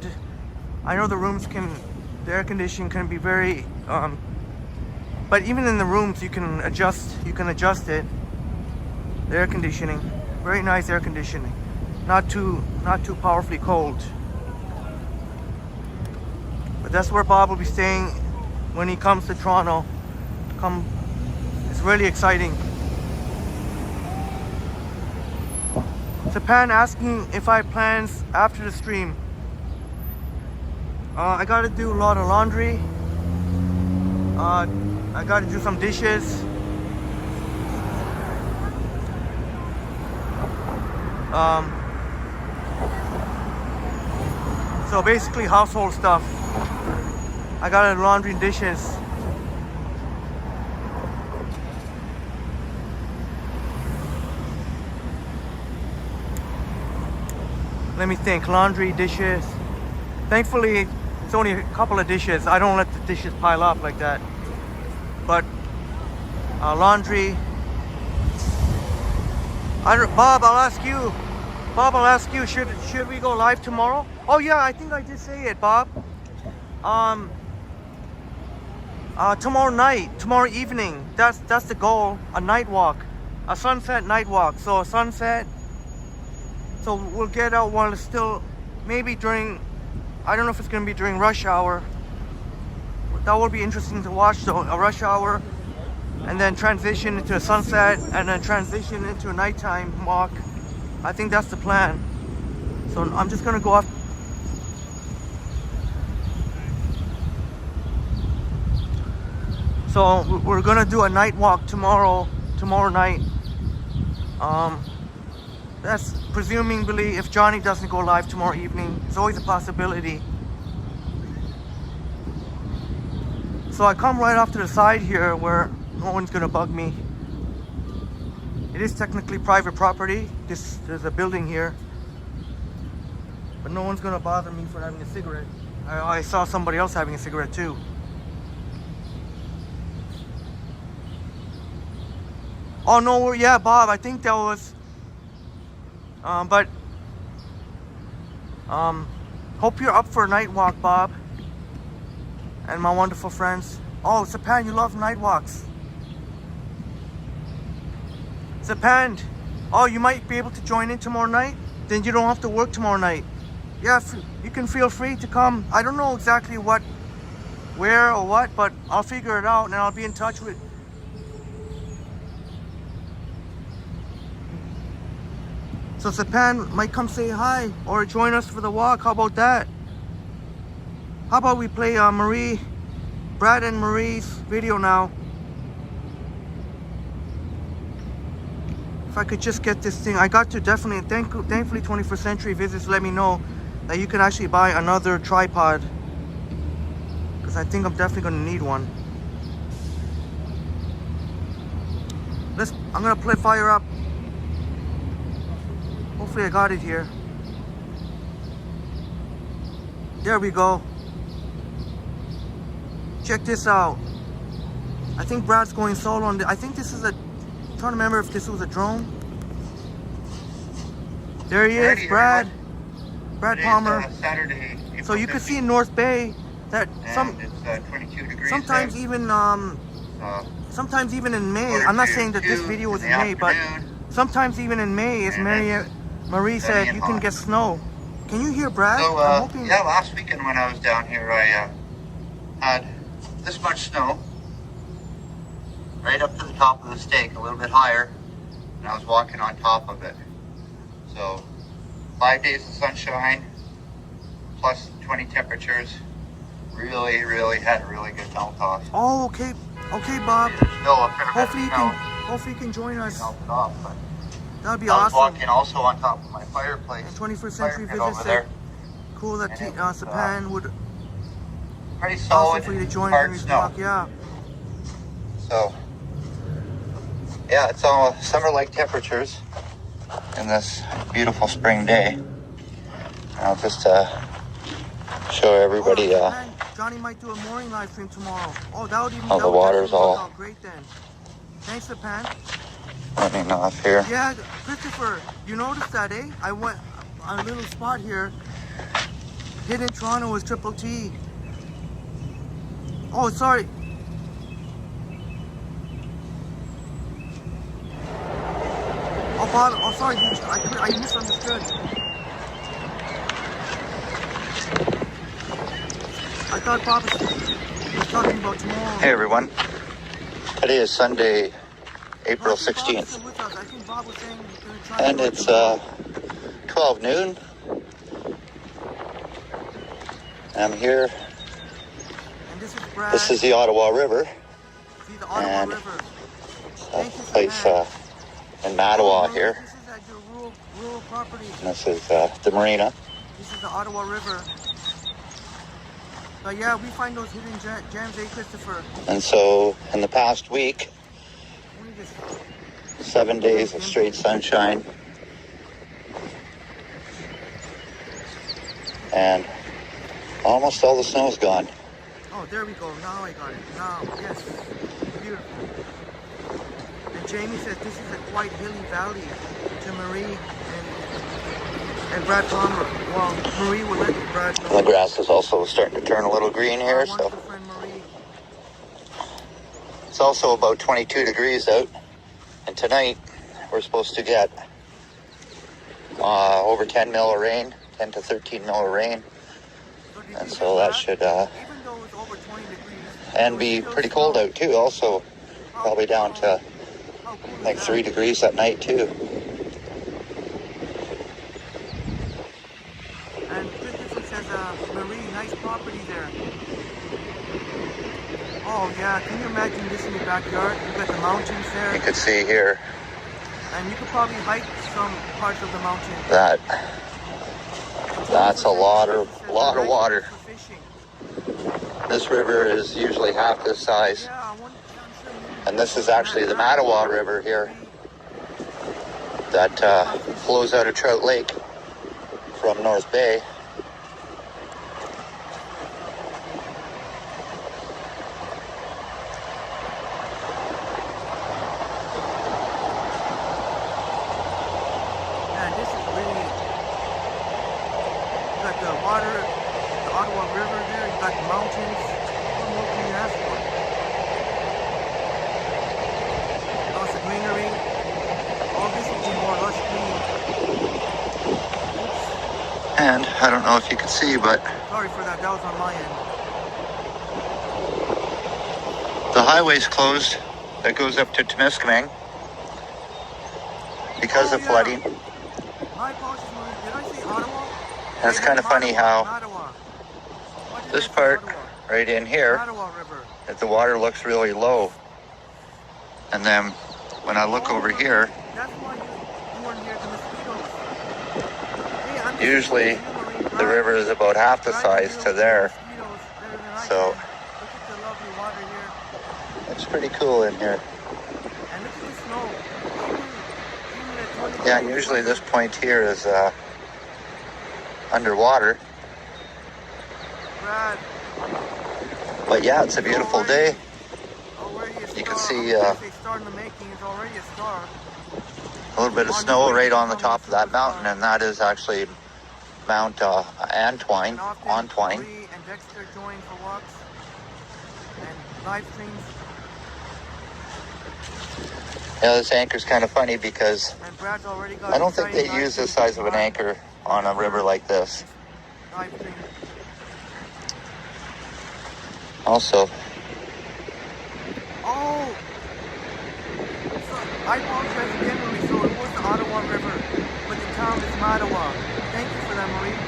air conditioning can be very, but even in the rooms you can adjust it. The air conditioning, very nice air conditioning, not too powerfully cold. But that's where Bob will be staying when he comes to Toronto. It's really exciting. Japan asking if I have plans after the stream. I gotta do a lot of laundry. I gotta do some dishes. So basically household stuff. I gotta do laundry and dishes. Let me think. Laundry, dishes. Thankfully, it's only a couple of dishes. I don't let the dishes pile up like that. But laundry. Bob, I'll ask you. Should we go live tomorrow? Oh yeah, I think I did say it, Bob. Tomorrow evening. That's the goal. A night walk, a sunset night walk. So a sunset. So we'll get out while it's still, maybe during, I don't know if it's going to be during rush hour. That will be interesting to watch, though, a rush hour, and then transition into a sunset, and then transition into a nighttime walk. I think that's the plan. So I'm just going to go up. So we're going to do a night walk tomorrow night. That's presumably if Johnny doesn't go live tomorrow evening. It's always a possibility. So I come right off to the side here where no one's gonna bug me. It is technically private property. There's a building here, but no one's gonna bother me for having a cigarette. I saw somebody else having a cigarette too. Oh no, yeah, Bob, I think that was hope you're up for a night walk, Bob, and my wonderful friends. Oh, Sapan, you love night walks. Sapan, oh, you might be able to join in tomorrow night. Then you don't have to work tomorrow night. Yeah, you can feel free to come. I don't know exactly where or what, but I'll figure it out and I'll be in touch with. So Sapan might come say hi or join us for the walk. How about that? How about we play Brad and Marie's video now? If I could just get this thing. I got to definitely, thankfully 21st Century Visits let me know that you can actually buy another tripod. Because I think I'm definitely going to need one. I'm going to play Fire Up. Hopefully I got it here. There we go. Check this out. I think Brad's going solo on I think this is I'm trying to remember if this was a drone. There he is, Brad. Brad Palmer. Saturday, so you can see in North Bay that it's 22 degrees. sometimes even in May. I'm not saying that this video was in May, but sometimes even in May, as Marie said, you can get snow. Can you hear Brad? So, I'm hoping. yeah, last weekend when I was down here, I had this much snow right up to the top of the stake, a little bit higher, and I was walking on top of it. So 5 days of sunshine, plus 20 temperatures, really had a really good melt off. Oh, okay, Bob. There's still a fair bit of snow. Hopefully you can join us. Melted off, but That'd be I was awesome. walking also on top of my fireplace. And 21st Fire Century pit Visits over there. cool that And it Sapan would pretty Awesome solid for you to join hard Henry's snow. Block, yeah. So, yeah, it's all summer-like temperatures in this beautiful spring day. I'll just show everybody Man, Johnny might do a mooring live stream tomorrow. Oh, that would even how that the would water's definitely work all out great then. Thanks, Pan. running off here. Yeah, Christopher, you noticed that, eh? I went on a little spot here. Hidden Toronto was Triple T. Oh, sorry. Oh, Bob, oh, sorry, I misunderstood. I thought Bob was talking about tomorrow. Hey everyone, today is Sunday, April I think Bob 16th, was with us. I think Bob was saying he's gonna try and to it's tomorrow. 12 noon. And I'm here. this is Brad. This is the Ottawa River, See the Ottawa and River. a Thank you, place man. in Mattawa Oh, here. This is at your rural property. And this is the marina. This is the Ottawa River. But yeah, we find those hidden gems, eh, Christopher? And so in the past week, Let me just 7 days of straight sunshine, and almost all the snow's gone. Oh, there we go. Now I got it. Now, yes. Beautiful. And Jamie says this is a quite hilly valley to Marie and Brad Palmer. Well, Marie will let Brad know. The grass is also starting to turn a little green here, Our so wonderful friend Marie. it's also about 22 degrees out. And tonight we're supposed to get over 10 mil of rain, 10 to 13 mil of rain. So did And you so hear that should, Even though it's over 20 degrees, and it be was pretty still cold snow. out too, also probably down to How cool is like that? 3 degrees at night too. And Christopher says, Marie, nice property there. Oh yeah, can you imagine this in your backyard? You've got the mountains there, You could see here and you could probably hike some parts of the mountain. that that's a lot of water. For fishing. This river is usually half this size, Yeah, I'm sure you and this is actually the Mattawa River here that flows out of Trout Lake from North Bay. Man, this is really. You got the water, the Ottawa River there. You got the mountains. What more can you ask for? Lots of greenery. All this will be more lush green. Oops. And I don't know if you can see, but Sorry for that. That was on my end. the highway's closed that goes up to Temiskaming because of flooding. My apologies, Marie. Did I say Ottawa? And it's Yeah, kind of funny how Mattawa. Why did I this say part Ottawa? right in here, Mattawa River. that the water looks really low. And then when I look over here, That's why you weren't here, the mosquitoes. Hey, I'm just usually saying to you, Marie, the river is about half the size to there. So Look at the lovely water here. it's pretty cool in here. And look at the snow. Even at 20 Yeah, and degrees usually this weather. point here is underwater. Brad, But yeah, it's a beautiful day. already a You can star. see, I was gonna say star in the making is already a star. A little bit of snow right on the top of that mountain, and that is actually Mount Antoine. And often Antoine. Marie and Dexter join for walks and live streams. Yeah, this anchor's kind of funny because And Brad's already got I don't think they exciting use live this size of an streams anchor on a river like this. live streams. Also, Oh! So, I apologize again, Marie. So it was the Ottawa River, but the town is Mattawa. Thank you for that, Marie.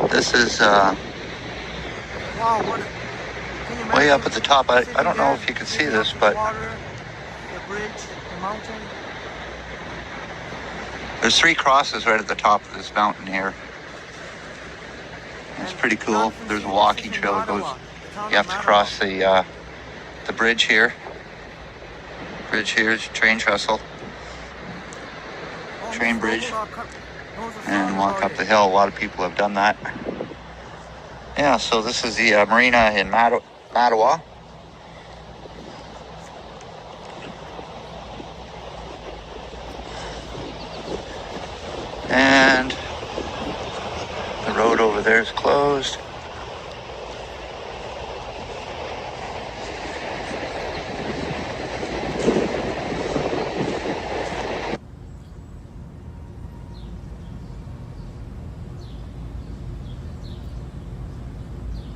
this is Wow, what a... Can you way imagine up at the top. I sitting don't know there, if you can see looking this, up but the water, the bridge, the mountain. there's 3 crosses right at the top of this mountain here. It's pretty cool. There's a walking trail that goes. You have to cross the bridge here. Bridge here is train trestle, train bridge, and walk up the hill. A lot of people have done that. Yeah, so this is the marina in Mattawa. And the road over there is closed.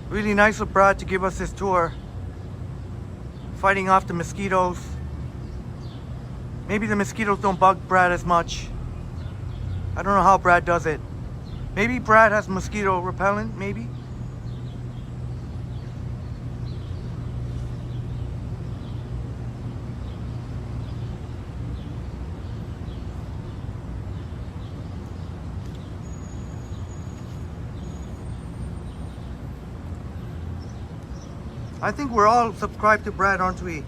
Really nice of Brad to give us this tour. Fighting off the mosquitoes. Maybe the mosquitoes don't bug Brad as much. I don't know how Brad does it. Maybe Brad has mosquito repellent, maybe? I think we're all subscribed to Brad, aren't we?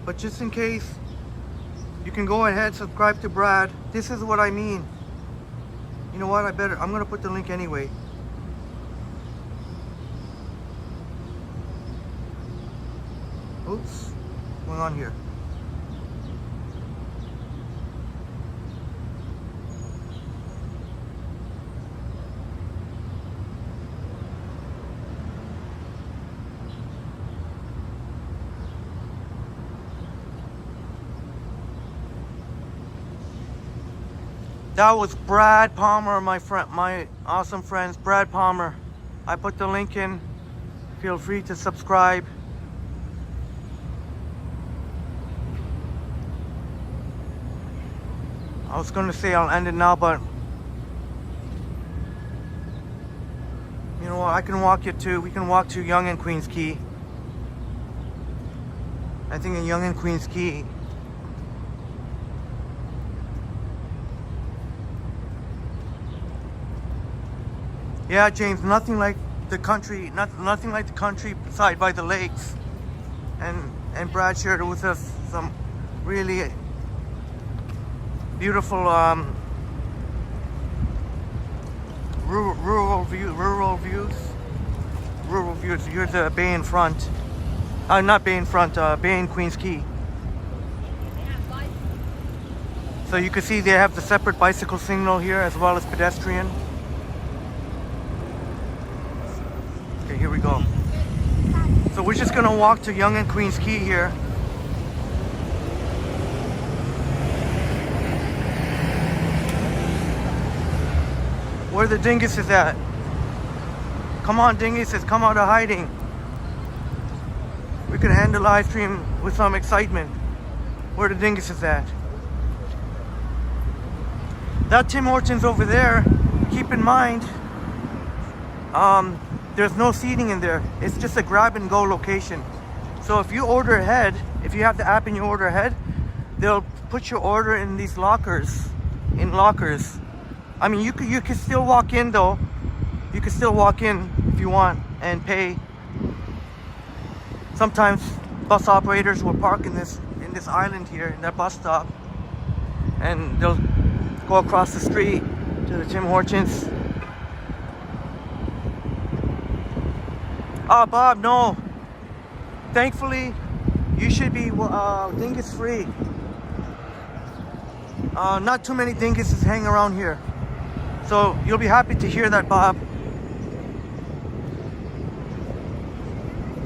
But just in case, you can go ahead, subscribe to Brad. This is what I mean. You know what, I'm gonna put the link anyway. Oops, what's going on here? That was Brad Palmer, my friend, my awesome friends, Brad Palmer. I put the link in. Feel free to subscribe. I was gonna say I'll end it now, but you know what? I can walk you to. We can walk to Yonge and Queens Quay. I think in Yonge and Queens Quay. Yeah, James, nothing like the country, nothing like the countryside by the lakes. And Brad shared with us some really beautiful rural views. Here's the bay in front. Not bay in front, bay in Queens Quay. So you can see they have the separate bicycle signal here as well as pedestrian. Okay, here we go. So we're just gonna walk to Yonge and Queens Quay here. Where the dingus is at. Come on, dinguses, come out of hiding. We can end the live stream with some excitement. Where the dingus is at. That Tim Hortons over there, keep in mind, there's no seating in there. It's just a grab and go location. So if you order ahead, if you have the app and you order ahead, they'll put your order in these lockers. I mean, you can still walk in though. You can still walk in if you want and pay. Sometimes bus operators will park in this island here, in that bus stop, and they'll go across the street to the Tim Hortons. Bob, no. Thankfully, you should be dingus free. Not too many dinguses hang around here. So you'll be happy to hear that, Bob.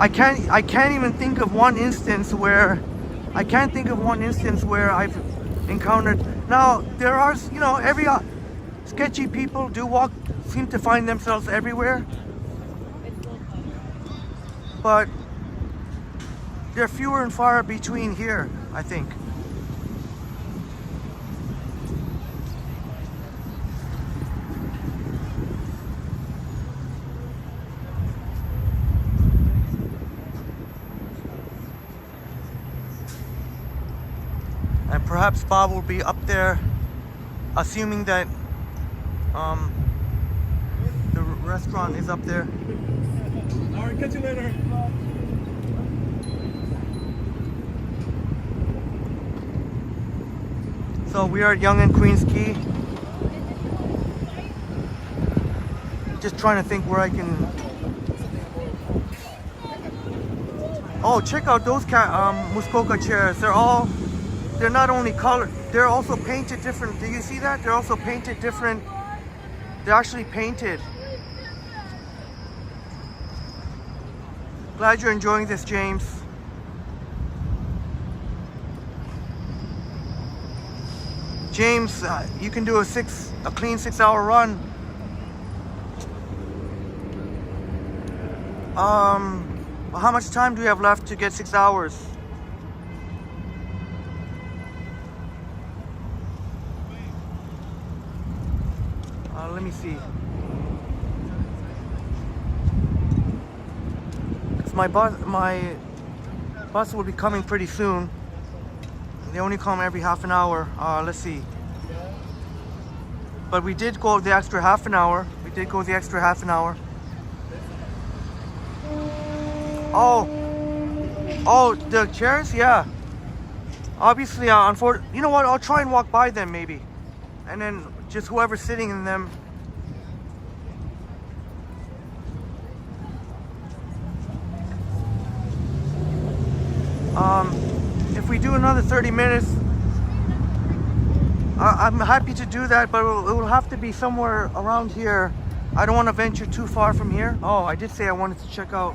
I can't even think of one instance where I've encountered. Now there are, you know, every sketchy people seem to find themselves everywhere. But they're fewer and far between here, I think. And perhaps Bob will be up there, assuming that restaurant is up there. All right, catch you later. So we are at Yonge and Queens Quay. Just trying to think where I can. Oh, check out those Muskoka chairs. They're not only colored, they're also painted different. Do you see that? They're also painted different. They're actually painted. Glad you're enjoying this, James. James, you can do a clean 6 hour run. How much time do you have left to get 6 hours? Let me see. My bus will be coming pretty soon. They only come every half an hour. Let's see. But we did go the extra half an hour. Oh, the chairs? Yeah. Obviously, you know what? I'll try and walk by them maybe. And then just whoever's sitting in them. If we do another 30 minutes, I'm happy to do that, but it will have to be somewhere around here. I don't want to venture too far from here. Oh, I did say I wanted to check out.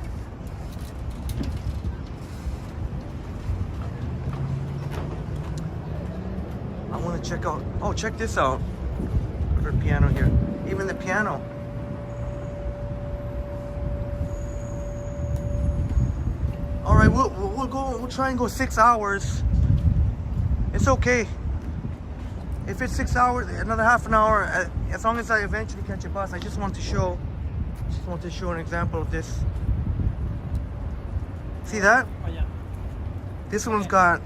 I want to check out. Oh, check this out. For piano here. Even the piano. All right, we'll try and go 6 hours. It's okay. If it's 6 hours, another half an hour, as long as I eventually catch a bus. I just want to show an example of this. See that? Oh, yeah. This one's got,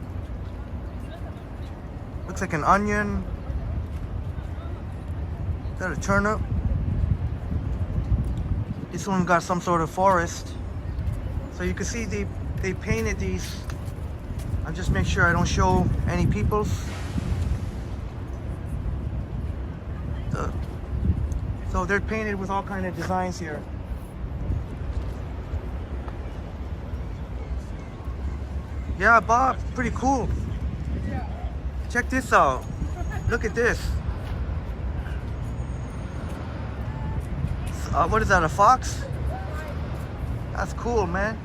looks like an onion. Is that a turnip? This one got some sort of forest. So you can see they painted these. I'll just make sure I don't show any peoples. So they're painted with all kind of designs here. Yeah, Bob, pretty cool. Check this out. Look at this. What is that, a fox? That's cool, man.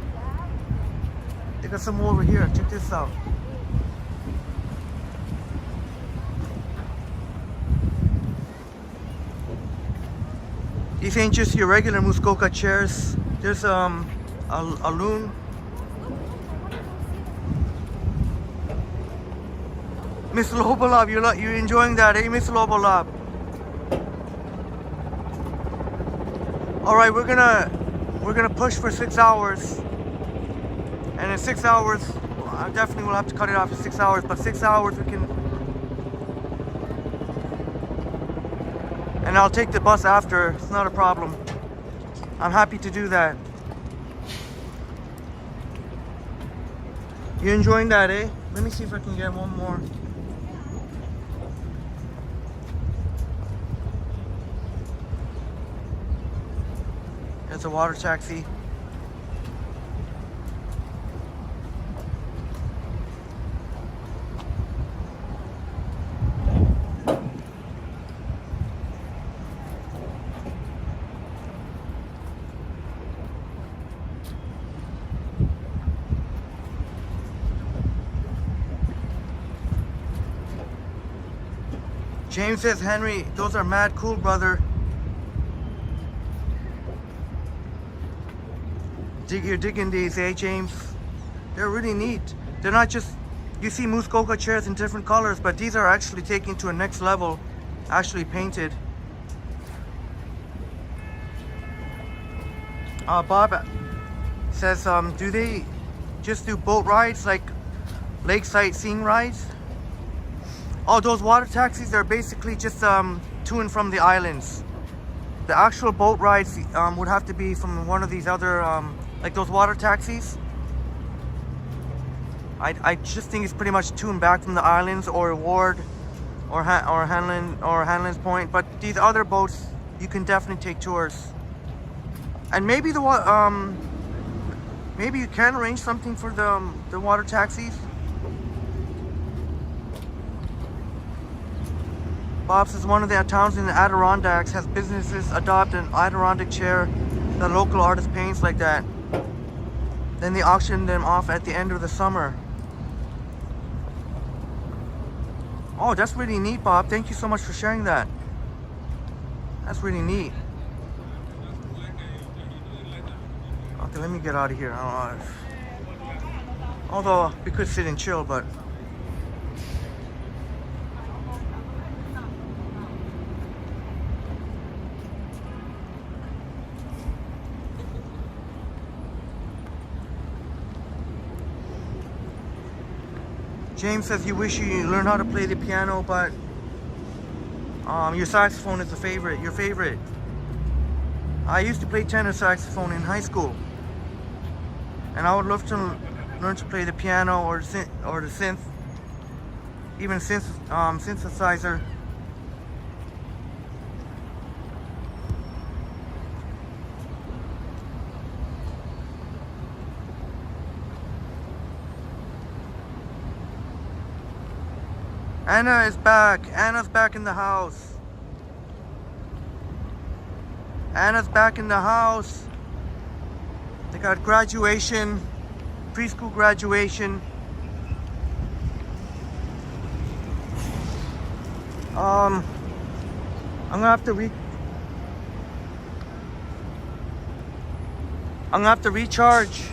They got some more over here. Check this out. These ain't just your regular Muskoka chairs. There's a loon. Miss Lobolab, you enjoying that, eh, Miss Lobolab? All right, we're gonna push for 6 hours, and in 6 hours, I definitely will have to cut it off to 6 hours. But 6 hours we can, and I'll take the bus after. It's not a problem. I'm happy to do that. You enjoying that, eh? Let me see if I can get one more. There's a water taxi. James says, Henry, those are mad cool, brother. You're digging these, eh, James? They're really neat. They're not just, you see Muskoka chairs in different colors, but these are actually taken to a next level, actually painted. Bob says, do they just do boat rides, like lake sightseeing rides? Oh, those water taxis are basically just to and from the islands. The actual boat rides would have to be from one of these other, like those water taxis. I just think it's pretty much to and back from the islands or Ward or Hanlon's Point. But these other boats, you can definitely take tours. And maybe maybe you can arrange something for the water taxis. Bob's is one of the towns in the Adirondacks, has businesses adopt an Adirondack chair that local artist paints like that. Then they auction them off at the end of the summer. Oh, that's really neat, Bob. Thank you so much for sharing that. That's really neat. Okay, let me get out of here. Although we could sit and chill, but James says you wish you learned how to play the piano, but your saxophone is your favorite. I used to play tenor saxophone in high school, and I would love to learn to play the piano or the synth, even synthesizer. Anna is back. Anna's back in the house. Anna's back in the house. They got graduation, preschool graduation. I'm gonna have to recharge.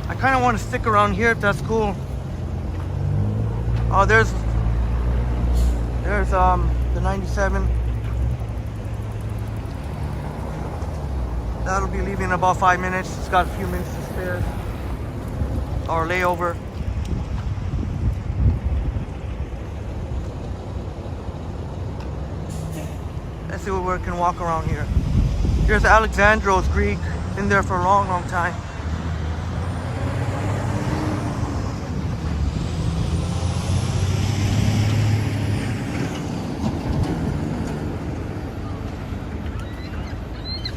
I kind of want to stick around here if that's cool. Oh, there's the 97. That'll be leaving in about 5 minutes. It's got a few minutes to spare. Or layover. Let's see where we can walk around here. Here's Alexandros Greek. Been there for a long, long time.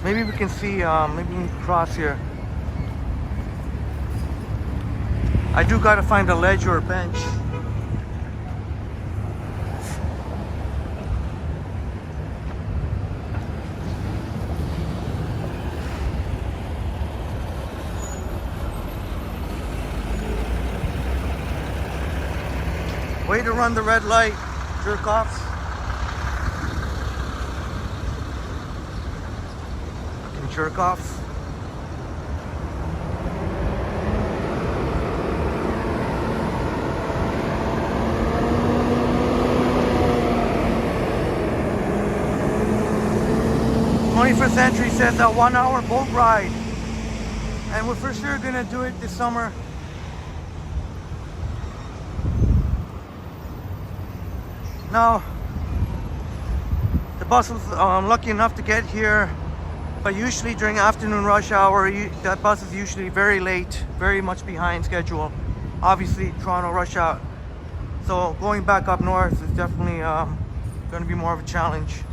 Maybe we can see, maybe we can cross here. I do gotta find a ledge or a bench. Way to run the red light, jerk offs. Jerk offs. "21st Century says a 1-hour boat ride, and we're for sure gonna do it this summer." Now, the bus was lucky enough to get here. But usually during afternoon rush hour, that bus is usually very late, very much behind schedule. Obviously, Toronto rush hour. So going back up north is definitely going to be more of a challenge.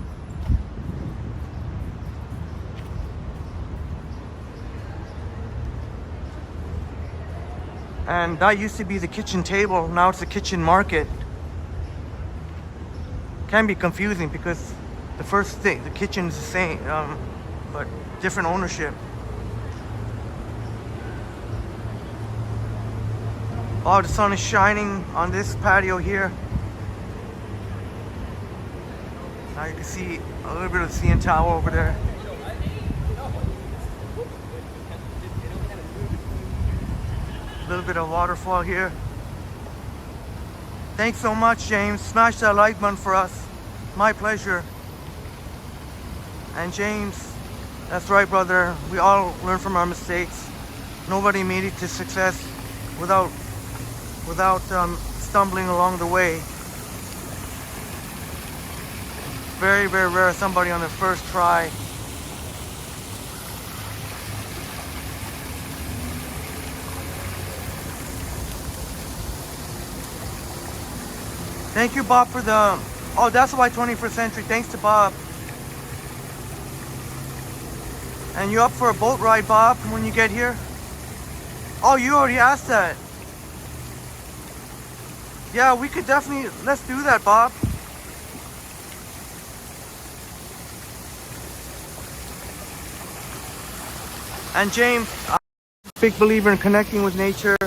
And that used to be the kitchen table. Now it's the kitchen market. Can be confusing because the first thing, the kitchen is the same. But different ownership. Oh, the sun is shining on this patio here. Now you can see a little bit of the CN Tower over there. A little bit of waterfall here. Thanks so much, James. Smash that like button for us. My pleasure. And James, that's right, brother. We all learn from our mistakes. Nobody made it to success without stumbling along the way. Very, very rare somebody on their first try. Thank you, Bob, for the... Oh, that's why 21st Century. Thanks to Bob. And you up for a boat ride, Bob, when you get here? Oh, you already asked that. Yeah, we could definitely... Let's do that, Bob. And James, I'm a big believer in connecting with nature.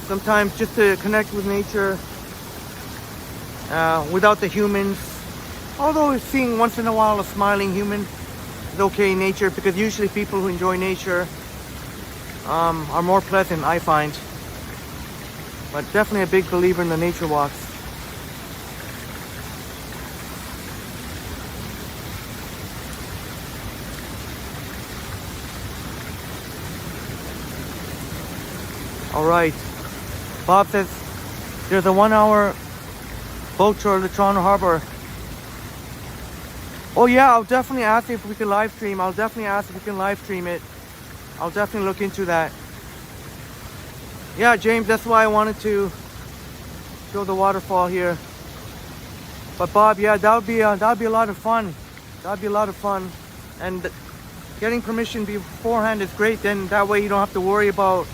Sometimes just to connect with nature without the humans. Although seeing once in a while a smiling human is okay in nature, because usually people who enjoy nature are more pleasant, I find. But definitely a big believer in the nature walks. All right. Bob says there's a 1 hour boat tour to Toronto Harbor. Oh yeah, I'll definitely ask if we can live stream. I'll definitely ask if we can live stream it. I'll definitely look into that. Yeah, James, that's why I wanted to show the waterfall here. But Bob, yeah, that would be a lot of fun. That'd be a lot of fun. And getting permission beforehand is great. Then that way you don't have to worry about.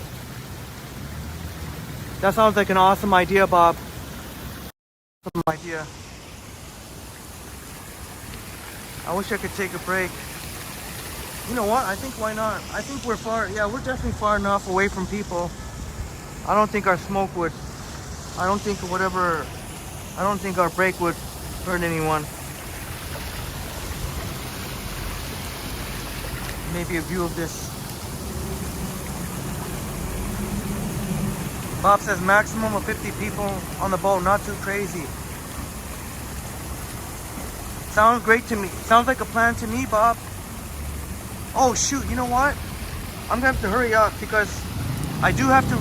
That sounds like an awesome idea, Bob. Awesome idea. I wish I could take a break. You know what? I think why not? I think we're far. Yeah, we're definitely far enough away from people. I don't think our smoke would. I don't think our break would hurt anyone. Maybe a view of this. Bob says maximum of 50 people on the boat, not too crazy. Sounds great to me. Sounds like a plan to me, Bob. Oh shoot, you know what? I'm gonna have to hurry up because I do have to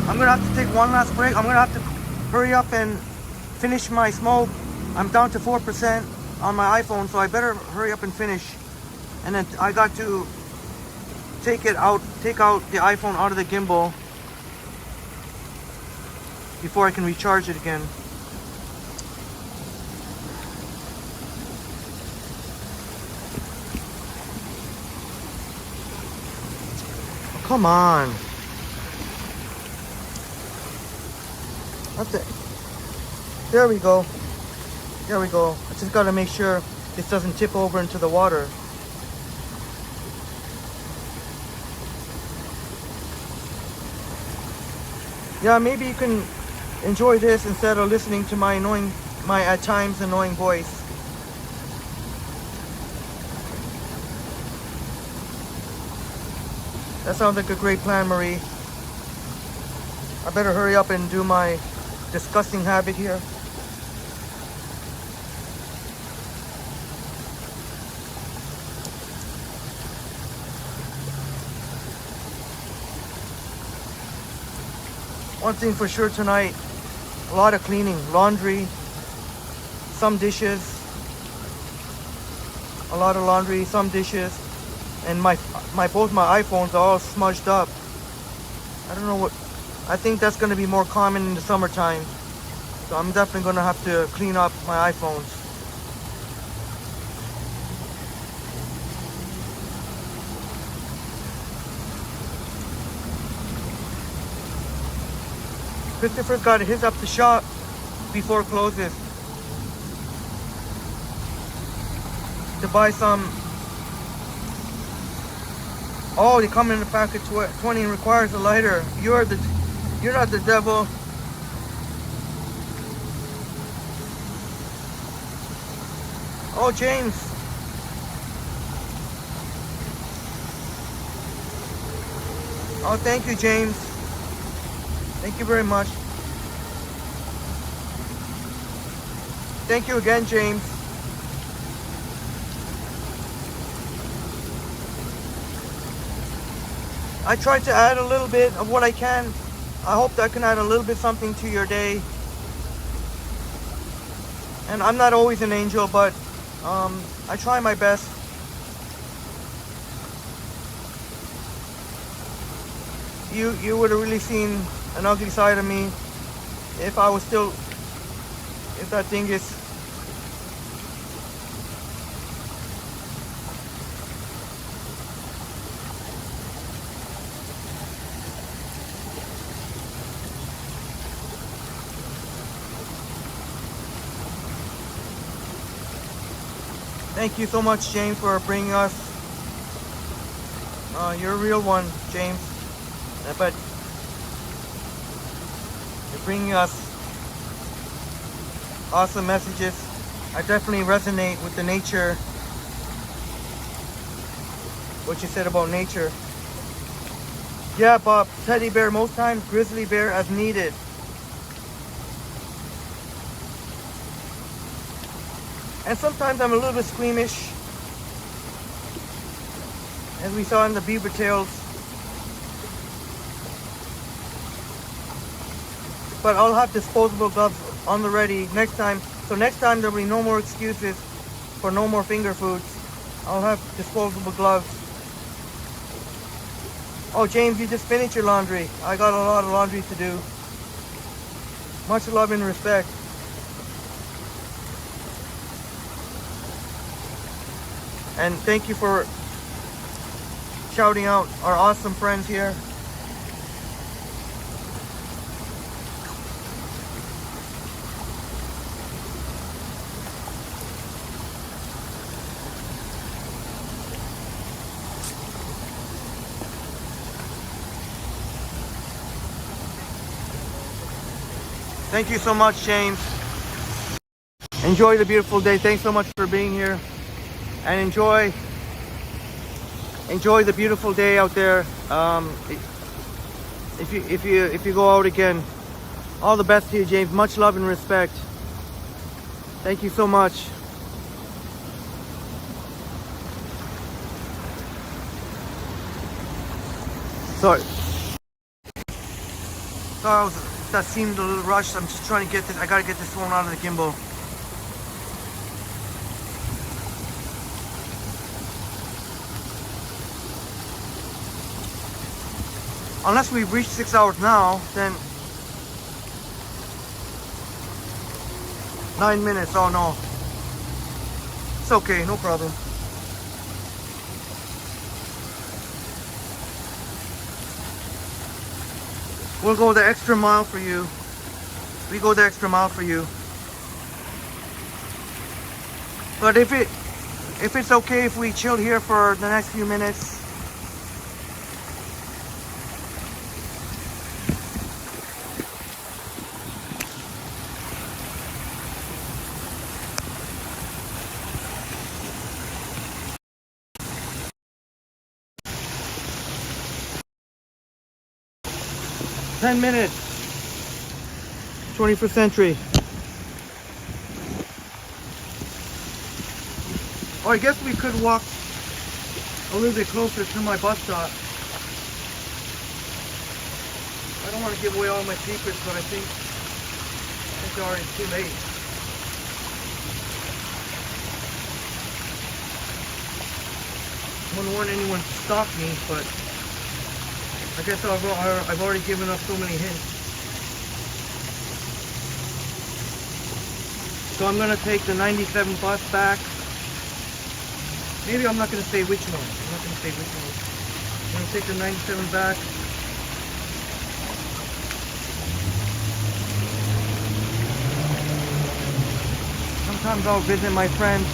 I'm gonna have to take one last break. I'm gonna have to hurry up and finish my smoke. I'm down to 4% on my iPhone, so I better hurry up and finish. And then I got to take out the iPhone out of the gimbal before I can recharge it again. Oh, come on. That's it. There we go. There we go. I just gotta make sure this doesn't tip over into the water. Yeah, maybe you can enjoy this instead of listening to my at times annoying voice. That sounds like a great plan, Marie. I better hurry up and do my disgusting habit here. One thing for sure tonight, a lot of cleaning, laundry, some dishes, a lot of laundry, some dishes, and both my iPhones are all smudged up. I don't know what, I think that's going to be more common in the summertime. So I'm definitely going to have to clean up my iPhones. Christopher's got his up the shop before it closes to buy some. Oh, they come in a pack of 20 and requires a lighter. You're not the devil. Oh, James. Oh, thank you, James. Thank you very much. Thank you again, James. I try to add a little bit of what I can. I hope that I can add a little bit something to your day. And I'm not always an angel, but I try my best. You would have really seen an ugly side of me if I was still, if that thing is. Thank you so much, James, for bringing us. You're a real one, James. But you're bringing us awesome messages. I definitely resonate with the nature. What you said about nature. Yeah, Bob. Teddy bear most times, grizzly bear as needed. And sometimes I'm a little bit squeamish, as we saw in the BeaverTails. But I'll have disposable gloves on the ready next time. So next time there'll be no more excuses for no more finger foods. I'll have disposable gloves. Oh, James, you just finished your laundry. I got a lot of laundry to do. Much love and respect. And thank you for shouting out our awesome friends here. Thank you so much, James. Enjoy the beautiful day. Thanks so much for being here. And enjoy the beautiful day out there. If you go out again, all the best to you, James. Much love and respect. Thank you so much. Sorry, that seemed a little rushed. I'm just trying to get this. I gotta get this phone out of the gimbal. Unless we reach 6 hours now, then 9 minutes. Oh no, it's okay, no problem. We'll go the extra mile for you. We go the extra mile for you. But if it's okay if we chill here for the next few minutes. Ten minutes. 21st century. Oh, I guess we could walk a little bit closer to my bus stop. I don't want to give away all my secrets, but I think it's already too late. I wouldn't want anyone to stalk me, but I guess I've already given up so many hints. So I'm gonna take the 97 bus back. Maybe I'm not gonna say which one. I'm not gonna say which one. I'm gonna take the 97 back. Sometimes I'll visit my friends.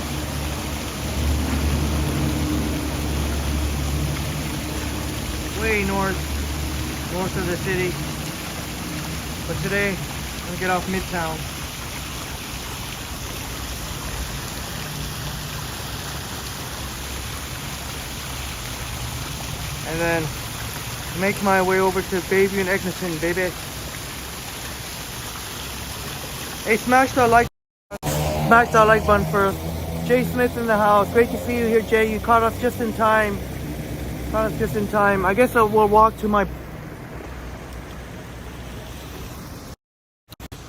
Way north of the city. But today, I'm gonna get off Midtown. And then make my way over to Bayview and Eglinton, baby. Hey, smash that like button first. Jay Smith in the house. Great to see you here, Jay. You caught us just in time. Just in time. I guess I will walk to my...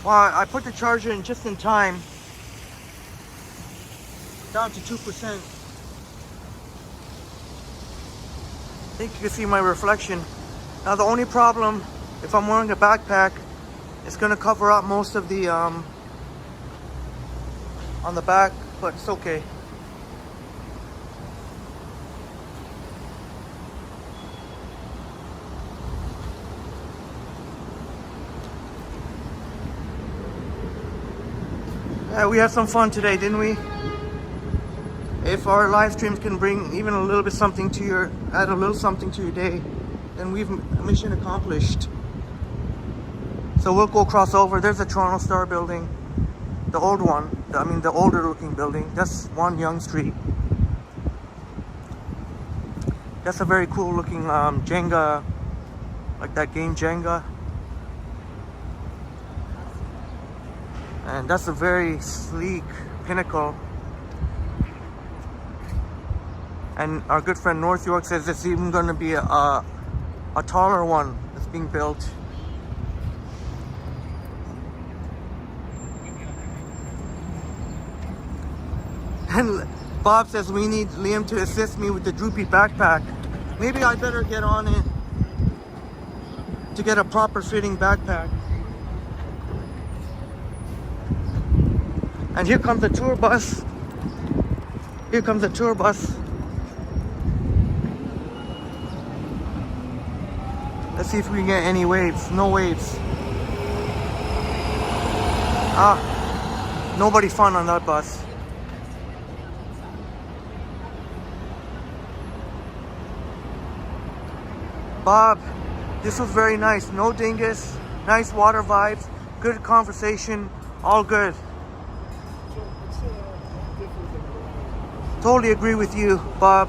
Well, I put the charger in just in time. Down to 2%. I think you can see my reflection. Now the only problem, if I'm wearing a backpack, it's gonna cover up most of the on the back, but it's okay. Yeah, we had some fun today, didn't we? If our live streams can bring even a little bit something to your, add a little something to your day, then we've mission accomplished. So we'll go cross over. There's the Toronto Star building, the old one. I mean, the older looking building. That's 1 Yonge Street. That's a very cool looking Jenga, like that game Jenga. And that's a very sleek pinnacle. And our good friend North York says it's even going to be a taller one that's being built. And Bob says we need Liam to assist me with the droopy backpack. Maybe I better get on it to get a proper fitting backpack. And here comes the tour bus. Here comes the tour bus. Let's see if we can get any waves. No waves. Nobody fun on that bus. Bob, this was very nice. No dingus, nice water vibes, good conversation, all good. Totally agree with you, Bob.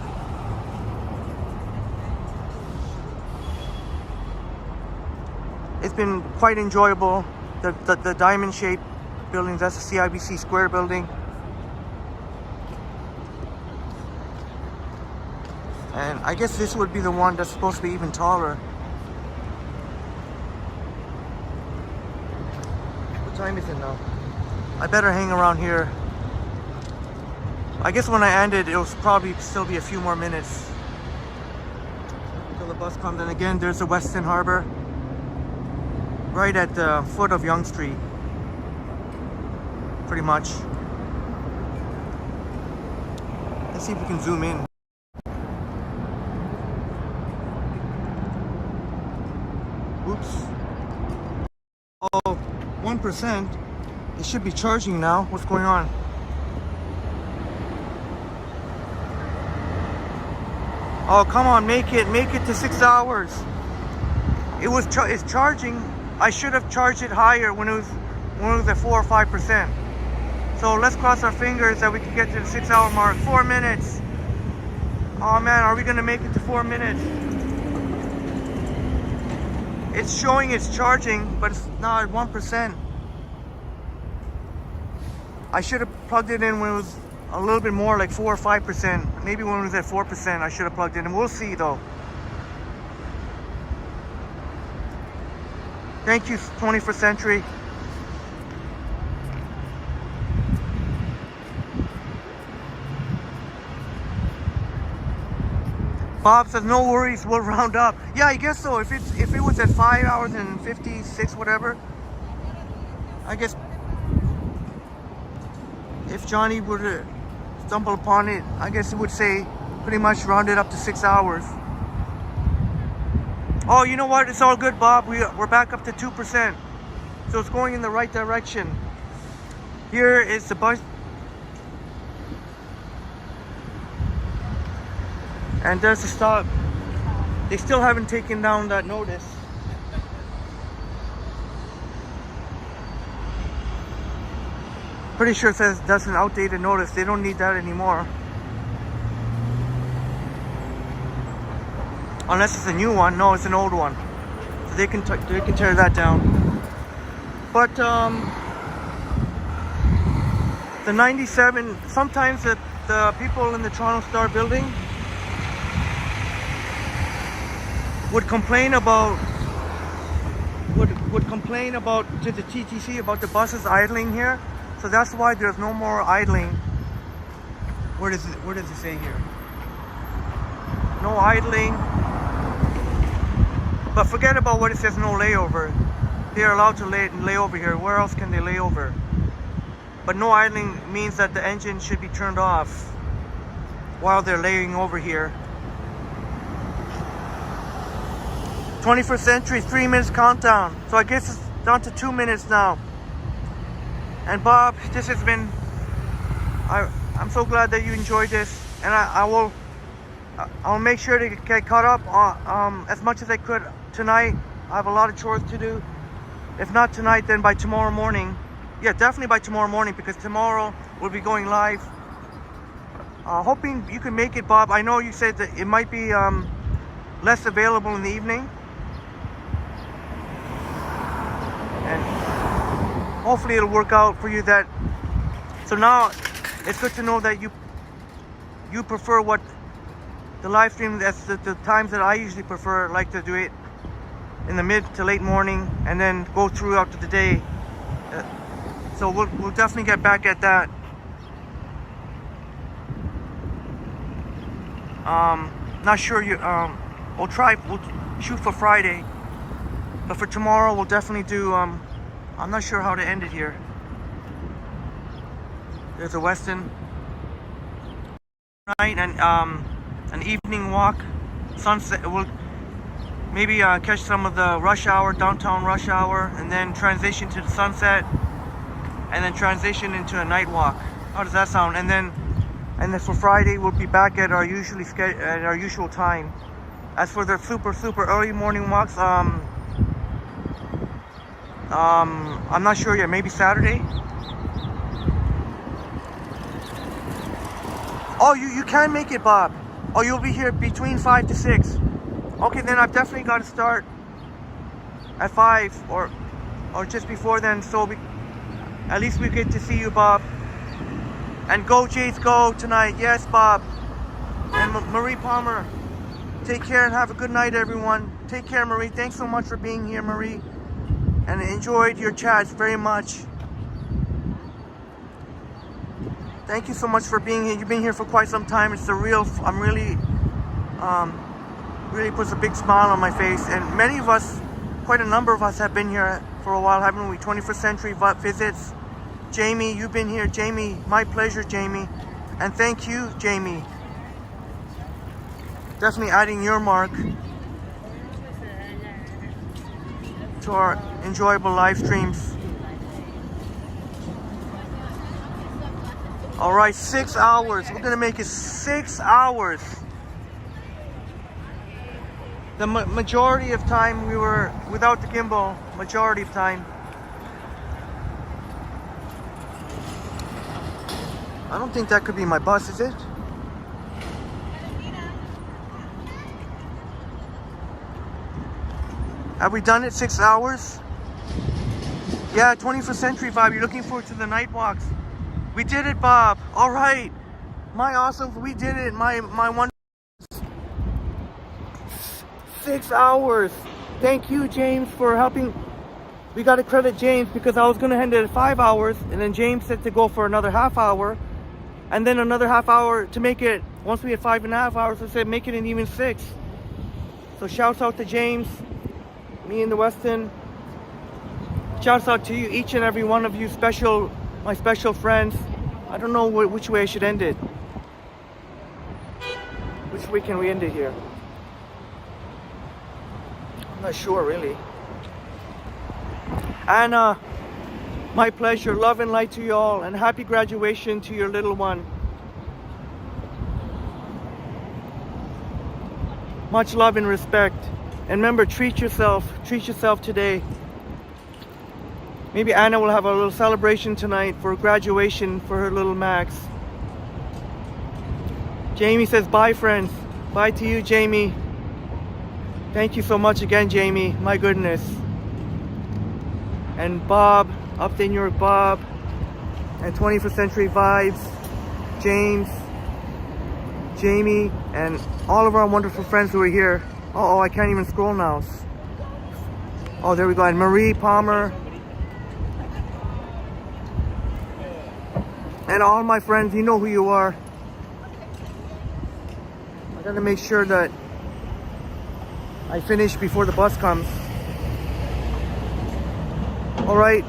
It's been quite enjoyable. The diamond shaped buildings, that's the CIBC Square building. And I guess this would be the one that's supposed to be even taller. What time is it now? I better hang around here. I guess when I ended, it'll probably still be a few more minutes until the bus comes. And again, there's the Weston Harbor right at the foot of Yonge Street, pretty much. Let's see if we can zoom in. Oops. Oh, 1%. It should be charging now. What's going on? Oh, come on, make it to 6 hours. It's charging. I should have charged it higher when it was at 4 or 5%. So let's cross our fingers that we can get to the 6 hour mark. 4 minutes. Oh man, are we gonna make it to 4 minutes? It's showing it's charging, but it's not at 1%. I should have plugged it in when it was a little bit more, like 4 or 5%. Maybe when it was at 4%, I should have plugged it in. We'll see though. Thank you, 21st Century. Bob says no worries, we'll round up. Yeah, I guess so. If it was at 5 hours and 56, whatever, I guess if Johnny were to stumble upon it, I guess he would say pretty much round it up to 6 hours. Oh, you know what? It's all good, Bob. We're back up to 2%. So it's going in the right direction. Here is the bus. And there's the stop. They still haven't taken down that notice. Pretty sure it says that's an outdated notice. They don't need that anymore. Unless it's a new one. No, it's an old one. So they can tear that down. But the 97, sometimes the people in the Toronto Star building, would complain about would complain about to the TTC about the buses idling here. So that's why there's no more idling. Where does it say here? No idling. But forget about what it says no layover. They're allowed to lay over here. Where else can they lay over? But no idling means that the engine should be turned off while they're laying over here. 21st century, 3 minutes countdown. So I guess it's down to 2 minutes now. And Bob, this has been, I'm so glad that you enjoyed this. And I'll make sure to get caught up as much as I could tonight. I have a lot of chores to do. If not tonight, then by tomorrow morning. Yeah, definitely by tomorrow morning, because tomorrow we'll be going live. Hoping you can make it, Bob. I know you said that it might be less available in the evening. And hopefully it'll work out for you that. So now it's good to know that you prefer what the live stream, that's the times that I usually prefer, like to do it in the mid to late morning and then go throughout the day. So we'll definitely get back at that. Not sure we'll shoot for Friday, but for tomorrow we'll definitely do. I'm not sure how to end it here. There's a Westin night and an evening walk, sunset. We'll maybe catch some of the rush hour, downtown rush hour, and then transition to the sunset, and then transition into a night walk. How does that sound? And then for Friday we'll be back at our usual time. As for the super early morning walks, I'm not sure yet. Maybe Saturday. Oh, you can make it, Bob. Oh, you'll be here between 5 to 6. Okay, then I've definitely got to start at 5 or just before then, so at least we get to see you, Bob. And go Jays, go tonight. Yes, Bob. And Marie Palmer, take care and have a good night, everyone. Take care, Marie. Thanks so much for being here, Marie. And I enjoyed your chats very much. Thank you so much for being here. You've been here for quite some time. It's I'm really puts a big smile on my face. And many of us, quite a number of us have been here for a while, haven't we? 21st Century Visits. Jamie, you've been here. Jamie, my pleasure, Jamie. And thank you, Jamie. Definitely adding your mark to our enjoyable live streams. All right, 6 hours. We're gonna make it 6 hours. The majority of time we were without the gimbal. Majority of time. I don't think that could be my bus, is it? Have we done it 6 hours? Yeah, 21st Century Vibe. You're looking forward to the night walks. We did it, Bob. All right. My awesome. We did it. My one. 6 hours. Thank you, James, for helping. We got to credit James because I was going to end it at 5 hours. And then James said to go for another half hour. And then another half hour to make it. Once we had 5.5 hours, I said make it an even 6. So shouts out to James. Me and the Westin. Shouts out to you, each and every one of you, my special friends. I don't know which way I should end it. Which way can we end it here? I'm not sure, really. Anna, my pleasure. Love and light to you all, and happy graduation to your little one. Much love and respect. And remember, treat yourself today. Maybe Anna will have a little celebration tonight for graduation for her little Max. Jamie says bye, friends. Bye to you, Jamie. Thank you so much again, Jamie. My goodness. And Bob, Update New York Bob, and 21st Century Vibes, James, Jamie, and all of our wonderful friends who are here. Oh, I can't even scroll now. Oh, there we go. And Marie Palmer. And all my friends, you know who you are. I gotta make sure that I finish before the bus comes. Alright.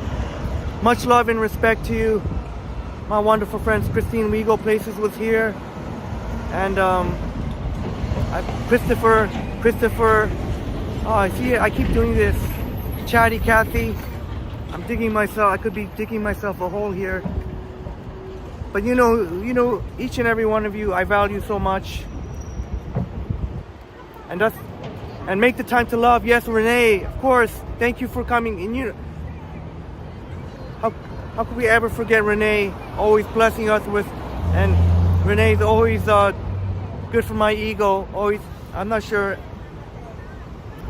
Much love and respect to you. My wonderful friends Christine Wego Places was here. And Christopher. Oh, I see it. I keep doing this. Chatty Kathy. I'm digging myself. I could be digging myself a hole here. But you know, each and every one of you, I value so much. And make the time to love. Yes, Renee, of course. Thank you for coming. And how could we ever forget Renee? Always blessing us with, and Renee's always good for my ego. Always, I'm not sure.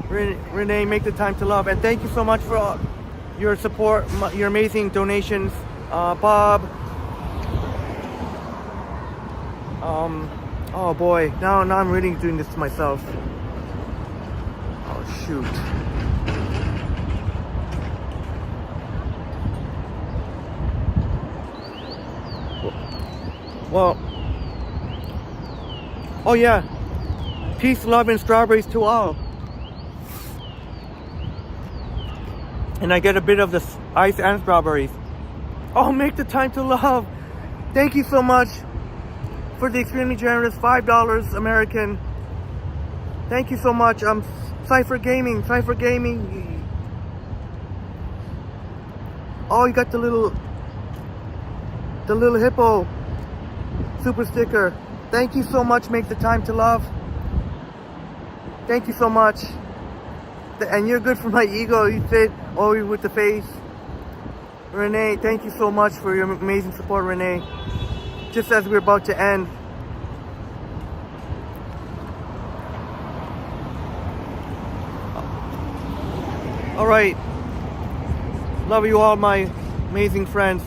Renee, make the time to love. And thank you so much for your support, your amazing donations. Bob. Oh boy, now I'm really doing this to myself. Oh shoot. Well, oh yeah, peace, love, and strawberries to all. And I get a bit of the ice and strawberries. Oh, make the time to love. Thank you so much for the extremely generous $5 American. Thank you so much. Cypher Gaming. Oh, you got the little hippo super sticker. Thank you so much. Make the time to love. Thank you so much. And you're good for my ego. You fit always with the face. Renee, thank you so much for your amazing support, Renee. Just as we're about to end. All right. Love you all, my amazing friends.